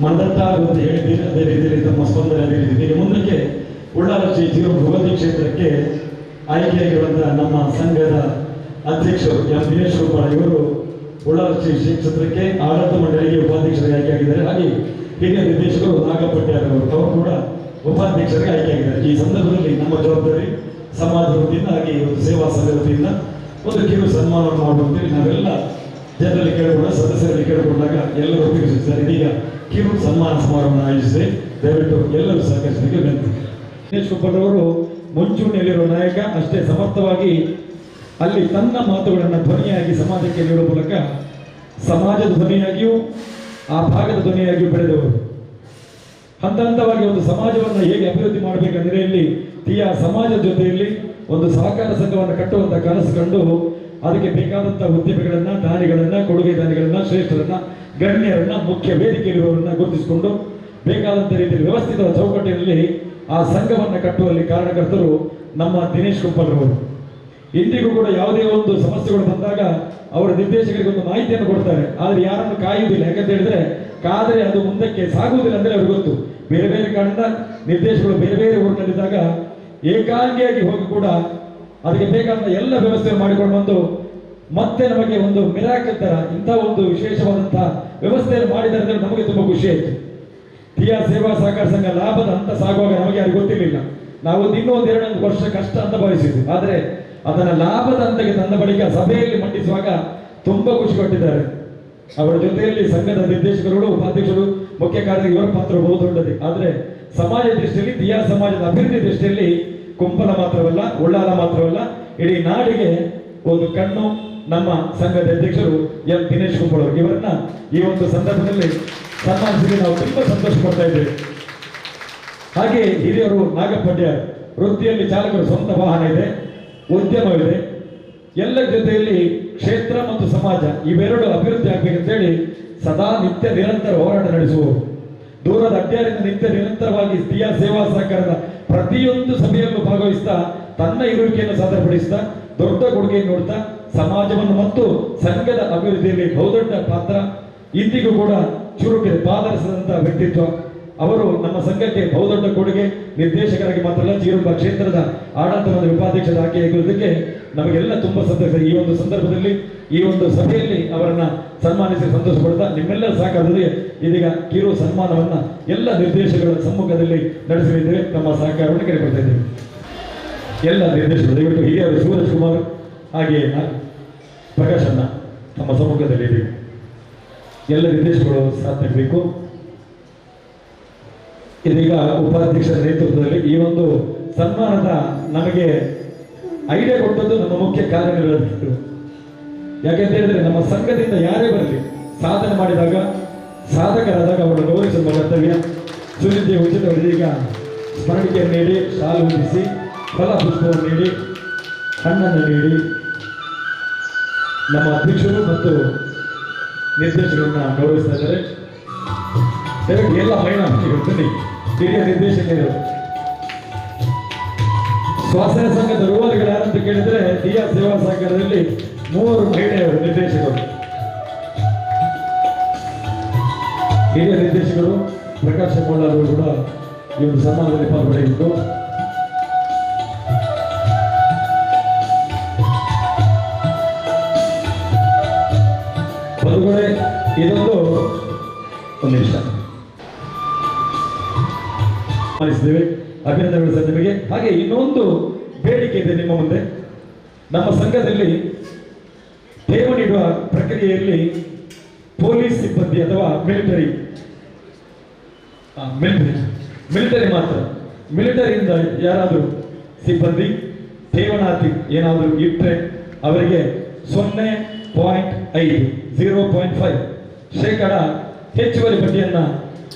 ಮಂದಟ್ಟಾಗುವಂತೆ ಹೇಳಿದ್ದೀರಿ. ಅದೇ ರೀತಿಯಲ್ಲಿ ತಮ್ಮ ಸ್ಪಂದನೆ ಅದೇ ರೀತಿ ಮುಂದಕ್ಕೆ ಉಳ್ಳಾಲ ಶ್ರೀ ಭಗವತಿ ಕ್ಷೇತ್ರಕ್ಕೆ ಆಯ್ಕೆಯಾಗಿರುವಂತಹ ನಮ್ಮ ಸಂಘದ ಅಧ್ಯಕ್ಷರು ಎಂ ದಿನೇಶ್ ಗೋಪಾಲ್ ಇವರು ಉಳ್ಳಾಲ ಶ್ರೀ ಕ್ಷೇತ್ರಕ್ಕೆ ಆಡಳಿತ ಮಂಡಳಿಗೆ ಉಪಾಧ್ಯಕ್ಷರಿಗೆ ಆಯ್ಕೆಯಾಗಿದ್ದಾರೆ. ಹಾಗೆ ಹಿರಿಯ ನಿರ್ದೇಶಕರು ನಾಗಪಟ್ಯಾರ್ ಅವರು ಕೂಡ ಉಪಾಧ್ಯಕ್ಷರಿಗೆ ಆಯ್ಕೆಯಾಗಿದ್ದಾರೆ. ಈ ಸಂದರ್ಭದಲ್ಲಿ ನಮ್ಮ ಜವಾಬ್ದಾರಿ ಸಮಾಜ ವತಿಯಿಂದ ಹಾಗೆ ಒಂದು ಸೇವಾ ಸಂಘ ವತಿಯಿಂದ ಒಂದು ಕಿರು ಸನ್ಮಾನವನ್ನು ಮಾಡುವಂತೇಳಿ ನಾವೆಲ್ಲ ಜನರಲ್ಲಿ ಕೇಳಿಕೊಂಡ ಸದಸ್ಯರಲ್ಲಿ ಕೇಳಿಕೊಂಡಾಗ ಎಲ್ಲರೂ ಒಪ್ಪಿಗೆ ಇದೀಗ ಕಿರು ಸನ್ಮಾನ ಸಮಾರಂಭವನ್ನು ಆಯೋಜಿಸಿದೆ. ದಯವಿಟ್ಟು ಎಲ್ಲರೂ ಸಹಕರಿಸಲಿಕ್ಕೆ ವಿನಂತಿ. ದಿನೇಶ್ ಗೋಪಾಲ್ ಅವರು ಮುಂಚೂಣಿಯಲ್ಲಿರುವ ನಾಯಕ, ಅಷ್ಟೇ ಸಮರ್ಥವಾಗಿ ಅಲ್ಲಿ ತನ್ನ ಮಾತುಗಳನ್ನು ಧ್ವನಿಯಾಗಿ ಸಮಾಜಕ್ಕೆ ನೀಡುವ ಮೂಲಕ ಸಮಾಜದ ಧ್ವನಿಯಾಗಿಯೂ ಆ ಭಾಗದ ಧ್ವನಿಯಾಗಿಯೂ ಬೆಳೆದವರು. ಹಂತ ಹಂತವಾಗಿ ಒಂದು ಸಮಾಜವನ್ನು ಹೇಗೆ ಅಭಿವೃದ್ಧಿ ಮಾಡಬೇಕೆಂದರೆ ಇಲ್ಲಿ ತೀಯಾ ಸಮಾಜದ ಜೊತೆಯಲ್ಲಿ ಒಂದು ಸಹಕಾರ ಸಂಘವನ್ನು ಕಟ್ಟುವಂತ ಕನಸು ಕಂಡು ಅದಕ್ಕೆ ಬೇಕಾದಂತಹ ಉದ್ಯಮಿಗಳನ್ನ, ದಾನಿಗಳನ್ನ, ಕೊಡುಗೆ ದಾನಿಗಳನ್ನ, ಶ್ರೇಷ್ಠರನ್ನ, ಗಣ್ಯರನ್ನ, ಮುಖ್ಯ ವೇದಿಕೆಯಲ್ಲಿರುವವರನ್ನ ಗುರುತಿಸಿಕೊಂಡು ಬೇಕಾದಂತ ರೀತಿಯಲ್ಲಿ ವ್ಯವಸ್ಥಿತ ಚೌಕಟ್ಟಿನಲ್ಲಿ ಆ ಸಂಘವನ್ನು ಕಟ್ಟುವಲ್ಲಿ ಕಾರಣಕರ್ತರು ನಮ್ಮ ದಿನೇಶ್ ಗೋಪಾಲ್ ಅವರು. ಇಂದಿಗೂ ಕೂಡ ಯಾವುದೇ ಒಂದು ಸಮಸ್ಯೆಗಳು ಬಂದಾಗ ಅವರ ನಿರ್ದೇಶಕರಿಗೆ ಒಂದು ಮಾಹಿತಿಯನ್ನು ಕೊಡ್ತಾರೆ. ಆದರೆ ಯಾರನ್ನು ಕಾಯುವುದಿಲ್ಲ. ಯಾಕಂತ ಹೇಳಿದ್ರೆ ಕಾದರೆ ಅದು ಮುಂದಕ್ಕೆ ಸಾಗುವುದಿಲ್ಲ ಅಂದ್ರೆ ಅವ್ರಿಗೆ ಗೊತ್ತು. ಬೇರೆ ಬೇರೆ ಕಾರಣದ ನಿರ್ದೇಶಕರು ಬೇರೆ ಬೇರೆ ಊರಿನಲ್ಲಿದ್ದಾಗ ಏಕಾಂಗಿಯಾಗಿ ಹೋಗಿ ಕೂಡ ಅದಕ್ಕೆ ಬೇಕಾದ ಎಲ್ಲ ವ್ಯವಸ್ಥೆ ಮಾಡಿಕೊಂಡು ಬಂದು ಮತ್ತೆ ನಮಗೆ ಒಂದು ಮಿರಾಕಲ್ ತರ ಇಂಥ ಒಂದು ವಿಶೇಷವಾದಂತಹ ವ್ಯವಸ್ಥೆಯನ್ನು ಮಾಡಿದ್ದಾರೆ ಅಂದ್ರೆ ನಮಗೆ ತುಂಬಾ ಖುಷಿ ಆಯ್ತು. ತೀಯಾ ಸೇವಾ ಸಹಕಾರ ಸಂಘ ಲಾಭದ ಹಂತ ಸಾಗುವಾಗ ನಮಗೆ ಯಾರು ಗೊತ್ತಿರಲಿಲ್ಲ. ನಾವು ಇನ್ನೂ ಒಂದೆರಡು ವರ್ಷ ಕಷ್ಟ ಅಂತ ಭಾವಿಸಿದ್ವಿ. ಆದರೆ ಅದನ್ನ ಲಾಭದ ಹಂತಕ್ಕೆ ತಂದ ಬಳಿಕ ಸಭೆಯಲ್ಲಿ ಮಂಡಿಸುವಾಗ ತುಂಬಾ ಖುಷಿ ಕೊಟ್ಟಿದ್ದಾರೆ. ಅವರ ಜೊತೆಯಲ್ಲಿ ಸಂಘದ ನಿರ್ದೇಶಕರು, ಉಪಾಧ್ಯಕ್ಷರು, ಮುಖ್ಯ ಕಾರ್ಯದರ್ಶಿ ಇವರ ಪಾತ್ರ ಬಹುದೊಡ್ಡದೆ. ಆದರೆ ಸಮಾಜ ದೃಷ್ಟಿಯಲ್ಲಿ, ತೀಯಾ ಸಮಾಜದ ಅಭಿವೃದ್ಧಿ ದೃಷ್ಟಿಯಲ್ಲಿ ಕುಂಪಲ ಮಾತ್ರವಲ್ಲ, ಉಳ್ಳಾಲ ಮಾತ್ರವಲ್ಲ, ಇಡೀ ನಾಡಿಗೆ ಒಂದು ಕಣ್ಣು ನಮ್ಮ ಸಂಘದ ಅಧ್ಯಕ್ಷರು ಎಂ ದಿನೇಶ್ ಗೋಪಾಲ್ ಅವರು. ಇವರನ್ನ ಈ ಒಂದು ಸಂದರ್ಭದಲ್ಲಿ ಸನ್ಮಾನಿಸಿ ನಾವು ತುಂಬಾ ಸಂತೋಷ ಪಡ್ತಾ ಇದ್ದೇವೆ. ಹಾಗೆ ಹಿರಿಯರು ನಾಗಪಟ್ಯಾರ್ ವೃತ್ತಿಯಲ್ಲಿ ಚಾಲಕರು, ಸ್ವಂತ ವಾಹನ ಇದೆ, ಉದ್ಯಮವಿದೆ. ಎಲ್ಲರ ಜೊತೆಯಲ್ಲಿ ಕ್ಷೇತ್ರ ಮತ್ತು ಸಮಾಜ ಇವೆರಡು ಅಭಿವೃದ್ಧಿ ಆಗ್ಬೇಕಂತೇಳಿ ಸದಾ ನಿತ್ಯ ನಿರಂತರ ಹೋರಾಟ ನಡೆಸುವವರು. ದೂರದ ಅಡ್ಡಾರಿಂದ ನಿತ್ಯ ನಿರಂತರವಾಗಿ ತೀಯಾ ಸೇವಾ ಸಹಕಾರದ ಪ್ರತಿಯೊಂದು ಸಭೆಯಲ್ಲೂ ಭಾಗವಹಿಸ್ತಾ ತನ್ನ ಇರುವಿಕೆಯನ್ನು ಸಾದರಪಡಿಸ್ತಾ ದೊಡ್ಡ ಕೊಡುಗೆಯನ್ನು ನೋಡ್ತಾ ಸಮಾಜವನ್ನು ಮತ್ತು ಸಂಘದ ಅಭಿವೃದ್ಧಿಯಲ್ಲಿ ಬಹುದೊಡ್ಡ ಪಾತ್ರ ಇಂದಿಗೂ ಕೂಡ ಚುರುಕಿದೆ. ಪಾದರಸದಂತಹ ವ್ಯಕ್ತಿತ್ವ ಅವರು ನಮ್ಮ ಸಂಘಕ್ಕೆ ಬಹುದೊಡ್ಡ ಕೊಡುಗೆ. ನಿರ್ದೇಶಕರಾಗಿ ಮಾತ್ರ ಅಲ್ಲ, ಜೀರುಂಬ ಕ್ಷೇತ್ರದ ಆಡಳಿತ ಮಂಡಳಿ ಉಪಾಧ್ಯಕ್ಷರ ಆಯ್ಕೆಯಾಗಿರುವುದಕ್ಕೆ ನಮಗೆಲ್ಲ ತುಂಬಾ ಸಂತೋಷ. ಈ ಒಂದು ಸಂದರ್ಭದಲ್ಲಿ ಈ ಒಂದು ಸಭೆಯಲ್ಲಿ ಅವರನ್ನ ಸನ್ಮಾನಿಸಿ ಸಂತೋಷ ಪಡ್ತಾ ನಿಮ್ಮೆಲ್ಲರ ಸಹಕಾರದಲ್ಲಿ ಇದೀಗ ಕಿರು ಸನ್ಮಾನವನ್ನ ಎಲ್ಲ ನಿರ್ದೇಶಕರ ಸಮ್ಮುಖದಲ್ಲಿ ನಡೆಸಲಿದ್ದೇವೆ. ನಮ್ಮ ಸಹಕಾರವನ್ನು ಕೇಳಿಕೊಳ್ತಾ ಇದ್ದೇವೆ. ಎಲ್ಲ ನಿರ್ದೇಶಕರು ದಯವಿಟ್ಟು ಹಿರಿಯರು ಸೂರಜ್ ಕುಮಾರ್ ಹಾಗೆ ಪ್ರಕಾಶ್ ಅಣ್ಣ ನಮ್ಮ ಸಮ್ಮುಖದಲ್ಲಿ ಇದ್ದೀವಿ. ಎಲ್ಲ ನಿರ್ದೇಶಕರು ಸಾಥ್ ನೀಡಬೇಕು. ಇದೀಗ ಉಪಾಧ್ಯಕ್ಷರ ನೇತೃತ್ವದಲ್ಲಿ ಈ ಒಂದು ಸನ್ಮಾನದ ನಮಗೆ ಐಡಿಯಾ ಕೊಟ್ಟದ್ದು ನಮ್ಮ ಮುಖ್ಯ ಕಾರ್ಯನಿರ್ವಾಹಕರು ಯಾಕೆಂತ ಹೇಳಿದ್ರೆ ನಮ್ಮ ಸಂಘದಿಂದ ಯಾರೇ ಬರಲಿ ಸಾಧನೆ ಮಾಡಿದಾಗ ಸಾಧಕರಾದಾಗ ಅವರನ್ನು ಗೌರವಿಸುವ ಕರ್ತವ್ಯ. ಸುನಿಧಿ ಉಚಿತ ಈಗ ಸ್ಮರಣಿಕೆಯನ್ನು ನೀಡಿ ಶಾಲು ಹೊಂದಿಸಿ ಫಲ ಪುಷ್ಪವನ್ನು ನೀಡಿ ಹಣ್ಣನ್ನು ನೀಡಿ ನಮ್ಮ ಅಧ್ಯಕ್ಷರು ಮತ್ತು ನಿರ್ದೇಶಕರನ್ನ ಗೌರವಿಸ್ತಾ ಇದ್ದಾರೆ. ದಯವಿಟ್ಟು ಎಲ್ಲ ಮಹಿಳಾ ಬನ್ನಿ, ಹಿರಿಯ ನಿರ್ದೇಶಕರು. ಸ್ವಸಹಾಯ ಸಂಘದ ರೂವಾರಿಗಳು ಯಾರಂತ ಕೇಳಿದ್ರೆ ದಿಯಾ ಸೇವಾ ಸಹಕಾರದಲ್ಲಿ 3 ಮಹಿಳೆಯರು ನಿರ್ದೇಶಕರು. ಹಿರಿಯ ನಿರ್ದೇಶಕರು ಪ್ರಕಾಶ್ ಕೊಳ್ಳ ಅವರು ಕೂಡ ಈ ಒಂದು ಸನ್ಮಾನದಲ್ಲಿ ಪಾಲ್ಗೊಳ್ಳಬೇಕು. ಬಂಧುಗಳೇ, ಇದೊಂದು ನಿಮಿಷ ಮಾಡಿಸಿದ್ದೇವೆ. ಅಭಿನಂದನೆಗಳು ಸರ್ ನಿಮಗೆ. ಹಾಗೆ ಇನ್ನೊಂದು ಬೇಡಿಕೆ ಇದೆ ನಿಮ್ಮ ಮುಂದೆ. ನಮ್ಮ ಸಂಘದಲ್ಲಿ ಠೇವಣಿ ನೀಡುವ ಪ್ರಕ್ರಿಯೆಯಲ್ಲಿ ಪೊಲೀಸ್ ಸಿಬ್ಬಂದಿ ಅಥವಾ ಮಿಲಿಟರಿ ಮಾತ್ರ, ಮಿಲಿಟರಿಯಿಂದ ಯಾರಾದರೂ ಸಿಬ್ಬಂದಿ ಠೇವಣಾತಿ ಏನಾದರೂ ಇಟ್ಟರೆ ಅವರಿಗೆ 0.5 0.5% ಹೆಚ್ಚುವರಿ ಬಡ್ಡಿಯನ್ನ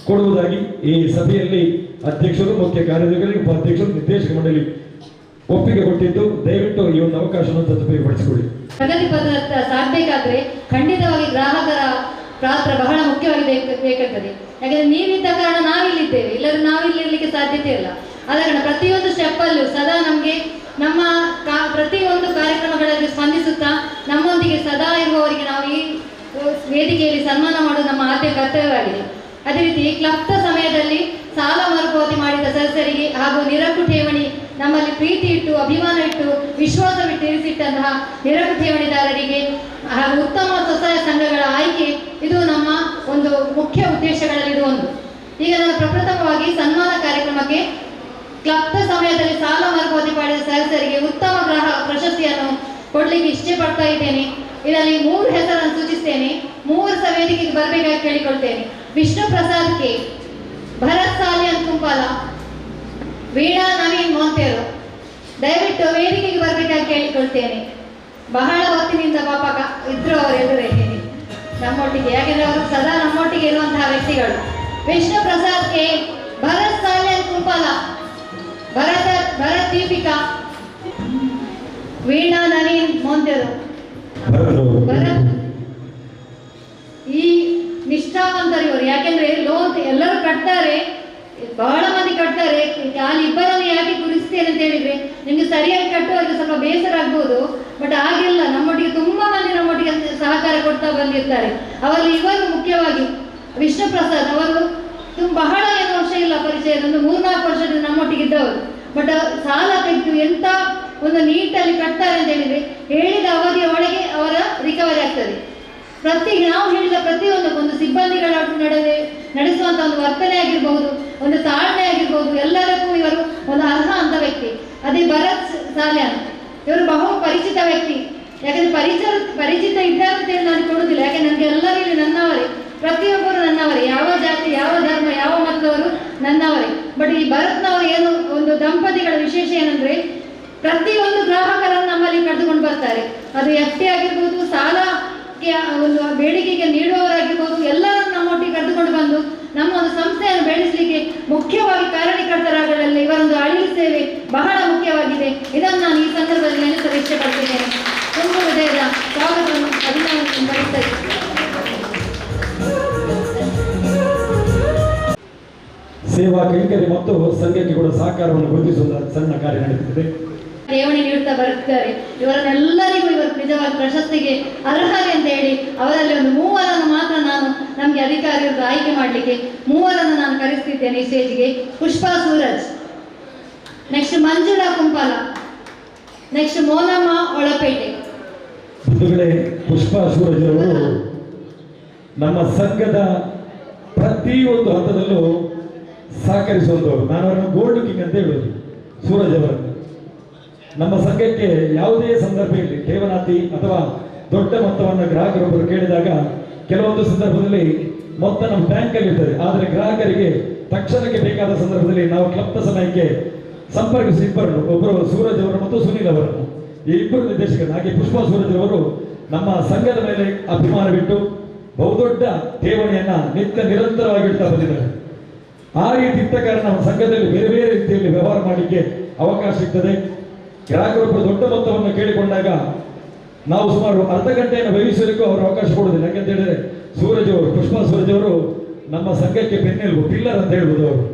ಕೊಡುವುದಾಗಿ ಈ ಸಭೆಯಲ್ಲಿ ಅಧ್ಯಕ್ಷರು, ಮುಖ್ಯ ಕಾರ್ಯದರ್ಶಿಗಳು, ಉಪಾಧ್ಯಕ್ಷರು, ನಿರ್ದೇಶಕ ಮಂಡಳಿ ಒಪ್ಪಿಗೆ ಕೊಟ್ಟಿದ್ದು, ದಯವಿಟ್ಟು ಈ ಒಂದು ಅವಕಾಶವನ್ನು ಸದುಪಯೋಗಪಡಿಸಿಕೊಳ್ಳಿ. ಪ್ರಗತಿ ಪಥ ಸಾಗಬೇಕಾದ್ರೆ ಖಂಡಿತವಾಗಿ ಗ್ರಾಹಕರ ಪಾತ್ರ ಬಹಳ ಮುಖ್ಯವಾಗಿ ಬೇಕಾಗ್ತದೆ. ಯಾಕಂದ್ರೆ ನೀವಿದ್ದ ಕಾರಣ ನಾವಿಲ್ಲಿದ್ದೇವೆ, ಇಲ್ಲದ್ರೆ ನಾವಿಲ್ಲಿರ್ಲಿಕ್ಕೆ ಸಾಧ್ಯತೆ ಇಲ್ಲ. ಆದ ಕಾರಣ ಪ್ರತಿಯೊಂದು ಸ್ಟೆಪ್ಪಲ್ಲೂ ಸದಾ ನಮಗೆ ನಮ್ಮ ಪ್ರತಿಯೊಂದು ಕಾರ್ಯಕ್ರಮಗಳಲ್ಲಿ ಸ್ಪಂದಿಸುತ್ತಾ ನಮ್ಮೊಂದಿಗೆ ಸದಾ ಇರುವವರಿಗೆ ನಾವು ಈ ವೇದಿಕೆಯಲ್ಲಿ ಸನ್ಮಾನ ಮಾಡುವುದು ನಮ್ಮ ಆದ್ಯ ಕರ್ತವ್ಯವಾಗಿದೆ. ಅದೇ ರೀತಿ ಕ್ಲಬ್ದ ಸಮಯದಲ್ಲಿ ಸಾಲ ಮರುಪಾವತಿ ಮಾಡಿದ ಸದಸ್ಯರಿಗೆ ಹಾಗೂ ನಿರಕು ಠೇವಣಿ ನಮ್ಮಲ್ಲಿ ಪ್ರೀತಿ ಇಟ್ಟು, ಅಭಿಮಾನ ಇಟ್ಟು, ವಿಶ್ವಾಸವಿಟ್ಟು ಇರಿಸಿಟ್ಟಂತಹ ನಿರಕು ಠೇವಣಿದಾರರಿಗೆ ಹಾಗೂ ಉತ್ತಮ ಸ್ವಸಹಾಯ ಸಂಘಗಳ ಆಯ್ಕೆ ಇದು ನಮ್ಮ ಒಂದು ಮುಖ್ಯ ಉದ್ದೇಶಗಳಲ್ಲಿ ಇದು ಒಂದು. ಈಗ ನಾನು ಪ್ರಪ್ರಥಮವಾಗಿ ಸನ್ಮಾನ ಕಾರ್ಯಕ್ರಮಕ್ಕೆ ಕ್ಲಬ್ದ ಸಮಯದಲ್ಲಿ ಸಾಲ ಮರುಪಾವತಿ ಮಾಡಿದ ಸದಸ್ಯರಿಗೆ ಉತ್ತಮ ಗ್ರಾಹಕ ಪ್ರಶಸ್ತಿಯನ್ನು ಕೊಡಲಿಕ್ಕೆ ಇಷ್ಟಪಡ್ತಾ ಇದ್ದೇನೆ. ಇದರಲ್ಲಿ 3 ಹೆಸರನ್ನು ಸೂಚಿಸ್ತೇನೆ. 3 ವೇದಿಕೆಗೆ ಬರಬೇಕಾಗಿ ಕೇಳಿಕೊಳ್ತೇನೆ. ವಿಷ್ಣು ಪ್ರಸಾದ್ ಕೆ, ಭರತ್ ಸಾಲಿಯನ್ ಕುಂಪಾಲ, ವೀಣಾ ನವೀನ್ ಮೊಂತೇರು. ದಯವಿಟ್ಟು ವೇದಿಕೆಗೆ ಬರಬೇಕಾಗಿ ಕೇಳಿಕೊಳ್ತೇನೆ. ಬಹಳ ಹೊತ್ತಿನಿಂದ ಪಾಪ ಇದ್ರು ಅವರು ಎದುರಿಗೆ ನಮ್ಮೊಟ್ಟಿಗೆ, ಯಾಕೆಂದ್ರೆ ಅವರು ಸದಾ ನಮ್ಮೊಟ್ಟಿಗೆ ಇರುವಂತಹ ವ್ಯಕ್ತಿಗಳು. ವಿಷ್ಣು ಪ್ರಸಾದ್ ಕೆ, ಭರತ್ ಸಾಲಿಯನ್ ಕುಂಪಾಲ, ಭರತ್ ದೀಪಿಕಾ, ವೀಣಾ ನವೀನ್ ಮೊಂತೇರು. ಭರತ್ ಈ ನಿಷ್ಠಾವಂತರು ಇವರು. ಯಾಕೆಂದ್ರೆ ಲೋನ್ ಎಲ್ಲರೂ ಕಟ್ತಾರೆ, ಬಹಳ ಮಂದಿ ಕಟ್ತಾರೆ. ಅಲ್ಲಿ ಇಬ್ಬರನ್ನು ಯಾಕೆ ಕುರಿಸ್ತೇನೆ ಅಂತ ಹೇಳಿದ್ರೆ ನಿಮ್ಗೆ ಸರಿಯಾಗಿ ಕಟ್ಟುವವರಿಗೆ ಸ್ವಲ್ಪ ಬೇಸರ ಆಗ್ಬೋದು. ಬಟ್ ಹಾಗೆಲ್ಲ ನಮ್ಮೊಟ್ಟಿಗೆ ತುಂಬಾ ಮಂದಿ ನಮ್ಮೊಟ್ಟಿಗೆ ಸಹಕಾರ ಕೊಡ್ತಾ ಬಂದಿರ್ತಾರೆ. ಅವರಲ್ಲಿ ಇವರು ಮುಖ್ಯವಾಗಿ ವಿಷ್ಣು ಪ್ರಸಾದ್ ಅವರು ಬಹಳ ಏನು ವರ್ಷ ಇಲ್ಲ ಪರಿಚಯ, ಒಂದು 3-4 ವರ್ಷದಿಂದ ನಮ್ಮೊಟ್ಟಿಗೆ ಇದ್ದವರು. ಬಟ್ ಸಾಲ ತೆಗೆದು ಎಂತ ಒಂದು ನೀಟಲ್ಲಿ ಕಟ್ತಾರೆ ಅಂತ ಹೇಳಿದ್ರೆ ಹೇಳಿದ ಅವಧಿಯ ಒಳಗೆ ಅವರ ರಿಕವರಿ ಆಗ್ತದೆ. ನಾವು ಹೇಳಿದ ಪ್ರತಿಯೊಂದು ಒಂದು ಸಿಬ್ಬಂದಿಗಳ ನಡುವೆ ನಡೆಸುವಂತ ಒಂದು ವರ್ತನೆ ಆಗಿರ್ಬಹುದು, ಒಂದು ತಾಳ್ಮೆ ಆಗಿರ್ಬಹುದು, ಎಲ್ಲದಕ್ಕೂ ಇವರು ಒಂದು ಅರ್ಹ ಅಂತ ವ್ಯಕ್ತಿ. ಅದೇ ಭರತ್ ಸಾಲ್ಯಾನ್ ಇವರು ಬಹು ಪರಿಚಿತ ವ್ಯಕ್ತಿ. ಯಾಕಂದ್ರೆ ಪರಿಚಿತ ಇದ್ದಾರೆ ಅಂತ ಹೇಳಿ ನಾನು ಕೊಡುದಿಲ್ಲ. ಯಾಕೆ ನನಗೆ ಎಲ್ಲರೂ ಇಲ್ಲಿ ನನ್ನವರೇ, ಪ್ರತಿಯೊಬ್ಬರು ನನ್ನವರೇ, ಯಾವ ಜಾತಿ, ಯಾವ ಧರ್ಮ, ಯಾವ ಮತದವರು ನನ್ನವರೇ. ಬಟ್ ಈ ಭರತ್ನವರು ಏನು ಒಂದು ದಂಪತಿಗಳ ವಿಶೇಷ ಏನಂದ್ರೆ ಪ್ರತಿಯೊಂದು ಗ್ರಾಹಕರನ್ನು ನಮ್ಮಲ್ಲಿ ಕರೆದುಕೊಂಡು ಬರ್ತಾರೆ. ಅದು ಎಫ್ಡಿ ಆಗಿರ್ಬೋದು, ಸಾಲ ಒಂದು ಬೇಡಿಕೆಗೆ ನೀಡುವವರಾಗಿರ್ಬೋದು, ಎಲ್ಲರನ್ನು ನಮ್ಮೊಟ್ಟಿಗೆ ಕರೆದುಕೊಂಡು ಬಂದು ನಮ್ಮ ಒಂದು ಸಂಸ್ಥೆಯನ್ನು ಬೆಳೆಸಲಿಕ್ಕೆ ಮುಖ್ಯವಾಗಿ ಕಾರಣೀಕರ್ತರಾಗಲಿ ಇವರೊಂದು ಅಳಿಲು ಸೇವೆ ಬಹಳ ಮುಖ್ಯವಾಗಿದೆ. ಇದನ್ನು ನಾನು ಈ ಸಂದರ್ಭದಲ್ಲಿ ನೆನೆಸಲು ಇಷ್ಟಪಡ್ತಿದ್ದೇನೆ. ತುಂಬ ಹೃದಯದ ಸ್ವಾಗತವನ್ನು ಅಭಿನಂದನೆ ಬಯಸ್ತಾ ಇದ್ದೇನೆ. ಸೇವಾ ಕೈಂಕರ್ಯ ಮತ್ತು ಸಂಘಕ್ಕೆ ಕೂಡ ಸಹಕಾರವನ್ನು ಗುರುತಿಸುವ ಸಣ್ಣ ಕಾರ್ಯ ನಡೆಯುತ್ತಿದೆ. ಠೇವಣಿ ನೀಡುತ್ತಾ ಬರುತ್ತಾರೆ. ಇವರನ್ನೆಲ್ಲರಿಗೂ ಇವರು ನಿಜವಾಗಿ ಪ್ರಶಸ್ತಿಗೆ ಅರ್ಹತೆ ಅಂತ ಹೇಳಿ ಅವರಲ್ಲಿ ಒಂದು 3 ಮಾತ್ರ ನಾನು ನಮಗೆ ಅಧಿಕಾರಿಗಳು ಆಯ್ಕೆ ಮಾಡಲಿಕ್ಕೆ 3 ನಾನು ಕರೆಸ್ತಿದ್ದೇನೆ ಈ ಸ್ಟೇಜ್ಗೆ. Pushpa Suraj, next Manjula Kumpala, next Monamma Olapete. ಬಂಧುಗಳೇ, ಪುಷ್ಪಾ ಸೂರಜ್ ಅವರು ನಮ್ಮ ಸಂಘದ ಪ್ರತಿಯೊಂದು ಹಂತದಲ್ಲೂ ಸಹಕರಿಸುವಂತವರು. ನಾನು ಅವರನ್ನು ಗೋಲ್ಡ್ ಕಿಂಗ್ ಅಂತ ಹೇಳುವುದು. ಸೂರಜ್ ಅವರನ್ನು ನಮ್ಮ ಸಂಘಕ್ಕೆ ಯಾವುದೇ ಸಂದರ್ಭ ಇರಲಿ, ಠೇವಣಾತಿ ಅಥವಾ ದೊಡ್ಡ ಮೊತ್ತವನ್ನು ಗ್ರಾಹಕರೊಬ್ಬರು ಕೇಳಿದಾಗ ಕೆಲವೊಂದು ಸಂದರ್ಭದಲ್ಲಿ ಮೊತ್ತ ನಮ್ಮ ಬ್ಯಾಂಕಲ್ಲಿ ಇರ್ತದೆ, ಆದರೆ ಗ್ರಾಹಕರಿಗೆ ತಕ್ಷಣಕ್ಕೆ ಬೇಕಾದ ಸಂದರ್ಭದಲ್ಲಿ ನಾವು ಕ್ಲಬ್ನ ಸಮಯಕ್ಕೆ ಸಂಪರ್ಕಿಸಿ ಇಬ್ಬರನ್ನು, ಒಬ್ಬರು ಸೂರಜ್ ಅವರು ಮತ್ತು ಸುನೀಲ್ ಅವರನ್ನು, ಈ ಇಬ್ಬರು ನಿರ್ದೇಶಕರು. ಹಾಗೆ ಪುಷ್ಪಾ ಸೂರಜ್ ಅವರು ನಮ್ಮ ಸಂಘದ ಮೇಲೆ ಅಭಿಮಾನವಿಟ್ಟು ಬಹುದೊಡ್ಡ ಠೇವಣಿಯನ್ನ ನಿತ್ಯ ನಿರಂತರವಾಗಿಡ್ತಾ ಬಂದಿದ್ದಾರೆ. ಆ ರೀತಿ ಇದ್ದ ಕಾರಣ ನಮ್ಮ ಸಂಘದಲ್ಲಿ ಬೇರೆ ಬೇರೆ ರೀತಿಯಲ್ಲಿ ವ್ಯವಹಾರ ಮಾಡಲಿಕ್ಕೆ ಅವಕಾಶ ಸಿಗ್ತದೆ. ಗ್ರಾಹಕರೊಬ್ಬರು ದೊಡ್ಡ ಮೊತ್ತವನ್ನು ಕೇಳಿಕೊಂಡಾಗ ನಾವು ಸುಮಾರು ಅರ್ಧ ಗಂಟೆಯನ್ನು ವ್ಯಯಿಸಲಿಕ್ಕೂ ಅವರು ಅವಕಾಶ ಕೊಡುವುದಿಲ್ಲ. ಯಾಕೆಂತ ಹೇಳಿದ್ರೆ ಸೂರಜ್ ಅವರು, ಪುಷ್ಪಾ ಸೂರಜ್ ಅವರು ನಮ್ಮ ಸಂಘಕ್ಕೆ ಬೆನ್ನೆಲುಬು, ಪಿಲ್ಲರ್ ಅಂತ ಹೇಳ್ಬೋದು. ಅವರು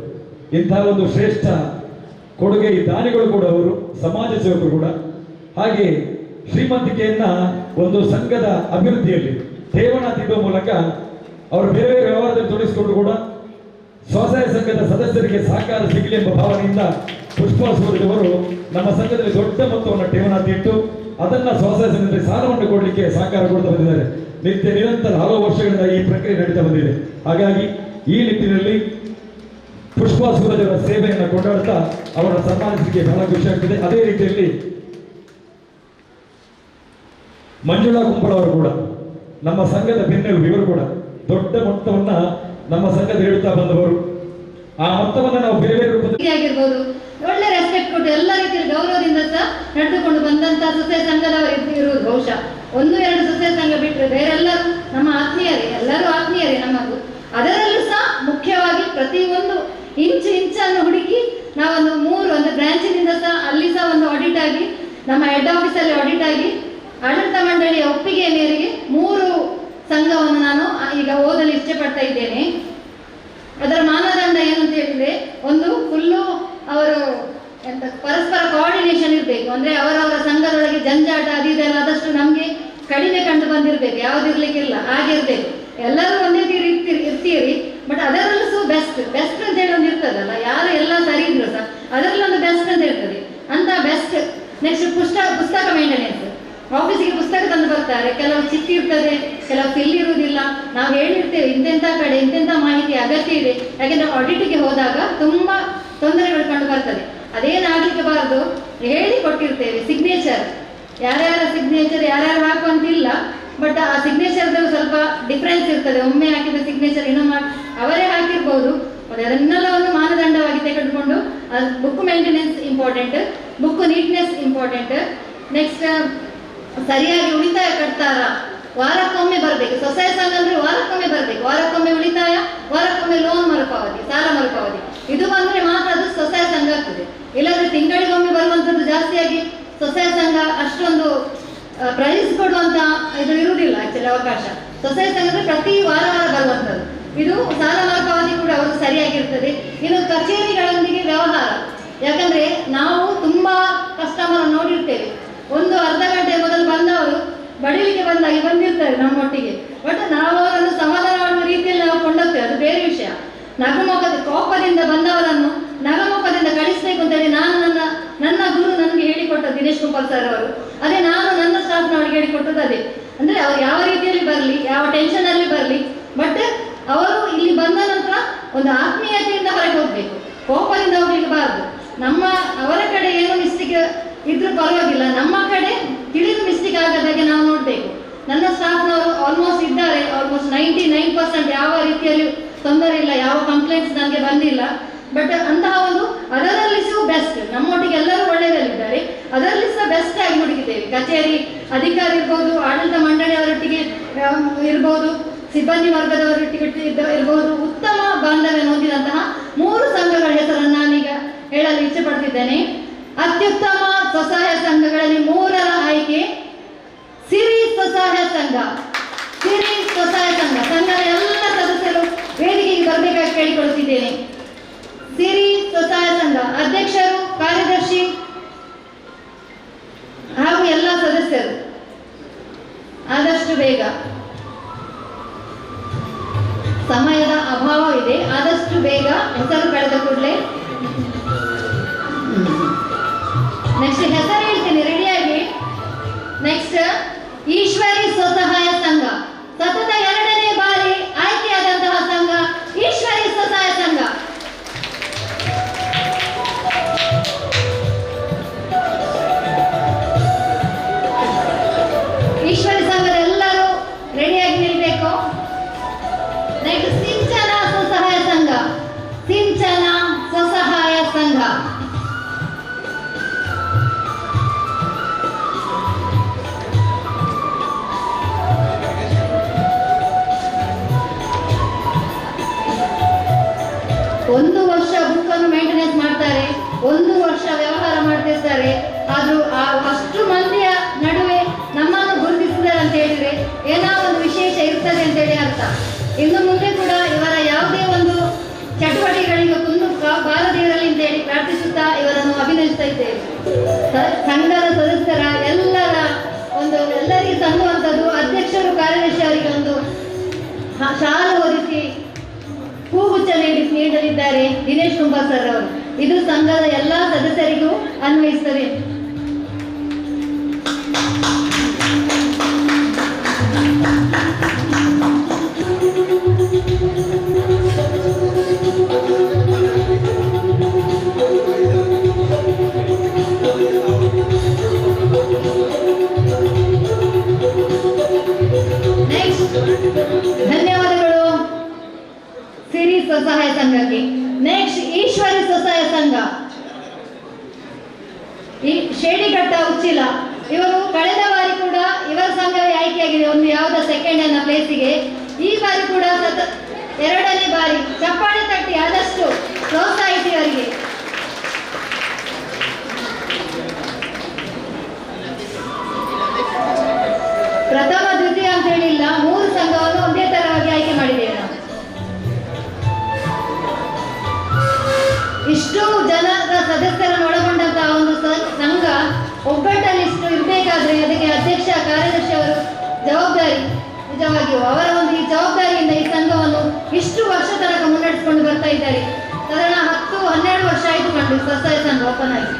ಇಂತಹ ಒಂದು ಶ್ರೇಷ್ಠ ಕೊಡುಗೆ ದಾನಿಗಳು ಕೂಡ ಅವರು, ಸಮಾಜ ಸೇವಕರು ಕೂಡ. ಹಾಗೆ ಶ್ರೀಮಂತಿಕೆಯನ್ನ ಒಂದು ಸಂಘದ ಅಭಿವೃದ್ಧಿಯಲ್ಲಿ ಠೇವಣಿ ನೀಡುವ ಮೂಲಕ ಅವರು ಬೇರೆ ಬೇರೆ ವ್ಯವಹಾರದಲ್ಲಿ ತೊಡಗಿಸಿಕೊಂಡು ಕೂಡ ಸ್ವಸಹಾಯ ಸಂಘದ ಸದಸ್ಯರಿಗೆ ಸಹಕಾರ ಸಿಗಲಿ ಎಂಬ ಭಾವನೆಯಿಂದ ಪುಷ್ಪಾ ಸೂರಜ್ ಅವರು ನಮ್ಮ ಸಂಘದಲ್ಲಿ ದೊಡ್ಡ ಮೊತ್ತವನ್ನು ಠೇವಣಿ ಇಟ್ಟು ಅದನ್ನ ಸ್ವಸಹಾಯ ಸಂಘದಲ್ಲಿ ಸಾಲವನ್ನು ಕೊಡಲಿಕ್ಕೆ ಸಹಕಾರ ಕೊಡ್ತಾ ಬಂದಿದ್ದಾರೆ. ನಿತ್ಯ ನಿರಂತರ ಹಲವು ವರ್ಷಗಳಿಂದ ಈ ಪ್ರಕ್ರಿಯೆ ನಡೀತಾ ಬಂದಿದೆ. ಹಾಗಾಗಿ ಈ ನಿಟ್ಟಿನಲ್ಲಿ ಪುಷ್ಪಾ ಸೂರಜ್ ಅವರ ಸೇವೆಯನ್ನು ಕೊಂಡಾಡ್ತಾ ಅವರ ಸನ್ಮಾನಿಸಲಿಕ್ಕೆ ಬಹಳ ಖುಷಿ ಆಗ್ತದೆ. ಅದೇ ರೀತಿಯಲ್ಲಿ ಮಂಜುಳಾ ಕುಂಬಳ ಅವರು ಕೂಡ ನಮ್ಮ ಸಂಘದ ಬೆನ್ನೆಲುಬು. ಇವರು ಕೂಡ ದೊಡ್ಡ ಮೊತ್ತವನ್ನ ನಮ್ಮ ಸಂಘದ ಹೇಳುತ್ತಾ ಬಂದವರು. ಆ ಮೊತ್ತವನ್ನ ನಾವು ಬೇರೆ ಬೇರೆ ರೂಪದಲ್ಲಿ ಆಗಿರ್ಬೋದು, ಒಳ್ಳೆ ರೆಸ್ಪೆಕ್ಟ್ ಕೊಟ್ಟು ಎಲ್ಲ ರೀತಿಯಲ್ಲಿ ಗೌರವದಿಂದ ಸಹ ನಡೆದುಕೊಂಡು ಬಂದಂತ ಸ್ವಸಹಾಯ ಸಂಘದವರು ಇರುವುದು. ಬಹುಶಃ 1-2 ಸ್ವಸಹಾಯ ಸಂಘ ಬಿಟ್ಟರೆ ಬೇರೆಲ್ಲರೂ ನಮ್ಮ ಆತ್ಮೀಯರೇ, ಎಲ್ಲರೂ ಆತ್ಮೀಯರೇ ನಮ್ಮದು. ಅದರಲ್ಲೂ ಸಹ ಮುಖ್ಯವಾಗಿ ಪ್ರತಿಯೊಂದು ಇಂಚನ್ನು ಹುಡುಕಿ ನಾವೊಂದು 3 ಬ್ರಾಂಚಿನಿಂದ ಸಹ ಅಲ್ಲಿ ಸಹ ಒಂದು ಆಡಿಟ್ ಆಗಿ, ನಮ್ಮ ಹೆಡ್ ಆಫೀಸಲ್ಲಿ ಆಡಿಟ್ ಆಗಿ, ಆಡಳಿತ ಮಂಡಳಿಯ ಒಪ್ಪಿಗೆಯ ಮೇರೆಗೆ 3 ಸಂಘವನ್ನು ನಾನು ಈಗ ಓದಲು ಇಷ್ಟಪಡ್ತಾ ಇದ್ದೇನೆ. ಅದರ ಮಾನದಂಡ ಏನಂತ ಹೇಳಿದ್ರೆ, ಒಂದು ಫುಲ್ಲು ಅವರು ಪರಸ್ಪರ ಕೋಆರ್ಡಿನೇಷನ್ ಇರಬೇಕು. ಅಂದ್ರೆ ಅವರವರ ಸಂಘದೊಳಗೆ ಜಂಜಾಟ ಅದು ಇದೆಲ್ಲ ಆದಷ್ಟು ನಮಗೆ ಕಡಿಮೆ ಕಂಡು ಬಂದಿರಬೇಕು, ಯಾವುದಿರ್ಲಿಕ್ಕಿಲ್ಲ, ಹಾಗೆ ಇರಬೇಕು. ಎಲ್ಲರೂ ಒಂದೇ ತೀರಿ ಇರ್ತೀರಿ, ಬಟ್ ಅದರಲ್ಲೂ ಸಹ ಬೆಸ್ಟ್ ಅಂತ ಹೇಳಿ ಒಂದು ಇರ್ತದಲ್ಲ, ಯಾರು ಎಲ್ಲ ಸರಿ ಇದ್ರು ಸಹ ಅದರಲ್ಲೊಂದು ಬೆಸ್ಟ್ ಅಂತ ಇರ್ತದೆ. ಅಂತ ಬೆಸ್ಟ್. ನೆಕ್ಸ್ಟ್ ಪುಸ್ತಕ ಮೇಂಟೆನೆನ್ಸ್. ಆಫೀಸಿಗೆ ಪುಸ್ತಕ ತಂದು ಬರ್ತಾರೆ, ಕೆಲವು ಚಿಕ್ಕ ಇರ್ತದೆ, ಕೆಲವು ಫಿಲ್ ಇರುವುದಿಲ್ಲ. ನಾವು ಹೇಳಿರ್ತೇವೆ ಇಂತೆಂಥ ಕಡೆ ಇಂತೆಂಥ ಮಾಹಿತಿ ಅಗತ್ಯ ಇದೆ, ಯಾಕೆಂದ್ರೆ ಆಡಿಟಿಗೆ ಹೋದಾಗ ತುಂಬಾ ತೊಂದರೆಗಳು ಕಂಡು ಬರ್ತದೆ. ಅದೇನಾಗ್ಲಿಕ್ಕೆ ಬಾರದು ಹೇಳಿ ಕೊಟ್ಟಿರ್ತೇವೆ. ಸಿಗ್ನೇಚರ್, ಯಾರ್ಯಾರ ಸಿಗ್ನೇಚರ್ ಯಾರ್ಯಾರು ಹಾಕುವಂತಿಲ್ಲ, ಬಟ್ ಆ ಸಿಗ್ನೇಚರ್ದಲ್ಲಿ ಸ್ವಲ್ಪ ಡಿಫ್ರೆನ್ಸ್ ಇರ್ತದೆ. ಒಮ್ಮೆ ಹಾಕಿದ ಸಿಗ್ನೇಚರ್ ಇನ್ನೊಮ್ಮೆ ಅವರೇ ಹಾಕಿರ್ಬೋದು. ಅದನ್ನೆಲ್ಲವನ್ನು ಮಾನದಂಡವಾಗಿ ತೆಗೆದುಕೊಂಡು book maintenance important, book neatness important. Next ಸರಿಯಾಗಿ ಉಳಿತಾಯ ಕಟ್ತಾರ, ವಾರಕ್ಕೊಮ್ಮೆ ಬರಬೇಕು. ಸ್ವಸಹಾಯ ಸಂಘ ಅಂದ್ರೆ ವಾರಕ್ಕೊಮ್ಮೆ ಬರಬೇಕು, ವಾರಕ್ಕೊಮ್ಮೆ ಉಳಿತಾಯ, ವಾರಕ್ಕೊಮ್ಮೆ ಲೋನ್ ಮರುಪಾವತಿ, ಸಾಲ ಮರುಪಾವತಿ. ಇದು ಬಂದ್ರೆ ಮಾತ್ರ ಅದು ಸ್ವಸಹಾಯ ಸಂಘ ಆಗ್ತದೆ. ಇಲ್ಲಾಂದ್ರೆ ತಿಂಗಳಿಗೊಮ್ಮೆ ಬರುವಂತದ್ದು ಜಾಸ್ತಿಯಾಗಿ ಸ್ವಸಹಾಯ ಸಂಘ ಅಷ್ಟೊಂದು ಪ್ರೈಸ್ ಕೊಡುವಂತ ಇದು ಇರುವುದಿಲ್ಲ. ಆಕ್ಚುಲಿ ಅವಕಾಶ ಸ್ವಸಹಾಯ ಸಂಘ ಅಂದ್ರೆ ಪ್ರತಿ ವಾರ ಬರುವಂತದ್ದು. ಇದು ಸಾಲ ಮರುಪಾವತಿ ಕೂಡ ಅವರು ಸರಿಯಾಗಿರ್ತದೆ. ಇನ್ನು ಕಚೇರಿಗಳೊಂದಿಗೆ ವ್ಯವಹಾರ, ಯಾಕಂದ್ರೆ ನಾವು ತುಂಬಾ ಕಸ್ಟಮರ್ ನೋಡಿರ್ತೇವೆ. ಒಂದು ಅರ್ಧ ಗಂಟೆ ಮೊದಲು ಬಂದವರು ಬಡಿಲಿಕ್ಕೆ ಬಂದಿರ್ತಾರೆ ನಮ್ಮೊಟ್ಟಿಗೆ, ಬಟ್ ನಾವು ಅವರನ್ನು ಸಮಾಧಾನ ಮಾಡುವ ರೀತಿಯಲ್ಲಿ ನಾವು ಕೊಂಡೋಗ್ತೇವೆ, ಅದು ಬೇರೆ ವಿಷಯ. ಕೋಪದಿಂದ ಬಂದವರನ್ನು ನಗಮುಖದಿಂದ ಕಳಿಸ್ಬೇಕು ಅಂತೇಳಿ ನಾನು ನನ್ನ ಗುರು ನನಗೆ ಹೇಳಿಕೊಟ್ಟ ದಿನೇಶ್ ಕುಮಾರ್ ಸರ್ ಅವರು, ಅದೇ ನಾನು ನನ್ನ ಸ್ಟಾಫ್ನವರಿಗೆ ಹೇಳಿಕೊಟ್ಟದ್ದು ಅದೇ. ಅಂದ್ರೆ ಅವ್ರು ಯಾವ ರೀತಿಯಲ್ಲಿ ಬರಲಿ, ಯಾವ ಟೆನ್ಷನ್ ಅಲ್ಲಿ ಬರಲಿ, ಬಟ್ ಅವರು ಇಲ್ಲಿ ಬಂದ ನಂತರ ಒಂದು ಆತ್ಮೀಯತೆಯಿಂದ ಹೊರಗೆ ಹೋಗ್ಬೇಕು, ಕೋಪದಿಂದ ಹೋಗ್ಲಿಕ್ಕೆ ಬಾರದು. ಅವರ ಕಡೆ ಏನೋ ಮಿಸ್ಟೇಕ್ ಇದ್ರೂ ಪರವಾಗಿಲ್ಲ, ನಮ್ಮ ಕಡೆ ತಿಳಿದು ಮಿಸ್ಟೇಕ್ ಆಗದಾಗೆ ನಾವು ನೋಡ್ಬೇಕು. ನನ್ನ ಸ್ಟಾಫ್ನವರು ಆಲ್ಮೋಸ್ಟ್ ಇದ್ದಾರೆ, ಆಲ್ಮೋಸ್ಟ್ 99% ಯಾವ ರೀತಿಯಲ್ಲಿ ತೊಂದರೆ ಇಲ್ಲ, ಯಾವ ಕಂಪ್ಲೇಂಟ್ಸ್ ನನಗೆ ಬಂದಿಲ್ಲ. ಬಟ್ ಅಂತಹ ಒಂದು ಅದರಲ್ಲಿ ಸಹ ಬೆಸ್ಟ್, ನಮ್ಮೊಟ್ಟಿಗೆ ಎಲ್ಲರೂ ಒಳ್ಳೆಯದಲ್ಲಿದ್ದಾರೆ, ಅದರಲ್ಲಿ ಸಹ ಬೆಸ್ಟ್ ಆಗಿ ಹುಡುಕಿದ್ದೇವೆ. ಕಚೇರಿ ಅಧಿಕಾರಿ ಇರ್ಬೋದು, ಆಡಳಿತ ಮಂಡಳಿಯವರೊಟ್ಟಿಗೆ ಇರ್ಬೋದು, ಸಿಬ್ಬಂದಿ ವರ್ಗದವರೊಟ್ಟಿಗೆ ಇರ್ಬೋದು, ಉತ್ತಮ ಬಾಂಧವ್ಯ ಹೊಂದಿದಂತಹ 3 ಸಂಘಗಳ ಹೆಸರನ್ನು ನಾನೀಗ ಹೇಳಲು ಇಷ್ಟಪಡ್ತಿದ್ದೇನೆ. ಅತ್ಯುತ್ತಮ ಸ್ವಸಹಾಯ ಸಂಘಗಳಲ್ಲಿ 3ರ ಆಯ್ಕೆ ಸಿರಿ ಸ್ವಸಹಾಯ ಸಂಘ. ಸಿರಿ ಸ್ವಸಹಾಯ ಸಂಘ ಸಂಘದ ಎಲ್ಲ ಸದಸ್ಯರು ವೇದಿಕೆಗೆ ಬರಬೇಕಾಗಿ ಕೇಳಿಕೊಳ್ಳುತ್ತಿದ್ದೇನೆ. ಸಿರಿ ಸ್ವಸಹಾಯ ಸಂಘ ಅಧ್ಯಕ್ಷರು, ಕಾರ್ಯದರ್ಶಿ ಹಾಗೂ ಎಲ್ಲ ಸದಸ್ಯರು ಆದಷ್ಟು ಬೇಗ, ಸಮಯದ ಅಭಾವವಿದೆ, ಆದಷ್ಟು ಬೇಗ ಹೆಸರು ಕಳೆದ ಕೂಡಲೇ. ನೆಕ್ಸ್ಟ್ ಹೆಸರು ಹೇಳ್ತೀನಿ, ರೆಡಿಯಾಗಿ. ನೆಕ್ಸ್ಟ್ ಈಶ್ವರಿ ಸ್ವಸಹಾಯ ಸಂಘ, ಸತತ 2ನೇ ಬಾರಿ ಆಯ್ಕೆಯಾದಂತಹ ಸಂಘ ಈಶ್ವರಿ ಸ್ವಸಹಾಯ ಸಂಘ. ಈಶ್ವರಿ ಸಂಘದ ಎಲ್ಲರೂ ರೆಡಿಯಾಗಿ ನಿಲ್ಬೇಕು. ನೆಕ್ಸ್ಟ್ ಸಿಂಚನ ಸ್ವಸಹಾಯ ಸಂಘ, ಸಿಂಚನ ಸ್ವಸಹಾಯ ಸಂಘ. ಒಂದು ವರ್ಷ ಬುಕ್ ಅನ್ನು ಮೇಂಟೆನೆನ್ಸ್ ಮಾಡ್ತಾರೆ, ಒಂದು ವರ್ಷ ವ್ಯವಹಾರ ಮಾಡ್ತಿರ್ತಾರೆ. ಆದ್ರೂ ಅಷ್ಟು ಮಂದಿಯ ನಡುವೆ ನಮ್ಮನ್ನು ಗುರುತಿಸಿದ್ದಾರೆ ಅಂತ ಹೇಳಿದ್ರೆ ಏನೋ ಒಂದು ವಿಶೇಷ ಇರ್ತದೆ ಅಂತೇಳಿ ಅರ್ಥ. ಇನ್ನು ಮುಂದೆ ಕೂಡ ಇವರ ಯಾವುದೇ ಒಂದು ಚಟುವಟಿಕೆಗಳಿಗೆ ಕುಂದು ಬಾರದಿರಲಿ ಅಂತೇಳಿ ಪ್ರಾರ್ಥಿಸುತ್ತಾ ಇವರನ್ನು ಅಭಿನಯಿಸ್ತಾ ಇದ್ದೇವೆ. ಸಂಘದ ಸದಸ್ಯರ ಎಲ್ಲರಿಗೆ ಸಂಗುವಂಥದ್ದು ಅಧ್ಯಕ್ಷರು ಕಾರ್ಯದರ್ಶಿ ಅವರಿಗೆ ಒಂದು ಶಾಲು ಹೊರಿಸಿ ಹೂಗುಚ್ಛ ನೀಡಲಿದ್ದಾರೆ ದಿನೇಶ್ ಕುಂಬಾರ್ ಸರ್ ಅವರು. ಇದು ಸಂಘದ ಎಲ್ಲ ಸದಸ್ಯರಿಗೂ ಅನ್ವಯಿಸುತ್ತದೆ. ಧನ್ಯವಾದಗಳು ಸಿರಿ ಸ್ವಸಹಾಯ ಸಂಘಕ್ಕೆ. ನೆಕ್ಸ್ಟ್ ಈಶ್ವರಿ ಸ್ವಸಹಾಯ ಸಂಘ, ಈ ಶೇಡಿಘಟ್ಟ ಉಚ್ಚಿಲ. ಇವರು ಕಳೆದ ಬಾರಿ ಕೂಡ ಇವರ ಸಂಘವೇ ಆಯ್ಕೆಯಾಗಿದೆ ಒಂದು ಯಾವುದೋ ಸೆಕೆಂಡ್ ಅನ್ನ ಪ್ಲೇಸಿಗೆ. ಈ ಬಾರಿ ಕೂಡ ಎರಡನೇ ಬಾರಿ ಚಪ್ಪಾಳೆ ತಟ್ಟಿ ಆದಷ್ಟು ಪ್ರೋತ್ಸಾಹಿಸಿ ಅವರಿಗೆ. ಪ್ರಥಮ ದ್ವಿತೀಯ ಅಂತ ಹೇಳಿಲ್ಲ, 3 ಸಂಘವನ್ನು ಒಂದೇ ತರವಾಗಿ ಆಯ್ಕೆ ಮಾಡಿದ್ದೇವೆ ನಾವು. ಇಷ್ಟು ಜನರ ಸದಸ್ಯರನ್ನು ಒಳಗೊಂಡಂತಹ ಒಂದು ಸಂಘ ಒಗ್ಗಟ್ಟಲ್ಲಿ ಇಷ್ಟು ಇರಬೇಕಾದ್ರೆ ಅದಕ್ಕೆ ಅಧ್ಯಕ್ಷ ಕಾರ್ಯದರ್ಶಿ ಅವರು ಜವಾಬ್ದಾರಿ. ನಿಜವಾಗಿಯೂ ಅವರ ಒಂದು ಈ ಜವಾಬ್ದಾರಿಯಿಂದ ಈ ಸಂಘವನ್ನು ಇಷ್ಟು ವರ್ಷ ತನಕ ಮುನ್ನಡೆಸಿಕೊಂಡು ಬರ್ತಾ ಇದ್ದಾರೆ. ಸಾಧಾರಣ 10-12 ವರ್ಷ ಆಯಿತು ಕಂಡು ಸ್ವಸಹಾಯ ಸಂಘ ಓಪನ್ ಆಗಿ.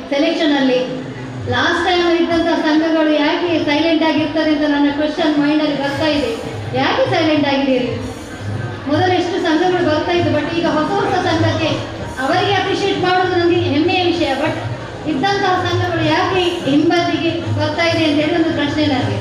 ಸೆಲೆಕ್ಷನ್ ಅಲ್ಲಿ ಲಾಸ್ಟ್ ಟೈಮ್ ಇದ್ದಂತಹ ಸಂಘಗಳು ಯಾಕೆ ಸೈಲೆಂಟ್ ಆಗಿರ್ತದೆ ಅಂತ ನನ್ನ ಕ್ವೆಶ್ಚನ್ ಮೈಂಡ್ ಅಲ್ಲಿ ಬರ್ತಾ ಇದೆ. ಯಾಕೆ ಸೈಲೆಂಟ್ ಆಗಿದ್ದೀರಿ? ಮೊದಲು ಎಷ್ಟು ಸಂಘಗಳು ಬರ್ತಾ ಇತ್ತು, ಬಟ್ ಈಗ ಹೊಸ ಸಂಘಕ್ಕೆ ಅವರಿಗೆ ಅಪ್ರಿಷಿಯೇಟ್ ಮಾಡೋದು ನನಗೆ ಹೆಮ್ಮೆಯ ವಿಷಯ. ಬಟ್ ಇದ್ದಂತಹ ಸಂಘಗಳು ಯಾಕೆ ಹಿಂಬದಿಗೆ ಬರ್ತಾ ಇದೆ ಅಂತ ಹೇಳಿ ಒಂದು ಪ್ರಶ್ನೆ ನನಗೆ.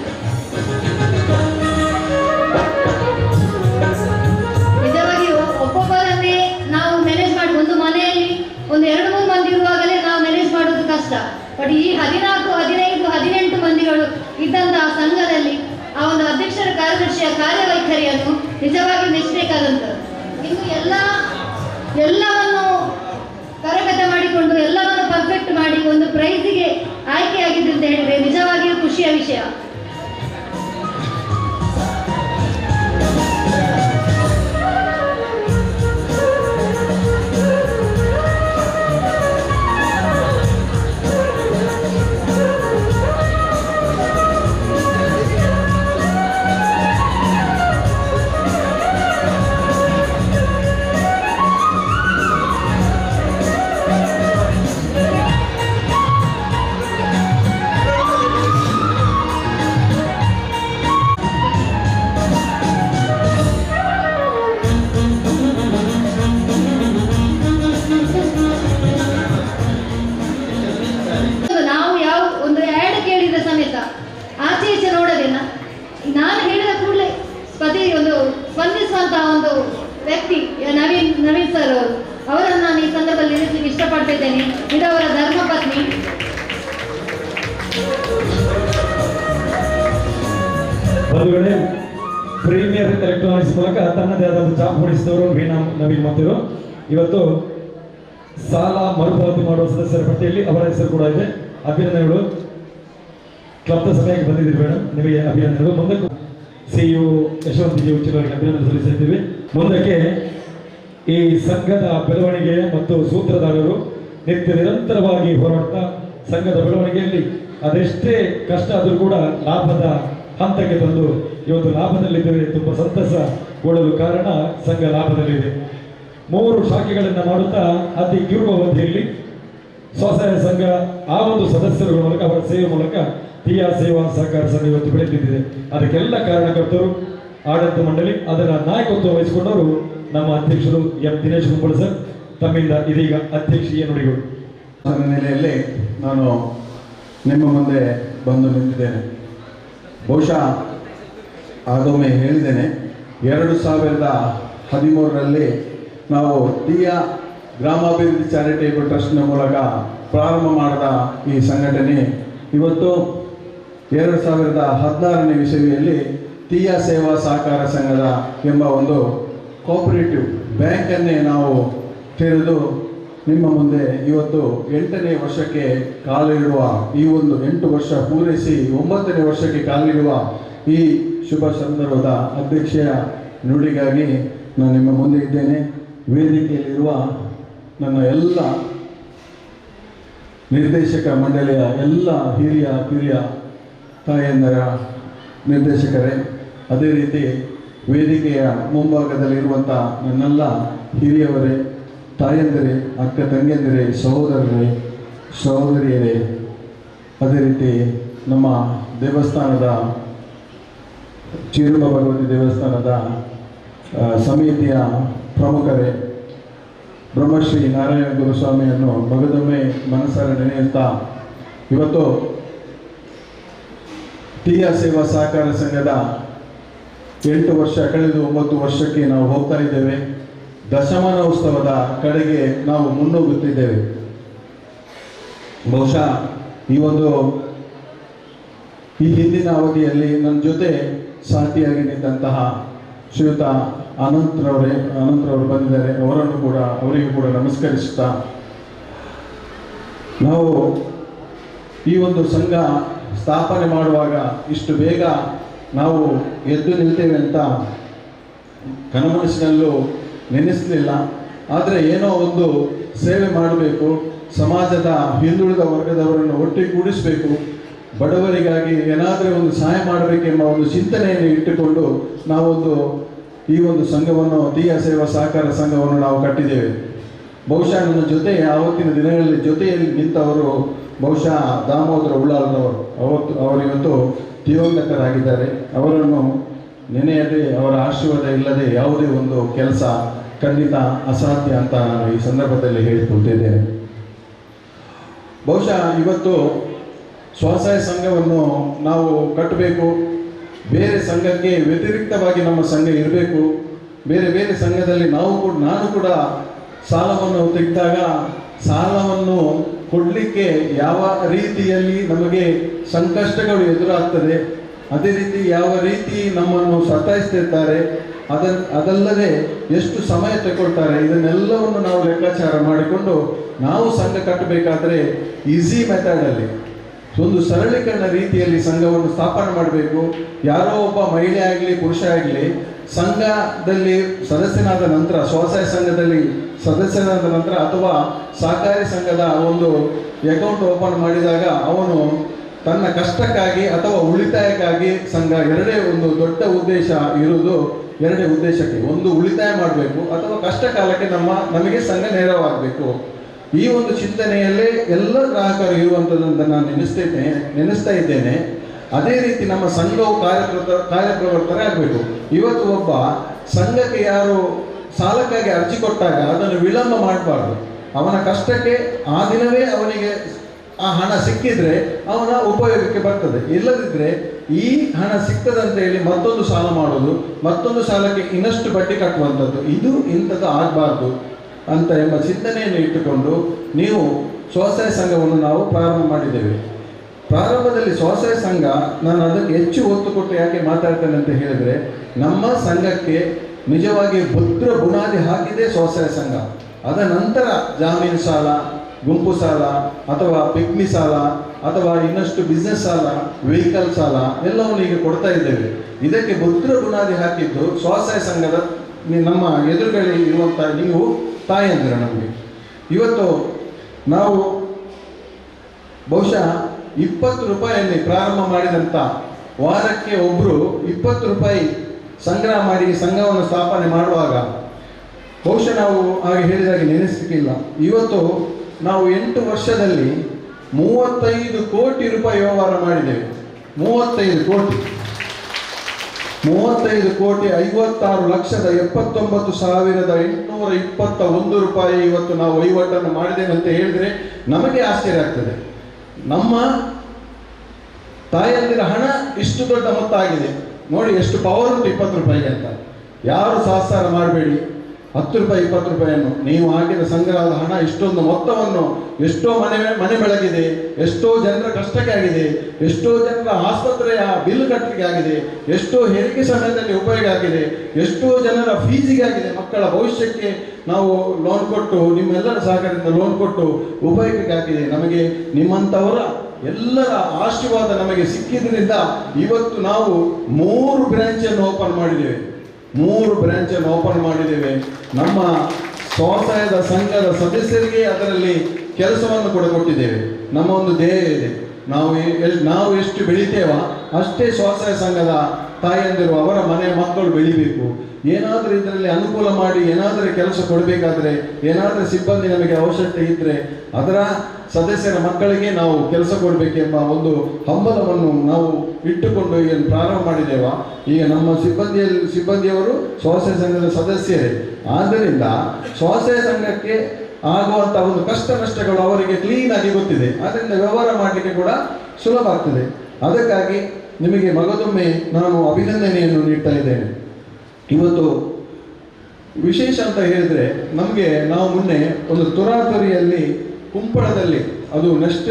ನಿಜವಾಗಿ ಒಬ್ಬೊಬ್ಬರನ್ನೇ ನಾವು ಮ್ಯಾನೇಜ್ ಮಾಡಿ, ಒಂದು ಮನೆಯಲ್ಲಿ ಒಂದು 2-3 ಮಂದಿ ಇರುವಾಗಲೇ ನಾವು ಮ್ಯಾನೇಜ್ ಮಾಡೋದು ಕಷ್ಟ. ಬಟ್ ಈ 14, 15, 18 ಮಂದಿಗಳು ಇದ್ದಂತಹ ಸಂಘದಲ್ಲಿ ಆ ಒಂದು ಅಧ್ಯಕ್ಷರ ಕಾರ್ಯದರ್ಶಿಯ ಕಾರ್ಯವೈಖರಿಯನ್ನು ನಿಜವಾಗಿ ಮೆಚ್ಚಬೇಕಾದಂಥದ್ದು. ಇನ್ನು ಎಲ್ಲವನ್ನು ಕರಗತ ಮಾಡಿಕೊಂಡು ಎಲ್ಲವನ್ನು ಪರ್ಫೆಕ್ಟ್ ಮಾಡಿ ಒಂದು ಪ್ರೈಸಿಗೆ ಆಯ್ಕೆಯಾಗಿದೆ ಅಂತ ಹೇಳಿದ್ರೆ ನಿಜವಾಗಿಯೂ ಖುಷಿಯ ವಿಷಯ. ವ್ಯಕ್ತಿ ನವೀನ್ ಸರ್ ಅವರನ್ನು ನಾನು ಈ ಸಂದರ್ಭದಲ್ಲಿ ನಿಲ್ಲಿಸಲಿಕ್ಕೆ ಇಷ್ಟಪಡ್ತಿದ್ದೇನೆ. ಇದು ಅವರ ಧರ್ಮಪತ್ನಿ. ಬಂಧುಗಳೇ, ಪ್ರೀಮಿಯರ್ ಎಲೆಕ್ಟ್ರಾನಿಕ್ಸ್ ಮೂಲಕ ತನ್ನದೇ ಆದ ಚಾಪ್ ಹೊಡಿಸಿದವರು ನವೀನ್ ಮತ್ತಿರು. ಇವತ್ತು ಸಾಲ ಮರುಪಾವತಿ ಮಾಡುವ ಸದಸ್ಯರ ಪಟ್ಟಿಯಲ್ಲಿ ಅವರ ಹೆಸರು ಕೂಡ ಇದೆ. ಅಭಿನಂದನೆಗಳು. ಕ್ಲಬ್ನ ಸಮಯಕ್ಕೆ ಬಂದಿದ್ದೀರಿ ಮೇಡಮ್, ನಿಮಗೆ ಅಭಿನಂದನೆಗಳು. ಮುಂದಕ್ಕೆ ಸಿಇಒ ಯಶವಂತ್ ಜಿ ಉಚ್ಚಿಲವರಿಗೆ ಅಭಿನಂದನೆ ಸಲ್ಲಿಸುತ್ತೀವಿ. ಮುಂದಕ್ಕೆ ಈ ಸಂಘದ ಬೆಳವಣಿಗೆ ಮತ್ತು ಸೂತ್ರಧಾರರು ನಿರಂತರವಾಗಿ ಹೋರಾಡ್ತಾ ಸಂಘದ ಬೆಳವಣಿಗೆಯಲ್ಲಿ ಅದೆಷ್ಟೇ ಕಷ್ಟ ಆದರೂ ಕೂಡ ಲಾಭದ ಹಂತಕ್ಕೆ ತಂದು ಇವತ್ತು ಲಾಭದಲ್ಲಿದ್ದೇವೆ. ತುಂಬ ಸಂತಸಗೊಳ್ಳಲು ಕಾರಣ ಸಂಘ ಲಾಭದಲ್ಲಿದೆ. 3 ಶಾಖೆಗಳನ್ನು ಮಾಡುತ್ತಾ ಅತಿ ಕಿರು ಅವಧಿಯಲ್ಲಿ ಸ್ವಸಹಾಯ ಸಂಘ ಆ ಒಂದು ಸದಸ್ಯರುಗಳ ಮೂಲಕ ಅವರ ಸೇವೆ ಮೂಲಕ ಟಿಯಾ ಸೇವಾ ಸಹಕಾರ ಸಂಘ ಇವತ್ತು ಬೆಳೆದಿದೆ. ಅದಕ್ಕೆಲ್ಲ ಕಾರಣಕರ್ತರು ಆಡಳಿತ ಮಂಡಳಿ, ಅದರ ನಾಯಕತ್ವ ವಹಿಸಿಕೊಂಡವರು ನಮ್ಮ ಅಧ್ಯಕ್ಷರು ಎಂ ದಿನೇಶ್ ಕುಂಬಳ ಸರ್. ತಮ್ಮಿಂದ ಇದೀಗ ಅಧ್ಯಕ್ಷೀಯ ನುಡಿಗಳು. ನೆಲೆಯಲ್ಲಿ ನಾನು ನಿಮ್ಮ ಮುಂದೆ ಬಂದು ನಿಂತಿದ್ದೇನೆ. ಬಹುಶಃ ಆಗೊಮ್ಮೆ ಹೇಳಿದ್ದೇನೆ, 2013ರಲ್ಲಿ ನಾವು ಟಿಯಾ ಗ್ರಾಮಾಭಿವೃದ್ಧಿ ಚಾರಿಟೇಬಲ್ ಟ್ರಸ್ಟ್ನ ಮೂಲಕ ಪ್ರಾರಂಭ ಮಾಡಿದ ಈ ಸಂಘಟನೆ ಇವತ್ತು 2016ನೇ ಇಸವಿಯಲ್ಲಿ ಟಿಯಾ ಸೇವಾ ಸಹಕಾರ ಸಂಘದ ಎಂಬ ಒಂದು ಕೋಆಪರೇಟಿವ್ ಬ್ಯಾಂಕನ್ನೇ ನಾವು ತೆರೆದು ನಿಮ್ಮ ಮುಂದೆ ಇವತ್ತು 8ನೇ ವರ್ಷಕ್ಕೆ ಕಾಲಿಡುವ ಈ ಒಂದು 8 ವರ್ಷ ಪೂರೈಸಿ 9ನೇ ವರ್ಷಕ್ಕೆ ಕಾಲಿಡುವ ಈ ಶುಭ ಸಂದರ್ಭದ ಅಧ್ಯಕ್ಷೀಯ ನುಡಿಗಾಗಿ ನಾನು ನಿಮ್ಮ ಮುಂದೆ ಇದ್ದೇನೆ. ವೇದಿಕೆಯಲ್ಲಿರುವ ನನ್ನ ಎಲ್ಲ ನಿರ್ದೇಶಕ ಮಂಡಳಿಯ ಎಲ್ಲ ಹಿರಿಯ ಕಿರಿಯ ತಾಯಂದರ ನಿರ್ದೇಶಕರೇ, ಅದೇ ರೀತಿ ವೇದಿಕೆಯ ಮುಂಭಾಗದಲ್ಲಿರುವಂಥ ನನ್ನೆಲ್ಲ ಹಿರಿಯವರೇ, ತಾಯಂದಿರೇ, ಅಕ್ಕ ತಂಗಿಯಂದಿರೇ, ಸಹೋದರರೇ, ಸಹೋದರಿಯರೇ, ಅದೇ ರೀತಿ ನಮ್ಮ ದೇವಸ್ಥಾನದ ಚಿರುಮ ಭಗವತಿ ದೇವಸ್ಥಾನದ ಸಮಿತಿಯ ಪ್ರಮುಖರೇ, ಬ್ರಹ್ಮಶ್ರೀ ನಾರಾಯಣ ಗುರುಸ್ವಾಮಿಯನ್ನು ಮಗದೊಮ್ಮೆ ಮನಸ್ಸಾರೆ ನೆನೆಯುತ್ತಾ ಇವತ್ತು ಟಿಯಾ ಸೇವಾ ಸಹಕಾರ ಸಂಘದ 8 ವರ್ಷ ಕಳೆದು 9 ವರ್ಷಕ್ಕೆ ನಾವು ಹೋಗ್ತಾ ಇದ್ದೇವೆ. ದಶಮಾನೋತ್ಸವದ ಕಡೆಗೆ ನಾವು ಮುನ್ನುಗ್ಗುತ್ತಿದ್ದೇವೆ. ಬಹುಶಃ ಈ ಹಿಂದಿನ ಅವಧಿಯಲ್ಲಿ ನನ್ನ ಜೊತೆ ಸಾಥಿಯಾಗಿ ನಿಂತಹ ಶ್ರೀಯುತ ಅನಂತರವರು ಬಂದಿದ್ದಾರೆ. ಅವರಿಗೂ ಕೂಡ ನಮಸ್ಕರಿಸುತ್ತಾ ನಾವು ಈ ಒಂದು ಸಂಘ ಸ್ಥಾಪನೆ ಮಾಡುವಾಗ ಇಷ್ಟು ಬೇಗ ನಾವು ಎದ್ದು ನಿಲ್ತೇವೆ ಅಂತ ಕನಮನಸ್ಸಿನಲ್ಲೂ ನೆನೆಸಲಿಲ್ಲ. ಆದರೆ ಏನೋ ಒಂದು ಸೇವೆ ಮಾಡಬೇಕು, ಸಮಾಜದ ಹಿಂದುಳಿದ ವರ್ಗದವರನ್ನು ಒಟ್ಟಿಗೂಡಿಸಬೇಕು, ಬಡವರಿಗಾಗಿ ಏನಾದರೂ ಒಂದು ಸಹಾಯ ಮಾಡಬೇಕೆಂಬ ಒಂದು ಚಿಂತನೆಯನ್ನು ಇಟ್ಟುಕೊಂಡು ಈ ಒಂದು ಸಂಘವನ್ನು ಟಿಯಾ ಸೇವಾ ಸಹಕಾರ ಸಂಘವನ್ನು ನಾವು ಕಟ್ಟಿದ್ದೇವೆ. ಬಹುಶಃ ನನ್ನ ಜೊತೆ ಆವತ್ತಿನ ದಿನಗಳಲ್ಲಿ ಜೊತೆಯಲ್ಲಿ ನಿಂತವರು ಬಹುಶಃ ದಾಮೋದರ ಉಳ್ಳಾಲದವರು. ಅವರಿವತ್ತು ದಿವಂಗತರಾಗಿದ್ದಾರೆ. ಅವರನ್ನು ನೆನೆಯದೆ, ಅವರ ಆಶೀರ್ವಾದ ಇಲ್ಲದೆ ಯಾವುದೇ ಒಂದು ಕೆಲಸ ಖಂಡಿತ ಅಸಾಧ್ಯ ಅಂತ ನಾನು ಈ ಸಂದರ್ಭದಲ್ಲಿ ಹೇಳಿಕೊಳ್ತಿದ್ದೇನೆ. ಬಹುಶಃ ಇವತ್ತು ಸ್ವಸಹಾಯ ಸಂಘವನ್ನು ನಾವು ಕಟ್ಟಬೇಕು. ಬೇರೆ ಸಂಘಕ್ಕೆ ವ್ಯತಿರಿಕ್ತವಾಗಿ ನಮ್ಮ ಸಂಘ ಇರಬೇಕು. ಬೇರೆ ಬೇರೆ ಸಂಘದಲ್ಲಿ ನಾನು ಕೂಡ ಸಾಲವನ್ನು ತೆಗೆದಾಗ ಸಾಲವನ್ನು ಕೊಡಲಿಕ್ಕೆ ಯಾವ ರೀತಿಯಲ್ಲಿ ನಮಗೆ ಸಂಕಷ್ಟಗಳು ಎದುರಾಗ್ತದೆ, ಅದೇ ರೀತಿ ಯಾವ ರೀತಿ ನಮ್ಮನ್ನು ಸತಾಯಿಸ್ತಿರ್ತಾರೆ, ಅದಲ್ಲದೆ ಎಷ್ಟು ಸಮಯ ತಗೊಳ್ತಾರೆ, ಇದನ್ನೆಲ್ಲವನ್ನು ನಾವು ಲೆಕ್ಕಾಚಾರ ಮಾಡಿಕೊಂಡು ನಾವು ಸಂಘ ಕಟ್ಟಬೇಕಾದ್ರೆ ಈಸಿ ಮೆಥಡಲ್ಲಿ ಒಂದು ಸರಳೀಕರಣ ರೀತಿಯಲ್ಲಿ ಸಂಘವನ್ನು ಸ್ಥಾಪನೆ ಮಾಡಬೇಕು. ಯಾರೋ ಒಬ್ಬ ಮಹಿಳೆ ಆಗಲಿ ಪುರುಷ ಆಗಲಿ ಸಂಘದಲ್ಲಿ ಸದಸ್ಯನಾದ ನಂತರ, ಸ್ವಸಹಾಯ ಸಂಘದಲ್ಲಿ ಸದಸ್ಯನಾದ ನಂತರ ಅಥವಾ ಸಹಕಾರಿ ಸಂಘದ ಒಂದು ಅಕೌಂಟ್ ಓಪನ್ ಮಾಡಿದಾಗ ಅವನು ತನ್ನ ಕಷ್ಟಕ್ಕಾಗಿ ಅಥವಾ ಉಳಿತಾಯಕ್ಕಾಗಿ ಸಂಘ ಎರಡೇ ಒಂದು ದೊಡ್ಡ ಉದ್ದೇಶ ಇರುವುದು. ಎರಡೇ ಉದ್ದೇಶಕ್ಕೆ, ಒಂದು ಉಳಿತಾಯ ಮಾಡಬೇಕು ಅಥವಾ ಕಷ್ಟ ಕಾಲಕ್ಕೆ ನಮಗೆ ಸಂಘ ನೆರವಾಗಬೇಕು. ಈ ಒಂದು ಚಿಂತನೆಯಲ್ಲೇ ಎಲ್ಲ ಗ್ರಾಹಕರು ಇರುವಂಥದ್ದನ್ನು ನಾನು ನೆನೆಸ್ತಾ ಇದ್ದೇನೆ. ಅದೇ ರೀತಿ ನಮ್ಮ ಸಂಘವು ಕಾರ್ಯಪ್ರವರ್ತರಾಗಬೇಕು. ಇವತ್ತು ಒಬ್ಬ ಸಂಘಕ್ಕೆ ಯಾರು ಸಾಲಕ್ಕಾಗಿ ಅರ್ಜಿ ಕೊಟ್ಟಾಗ ಅದನ್ನು ವಿಳಂಬ ಮಾಡಬಾರ್ದು. ಅವನ ಕಷ್ಟಕ್ಕೆ ಆ ದಿನವೇ ಅವನಿಗೆ ಆ ಹಣ ಸಿಕ್ಕಿದ್ರೆ ಅವನ ಉಪಯೋಗಕ್ಕೆ ಬರ್ತದೆ. ಇಲ್ಲದಿದ್ದರೆ ಈ ಹಣ ಸಿಗ್ತದಂತ ಹೇಳಿ ಮತ್ತೊಂದು ಸಾಲ ಮಾಡೋದು, ಮತ್ತೊಂದು ಸಾಲಕ್ಕೆ ಇನ್ನಷ್ಟು ಬಡ್ಡಿ ಕಟ್ಟುವಂಥದ್ದು, ಇದು ಇಂಥದ್ದು ಆಗಬಾರ್ದು ಅಂತ ಎಂಬ ಚಿಂತನೆಯನ್ನು ಇಟ್ಟುಕೊಂಡು ನೀವು ಸ್ವಸಹಾಯ ಸಂಘವನ್ನು ನಾವು ಪ್ರಾರಂಭ ಮಾಡಿದ್ದೇವೆ. ಪ್ರಾರಂಭದಲ್ಲಿ ಸ್ವಸಹಾಯ ಸಂಘ, ನಾನು ಅದಕ್ಕೆ ಹೆಚ್ಚು ಒತ್ತು ಕೊಟ್ಟು ಯಾಕೆ ಮಾತಾಡ್ತೇನೆ ಅಂತ ಹೇಳಿದರೆ, ನಮ್ಮ ಸಂಘಕ್ಕೆ ನಿಜವಾಗಿ ಭದ್ರ ಬುನಾದಿ ಹಾಕಿದೆ ಸ್ವಸಹಾಯ ಸಂಘ. ಅದ ನಂತರ ಜಾಮೀನು ಸಾಲ, ಗುಂಪು ಸಾಲ ಅಥವಾ ಪಿಗ್ಮಿ ಸಾಲ ಅಥವಾ ಇನ್ನಷ್ಟು ಬಿಸ್ನೆಸ್ ಸಾಲ, ವೆಹಿಕಲ್ ಸಾಲ ಎಲ್ಲವನ್ನು ಈಗ ಕೊಡ್ತಾ ಇದ್ದೇವೆ. ಇದಕ್ಕೆ ಭದ್ರ ಬುನಾದಿ ಹಾಕಿದ್ದು ಸ್ವಸಹಾಯ ಸಂಘದ ನಮ್ಮ ಎದುರುಗಡೆ ಇರುವಂಥ ನೀವು ತಾಯಂದಿರ ನಮಗೆ. ಇವತ್ತು ನಾವು ಬಹುಶಃ 20 ರೂಪಾಯಿಯಲ್ಲಿ ಪ್ರಾರಂಭ ಮಾಡಿದಂಥ, ವಾರಕ್ಕೆ ಒಬ್ಬರು 20 ರೂಪಾಯಿ ಸಂಗ್ರಹ ಮಾಡಿ ಸಂಘವನ್ನು ಸ್ಥಾಪನೆ ಮಾಡುವಾಗ ಬಹುಶಃ ನಾವು ಹಾಗೆ ಹೇಳಿದಾಗೆ ನೆನೆಸಲಿಕ್ಕಿಲ್ಲ. ಇವತ್ತು ನಾವು 8 ವರ್ಷದಲ್ಲಿ 35 ಕೋಟಿ ರೂಪಾಯಿ ವ್ಯವಹಾರ ಮಾಡಿದ್ದೇವೆ. 35 ಕೋಟಿ 56,79,821 ರೂಪಾಯಿ ಇವತ್ತು ನಾವು ವಹಿವಾಟನ್ನು ಮಾಡಿದ್ದೇವೆ ಅಂತ ಹೇಳಿದರೆ ನಮಗೆ ಆಶ್ಚರ್ಯ ಆಗ್ತದೆ. ನಮ್ಮ ತಾಯಂದಿರ ಹಣ ಇಷ್ಟು ದೊಡ್ಡ ಮೊತ್ತ ಆಗಿದೆ ನೋಡಿ, ಎಷ್ಟು ಪವರ್ ಉಂಟು 20 ರೂಪಾಯಿಗೆ ಅಂತ. ಯಾರು ಸಾಹಸಾರ ಮಾಡಬೇಡಿ. 10 ರೂಪಾಯಿ 20 ರೂಪಾಯಿಯನ್ನು ನೀವು ಹಾಕಿದ ಸಂಗ್ರಹದ ಹಣ ಇಷ್ಟೊಂದು ಮೊತ್ತವನ್ನು ಎಷ್ಟೋ ಮನೆ ಬೆಳಗಿದೆ, ಎಷ್ಟೋ ಜನರ ಕಷ್ಟಕ್ಕೆ ಆಗಿದೆ, ಎಷ್ಟೋ ಜನರ ಆಸ್ಪತ್ರೆಯ ಬಿಲ್ ಕಟ್ಟಲಿಕ್ಕೆ ಆಗಿದೆ, ಎಷ್ಟೋ ಹೆರಿಗೆ ಸಮಯದಲ್ಲಿ ಉಪಯೋಗ ಆಗಿದೆ, ಎಷ್ಟೋ ಜನರ ಫೀಸಿಗೆ ಆಗಿದೆ, ಮಕ್ಕಳ ಭವಿಷ್ಯಕ್ಕೆ ನಾವು ಲೋನ್ ಕೊಟ್ಟು, ನಿಮ್ಮೆಲ್ಲರ ಸಹಕಾರದಿಂದ ಲೋನ್ ಕೊಟ್ಟು ಉಪಯೋಗಕ್ಕೆ ಆಗಿದೆ. ನಮಗೆ ನಿಮ್ಮಂಥವರ ಎಲ್ಲರ ಆಶೀರ್ವಾದ ನಮಗೆ ಸಿಕ್ಕಿದ್ರಿಂದ ಇವತ್ತು ನಾವು 3 ಬ್ರಾಂಚನ್ನು ಓಪನ್ ಮಾಡಿದ್ದೇವೆ. 3 ಬ್ರಾಂಚನ್ನು ಓಪನ್ ಮಾಡಿದ್ದೇವೆ. ನಮ್ಮ ಸ್ವಸಹಾಯದ ಸಂಘದ ಸದಸ್ಯರಿಗೆ ಅದರಲ್ಲಿ ಕೆಲಸವನ್ನು ಕೂಡ ಕೊಟ್ಟಿದ್ದೇವೆ. ನಮ್ಮ ಒಂದು ಧ್ಯೇಯ ಇದೆ, ನಾವು ಎಷ್ಟು ಬೆಳಿತೇವೋ ಅಷ್ಟೇ ಸ್ವಸಹಾಯ ಸಂಘದ ತಾಯಂದಿರು ಅವರ ಮನೆಯ ಮಕ್ಕಳು ಬೆಳಿಬೇಕು. ಏನಾದರೂ ಇದರಲ್ಲಿ ಅನುಕೂಲ ಮಾಡಿ ಏನಾದರೂ ಕೆಲಸ ಕೊಡಬೇಕಾದ್ರೆ, ಏನಾದರೂ ಸಿಬ್ಬಂದಿ ನಮಗೆ ಅವಶ್ಯಕತೆ ಇದ್ದರೆ ಅದರ ಸದಸ್ಯರ ಮಕ್ಕಳಿಗೆ ನಾವು ಕೆಲಸ ಕೊಡಬೇಕೆಂಬ ಒಂದು ಹಂಬಲವನ್ನು ನಾವು ಇಟ್ಟುಕೊಂಡು ಈಗ ಪ್ರಾರಂಭ ಮಾಡಿದ್ದೇವೆ. ಈಗ ನಮ್ಮ ಸಿಬ್ಬಂದಿಯವರು ಸ್ವಸಹಾಯ ಸಂಘದ ಸದಸ್ಯರೇ. ಆದ್ದರಿಂದ ಸ್ವಸಹಾಯ ಸಂಘಕ್ಕೆ ಆಗುವಂಥ ಒಂದು ಕಷ್ಟ ನಷ್ಟಗಳು ಅವರಿಗೆ ಕ್ಲೀನಾಗಿ ಗೊತ್ತಿದೆ. ಅದರಿಂದ ವ್ಯವಹಾರ ಮಾಡಲಿಕ್ಕೆ ಕೂಡ ಸುಲಭ ಆಗ್ತದೆ. ಅದಕ್ಕಾಗಿ ನಿಮಗೆ ಮಗದೊಮ್ಮೆ ನಾನು ಅಭಿನಂದನೆಯನ್ನು ನೀಡ್ತಾ ಇದ್ದೇನೆ. ಇವತ್ತು ವಿಶೇಷ ಅಂತ ಹೇಳಿದರೆ, ನಾವು ಮೊನ್ನೆ ಒಂದು ತುರಾತುರಿಯಲ್ಲಿ ಕುಂಪಳದಲ್ಲಿ, ಅದು ನೆಕ್ಸ್ಟ್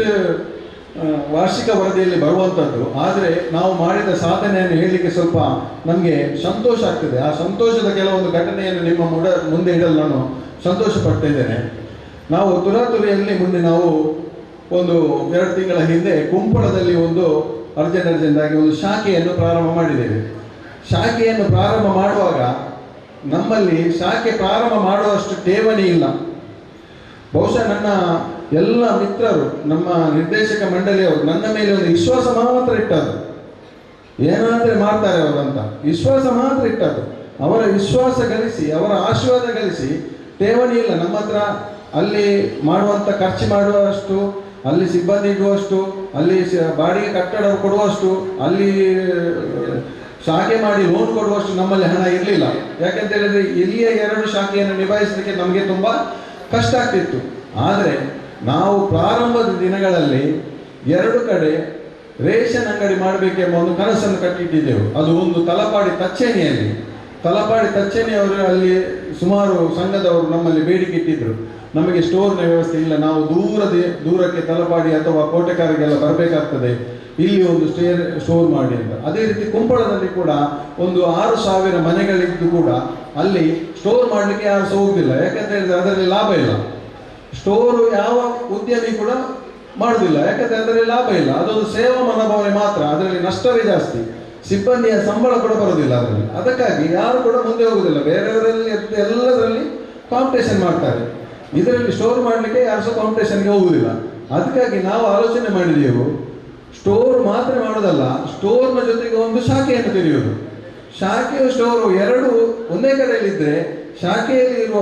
ವಾರ್ಷಿಕ ವರದಿಯಲ್ಲಿ ಬರುವಂಥದ್ದು, ಆದರೆ ನಾವು ಮಾಡಿದ ಸಾಧನೆಯನ್ನು ಹೇಳಲಿಕ್ಕೆ ಸ್ವಲ್ಪ ನಮಗೆ ಸಂತೋಷ ಆಗ್ತದೆ. ಆ ಸಂತೋಷದ ಕೆಲವೊಂದು ಘಟನೆಯನ್ನು ನಿಮ್ಮ ಮುಂದೆ ಇಡಲು ನಾನು ಸಂತೋಷ ಪಡ್ತಾ ಇದ್ದೇನೆ. ನಾವು ತುರಾತುರಿಯಲ್ಲಿ ಮುಂದೆ ನಾವು ಒಂದು 2 ತಿಂಗಳ ಹಿಂದೆ ಕುಂಪಳದಲ್ಲಿ ಒಂದು ಅರ್ಜೆಂಟಾಗಿ ಒಂದು ಶಾಖೆಯನ್ನು ಪ್ರಾರಂಭ ಮಾಡಿದ್ದೇವೆ. ಶಾಖೆಯನ್ನು ಪ್ರಾರಂಭ ಮಾಡುವಾಗ ನಮ್ಮಲ್ಲಿ ಶಾಖೆ ಪ್ರಾರಂಭ ಮಾಡುವಷ್ಟು ಠೇವಣಿ ಇಲ್ಲ. ಬಹುಶಃ ನನ್ನ ಎಲ್ಲ ಮಿತ್ರರು, ನಮ್ಮ ನಿರ್ದೇಶಕ ಮಂಡಳಿಯವರು ನನ್ನ ಮೇಲೆ ಒಂದು ವಿಶ್ವಾಸ ಮಾತ್ರ ಇಟ್ಟದ್ದು, ಏನಾದರೆ ಮಾಡ್ತಾರೆ ಅವರು ಅಂತ ವಿಶ್ವಾಸ ಮಾತ್ರ ಇಟ್ಟದ್ದು. ಅವರ ವಿಶ್ವಾಸ ಗಳಿಸಿ, ಅವರ ಆಶೀರ್ವಾದ ಗಳಿಸಿ ಠೇವಣಿ ಇಲ್ಲ ನಮ್ಮ ಹತ್ರ. ಅಲ್ಲಿ ಮಾಡುವಂಥ ಖರ್ಚು ಮಾಡುವಷ್ಟು, ಅಲ್ಲಿ ಸಿಬ್ಬಂದಿ ಇಡುವಷ್ಟು, ಅಲ್ಲಿ ಬಾಡಿಗೆ ಕಟ್ಟಡ ಕೊಡುವಷ್ಟು, ಅಲ್ಲಿ ಶಾಖೆ ಮಾಡಿ ಲೋನ್ ಕೊಡುವಷ್ಟು ನಮ್ಮಲ್ಲಿ ಹಣ ಇರಲಿಲ್ಲ. ಯಾಕೆಂತ ಹೇಳಿದ್ರೆ ಇಲ್ಲಿಯ 2 ಶಾಖೆಯನ್ನು ನಿಭಾಯಿಸಲಿಕ್ಕೆ ನಮಗೆ ತುಂಬ ಕಷ್ಟ ಆಗ್ತಿತ್ತು. ಆದರೆ ನಾವು ಪ್ರಾರಂಭದ ದಿನಗಳಲ್ಲಿ 2 ಕಡೆ ರೇಷನ್ ಅಂಗಡಿ ಮಾಡಬೇಕೆಂಬ ಒಂದು ಕನಸನ್ನು ಕಟ್ಟಿಟ್ಟಿದ್ದೆವು. ಅದು ಒಂದು ತಲಪಾಡಿ ತಚ್ಚೇನಿಯವರು ಅಲ್ಲಿ ಸುಮಾರು ಸಂಘದವರು ನಮ್ಮಲ್ಲಿ ಬೇಡಿಕೆ ಇಟ್ಟಿದ್ದರು. ನಮಗೆ ಸ್ಟೋರ್ನ ವ್ಯವಸ್ಥೆ ಇಲ್ಲ, ನಾವು ದೂರಕ್ಕೆ ತಲಪಾಡಿ ಅಥವಾ ಕೋಟೆಕಾರಿಗೆಲ್ಲ ಬರಬೇಕಾಗ್ತದೆ, ಇಲ್ಲಿ ಒಂದು ಸ್ಟೋರ್ ಮಾಡಿ ಅಂತ. ಅದೇ ರೀತಿ ಕುಂಪಳದಲ್ಲಿ ಕೂಡ ಒಂದು 6,000 ಮನೆಗಳಿದ್ದು ಕೂಡ ಅಲ್ಲಿ ಸ್ಟೋರ್ ಮಾಡಲಿಕ್ಕೆ ಯಾರು ಸಹ ಹೋಗುದಿಲ್ಲ. ಯಾಕಂತ ಹೇಳಿದ್ರೆ ಅದರಲ್ಲಿ ಲಾಭ ಇಲ್ಲ. ಸ್ಟೋರು ಯಾವ ಉದ್ಯಮಿ ಕೂಡ ಮಾಡುವುದಿಲ್ಲ, ಯಾಕಂದರೆ ಅದರಲ್ಲಿ ಲಾಭ ಇಲ್ಲ. ಅದೊಂದು ಸೇವಾ ಮನೋಭಾವನೆ ಮಾತ್ರ, ಅದರಲ್ಲಿ ನಷ್ಟವೇ ಜಾಸ್ತಿ. ಸಿಬ್ಬಂದಿಯ ಸಂಬಳ ಕೂಡ ಬರೋದಿಲ್ಲ ಅದರಲ್ಲಿ. ಅದಕ್ಕಾಗಿ ಯಾರು ಕೂಡ ಮುಂದೆ ಹೋಗುವುದಿಲ್ಲ. ಬೇರೆಯವರಲ್ಲಿ ಎಲ್ಲದರಲ್ಲಿ ಕಾಂಪಿಟೇಷನ್ ಮಾಡ್ತಾರೆ. ಇದರಲ್ಲಿ ಸ್ಟೋರ್ ಮಾಡಲಿಕ್ಕೆ ಯಾರು ಸಹ ಕಾಂಪಿಟೇಷನ್ಗೆ ಹೋಗುವುದಿಲ್ಲ. ಅದಕ್ಕಾಗಿ ನಾವು ಆಲೋಚನೆ ಮಾಡಿದೆವು, ಸ್ಟೋರ್ ಮಾತ್ರ ಮಾಡೋದಲ್ಲ, ಸ್ಟೋರ್ನ ಜೊತೆಗೆ ಒಂದು ಶಾಖೆಯನ್ನು ತೆರೆಯುವುದು. ಶಾಖೆಯ ಸ್ಟೋರು 2 ಒಂದೇ ಕಡೆಯಲ್ಲಿದ್ದರೆ ಶಾಖೆಯಲ್ಲಿ ಇರುವ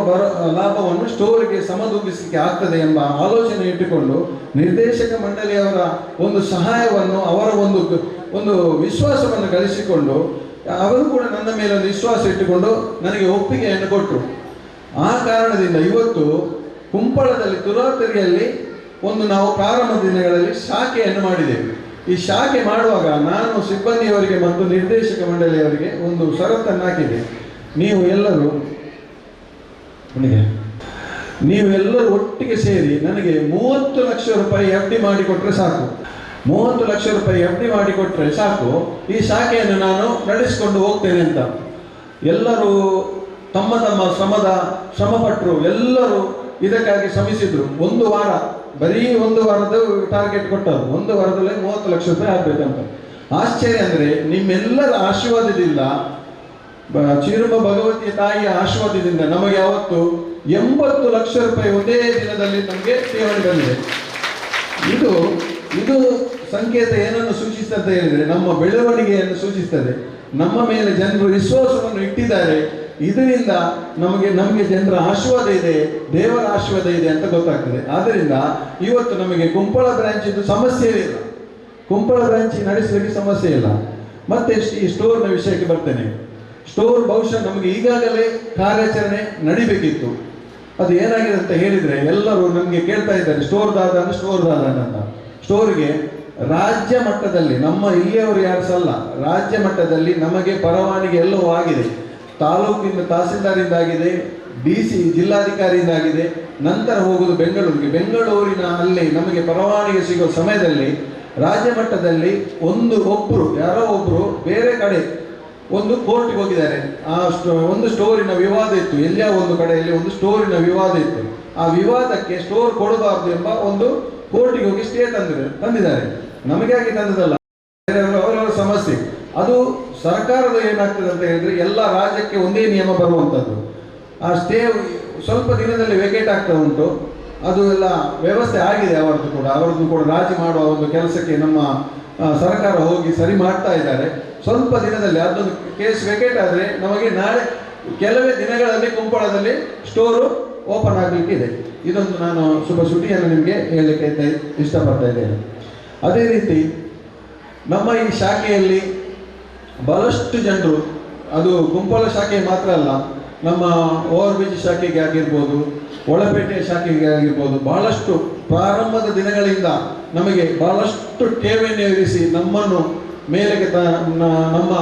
ಲಾಭವನ್ನು ಸ್ಟೋರಿಗೆ ಸಮತೂಗಿಸಲಿಕ್ಕೆ ಆಗ್ತದೆ ಎಂಬ ಆಲೋಚನೆ ಇಟ್ಟುಕೊಂಡು ನಿರ್ದೇಶಕ ಮಂಡಳಿಯವರ ಒಂದು ಸಹಾಯವನ್ನು, ಅವರ ಒಂದು ವಿಶ್ವಾಸವನ್ನು ಗಳಿಸಿಕೊಂಡು, ಅವರು ಕೂಡ ನನ್ನ ಮೇಲೆ ಒಂದು ವಿಶ್ವಾಸ ಇಟ್ಟುಕೊಂಡು ನನಗೆ ಒಪ್ಪಿಗೆಯನ್ನು ಕೊಟ್ಟರು. ಆ ಕಾರಣದಿಂದ ಇವತ್ತು ಕುಂಪಳದಲ್ಲಿ ತುರಾತುರಿಯಲ್ಲಿ ಒಂದು ನಾವು ಪ್ರಾರಂಭ ದಿನಗಳಲ್ಲಿ ಶಾಖೆಯನ್ನು ಮಾಡಿದ್ದೇವೆ. ಈ ಶಾಖೆ ಮಾಡುವಾಗ ನಾನು ಸಿಬ್ಬಂದಿಯವರಿಗೆ ಮತ್ತು ನಿರ್ದೇಶಕ ಮಂಡಳಿಯವರಿಗೆ ಒಂದು ಷರತ್ತನ್ನು ಹಾಕಿದೆ. ನೀವೆಲ್ಲರೂ ಒಟ್ಟಿಗೆ ಸೇರಿ ನನಗೆ 30 ಲಕ್ಷ ರೂಪಾಯಿ FD ಮಾಡಿಕೊಟ್ರೆ ಸಾಕು. 30 ಲಕ್ಷ ರೂಪಾಯಿ FD ಮಾಡಿಕೊಟ್ರೆ ಸಾಕು, ಈ ಶಾಖೆಯನ್ನು ನಾನು ನಡೆಸಿಕೊಂಡು ಹೋಗ್ತೇನೆ ಅಂತ ಎಲ್ಲರೂ ತಮ್ಮ ತಮ್ಮ ಶ್ರಮಪಟ್ಟರು. ಎಲ್ಲರೂ ಇದಕ್ಕಾಗಿ ಶ್ರಮಿಸಿದ್ರು. ಒಂದು ವಾರ, ಬರೀ ಒಂದು ವಾರದ ಟಾರ್ಗೆಟ್ ಕೊಟ್ಟರು. ಒಂದು ವಾರದಲ್ಲೇ 30 ಲಕ್ಷ ರೂಪಾಯಿ ಆಗ್ಬೇಕಂತ. ಆಶ್ಚರ್ಯ ಅಂದರೆ ನಿಮ್ಮೆಲ್ಲರ ಆಶೀರ್ವಾದದಿಂದ, ಚಿರುಮ ಭಗವತಿಯ ತಾಯಿಯ ಆಶೀರ್ವಾದದಿಂದ ನಮಗೆ ಯಾವತ್ತು 80 ಲಕ್ಷ ರೂಪಾಯಿ ಒಂದೇ ದಿನದಲ್ಲಿ ನಮಗೆ ಠೇವಣಿ ಬಂದಿದೆ. ಇದು ಸಂಕೇತ ಏನನ್ನು ಸೂಚಿಸ್ತದೆ ಅಂತ ಹೇಳಿದರೆ ನಮ್ಮ ಬೆಳವಣಿಗೆಯನ್ನು ಸೂಚಿಸ್ತದೆ. ನಮ್ಮ ಮೇಲೆ ಜನರು ವಿಶ್ವಾಸವನ್ನು ಇಟ್ಟಿದ್ದಾರೆ. ಇದರಿಂದ ನಮಗೆ ಜನರ ಆಶೀರ್ವಾದ ಇದೆ, ದೇವರ ಆಶೀರ್ವಾದ ಇದೆ ಅಂತ ಗೊತ್ತಾಗ್ತದೆ. ಆದ್ದರಿಂದ ಇವತ್ತು ನಮಗೆ ಕುಂಪಳ ಬ್ರಾಂಚಿದ್ದು ಸಮಸ್ಯೆ ಇಲ್ಲ, ಕುಂಪಳ ಬ್ರಾಂಚ್ ನಡೆಸಲಿಕ್ಕೆ ಸಮಸ್ಯೆ ಇಲ್ಲ. ಮತ್ತೆ ಈ ಸ್ಟೋರ್ನ ವಿಷಯಕ್ಕೆ ಬರ್ತೇನೆ. ಸ್ಟೋರ್ ಬಹುಶಃ ನಮಗೆ ಈಗಾಗಲೇ ಕಾರ್ಯಾಚರಣೆ ನಡಿಬೇಕಿತ್ತು. ಅದು ಏನಾಗಿದೆ ಅಂತ ಹೇಳಿದರೆ ಎಲ್ಲರೂ ನಮಗೆ ಕೇಳ್ತಾ ಇದ್ದಾರೆ ಸ್ಟೋರ್ ದಾದನ ಅಂತ. ಸ್ಟೋರ್ಗೆ ರಾಜ್ಯ ಮಟ್ಟದಲ್ಲಿ, ನಮ್ಮ ಇಲ್ಲಿಯವರು ಯಾರು ಸಲ್ಲ, ರಾಜ್ಯ ಮಟ್ಟದಲ್ಲಿ ನಮಗೆ ಪರವಾನಗಿ ಎಲ್ಲವೂ ಆಗಿದೆ. ತಾಲೂಕಿನ ತಹಸೀಲ್ದಾರಿಂದ ಆಗಿದೆ, DC ಜಿಲ್ಲಾಧಿಕಾರಿಯಿಂದ ಆಗಿದೆ. ನಂತರ ಹೋಗುವುದು ಬೆಂಗಳೂರಿನ ಅಲ್ಲಿ ನಮಗೆ ಪರವಾನಗಿ ಸಿಗುವ ಸಮಯದಲ್ಲಿ ರಾಜ್ಯ ಮಟ್ಟದಲ್ಲಿ ಯಾರೋ ಒಬ್ಬರು ಬೇರೆ ಕಡೆ ಒಂದು ಕೋರ್ಟ್ಗೆ ಹೋಗಿದ್ದಾರೆ. ಒಂದು ಸ್ಟೋರಿನ ವಿವಾದ ಇತ್ತು, ಎಲ್ಲೋ ಒಂದು ಕಡೆಯಲ್ಲಿ ಒಂದು ಸ್ಟೋರಿನ ವಿವಾದ ಇತ್ತು. ಆ ವಿವಾದಕ್ಕೆ ಸ್ಟೋರ್ ಕೊಡಬಾರ್ದು ಎಂಬ ಒಂದು ಕೋರ್ಟಿಗೆ ಹೋಗಿ ಸ್ಟೇ ತಂದಿದ್ದಾರೆ. ನಮಗಾಗಿ ತಂದದಲ್ಲ, ಅವರವರ ಸಮಸ್ಯೆ. ಅದು ಸರ್ಕಾರದ ಏನಾಗ್ತದೆ ಅಂತ ಹೇಳಿದ್ರೆ ಎಲ್ಲ ರಾಜ್ಯಕ್ಕೆ ಒಂದೇ ನಿಯಮ ಬರುವಂಥದ್ದು. ಆ ಸ್ಟೇ ಸ್ವಲ್ಪ ದಿನದಲ್ಲಿ ವೇಕೇಟ್ ಆಗ್ತಾ ಉಂಟು. ಅದು ಎಲ್ಲ ವ್ಯವಸ್ಥೆ ಆಗಿದೆ. ಅವರದ್ದು ಕೂಡ ರಾಜಿ ಮಾಡುವ ಒಂದು ಕೆಲಸಕ್ಕೆ ನಮ್ಮ ಸರ್ಕಾರ ಹೋಗಿ ಸರಿ ಮಾಡ್ತಾ ಇದ್ದಾರೆ. ಸ್ವಲ್ಪ ದಿನದಲ್ಲಿ ಅದೊಂದು ಕೇಸ್ ವೇಕೇಟ್ ಆದರೆ ನಮಗೆ ನಾಳೆ ಕೆಲವೇ ದಿನಗಳಲ್ಲಿ ಕುಂಪಳದಲ್ಲಿ ಸ್ಟೋರು ಓಪನ್ ಆಗಲಿಕ್ಕಿದೆ. ಇದೊಂದು ನಾನು ಶುಭ ಸುದ್ದಿಯನ್ನು ನಿಮಗೆ ಹೇಳಲಿಕ್ಕೆ ಇಷ್ಟಪಡ್ತಾ ಇದ್ದೇನೆ. ಅದೇ ರೀತಿ ನಮ್ಮ ಈ ಶಾಖೆಯಲ್ಲಿ ಬಹಳಷ್ಟು ಜನರು, ಅದು ಕುಂಪಳ ಶಾಖೆ ಮಾತ್ರ ಅಲ್ಲ, ನಮ್ಮ ಓವರ್ ಬ್ರಿಡ್ಜ್ ಶಾಖೆಗೆ ಆಗಿರ್ಬೋದು, ಒಳಪೇಟೆ ಶಾಖೆಗೆ ಆಗಿರ್ಬೋದು, ಬಹಳಷ್ಟು ಪ್ರಾರಂಭದ ದಿನಗಳಿಂದ ನಮಗೆ ಬಹಳಷ್ಟು ಠೇವಣಿ ಇರಿಸಿ ನಮ್ಮನ್ನು ಮೇಲಕ್ಕೆ ನಮ್ಮ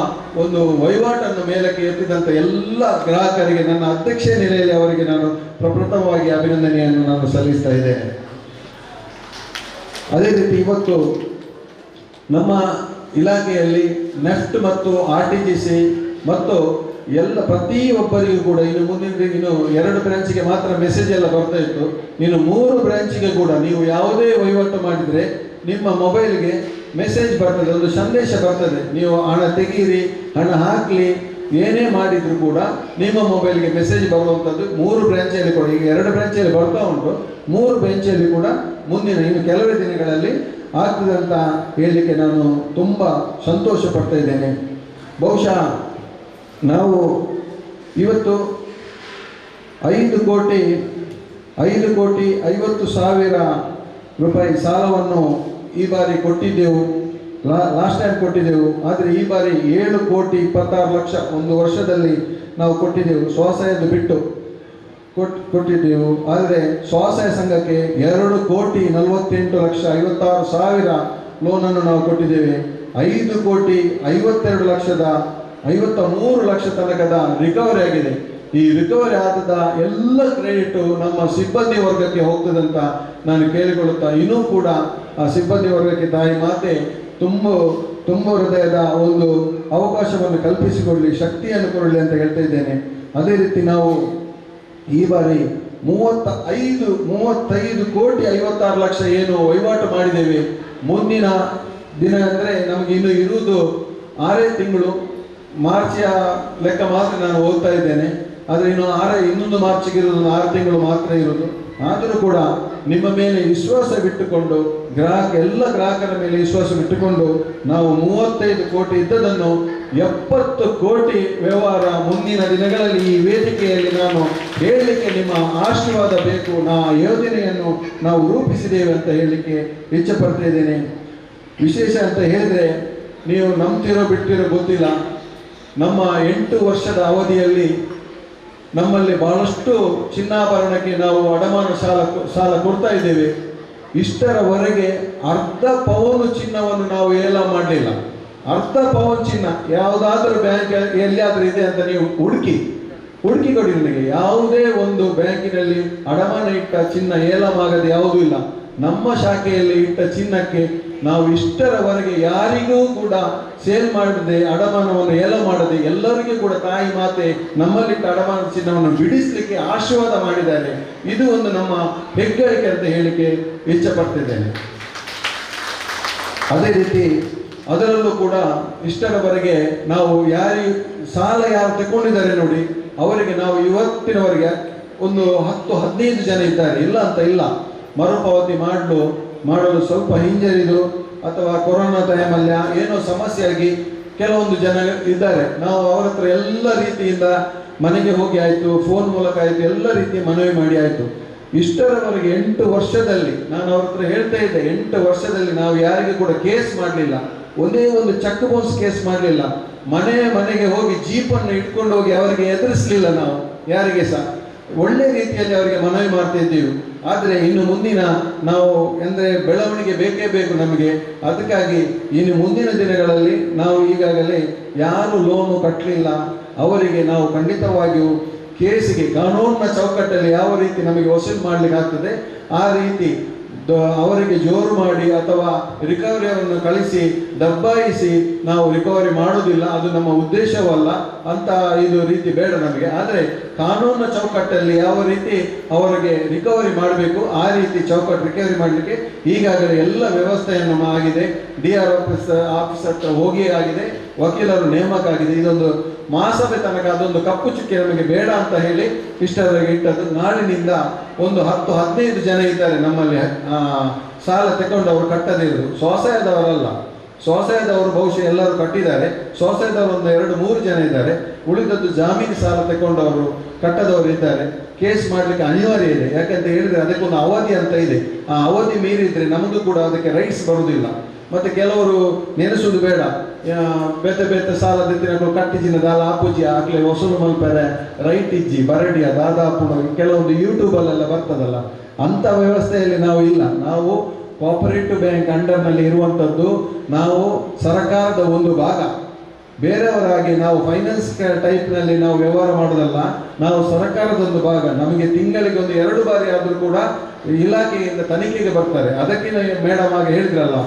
ಒಂದು ವಹಿವಾಟನ್ನು ಮೇಲಕ್ಕೆ ಎತ್ತಿದಂಥ ಎಲ್ಲ ಗ್ರಾಹಕರಿಗೆ ನನ್ನ ಅಧ್ಯಕ್ಷ ನೆಲೆಯಲ್ಲಿ ಅವರಿಗೆ ನಾನು ಪ್ರಪ್ರಥಮವಾಗಿ ಅಭಿನಂದನೆಯನ್ನು ನಾನು ಸಲ್ಲಿಸ್ತಾ ಇದ್ದೇನೆ. ಅದೇ ರೀತಿ ಇವತ್ತು ನಮ್ಮ ಇಲಾಖೆಯಲ್ಲಿ ನೆಫ್ಟ್ ಮತ್ತು RTGC ಮತ್ತು ಪ್ರತಿಯೊಬ್ಬರಿಗೂ ಕೂಡ ಇನ್ನು 2 ಬ್ರಾಂಚಿಗೆ ಮಾತ್ರ ಮೆಸೇಜ್ ಎಲ್ಲ ಬರ್ತಾ ಇತ್ತು. ಇನ್ನು 3 ಬ್ರಾಂಚಿಗೆ ಕೂಡ ನೀವು ಯಾವುದೇ ವಹಿವಾಟು ಮಾಡಿದರೆ ನಿಮ್ಮ ಮೊಬೈಲ್ಗೆ ಮೆಸೇಜ್ ಬರ್ತದೆ, ಒಂದು ಸಂದೇಶ ಬರ್ತದೆ. ನೀವು ಹಣ ತೆಗೀರಿ, ಹಣ ಹಾಕಲಿ, ಏನೇ ಮಾಡಿದರೂ ಕೂಡ ನಿಮ್ಮ ಮೊಬೈಲ್ಗೆ ಮೆಸೇಜ್ ಬರುವಂಥದ್ದು 3 ಬ್ರಾಂಚಲ್ಲಿ ಕೂಡ, ಈಗ 2 ಬ್ರಾಂಚಲ್ಲಿ ಬರ್ತಾ ಉಂಟು, 3 ಬ್ರಾಂಚಲ್ಲಿ ಕೂಡ ಮುಂದಿನ ಇನ್ನು ಕೆಲವೇ ದಿನಗಳಲ್ಲಿ ಆಗ್ತದೆ ಅಂತ ಹೇಳಲಿಕ್ಕೆ ನಾನು ತುಂಬ ಸಂತೋಷ ಪಡ್ತಾ ಇದ್ದೇನೆ. ಬಹುಶಃ ನಾವು ಇವತ್ತು 5,50,00,000 ರೂಪಾಯಿ ಸಾಲವನ್ನು ಈ ಬಾರಿ ಕೊಟ್ಟಿದ್ದೆವು. Last time ಕೊಟ್ಟಿದ್ದೆವು. ಆದರೆ ಈ ಬಾರಿ 7,26,00,000 ಒಂದು ವರ್ಷದಲ್ಲಿ ನಾವು ಕೊಟ್ಟಿದ್ದೆವು. ಸ್ವಸಹಾಯದ ಬಿಟ್ಟು ಕೊಟ್ಟಿದ್ದೆವು. ಆದರೆ ಸ್ವಸಹಾಯ ಸಂಘಕ್ಕೆ 2,48,56,000 ಲೋನನ್ನು ನಾವು ಕೊಟ್ಟಿದ್ದೇವೆ. 5,52,53,00,000 ತನಕದ ರಿಕವರಿ ಆಗಿದೆ. ಈ ರಿಕವರಿ ಆದ ಎಲ್ಲ ಕ್ರೆಡಿಟು ನಮ್ಮ ಸಿಬ್ಬಂದಿ ವರ್ಗಕ್ಕೆ ಹೋಗ್ತದಂತ ನಾನು ಕೇಳಿಕೊಳ್ಳುತ್ತಾ, ಇನ್ನೂ ಕೂಡ ಆ ಸಿಬ್ಬಂದಿ ವರ್ಗಕ್ಕೆ ತಾಯಿ ಮಾತೆ ತುಂಬ ಹೃದಯದ ಒಂದು ಅವಕಾಶವನ್ನು ಕಲ್ಪಿಸಿಕೊಡಲಿ, ಶಕ್ತಿಯನ್ನು ಕೊಡಲಿ ಅಂತ ಹೇಳ್ತಾ ಇದ್ದೇನೆ. ಅದೇ ರೀತಿ ನಾವು ಈ ಬಾರಿ 35,56,00,000 ಏನು ವಹಿವಾಟು ಮಾಡಿದ್ದೇವೆ. ಮುಂದಿನ ದಿನ ಅಂದರೆ ನಮಗೆ ಇನ್ನು ಇರುವುದು 6 ತಿಂಗಳು. ಮಾರ್ಚಿಯ ಲೆಕ್ಕ ಮಾತ್ರ ನಾನು ಓದ್ತಾ ಇದ್ದೇನೆ. ಆದರೆ ಇನ್ನೊಂದು ಮಾರ್ಚಿಗೆ ಇರೋದು 6 ತಿಂಗಳು ಮಾತ್ರ ಇರೋದು. ಆದರೂ ಕೂಡ ನಿಮ್ಮ ಮೇಲೆ ವಿಶ್ವಾಸ ಬಿಟ್ಟುಕೊಂಡು, ಎಲ್ಲ ಗ್ರಾಹಕರ ಮೇಲೆ ವಿಶ್ವಾಸ ಬಿಟ್ಟುಕೊಂಡು ನಾವು 35 ಕೋಟಿ ಇದ್ದದನ್ನು 70 ಕೋಟಿ ವ್ಯವಹಾರ ಮುಂದಿನ ದಿನಗಳಲ್ಲಿ ಈ ವೇದಿಕೆಯಲ್ಲಿ ನಾನು ಹೇಳಲಿಕ್ಕೆ ನಿಮ್ಮ ಆಶೀರ್ವಾದ ಬೇಕು. ಯೋಜನೆಯನ್ನು ನಾವು ರೂಪಿಸಿದ್ದೇವೆ ಅಂತ ಹೇಳಲಿಕ್ಕೆ ಇಚ್ಛೆಪಡ್ತಾ ಇದ್ದೇನೆ. ವಿಶೇಷ ಅಂತ ಹೇಳಿದರೆ, ನೀವು ನಂಬ್ತಿರೋ ಬಿಟ್ಟಿರೋ ಗೊತ್ತಿಲ್ಲ, ನಮ್ಮ 8 ವರ್ಷದ ಅವಧಿಯಲ್ಲಿ ನಮ್ಮಲ್ಲಿ ಬಹಳಷ್ಟು ಚಿನ್ನಾಭರಣಕ್ಕೆ ನಾವು ಅಡಮಾನ ಸಾಲ ಕೊಡ್ತಾ ಇದ್ದೇವೆ. ಇಷ್ಟರವರೆಗೆ ಅರ್ಧ ಪೌನು ಚಿನ್ನವನ್ನು ನಾವು ಏಲ ಮಾಡಲಿಲ್ಲ. ಅರ್ಧ ಪೌನ್ ಚಿನ್ನ ಯಾವುದಾದ್ರೂ ಬ್ಯಾಂಕ್ ಎಲ್ಲಿಯಾದ್ರೂ ಇದೆ ಅಂತ ನೀವು ಹುಡುಕಿ ಕೊಡಿ ನನಗೆ. ಯಾವುದೇ ಒಂದು ಬ್ಯಾಂಕಿನಲ್ಲಿ ಅಡಮಾನ ಇಟ್ಟ ಚಿನ್ನ ಏಲಮಾಗದೆ ಯಾವುದೂ ಇಲ್ಲ. ನಮ್ಮ ಶಾಖೆಯಲ್ಲಿ ಇಟ್ಟ ಚಿನ್ನಕ್ಕೆ ನಾವು ಇಷ್ಟರವರೆಗೆ ಯಾರಿಗೂ ಕೂಡ ಸೇಲ್ ಮಾಡದೆ, ಅಡಮಾನವನ್ನು ಏಲ ಮಾಡದೆ, ಎಲ್ಲರಿಗೂ ಕೂಡ ತಾಯಿ ಮಾತೆ ನಮ್ಮಲ್ಲಿಟ್ಟ ಅಡಮಾನ ಚಿನ್ನವನ್ನು ಬಿಡಿಸಲಿಕ್ಕೆ ಆಶೀರ್ವಾದ ಮಾಡಿದ್ದಾರೆ. ಇದು ಒಂದು ನಮ್ಮ ಹೆಗ್ಗಳಿಕೆ ಅಂತ ಹೇಳಿಕೆ ಇಚ್ಛಪಡ್ತಿದ್ದೇನೆ. ಅದೇ ರೀತಿ ಅದರಲ್ಲೂ ಕೂಡ ಇಷ್ಟರವರೆಗೆ ನಾವು ಯಾರು ತಗೊಂಡಿದ್ದಾರೆ ನೋಡಿ, ಅವರಿಗೆ ನಾವು ಇವತ್ತಿನವರೆಗೆ ಒಂದು 10-15 ಜನ ಇದ್ದಾರೆ, ಇಲ್ಲ ಅಂತ ಇಲ್ಲ. ಮರುಪಾವತಿ ಮಾಡಲು ಸ್ವಲ್ಪ ಹಿಂಜರಿದು ಅಥವಾ ಕೊರೋನಾ ಟೈಮಲ್ಲಿ ಏನೋ ಸಮಸ್ಯೆ ಆಗಿ ಕೆಲವೊಂದು ಜನ ಇದ್ದಾರೆ. ನಾವು ಅವರ ಹತ್ರ ಎಲ್ಲ ರೀತಿಯಿಂದ ಮನೆಗೆ ಹೋಗಿ ಆಯಿತು, ಫೋನ್ ಮೂಲಕ ಆಯಿತು, ಎಲ್ಲ ರೀತಿಯ ಮನವಿ ಮಾಡಿ ಆಯಿತು. ಇಷ್ಟರವರೆಗೆ 8 ವರ್ಷದಲ್ಲಿ ನಾನು ಅವ್ರ ಹತ್ರ ಹೇಳ್ತಾ ಇದ್ದೆ, 8 ವರ್ಷದಲ್ಲಿ ನಾವು ಯಾರಿಗೂ ಕೂಡ ಕೇಸ್ ಮಾಡಲಿಲ್ಲ, ಒಂದೇ ಒಂದು ಚೆಕ್ ಬೌನ್ಸ್ ಕೇಸ್ ಮಾಡಲಿಲ್ಲ. ಮನೆಗೆ ಹೋಗಿ ಜೀಪನ್ನು ಇಟ್ಕೊಂಡು ಹೋಗಿ ಅವರಿಗೆ ಎದುರಿಸಲಿಲ್ಲ. ನಾವು ಯಾರಿಗೆ ಸಹ ಒಳ್ಳೆ ರೀತಿಯಲ್ಲಿ ಅವರಿಗೆ ಮನವಿ ಮಾಡ್ತಾ ಇದ್ದೀವಿ. ಆದರೆ ಇನ್ನು ಮುಂದಿನ ನಾವು ಅಂದರೆ ಬೆಳವಣಿಗೆ ಬೇಕೇ ಬೇಕು ನಮಗೆ. ಅದಕ್ಕಾಗಿ ಇನ್ನು ಮುಂದಿನ ದಿನಗಳಲ್ಲಿ ನಾವು ಈಗಾಗಲೇ ಯಾರು ಲೋನು ಕಟ್ಟಲಿಲ್ಲ ಅವರಿಗೆ ನಾವು ಖಂಡಿತವಾಗಿಯೂ ಕೇಸಿಗೆ ಕಾನೂನಿನ ಚೌಕಟ್ಟಲ್ಲಿ ಯಾವ ರೀತಿ ನಮಗೆ ವಸೂಲು ಮಾಡಲಿಕ್ಕೆ ಆಗ್ತದೆ ಆ ರೀತಿ ಅವರಿಗೆ ಜೋರು ಮಾಡಿ ಅಥವಾ ರಿಕವರಿಯನ್ನು ಕಳಿಸಿ ದಬ್ಬಾಯಿಸಿ ನಾವು ರಿಕವರಿ ಮಾಡೋದಿಲ್ಲ. ಅದು ನಮ್ಮ ಉದ್ದೇಶವಲ್ಲ ಅಂತ ಇದು ರೀತಿ ಬೇಡ ನಮಗೆ. ಆದರೆ ಕಾನೂನಿನ ಚೌಕಟ್ಟಲ್ಲಿ ಯಾವ ರೀತಿ ಅವರಿಗೆ ರಿಕವರಿ ಮಾಡಬೇಕು ಆ ರೀತಿ ರಿಕವರಿ ಮಾಡಲಿಕ್ಕೆ ಈಗಾಗಲೇ ಎಲ್ಲ ವ್ಯವಸ್ಥೆಯನ್ನು ಆಗಿದೆ. DR ಆಫೀಸ್ ಹತ್ರ ಹೋಗಿ ಆಗಿದೆ, ವಕೀಲರು ನೇಮಕ ಆಗಿದೆ. ಇದೊಂದು ಮಹಾಸಭೆ ತನಕ ಅದೊಂದು ಕಪ್ಪು ಚುಕ್ಕೆ ನಮಗೆ ಬೇಡ ಅಂತ ಹೇಳಿ ಇಷ್ಟರವರೆಗೆ ಇಟ್ಟದ್ದು. ನಾಳಿನಿಂದ ಒಂದು 10-15 ಜನ ಇದ್ದಾರೆ ನಮ್ಮಲ್ಲಿ ಸಾಲ ತಗೊಂಡವರು ಕಟ್ಟದೇ ಇರೋದು. ಸ್ವಸಹಾಯದವರಲ್ಲ, ಸ್ವಸಹಾಯದವರು ಬಹುಶಃ ಎಲ್ಲರೂ ಕಟ್ಟಿದ್ದಾರೆ. ಸ್ವಸಹಾಯದವರು ಒಂದು 2-3 ಜನ ಇದ್ದಾರೆ. ಉಳಿದದ್ದು ಜಾಮೀನು ಸಾಲ ತಗೊಂಡವರು ಕಟ್ಟದವರು ಇದ್ದಾರೆ. ಕೇಸ್ ಮಾಡಲಿಕ್ಕೆ ಅನಿವಾರ್ಯ ಇದೆ. ಯಾಕಂತ ಹೇಳಿದ್ರೆ ಅದಕ್ಕೊಂದು ಅವಧಿ ಅಂತ ಇದೆ. ಆ ಅವಧಿ ಮೀರಿದ್ರೆ ನಮಗೂ ಕೂಡ ಅದಕ್ಕೆ ರೈಟ್ಸ್ ಬರುವುದಿಲ್ಲ. ಮತ್ತು ಕೆಲವರು ನೆನೆಸುವುದು ಬೇಡ, ಬೇತೆ ಸಾಲ ದಿನಗಳು ಕಟ್ಟಿಜಿನ ದಾಲ ಆಪುಜಿ ಆಗಲೇ ವಸೂಲು ಮಲ್ಪರೆ ರೈಟ್ ಇಜ್ಜಿ ಬರಡಿಯ ದಾದಾಪುಣ ಕೆಲವೊಂದು ಯೂಟ್ಯೂಬಲ್ಲೆಲ್ಲ ಬರ್ತದಲ್ಲ, ಅಂಥ ವ್ಯವಸ್ಥೆಯಲ್ಲಿ ನಾವು ಇಲ್ಲ. ನಾವು ಕೋಆಪರೇಟಿವ್ ಬ್ಯಾಂಕ್ ಅಂಡರ್ನಲ್ಲಿ ಇರುವಂಥದ್ದು. ನಾವು ಸರ್ಕಾರದ ಒಂದು ಭಾಗ, ಬೇರೆಯವರಾಗಿ ನಾವು ಫೈನಾನ್ಸ್ ಟೈಪ್ನಲ್ಲಿ ನಾವು ವ್ಯವಹಾರ ಮಾಡೋದಲ್ಲ. ನಾವು ಸರ್ಕಾರದ ಒಂದು ಭಾಗ. ನಮಗೆ ತಿಂಗಳಿಗೆ ಒಂದು 2 ಬಾರಿ ಆದರೂ ಕೂಡ ಇಲಾಖೆಯಿಂದ ತನಿಖೆಗೆ ಬರ್ತಾರೆ. ಅದಕ್ಕೆ ಮೇಡಮ್ ಆಗ ಹೇಳಿದ್ರಲ್ಲ,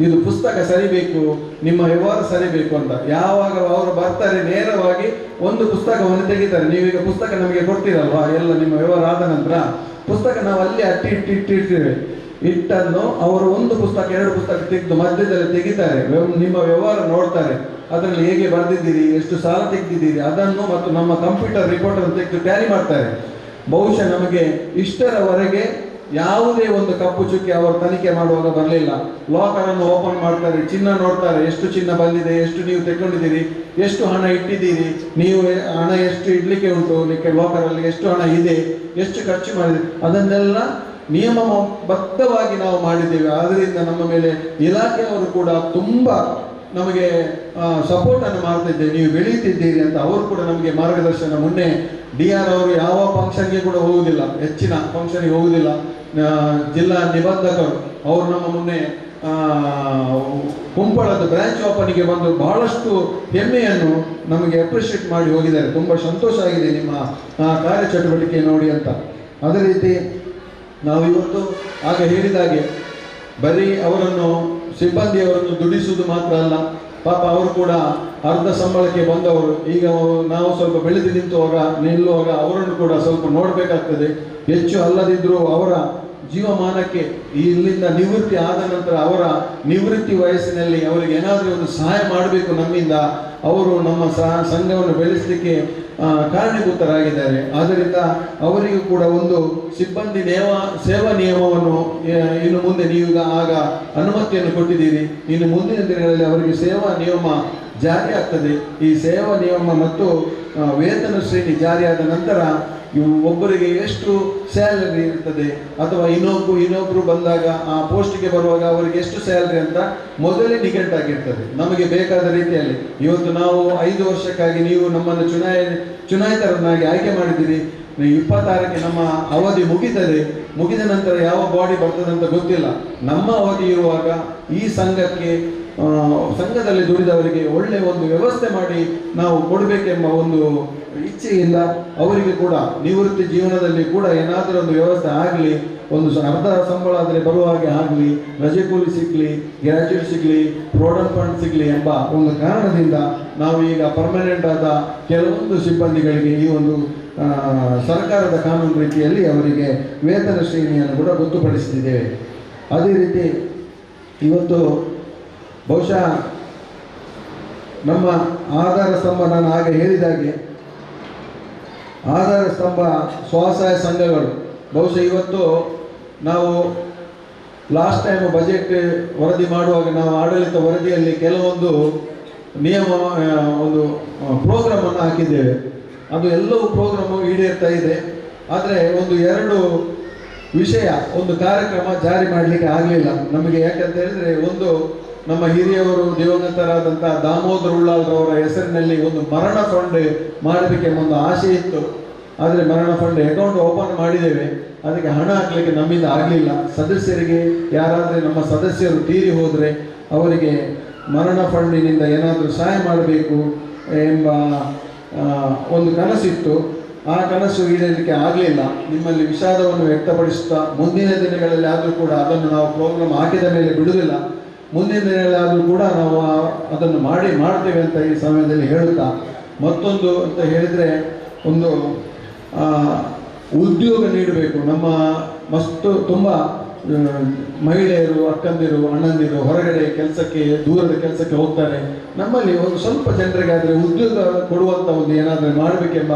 ಇದು ಪುಸ್ತಕ ಸರಿಬೇಕು, ನಿಮ್ಮ ವ್ಯವಹಾರ ಸರಿಬೇಕು ಅಂತ. ಯಾವಾಗ ಅವರು ಬರ್ತಾರೆ ನೇರವಾಗಿ ಒಂದು ಪುಸ್ತಕವನ್ನು ತೆಗಿತಾರೆ. ನೀವೀಗ ಪುಸ್ತಕ ನಮಗೆ ಕೊಡ್ತೀರಲ್ವಾ, ಎಲ್ಲ ನಿಮ್ಮ ವ್ಯವಹಾರ ಆದ ನಂತರ ಪುಸ್ತಕ ನಾವು ಅಲ್ಲಿ ಇಟ್ಟಿರ್ತೇವೆ. ಇಟ್ಟನ್ನು ಅವರು ಒಂದು ಪುಸ್ತಕ 2 ಪುಸ್ತಕ ತೆಗೆದು ಮಧ್ಯದಲ್ಲಿ ತೆಗಿತಾರೆ. ನಿಮ್ಮ ವ್ಯವಹಾರ ನೋಡ್ತಾರೆ, ಅದರಲ್ಲಿ ಹೇಗೆ ಬರೆದಿದ್ದೀರಿ, ಎಷ್ಟು ಸಾಲ ತೆಗೆದಿದ್ದೀರಿ ಅದನ್ನು ಮತ್ತು ನಮ್ಮ ಕಂಪ್ಯೂಟರ್ ರಿಪೋರ್ಟ್ ಅನ್ನು ತೆಗೆದು ಟ್ಯಾಲಿ ಮಾಡ್ತಾರೆ. ಬಹುಶಃ ನಮಗೆ ಇಷ್ಟರವರೆಗೆ ಯಾವುದೇ ಒಂದು ಕಪ್ಪು ಚುಕ್ಕಿ ಅವರು ತನಿಖೆ ಮಾಡುವಾಗ ಬರಲಿಲ್ಲ. ಲಾಕರನ್ನು ಓಪನ್ ಮಾಡ್ತಾರೆ, ಚಿನ್ನ ನೋಡ್ತಾರೆ, ಎಷ್ಟು ಚಿನ್ನ ಬಂದಿದೆ, ಎಷ್ಟು ನೀವು ತೆಗೊಂಡಿದ್ದೀರಿ, ಎಷ್ಟು ಹಣ ಇಟ್ಟಿದ್ದೀರಿ, ನೀವು ಹಣ ಎಷ್ಟು ಇಡ್ಲಿಕ್ಕೆ ಉಂಟು, ಲಾಕರಲ್ಲಿ ಎಷ್ಟು ಹಣ ಇದೆ, ಎಷ್ಟು ಖರ್ಚು ಮಾಡಿದೆ, ಅದನ್ನೆಲ್ಲ ನಿಯಮಬದ್ಧವಾಗಿ ನಾವು ಮಾಡಿದ್ದೇವೆ. ಆದ್ದರಿಂದ ನಮ್ಮ ಮೇಲೆ ಇಲಾಖೆಯವರು ಕೂಡ ತುಂಬ ನಮಗೆ ಸಪೋರ್ಟನ್ನು ಮಾಡ್ತಿದ್ದೇವೆ. ನೀವು ಬೆಳೀತಿದ್ದೀರಿ ಅಂತ ಅವರು ಕೂಡ ನಮಗೆ ಮಾರ್ಗದರ್ಶನ. ಮೊನ್ನೆ DR ಅವರು ಯಾವ ಫಂಕ್ಷನ್ಗೆ ಕೂಡ ಹೋಗುವುದಿಲ್ಲ, ಹೆಚ್ಚಿನ ಫಂಕ್ಷನ್ಗೆ ಹೋಗುವುದಿಲ್ಲ. ಜಿಲ್ಲಾ ನಿಬಂಧಕರು ಅವರು ನಮ್ಮ ಮೊನ್ನೆ ಕುಂಪಳದ ಬ್ರಾಂಚ್ ಓಪನಿಗೆ ಬಂದು ಬಹಳಷ್ಟು ಹೆಮ್ಮೆಯನ್ನು ನಮಗೆ ಅಪ್ರಿಷಿಯೇಟ್ ಮಾಡಿ ಹೋಗಿದ್ದಾರೆ. ತುಂಬ ಸಂತೋಷ ಆಗಿದೆ ನಿಮ್ಮ ಕಾರ್ಯಚಟುವಟಿಕೆ ನೋಡಿ ಅಂತ. ಅದೇ ರೀತಿ ನಾವು ಇವತ್ತು ಆಗ ಹೇಳಿದಾಗೆ ಬರೀ ಅವರನ್ನು ಸಿಬ್ಬಂದಿಯವರನ್ನು ದುಡಿಸುವುದು ಮಾತ್ರ ಅಲ್ಲ, ಪಾಪ ಅವರು ಕೂಡ ಅರ್ಧ ಸಂಬಳಕ್ಕೆ ಬಂದವರು. ಈಗ ನಾವು ಸ್ವಲ್ಪ ಬೆಳೆದು ನಿಲ್ಲುವಾಗ ಅವರನ್ನು ಕೂಡ ಸ್ವಲ್ಪ ನೋಡಬೇಕಾಗ್ತದೆ. ಹೆಚ್ಚು ಅಲ್ಲದಿದ್ದರೂ ಅವರ ಜೀವಮಾನಕ್ಕೆ ಇಲ್ಲಿಂದ ನಿವೃತ್ತಿ ಆದ ನಂತರ ಅವರ ನಿವೃತ್ತಿ ವಯಸ್ಸಿನಲ್ಲಿ ಅವರಿಗೆ ಏನಾದರೂ ಒಂದು ಸಹಾಯ ಮಾಡಬೇಕು ನಮ್ಮಿಂದ. ಅವರು ನಮ್ಮ ಸಂಘವನ್ನು ಬೆಳೆಸಲಿಕ್ಕೆ ಕಾರಣೀಭೂತರಾಗಿದ್ದಾರೆ. ಆದ್ದರಿಂದ ಅವರಿಗೂ ಕೂಡ ಒಂದು ಸಿಬ್ಬಂದಿ ಸೇವಾ ನಿಯಮವನ್ನು ಇನ್ನು ಮುಂದೆ ನೀವು ಆಗ ಅನುಮತಿಯನ್ನು ಕೊಟ್ಟಿದ್ದೀರಿ. ಇನ್ನು ಮುಂದಿನ ದಿನಗಳಲ್ಲಿ ಅವರಿಗೆ ಸೇವಾ ನಿಯಮ ಜಾರಿ ಆಗ್ತದೆ. ಈ ಸೇವಾ ನಿಯಮ ಮತ್ತು ವೇತನ ಶ್ರೇಣಿ ಜಾರಿಯಾದ ನಂತರ ಒಬ್ಬರಿಗೆ ಎಷ್ಟು ಸ್ಯಾಲರಿ ಇರ್ತದೆ ಅಥವಾ ಇನ್ನೊಬ್ಬರು ಬಂದಾಗ ಆ ಪೋಸ್ಟಿಗೆ ಬರುವಾಗ ಅವರಿಗೆ ಎಷ್ಟು ಸ್ಯಾಲರಿ ಅಂತ ಮೊದಲೇ ನಿಕಟಾಗಿರ್ತದೆ ನಮಗೆ ಬೇಕಾದ ರೀತಿಯಲ್ಲಿ. ಇವತ್ತು ನಾವು 5 ವರ್ಷಕ್ಕಾಗಿ ನೀವು ನಮ್ಮನ್ನು ಚುನಾಯಿತರನ್ನಾಗಿ ಆಯ್ಕೆ ಮಾಡಿದ್ದೀರಿ. 26ಕ್ಕೆ ನಮ್ಮ ಅವಧಿ ಮುಗಿದ ನಂತರ ಯಾವ ಬಾಡಿ ಬರ್ತದೆ ಅಂತ ಗೊತ್ತಿಲ್ಲ. ನಮ್ಮ ಅವಧಿ ಇರುವಾಗ ಈ ಸಂಘದಲ್ಲಿ ದುಡಿದವರಿಗೆ ಒಳ್ಳೆ ಒಂದು ವ್ಯವಸ್ಥೆ ಮಾಡಿ ನಾವು ಕೊಡಬೇಕೆಂಬ ಒಂದು ಇಚ್ಛೆಯಿಂದ ಅವರಿಗೆ ಕೂಡ ನಿವೃತ್ತಿ ಜೀವನದಲ್ಲಿ ಕೂಡ ಏನಾದರೂ ಒಂದು ವ್ಯವಸ್ಥೆ ಆಗಲಿ, ಒಂದು ಅರ್ಧ ಸಂಬಳ ಆದರೆ ಬರುವ ಹಾಗೆ ಆಗಲಿ, ರಜೆ ಕೂಲಿ ಸಿಗಲಿ, ಗ್ರ್ಯಾಜುಯೇಟ್ ಸಿಗಲಿ, ಪ್ರಾವಿಡೆಂಟ್ ಫಂಡ್ ಸಿಗಲಿ ಎಂಬ ಒಂದು ಕಾರಣದಿಂದ ನಾವು ಈಗ ಪರ್ಮನೆಂಟ್ ಆದ ಕೆಲವೊಂದು ಸಿಬ್ಬಂದಿಗಳಿಗೆ ಈ ಒಂದು ಸರ್ಕಾರದ ಕಾನೂನು ರೀತಿಯಲ್ಲಿ ಅವರಿಗೆ ವೇತನ ಶ್ರೇಣಿಯನ್ನು ಕೂಡ ಗೊತ್ತುಪಡಿಸುತ್ತಿದ್ದೇವೆ. ಅದೇ ರೀತಿ ಇವತ್ತು ಬಹುಶಃ ನಮ್ಮ ಆಧಾರ ಸ್ತಂಭ, ನಾನು ಆಗ ಹೇಳಿದಾಗೆ ಆಧಾರ ಸ್ತಂಭ ಸ್ವಸಹಾಯ ಸಂಘಗಳು ಬಹುಶಃ ಇವತ್ತು ನಾವು ಲಾಸ್ಟ್ ಟೈಮ್ ಬಜೆಟ್ ವರದಿ ಮಾಡುವಾಗ ನಾವು ಆಡಳಿತ ವರದಿಯಲ್ಲಿ ಕೆಲವೊಂದು ಒಂದು ಪ್ರೋಗ್ರಾಮನ್ನು ಹಾಕಿದ್ದೇವೆ. ಅದು ಎಲ್ಲವೂ ಪ್ರೋಗ್ರಾಮು ಈಡೇರ್ತಾ ಇದೆ. ಆದರೆ ಎರಡು ವಿಷಯ, ಒಂದು ಕಾರ್ಯಕ್ರಮ ಜಾರಿ ಮಾಡಲಿಕ್ಕೆ ಆಗಲಿಲ್ಲ ನಮಗೆ. ಯಾಕಂತ ಹೇಳಿದ್ರೆ, ಒಂದು ನಮ್ಮ ಹಿರಿಯವರು ದಿವಂಗತರಾದಂಥ ದಾಮೋದರ ಉಳ್ಳಾಲ್ರವರ ಹೆಸರಿನಲ್ಲಿ ಒಂದು ಮರಣ ಫಂಡ್ ಮಾಡಬೇಕೆಂಬ ಒಂದು ಆಸೆ ಇತ್ತು. ಆದರೆ ಮರಣ ಫಂಡ್ ಅಕೌಂಟ್ ಓಪನ್ ಮಾಡಿದ್ದೇವೆ, ಅದಕ್ಕೆ ಹಣ ಹಾಕಲಿಕ್ಕೆ ನಮ್ಮಿಂದ ಆಗಲಿಲ್ಲ. ಸದಸ್ಯರಿಗೆ ಯಾರಾದರೆ ನಮ್ಮ ಸದಸ್ಯರು ತೀರಿ ಹೋದರೆ ಅವರಿಗೆ ಮರಣ ಫಂಡಿನಿಂದ ಏನಾದರೂ ಸಹಾಯ ಮಾಡಬೇಕು ಎಂಬ ಒಂದು ಕನಸಿತ್ತು. ಆ ಕನಸು ಈಡೇರಲಿಕ್ಕೆ ಆಗಲಿಲ್ಲ. ನಿಮ್ಮಲ್ಲಿ ವಿಷಾದವನ್ನು ವ್ಯಕ್ತಪಡಿಸುತ್ತಾ ಮುಂದಿನ ದಿನಗಳಲ್ಲಿ ಆದರೂ ಕೂಡ ಅದನ್ನು ನಾವು ಪ್ರೋಗ್ರಾಮ್ ಹಾಕಿದ ಮೇಲೆ ಬಿಡುವುದಿಲ್ಲ. ಮುಂದಿನ ದಿನಗಳಾದರೂ ಕೂಡ ನಾವು ಅದನ್ನು ಮಾಡ್ತೇವೆ ಅಂತ ಈ ಸಮಯದಲ್ಲಿ ಹೇಳುತ್ತಾ, ಮತ್ತೊಂದು ಅಂತ ಹೇಳಿದರೆ, ಒಂದು ಉದ್ಯೋಗ ನೀಡಬೇಕು. ನಮ್ಮ ತುಂಬ ಮಹಿಳೆಯರು, ಅಕ್ಕಂದಿರು, ಅಣ್ಣಂದಿರು ಹೊರಗಡೆ ಕೆಲಸಕ್ಕೆ, ದೂರದ ಕೆಲಸಕ್ಕೆ ಹೋಗ್ತಾರೆ. ನಮ್ಮಲ್ಲಿ ಒಂದು ಸ್ವಲ್ಪ ಜನರಿಗಾದರೆ ಉದ್ಯೋಗ ಕೊಡುವಂಥ ಒಂದು ಏನಾದರೂ ಮಾಡಬೇಕೆಂಬ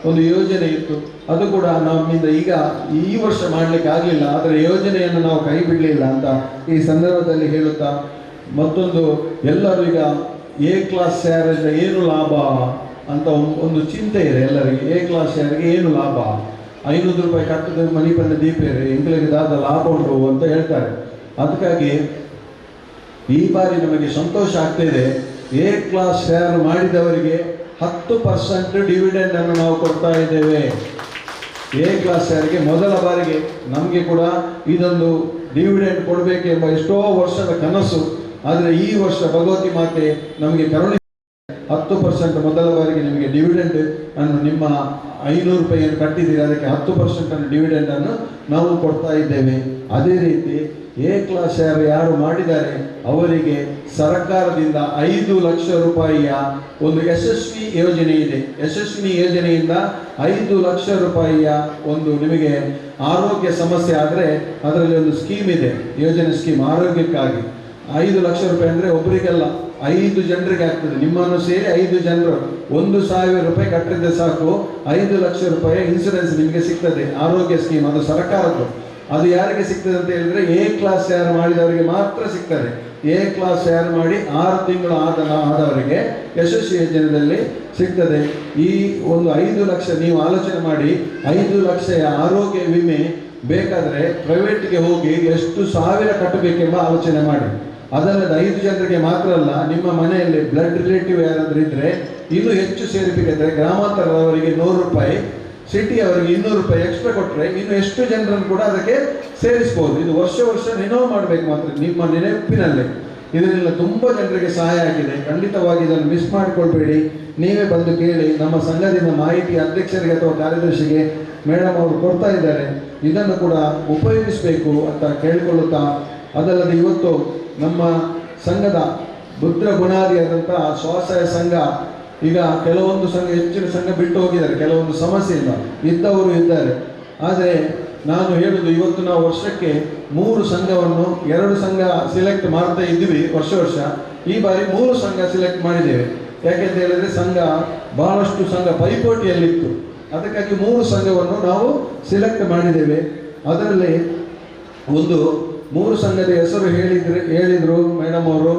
ಒಂದು ಯೋಜನೆ ಇತ್ತು. ಅದು ಕೂಡ ನಮ್ಮಿಂದ ಈಗ ಈ ವರ್ಷ ಮಾಡಲಿಕ್ಕೆ ಆಗಲಿಲ್ಲ. ಆದರೆ ಯೋಜನೆಯನ್ನು ನಾವು ಕೈ ಬಿಡಲಿಲ್ಲ ಅಂತ ಈ ಸಂದರ್ಭದಲ್ಲಿ ಹೇಳುತ್ತಾ, ಮತ್ತೊಂದು ಎಲ್ಲರೂ ಈಗ ಎ ಕ್ಲಾಸ್ ಶೇರಿಂದ ಏನು ಲಾಭ ಅಂತ ಒಂದು ಚಿಂತೆ ಇದೆ ಎಲ್ಲರಿಗೆ. ಎ ಕ್ಲಾಸ್ ಶೇರ್ಗೆ ಏನು ಲಾಭ, 500 ರೂಪಾಯಿ ಕಟ್ಟದ ಮನಿ ಬಂದ ದೀಪೇರಿ ಎಂಗಳಿಗೆ ದಾದ ಲಾಭ ಉಂಟು ಅಂತ ಹೇಳ್ತಾರೆ. ಅದಕ್ಕಾಗಿ ಈ ಬಾರಿ ನಮಗೆ ಸಂತೋಷ ಆಗ್ತಾಯಿದೆ. ಎ ಕ್ಲಾಸ್ ಶೇರ್ ಮಾಡಿದವರಿಗೆ 10% ಡಿವಿಡೆಂಡನ್ನು ನಾವು ಕೊಡ್ತಾ ಇದ್ದೇವೆ. ಎ ಕ್ಲಾಸ್ ಶೇರ್ಗೆ ಮೊದಲ ಬಾರಿಗೆ ನಮಗೆ ಕೂಡ ಇದೊಂದು ಡಿವಿಡೆಂಡ್ ಕೊಡಬೇಕೆಂಬ ಎಷ್ಟೋ ವರ್ಷದ ಕನಸು. ಆದರೆ ಈ ವರ್ಷ ಭಗವತಿ ಮಾತೆ ನಮಗೆ ಕರುಣೆ 10% ಮೊದಲ ಬಾರಿಗೆ ನಿಮಗೆ ಡಿವಿಡೆಂಡ್ ಅನ್ನು, ನಿಮ್ಮ 500 ರೂಪಾಯಿಯನ್ನು ಕಟ್ಟಿದ್ದೀರಿ, ಅದಕ್ಕೆ 10% ಡಿವಿಡೆಂಡನ್ನು ನಾವು ಕೊಡ್ತಾ ಇದ್ದೇವೆ. ಅದೇ ರೀತಿ ಎ ಕ್ಲಾಸ್ ಶೇರ್ ಯಾರು ಮಾಡಿದ್ದಾರೆ ಅವರಿಗೆ ಸರ್ಕಾರದಿಂದ 5 ಲಕ್ಷ ರೂಪಾಯಿಯ ಒಂದು ಯಶಸ್ವಿ ಯೋಜನೆ ಇದೆ. ಯಶಸ್ವಿ ಯೋಜನೆಯಿಂದ 5 ಲಕ್ಷ ರೂಪಾಯಿಯ ಒಂದು ನಿಮಗೆ ಆರೋಗ್ಯ ಸಮಸ್ಯೆ ಆದರೆ ಅದರಲ್ಲಿ ಒಂದು ಸ್ಕೀಮ್ ಇದೆ, ಯೋಜನೆ ಸ್ಕೀಮ್ ಆರೋಗ್ಯಕ್ಕಾಗಿ. 5 ಲಕ್ಷ ರೂಪಾಯಿ ಅಂದರೆ ಒಬ್ಬರಿಗೆಲ್ಲ 5 ಜನರಿಗೆ ಆಗ್ತದೆ. ನಿಮ್ಮನ್ನು ಸೇರಿ 5 ಜನರು 1,000 ರೂಪಾಯಿ ಕಟ್ಟಿದ್ರೆ ಸಾಕು, 5 ಲಕ್ಷ ರೂಪಾಯಿ ಇನ್ಸೂರೆನ್ಸ್ ನಿಮಗೆ ಸಿಗ್ತದೆ. ಆರೋಗ್ಯ ಸ್ಕೀಮ್ ಅದು ಸರ್ಕಾರದ್ದು. ಅದು ಯಾರಿಗೆ ಸಿಗ್ತದೆ ಅಂತ ಹೇಳಿದ್ರೆ ಎ ಕ್ಲಾಸ್ ಶೇರ್ ಮಾಡಿದವರಿಗೆ ಮಾತ್ರ ಸಿಗ್ತದೆ. ಎ ಕ್ಲಾಸ್ ಶೇರ್ ಮಾಡಿ 6 ತಿಂಗಳು ಆದವರಿಗೆ ಯಶಸ್ವಿ ಯೋಜನೆಯಲ್ಲಿ ಸಿಗ್ತದೆ. ಈ ಒಂದು 5 ಲಕ್ಷ ನೀವು ಆಲೋಚನೆ ಮಾಡಿ, 5 ಲಕ್ಷ ಆರೋಗ್ಯ ವಿಮೆ ಬೇಕಾದರೆ ಪ್ರೈವೇಟ್ಗೆ ಹೋಗಿ ಎಷ್ಟು ಸಾವಿರ ಕಟ್ಟಬೇಕೆಂಬ ಆಲೋಚನೆ ಮಾಡಿ. ಅದಲ್ಲದೆ 5 ಜನರಿಗೆ ಮಾತ್ರ ಅಲ್ಲ, ನಿಮ್ಮ ಮನೆಯಲ್ಲಿ ಬ್ಲಡ್ ರಿಲೇಟಿವ್ ಯಾರಾದರೂ ಇದ್ದರೆ ಇನ್ನೂ ಹೆಚ್ಚು ಸೇರಿಸಬೇಕಾದ್ರೆ ಗ್ರಾಮಾಂತರದವರಿಗೆ 100 ರೂಪಾಯಿ, ಸಿಟಿ ಅವರಿಗೆ 200 ರೂಪಾಯಿ ಎಕ್ಸ್ಟ್ರಾ ಕೊಟ್ಟರೆ ಇನ್ನು ಎಷ್ಟು ಜನರನ್ನು ಕೂಡ ಅದಕ್ಕೆ ಸೇರಿಸ್ಬೋದು. ಇದು ವರ್ಷ ರಿನೋವ್ ಮಾಡಬೇಕು ಮಾತ್ರ, ನಿಮ್ಮ ನೆನಪಿನಲ್ಲಿ. ಇದರಿಂದ ತುಂಬ ಜನರಿಗೆ ಸಹಾಯ ಆಗಿದೆ. ಖಂಡಿತವಾಗಿ ಇದನ್ನು ಮಿಸ್ ಮಾಡಿಕೊಳ್ಬೇಡಿ. ನೀವೇ ಬಂದು ಕೇಳಿ. ನಮ್ಮ ಸಂಘದಿಂದ ಮಾಹಿತಿ ಅಧ್ಯಕ್ಷರಿಗೆ ಅಥವಾ ಕಾರ್ಯದರ್ಶಿಗೆ ಮೇಡಮ್ ಅವರು ಕೊಡ್ತಾ ಇದ್ದಾರೆ. ಇದನ್ನು ಕೂಡ ಉಪಯೋಗಿಸಬೇಕು ಅಂತ ಕೇಳಿಕೊಳ್ಳುತ್ತಾ, ಅದಲ್ಲದೆ ಇವತ್ತು ನಮ್ಮ ಸಂಘದ ಬುದ್ಧ ಬುನಾದಿಯಾದಂಥ ಸ್ವಸಹಾಯ ಸಂಘ, ಈಗ ಕೆಲವೊಂದು ಸಂಘ, ಹೆಚ್ಚಿನ ಸಂಘ ಬಿಟ್ಟು ಹೋಗಿದ್ದಾರೆ ಕೆಲವೊಂದು ಸಮಸ್ಯೆಯಿಂದ, ಇದ್ದವರು ಇದ್ದಾರೆ. ಆದರೆ ನಾನು ಹೇಳುವುದು, ಇವತ್ತು ನಾವು ವರ್ಷಕ್ಕೆ 3 ಸಂಘವನ್ನು, 2 ಸಂಘ ಸಿಲೆಕ್ಟ್ ಮಾಡ್ತಾ ಇದ್ದೀವಿ ವರ್ಷ. ಈ ಬಾರಿ 3 ಸಂಘ ಸಿಲೆಕ್ಟ್ ಮಾಡಿದ್ದೇವೆ. ಯಾಕೆಂತ ಹೇಳಿದರೆ ಸಂಘ ಬಹಳಷ್ಟು ಸಂಘ ಪೈಪೋಟಿಯಲ್ಲಿತ್ತು. ಅದಕ್ಕಾಗಿ 3 ಸಂಘವನ್ನು ನಾವು ಸಿಲೆಕ್ಟ್ ಮಾಡಿದ್ದೇವೆ. ಅದರಲ್ಲಿ ಒಂದು 3 ಸಂಘದ ಹೆಸರು ಹೇಳಿದರು ಮೇಡಮ್ ಅವರು,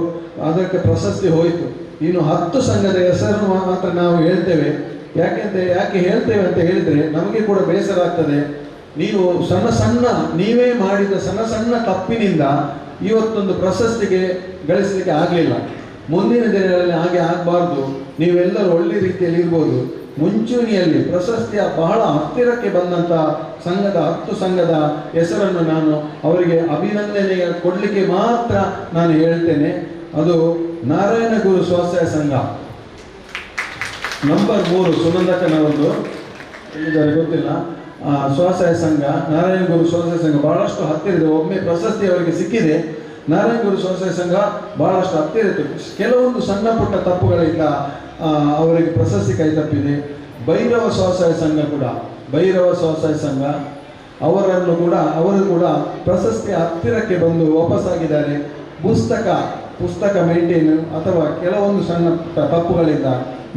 ಅದಕ್ಕೆ ಪ್ರಶಸ್ತಿ ಹೋಯಿತು. ಇನ್ನು 10 ಸಂಘದ ಹೆಸರು ಮಾತ್ರ ನಾವು ಹೇಳ್ತೇವೆ. ಯಾಕೆ ಹೇಳ್ತೇವೆ ಅಂತ ಹೇಳಿದರೆ, ನಮಗೆ ಕೂಡ ಬೇಸರ ಆಗ್ತದೆ. ನೀವು ನೀವೇ ಮಾಡಿದ ಸಣ್ಣ ತಪ್ಪಿನಿಂದ ಇವತ್ತೊಂದು ಪ್ರಶಸ್ತಿಗೆ ಗಳಿಸಲಿಕ್ಕೆ ಆಗಲಿಲ್ಲ. ಮುಂದಿನ ದಿನಗಳಲ್ಲಿ ಹಾಗೆ ಆಗಬಾರ್ದು. ನೀವೆಲ್ಲರೂ ಒಳ್ಳೆ ರೀತಿಯಲ್ಲಿ ಇರ್ಬೋದು. ಮುಂಚೂಣಿಯಲ್ಲಿ ಪ್ರಶಸ್ತಿಯ ಬಹಳ ಹತ್ತಿರಕ್ಕೆ ಬಂದಂಥ ಸಂಘದ 10 ಸಂಘದ ಹೆಸರನ್ನು ನಾನು ಅವರಿಗೆ ಅಭಿನಂದನೆ ಕೊಡಲಿಕ್ಕೆ ಮಾತ್ರ ನಾನು ಹೇಳ್ತೇನೆ. ಅದು ನಾರಾಯಣಗುರು ಸ್ವಸಹಾಯ ಸಂಘ ನಂಬರ್ 3 ಸುನಂದಕ್ಕನವರದು ಇದ್ದಾರೆ ಗೊತ್ತಿಲ್ಲ. ಸ್ವಸಹಾಯ ಸಂಘ ನಾರಾಯಣಗುರು ಸ್ವಸಹಾಯ ಸಂಘ ಬಹಳಷ್ಟು ಹತ್ತಿರ ಇದೆ. ಒಮ್ಮೆ ಪ್ರಶಸ್ತಿ ಅವರಿಗೆ ಸಿಕ್ಕಿದೆ. ನಾರಾಯಣಗುರು ಸ್ವಸಹಾಯ ಸಂಘ ಬಹಳಷ್ಟು ಹತ್ತಿರ ಇತ್ತು. ಕೆಲವೊಂದು ಸಣ್ಣ ಪುಟ್ಟ ತಪ್ಪುಗಳಿಂದ ಅವರಿಗೆ ಪ್ರಶಸ್ತಿ ಕೈ ತಪ್ಪಿದೆ. ಭೈರವ ಸ್ವಸಹಾಯ ಸಂಘ ಕೂಡ ಭೈರವ ಸ್ವಸಹಾಯ ಸಂಘ ಅವರು ಕೂಡ ಪ್ರಶಸ್ತಿ ಹತ್ತಿರಕ್ಕೆ ಬಂದು ವಾಪಸ್ಸಾಗಿದ್ದಾರೆ. ಪುಸ್ತಕ ಮೇಂಟೈನ್ ಅಥವಾ ಕೆಲವೊಂದು ಸಣ್ಣ ತಪ್ಪುಗಳಿಂದ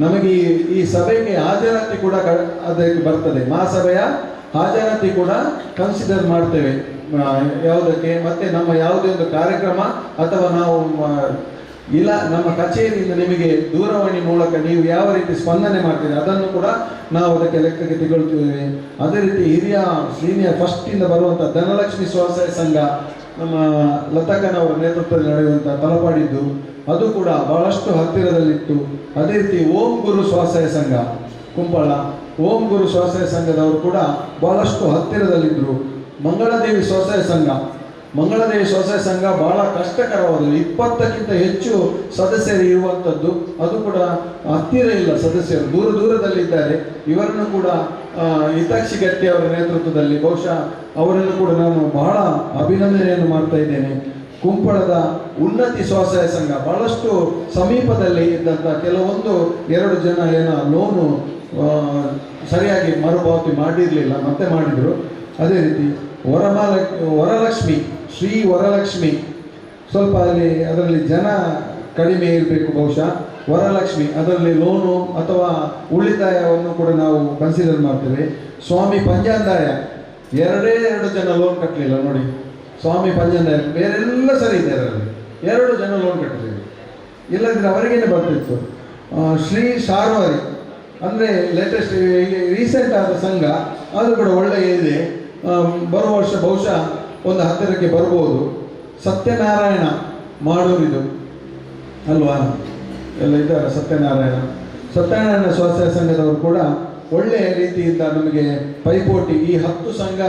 ನಮಗೆ ಈ ಸಭೆಗೆ ಹಾಜರಾತಿ ಕೂಡ ಅದಕ್ಕೆ ಬರ್ತದೆ. ಮಹಾಸಭೆಯ ಹಾಜರಾತಿ ಕೂಡ ಕನ್ಸಿಡರ್ ಮಾಡ್ತೇವೆ ಯಾವುದಕ್ಕೆ. ಮತ್ತೆ ನಮ್ಮ ಯಾವುದೇ ಒಂದು ಕಾರ್ಯಕ್ರಮ ಅಥವಾ ನಾವು ನಮ್ಮ ಕಚೇರಿಯಿಂದ ನಿಮಗೆ ದೂರವಾಣಿ ಮೂಲಕ ನೀವು ಯಾವ ರೀತಿ ಸ್ಪಂದನೆ ಮಾಡ್ತೀರಿ ಅದನ್ನು ಕೂಡ ನಾವು ಅದಕ್ಕೆ ಲೆಕ್ಕಕ್ಕೆ ತೆಗೊಳ್ತೀವಿ. ಅದೇ ರೀತಿ ಹಿರಿಯ ಸೀನಿಯರ್ ಫಸ್ಟಿಂದ ಬರುವಂಥ ಧನಲಕ್ಷ್ಮಿ ಸ್ವಸಹಾಯ ಸಂಘ ನಮ್ಮ ಲತಕ್ಕನವರ ನೇತೃತ್ವದಲ್ಲಿ ನಡೆಯುವಂಥ ತಲಪಾಡಿದ್ದು ಅದು ಕೂಡ ಬಹಳಷ್ಟು ಹತ್ತಿರದಲ್ಲಿತ್ತು. ಅದೇ ರೀತಿ ಓಂ ಗುರು ಸ್ವಸಹಾಯ ಸಂಘ ಕುಂಪಳ ಓಂ ಗುರು ಸ್ವಸಹಾಯ ಸಂಘದವರು ಕೂಡ ಬಹಳಷ್ಟು ಹತ್ತಿರದಲ್ಲಿದ್ದರು. ಮಂಗಳದೇವಿ ಸ್ವಸಹಾಯ ಸಂಘ ಬಹಳ ಕಷ್ಟಕರವಾದದ್ದು. 20ಕ್ಕಿಂತ ಹೆಚ್ಚು ಸದಸ್ಯರು ಇರುವಂಥದ್ದು. ಅದು ಕೂಡ ಹತ್ತಿರ ಇಲ್ಲ, ಸದಸ್ಯರು ದೂರದಲ್ಲಿದ್ದಾರೆ. ಇವರನ್ನು ಕೂಡ ಹಿತಾಕ್ಷಿ ಗಟ್ಟಿ ಅವರ ನೇತೃತ್ವದಲ್ಲಿ ಬಹುಶಃ ಅವರನ್ನು ಕೂಡ ನಾನು ಬಹಳ ಅಭಿನಂದನೆಯನ್ನು ಮಾಡ್ತಾ ಇದ್ದೇನೆ. ಕುಂಪಳದ ಉನ್ನತಿ ಸ್ವಸಹಾಯ ಸಂಘ ಬಹಳಷ್ಟು ಸಮೀಪದಲ್ಲಿ ಇದ್ದಂಥ ಕೆಲವೊಂದು 2 ಜನ ಲೋನು ಸರಿಯಾಗಿ ಮರುಪಾವತಿ ಮಾಡಿರಲಿಲ್ಲ, ಮತ್ತೆ ಮಾಡಿದರು. ಅದೇ ರೀತಿ ವರಲಕ್ಷ್ಮಿ ಶ್ರೀ ವರಲಕ್ಷ್ಮಿ ಸ್ವಲ್ಪ ಅದರಲ್ಲಿ ಜನ ಕಡಿಮೆ ಇರಬೇಕು ಬಹುಶಃ. ವರಲಕ್ಷ್ಮಿ ಅದರಲ್ಲಿ ಲೋನು ಅಥವಾ ಉಳಿತಾಯವನ್ನು ಕೂಡ ನಾವು ಕನ್ಸಿಡರ್ ಮಾಡ್ತೇವೆ. ಸ್ವಾಮಿ ಪಂಜಾಂದಾಯ 2 ಜನ ಲೋನ್ ಕಟ್ಟಲಿಲ್ಲ ನೋಡಿ. ಸ್ವಾಮಿ ಪಂಜಾಂದಾಯ ಬೇರೆಲ್ಲ ಸರಿ ಇದೆ, ಅದರಲ್ಲಿ 2 ಜನ ಲೋನ್ ಕಟ್ಟಲಿಲ್ಲ, ಇಲ್ಲದಿದ್ದರೆ ಅವರಿಗೇನೆ ಬರ್ತಿತ್ತು. ಶ್ರೀ ಶಾರ್ವರಿ ಅಂದರೆ ಲೇಟೆಸ್ಟ್ ರೀಸೆಂಟ್ ಆದ ಸಂಘ, ಅದು ಕೂಡ ಒಳ್ಳೆಯ ಇದೆ. ಬರುವ ವರ್ಷ ಬಹುಶಃ ಒಂದು ಹತ್ತಿರಕ್ಕೆ ಬರ್ಬೋದು. ಸತ್ಯನಾರಾಯಣ ಮಾಡೂರಿದು ಅಲ್ವಾ, ಎಲ್ಲ ಇದ್ದಾರೆ. ಸತ್ಯನಾರಾಯಣ ಸ್ವಸಹಾಯ ಸಂಘದವರು ಕೂಡ ಒಳ್ಳೆಯ ರೀತಿಯಿಂದ ನಮಗೆ ಪೈಪೋಟಿ, ಈ 10 ಸಂಘ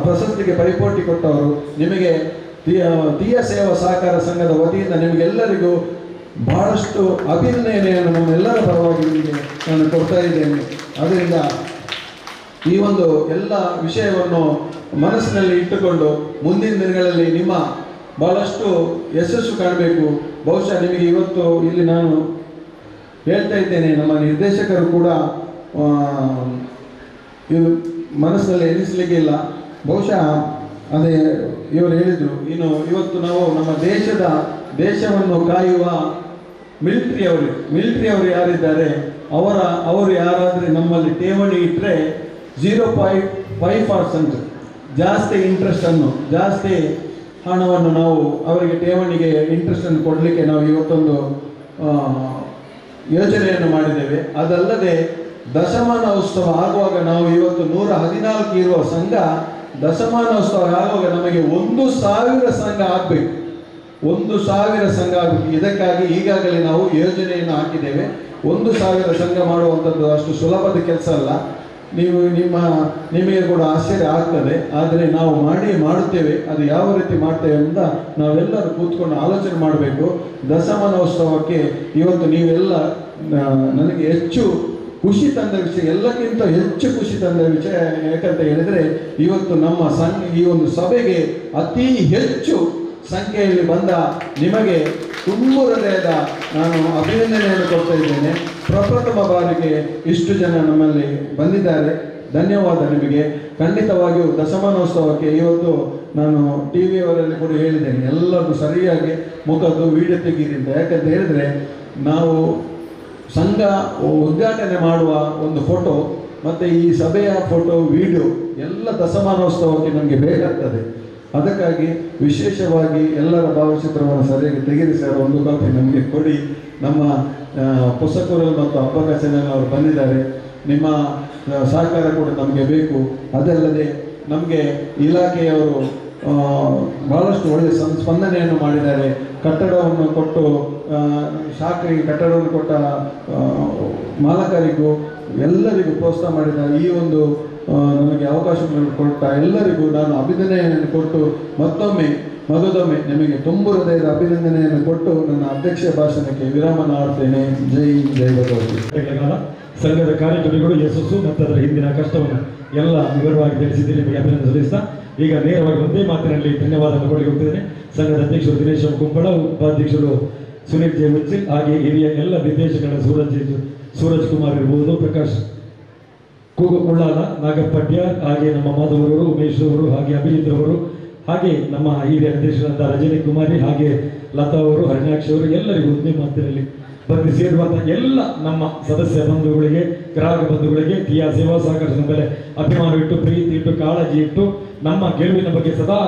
ಪ್ರಶಸ್ತಿಗೆ ಪೈಪೋಟಿ ಕೊಟ್ಟವರು. ನಿಮಗೆ ತೀಯ ಸೇವಾ ಸಹಕಾರ ಸಂಘದ ವತಿಯಿಂದ ನಿಮಗೆಲ್ಲರಿಗೂ ಬಹಳಷ್ಟು ಅಭಿನಂದನೆಯನ್ನು ನಮ್ಮೆಲ್ಲರ ಪರವಾಗಿ ನಿಮಗೆ ನಾನು ಕೊಡ್ತಾ ಇದ್ದೇನೆ. ಅದರಿಂದ ಈ ಒಂದು ಎಲ್ಲ ವಿಷಯವನ್ನು ಮನಸ್ಸಿನಲ್ಲಿ ಇಟ್ಟುಕೊಂಡು ಮುಂದಿನ ದಿನಗಳಲ್ಲಿ ನಿಮ್ಮ ಬಹಳಷ್ಟು ಯಶಸ್ಸು ಕಾಣಬೇಕು. ಬಹುಶಃ ನಿಮಗೆ ಇವತ್ತು ಇಲ್ಲಿ ನಾನು ಹೇಳ್ತಾ ಇದ್ದೇನೆ, ನಮ್ಮ ನಿರ್ದೇಶಕರು ಕೂಡ ಇದು ಮನಸ್ಸಿನಲ್ಲಿ ಎನಿಸಲಿಕ್ಕೆ ಇಲ್ಲ. ಬಹುಶಃ ಅದೇ ಇವರು ಹೇಳಿದರು, ಇನ್ನು ಇವತ್ತು ನಾವು ನಮ್ಮ ದೇಶವನ್ನು ಕಾಯುವ ಮಿಲಿಟರಿಯವರು ಯಾರಿದ್ದಾರೆ ಅವರು ಯಾರಾದರೆ ನಮ್ಮಲ್ಲಿ ಠೇವಣಿ ಇಟ್ಟರೆ 0.5% ಜಾಸ್ತಿ ಜಾಸ್ತಿ ಹಣವನ್ನು ನಾವು ಅವರಿಗೆ ಠೇವಣಿಗೆ ಇಂಟ್ರೆಸ್ಟನ್ನು ಕೊಡಲಿಕ್ಕೆ ನಾವು ಇವತ್ತೊಂದು ಯೋಜನೆಯನ್ನು ಮಾಡಿದ್ದೇವೆ. ಅದಲ್ಲದೆ ದಶಮಾನ ಉತ್ಸವ ಆಗುವಾಗ ನಾವು ಇವತ್ತು 114 ಇರುವ ಸಂಘ ದಶಮಾನೋತ್ಸವ ಆಗುವಾಗ ನಮಗೆ 1,000 ಸಂಘ ಆಗಬೇಕು. 1,000 ಸಂಘ ಆಗಬೇಕು. ಇದಕ್ಕಾಗಿ ಈಗಾಗಲೇ ನಾವು ಯೋಜನೆಯನ್ನು ಹಾಕಿದ್ದೇವೆ. 1,000 ಸಂಘ ಮಾಡುವಂಥದ್ದು ಅಷ್ಟು ಸುಲಭದ ಕೆಲಸ ಅಲ್ಲ. ನಿಮಗೆ ಕೂಡ ಆಶ್ಚರ್ಯ ಆಗ್ತದೆ, ಆದರೆ ನಾವು ಮಾಡುತ್ತೇವೆ. ಅದು ಯಾವ ರೀತಿ ಮಾಡ್ತೇವೆ ಅಂತ ನಾವೆಲ್ಲರೂ ಕೂತ್ಕೊಂಡು ಆಲೋಚನೆ ಮಾಡಬೇಕು. ದಶಮಾನೋತ್ಸವಕ್ಕೆ ಇವತ್ತು ನೀವೆಲ್ಲ ನನಗೆ ಹೆಚ್ಚು ಖುಷಿ ತಂದ ವಿಷಯ, ಎಲ್ಲಕ್ಕಿಂತ ಹೆಚ್ಚು ಖುಷಿ ತಂದ ವಿಷಯ ಯಾಕಂತ ಹೇಳಿದರೆ, ಇವತ್ತು ನಮ್ಮ ಈ ಒಂದು ಸಭೆಗೆ ಅತಿ ಹೆಚ್ಚು ಸಂಖ್ಯೆಯಲ್ಲಿ ಬಂದ ನಿಮಗೆ ತುಂಬ ಹೃದಯದ ನಾನು ಅಭಿನಂದನೆಯನ್ನು ಕೊಡ್ತಾ ಇದ್ದೇನೆ. ಪ್ರಪ್ರಥಮ ಬಾರಿಗೆ ಇಷ್ಟು ಜನ ನಮ್ಮಲ್ಲಿ ಬಂದಿದ್ದಾರೆ. ಧನ್ಯವಾದ ನಿಮಗೆ. ಖಂಡಿತವಾಗಿಯೂ ದಶಮಾನೋತ್ಸವಕ್ಕೆ ಇವತ್ತು ನಾನು ಟಿ ವಿಯವರಲ್ಲಿ ಕೂಡ ಹೇಳಿದ್ದೇನೆ, ಎಲ್ಲರೂ ಸರಿಯಾಗಿ ಮುಖದ್ದು ವಿಡಿಯೋ ತೆಗೀರಿ ಅಂತ. ಯಾಕಂತ ಹೇಳಿದರೆ ನಾವು ಸಂಘ ಉದ್ಘಾಟನೆ ಮಾಡುವ ಒಂದು ಫೋಟೋ ಮತ್ತು ಈ ಸಭೆಯ ಫೋಟೋ ವಿಡಿಯೋ ಎಲ್ಲ ದಶಮಾನೋತ್ಸವಕ್ಕೆ ನಮಗೆ ಬೇಕಾಗ್ತದೆ. ಅದಕ್ಕಾಗಿ ವಿಶೇಷವಾಗಿ ಎಲ್ಲರ ಭಾವಚಿತ್ರವನ್ನು ಸರಿಯಾಗಿ ತೆಗೆದಿಸಿ ಒಂದು ಕಾಪಿ ನಮಗೆ ಕೊಡಿ. ನಮ್ಮ ಪುಸ್ತಕರು ಮತ್ತು ಅಬ್ಬಕಾಸನ ಅವರು ಬಂದಿದ್ದಾರೆ. ನಿಮ್ಮ ಸಹಕಾರ ಕೂಡ ನಮಗೆ ಬೇಕು. ಅದಲ್ಲದೆ ನಮಗೆ ಇಲಾಖೆಯವರು ಬಹಳಷ್ಟು ಒಳ್ಳೆಯ ಸ್ಪಂದನೆಯನ್ನು ಮಾಡಿದ್ದಾರೆ. ಕಟ್ಟಡವನ್ನು ಕೊಟ್ಟು ಶಾಖೆಗೆ ಕಟ್ಟಡವನ್ನು ಕೊಟ್ಟ ಮಾಲಕರಿಗೂ ಎಲ್ಲರಿಗೂ ಪ್ರೋತ್ಸಾಹ ಮಾಡಿದ ಈ ಒಂದು ನಮಗೆ ಅವಕಾಶಗಳನ್ನು ಕೊಟ್ಟ ಎಲ್ಲರಿಗೂ ನಾನು ಅಭಿನಂದನೆಯನ್ನು ಕೊಟ್ಟು ಮಗದೊಮ್ಮೆ ನಿಮಗೆ ತುಂಬ ಹೃದಯದ ಅಭಿನಂದನೆಯನ್ನು ಕೊಟ್ಟು ನನ್ನ ಅಧ್ಯಕ್ಷ ಭಾಷಣಕ್ಕೆ ವಿರಾಮ ನೀಡುತ್ತೇನೆ. ಜೈ ಭಗವತಿ. ಸಂಘದ ಕಾರ್ಯಕ್ರಮಗಳು ಯಶಸ್ಸು ಮತ್ತು ಅದರ ಹಿಂದಿನ ಕಷ್ಟವನ್ನು ಎಲ್ಲ ವಿವರವಾಗಿ ತಿಳಿಸಿದ್ದೀರಿ. ನಿಮಗೆ ಅಭಿನಂದನೆ ಸಲ್ಲಿಸ್ತಾ ಈಗ ನೇರವಾಗಿ ಒಂದೇ ಮಾತಿನಲ್ಲಿ ಧನ್ಯವಾದವನ್ನು ಕೊಡಲಿಕ್ಕೆ ಹೋಗ್ತಿದ್ದೇನೆ. ಸಂಘದ ಅಧ್ಯಕ್ಷರು ದಿನೇಶ್ ಕುಂಪಳ, ಉಪಾಧ್ಯಕ್ಷರು ಸುನೀಲ್ ಜೆ ಉಚ್ಚಿಲ್, ಹಾಗೆ ಹಿರಿಯ ಎಲ್ಲ ನಿರ್ದೇಶಕರ ಸೂರಜ್ ಕುಮಾರ್ ಇರ್ಬೋದು, ಪ್ರಕಾಶ್ ಉಳ್ಳಾಲ, ನಾಗಪಟ್ಯ, ಹಾಗೆ ನಮ್ಮ ಮಾಧವರವರು, ಉಮೇಶ್ ಅವರು, ಹಾಗೆ ಅಭಿಜಿತ್ ಅವರು, ಹಾಗೆ ನಮ್ಮ ಹಿರಿಯ ಅಧ್ಯಕ್ಷರಾದ ರಜನಿ ಕುಮಾರಿ, ಹಾಗೆ ಲತಾ ಅವರು, ಹರಿಣಾಕ್ಷಿ ಅವರು, ಎಲ್ಲರಿಗೂ ಒಂದೇ ಮಾತಿನಲ್ಲಿ ಬಂದು ಸೇರುವಂತಹ ಎಲ್ಲ ನಮ್ಮ ಸದಸ್ಯ ಬಂಧುಗಳಿಗೆ, ಗ್ರಾಹಕ ಬಂಧುಗಳಿಗೆ ಟಿಯಾ ಸೇವಾ ಸಹಕಾರ ಸಂಘದ ಅಭಿಮಾನವಿಟ್ಟು, ಪ್ರೀತಿ ಇಟ್ಟು, ಕಾಳಜಿ ಇಟ್ಟು, ನಮ್ಮ ಗೆಲುವಿನ ಬಗ್ಗೆ ಸದಾ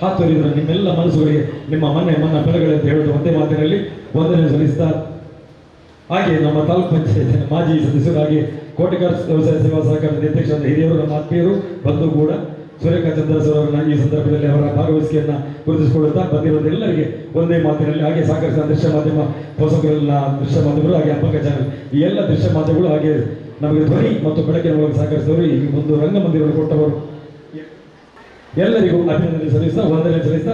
ಹಾತೊರೆಯುವ ನಿಮ್ಮೆಲ್ಲ ಮನಸ್ಸುಗಳಿಗೆ ನಿಮ್ಮ ಮನ್ನ ಬೆಳೆಗಳಂತ ಹೇಳುವುದು ಒಂದೇ ಮಾತಿನಲ್ಲಿ ವಂದನೆ ಸಲ್ಲಿಸ್ತಾ, ಹಾಗೆ ನಮ್ಮ ತಾಲೂಕು ಪಂಚಾಯತ್ ಮಾಜಿ ಸದಸ್ಯರು, ಹಾಗೆ ಕೋಟೆಗಾರ್ ವ್ಯವಸಾಯ ಸೇವಾ ಸಹಕಾರದ ಅಧ್ಯಕ್ಷರಾದ ಹಿರಿಯರು, ನಮ್ಮ ಆತ್ಮೀಯರು, ಬಂಧು ಕೂಡ ಸುರೇಖಾ ಚಂದ್ರಸರ್ ಅವರನ್ನ ಈ ಸಂದರ್ಭದಲ್ಲಿ ಅವರ ಭಾಗವಹಿಸಿಕೆಯನ್ನು ಗುರುತಿಸಿಕೊಳ್ಳುತ್ತಾ ಬಂದಿರೋದು ಎಲ್ಲರಿಗೆ ಒಂದೇ ಮಾತಿನಲ್ಲಿ, ಹಾಗೆ ಸಹಕರಿಸಿದ ದೃಶ್ಯ ಮಾಧ್ಯಮ ಹೊಸಕರನ್ನ ದೃಶ್ಯ ಮಾಧ್ಯಮಗಳು, ಹಾಗೆ ಅಪ್ಪಂಗ ಚಾನಲ್ ಈ ಎಲ್ಲ ದೃಶ್ಯ ಮಾಧ್ಯಮಗಳು, ಹಾಗೆ ನಮಗೆ ಧ್ವನಿ ಮತ್ತು ಬೆಳಕಿನ ಮೂಲಕ ಸಹಕರಿಸಿದವರು, ಈ ಒಂದು ರಂಗಮಂದಿರವನ್ನು ಕೊಟ್ಟವರು ಎಲ್ಲರಿಗೂ ಅಭಿನಂದನೆ ಸಲ್ಲಿಸ್ತಾ ವಂದನೆ ಸಲ್ಲಿಸ್ತಾ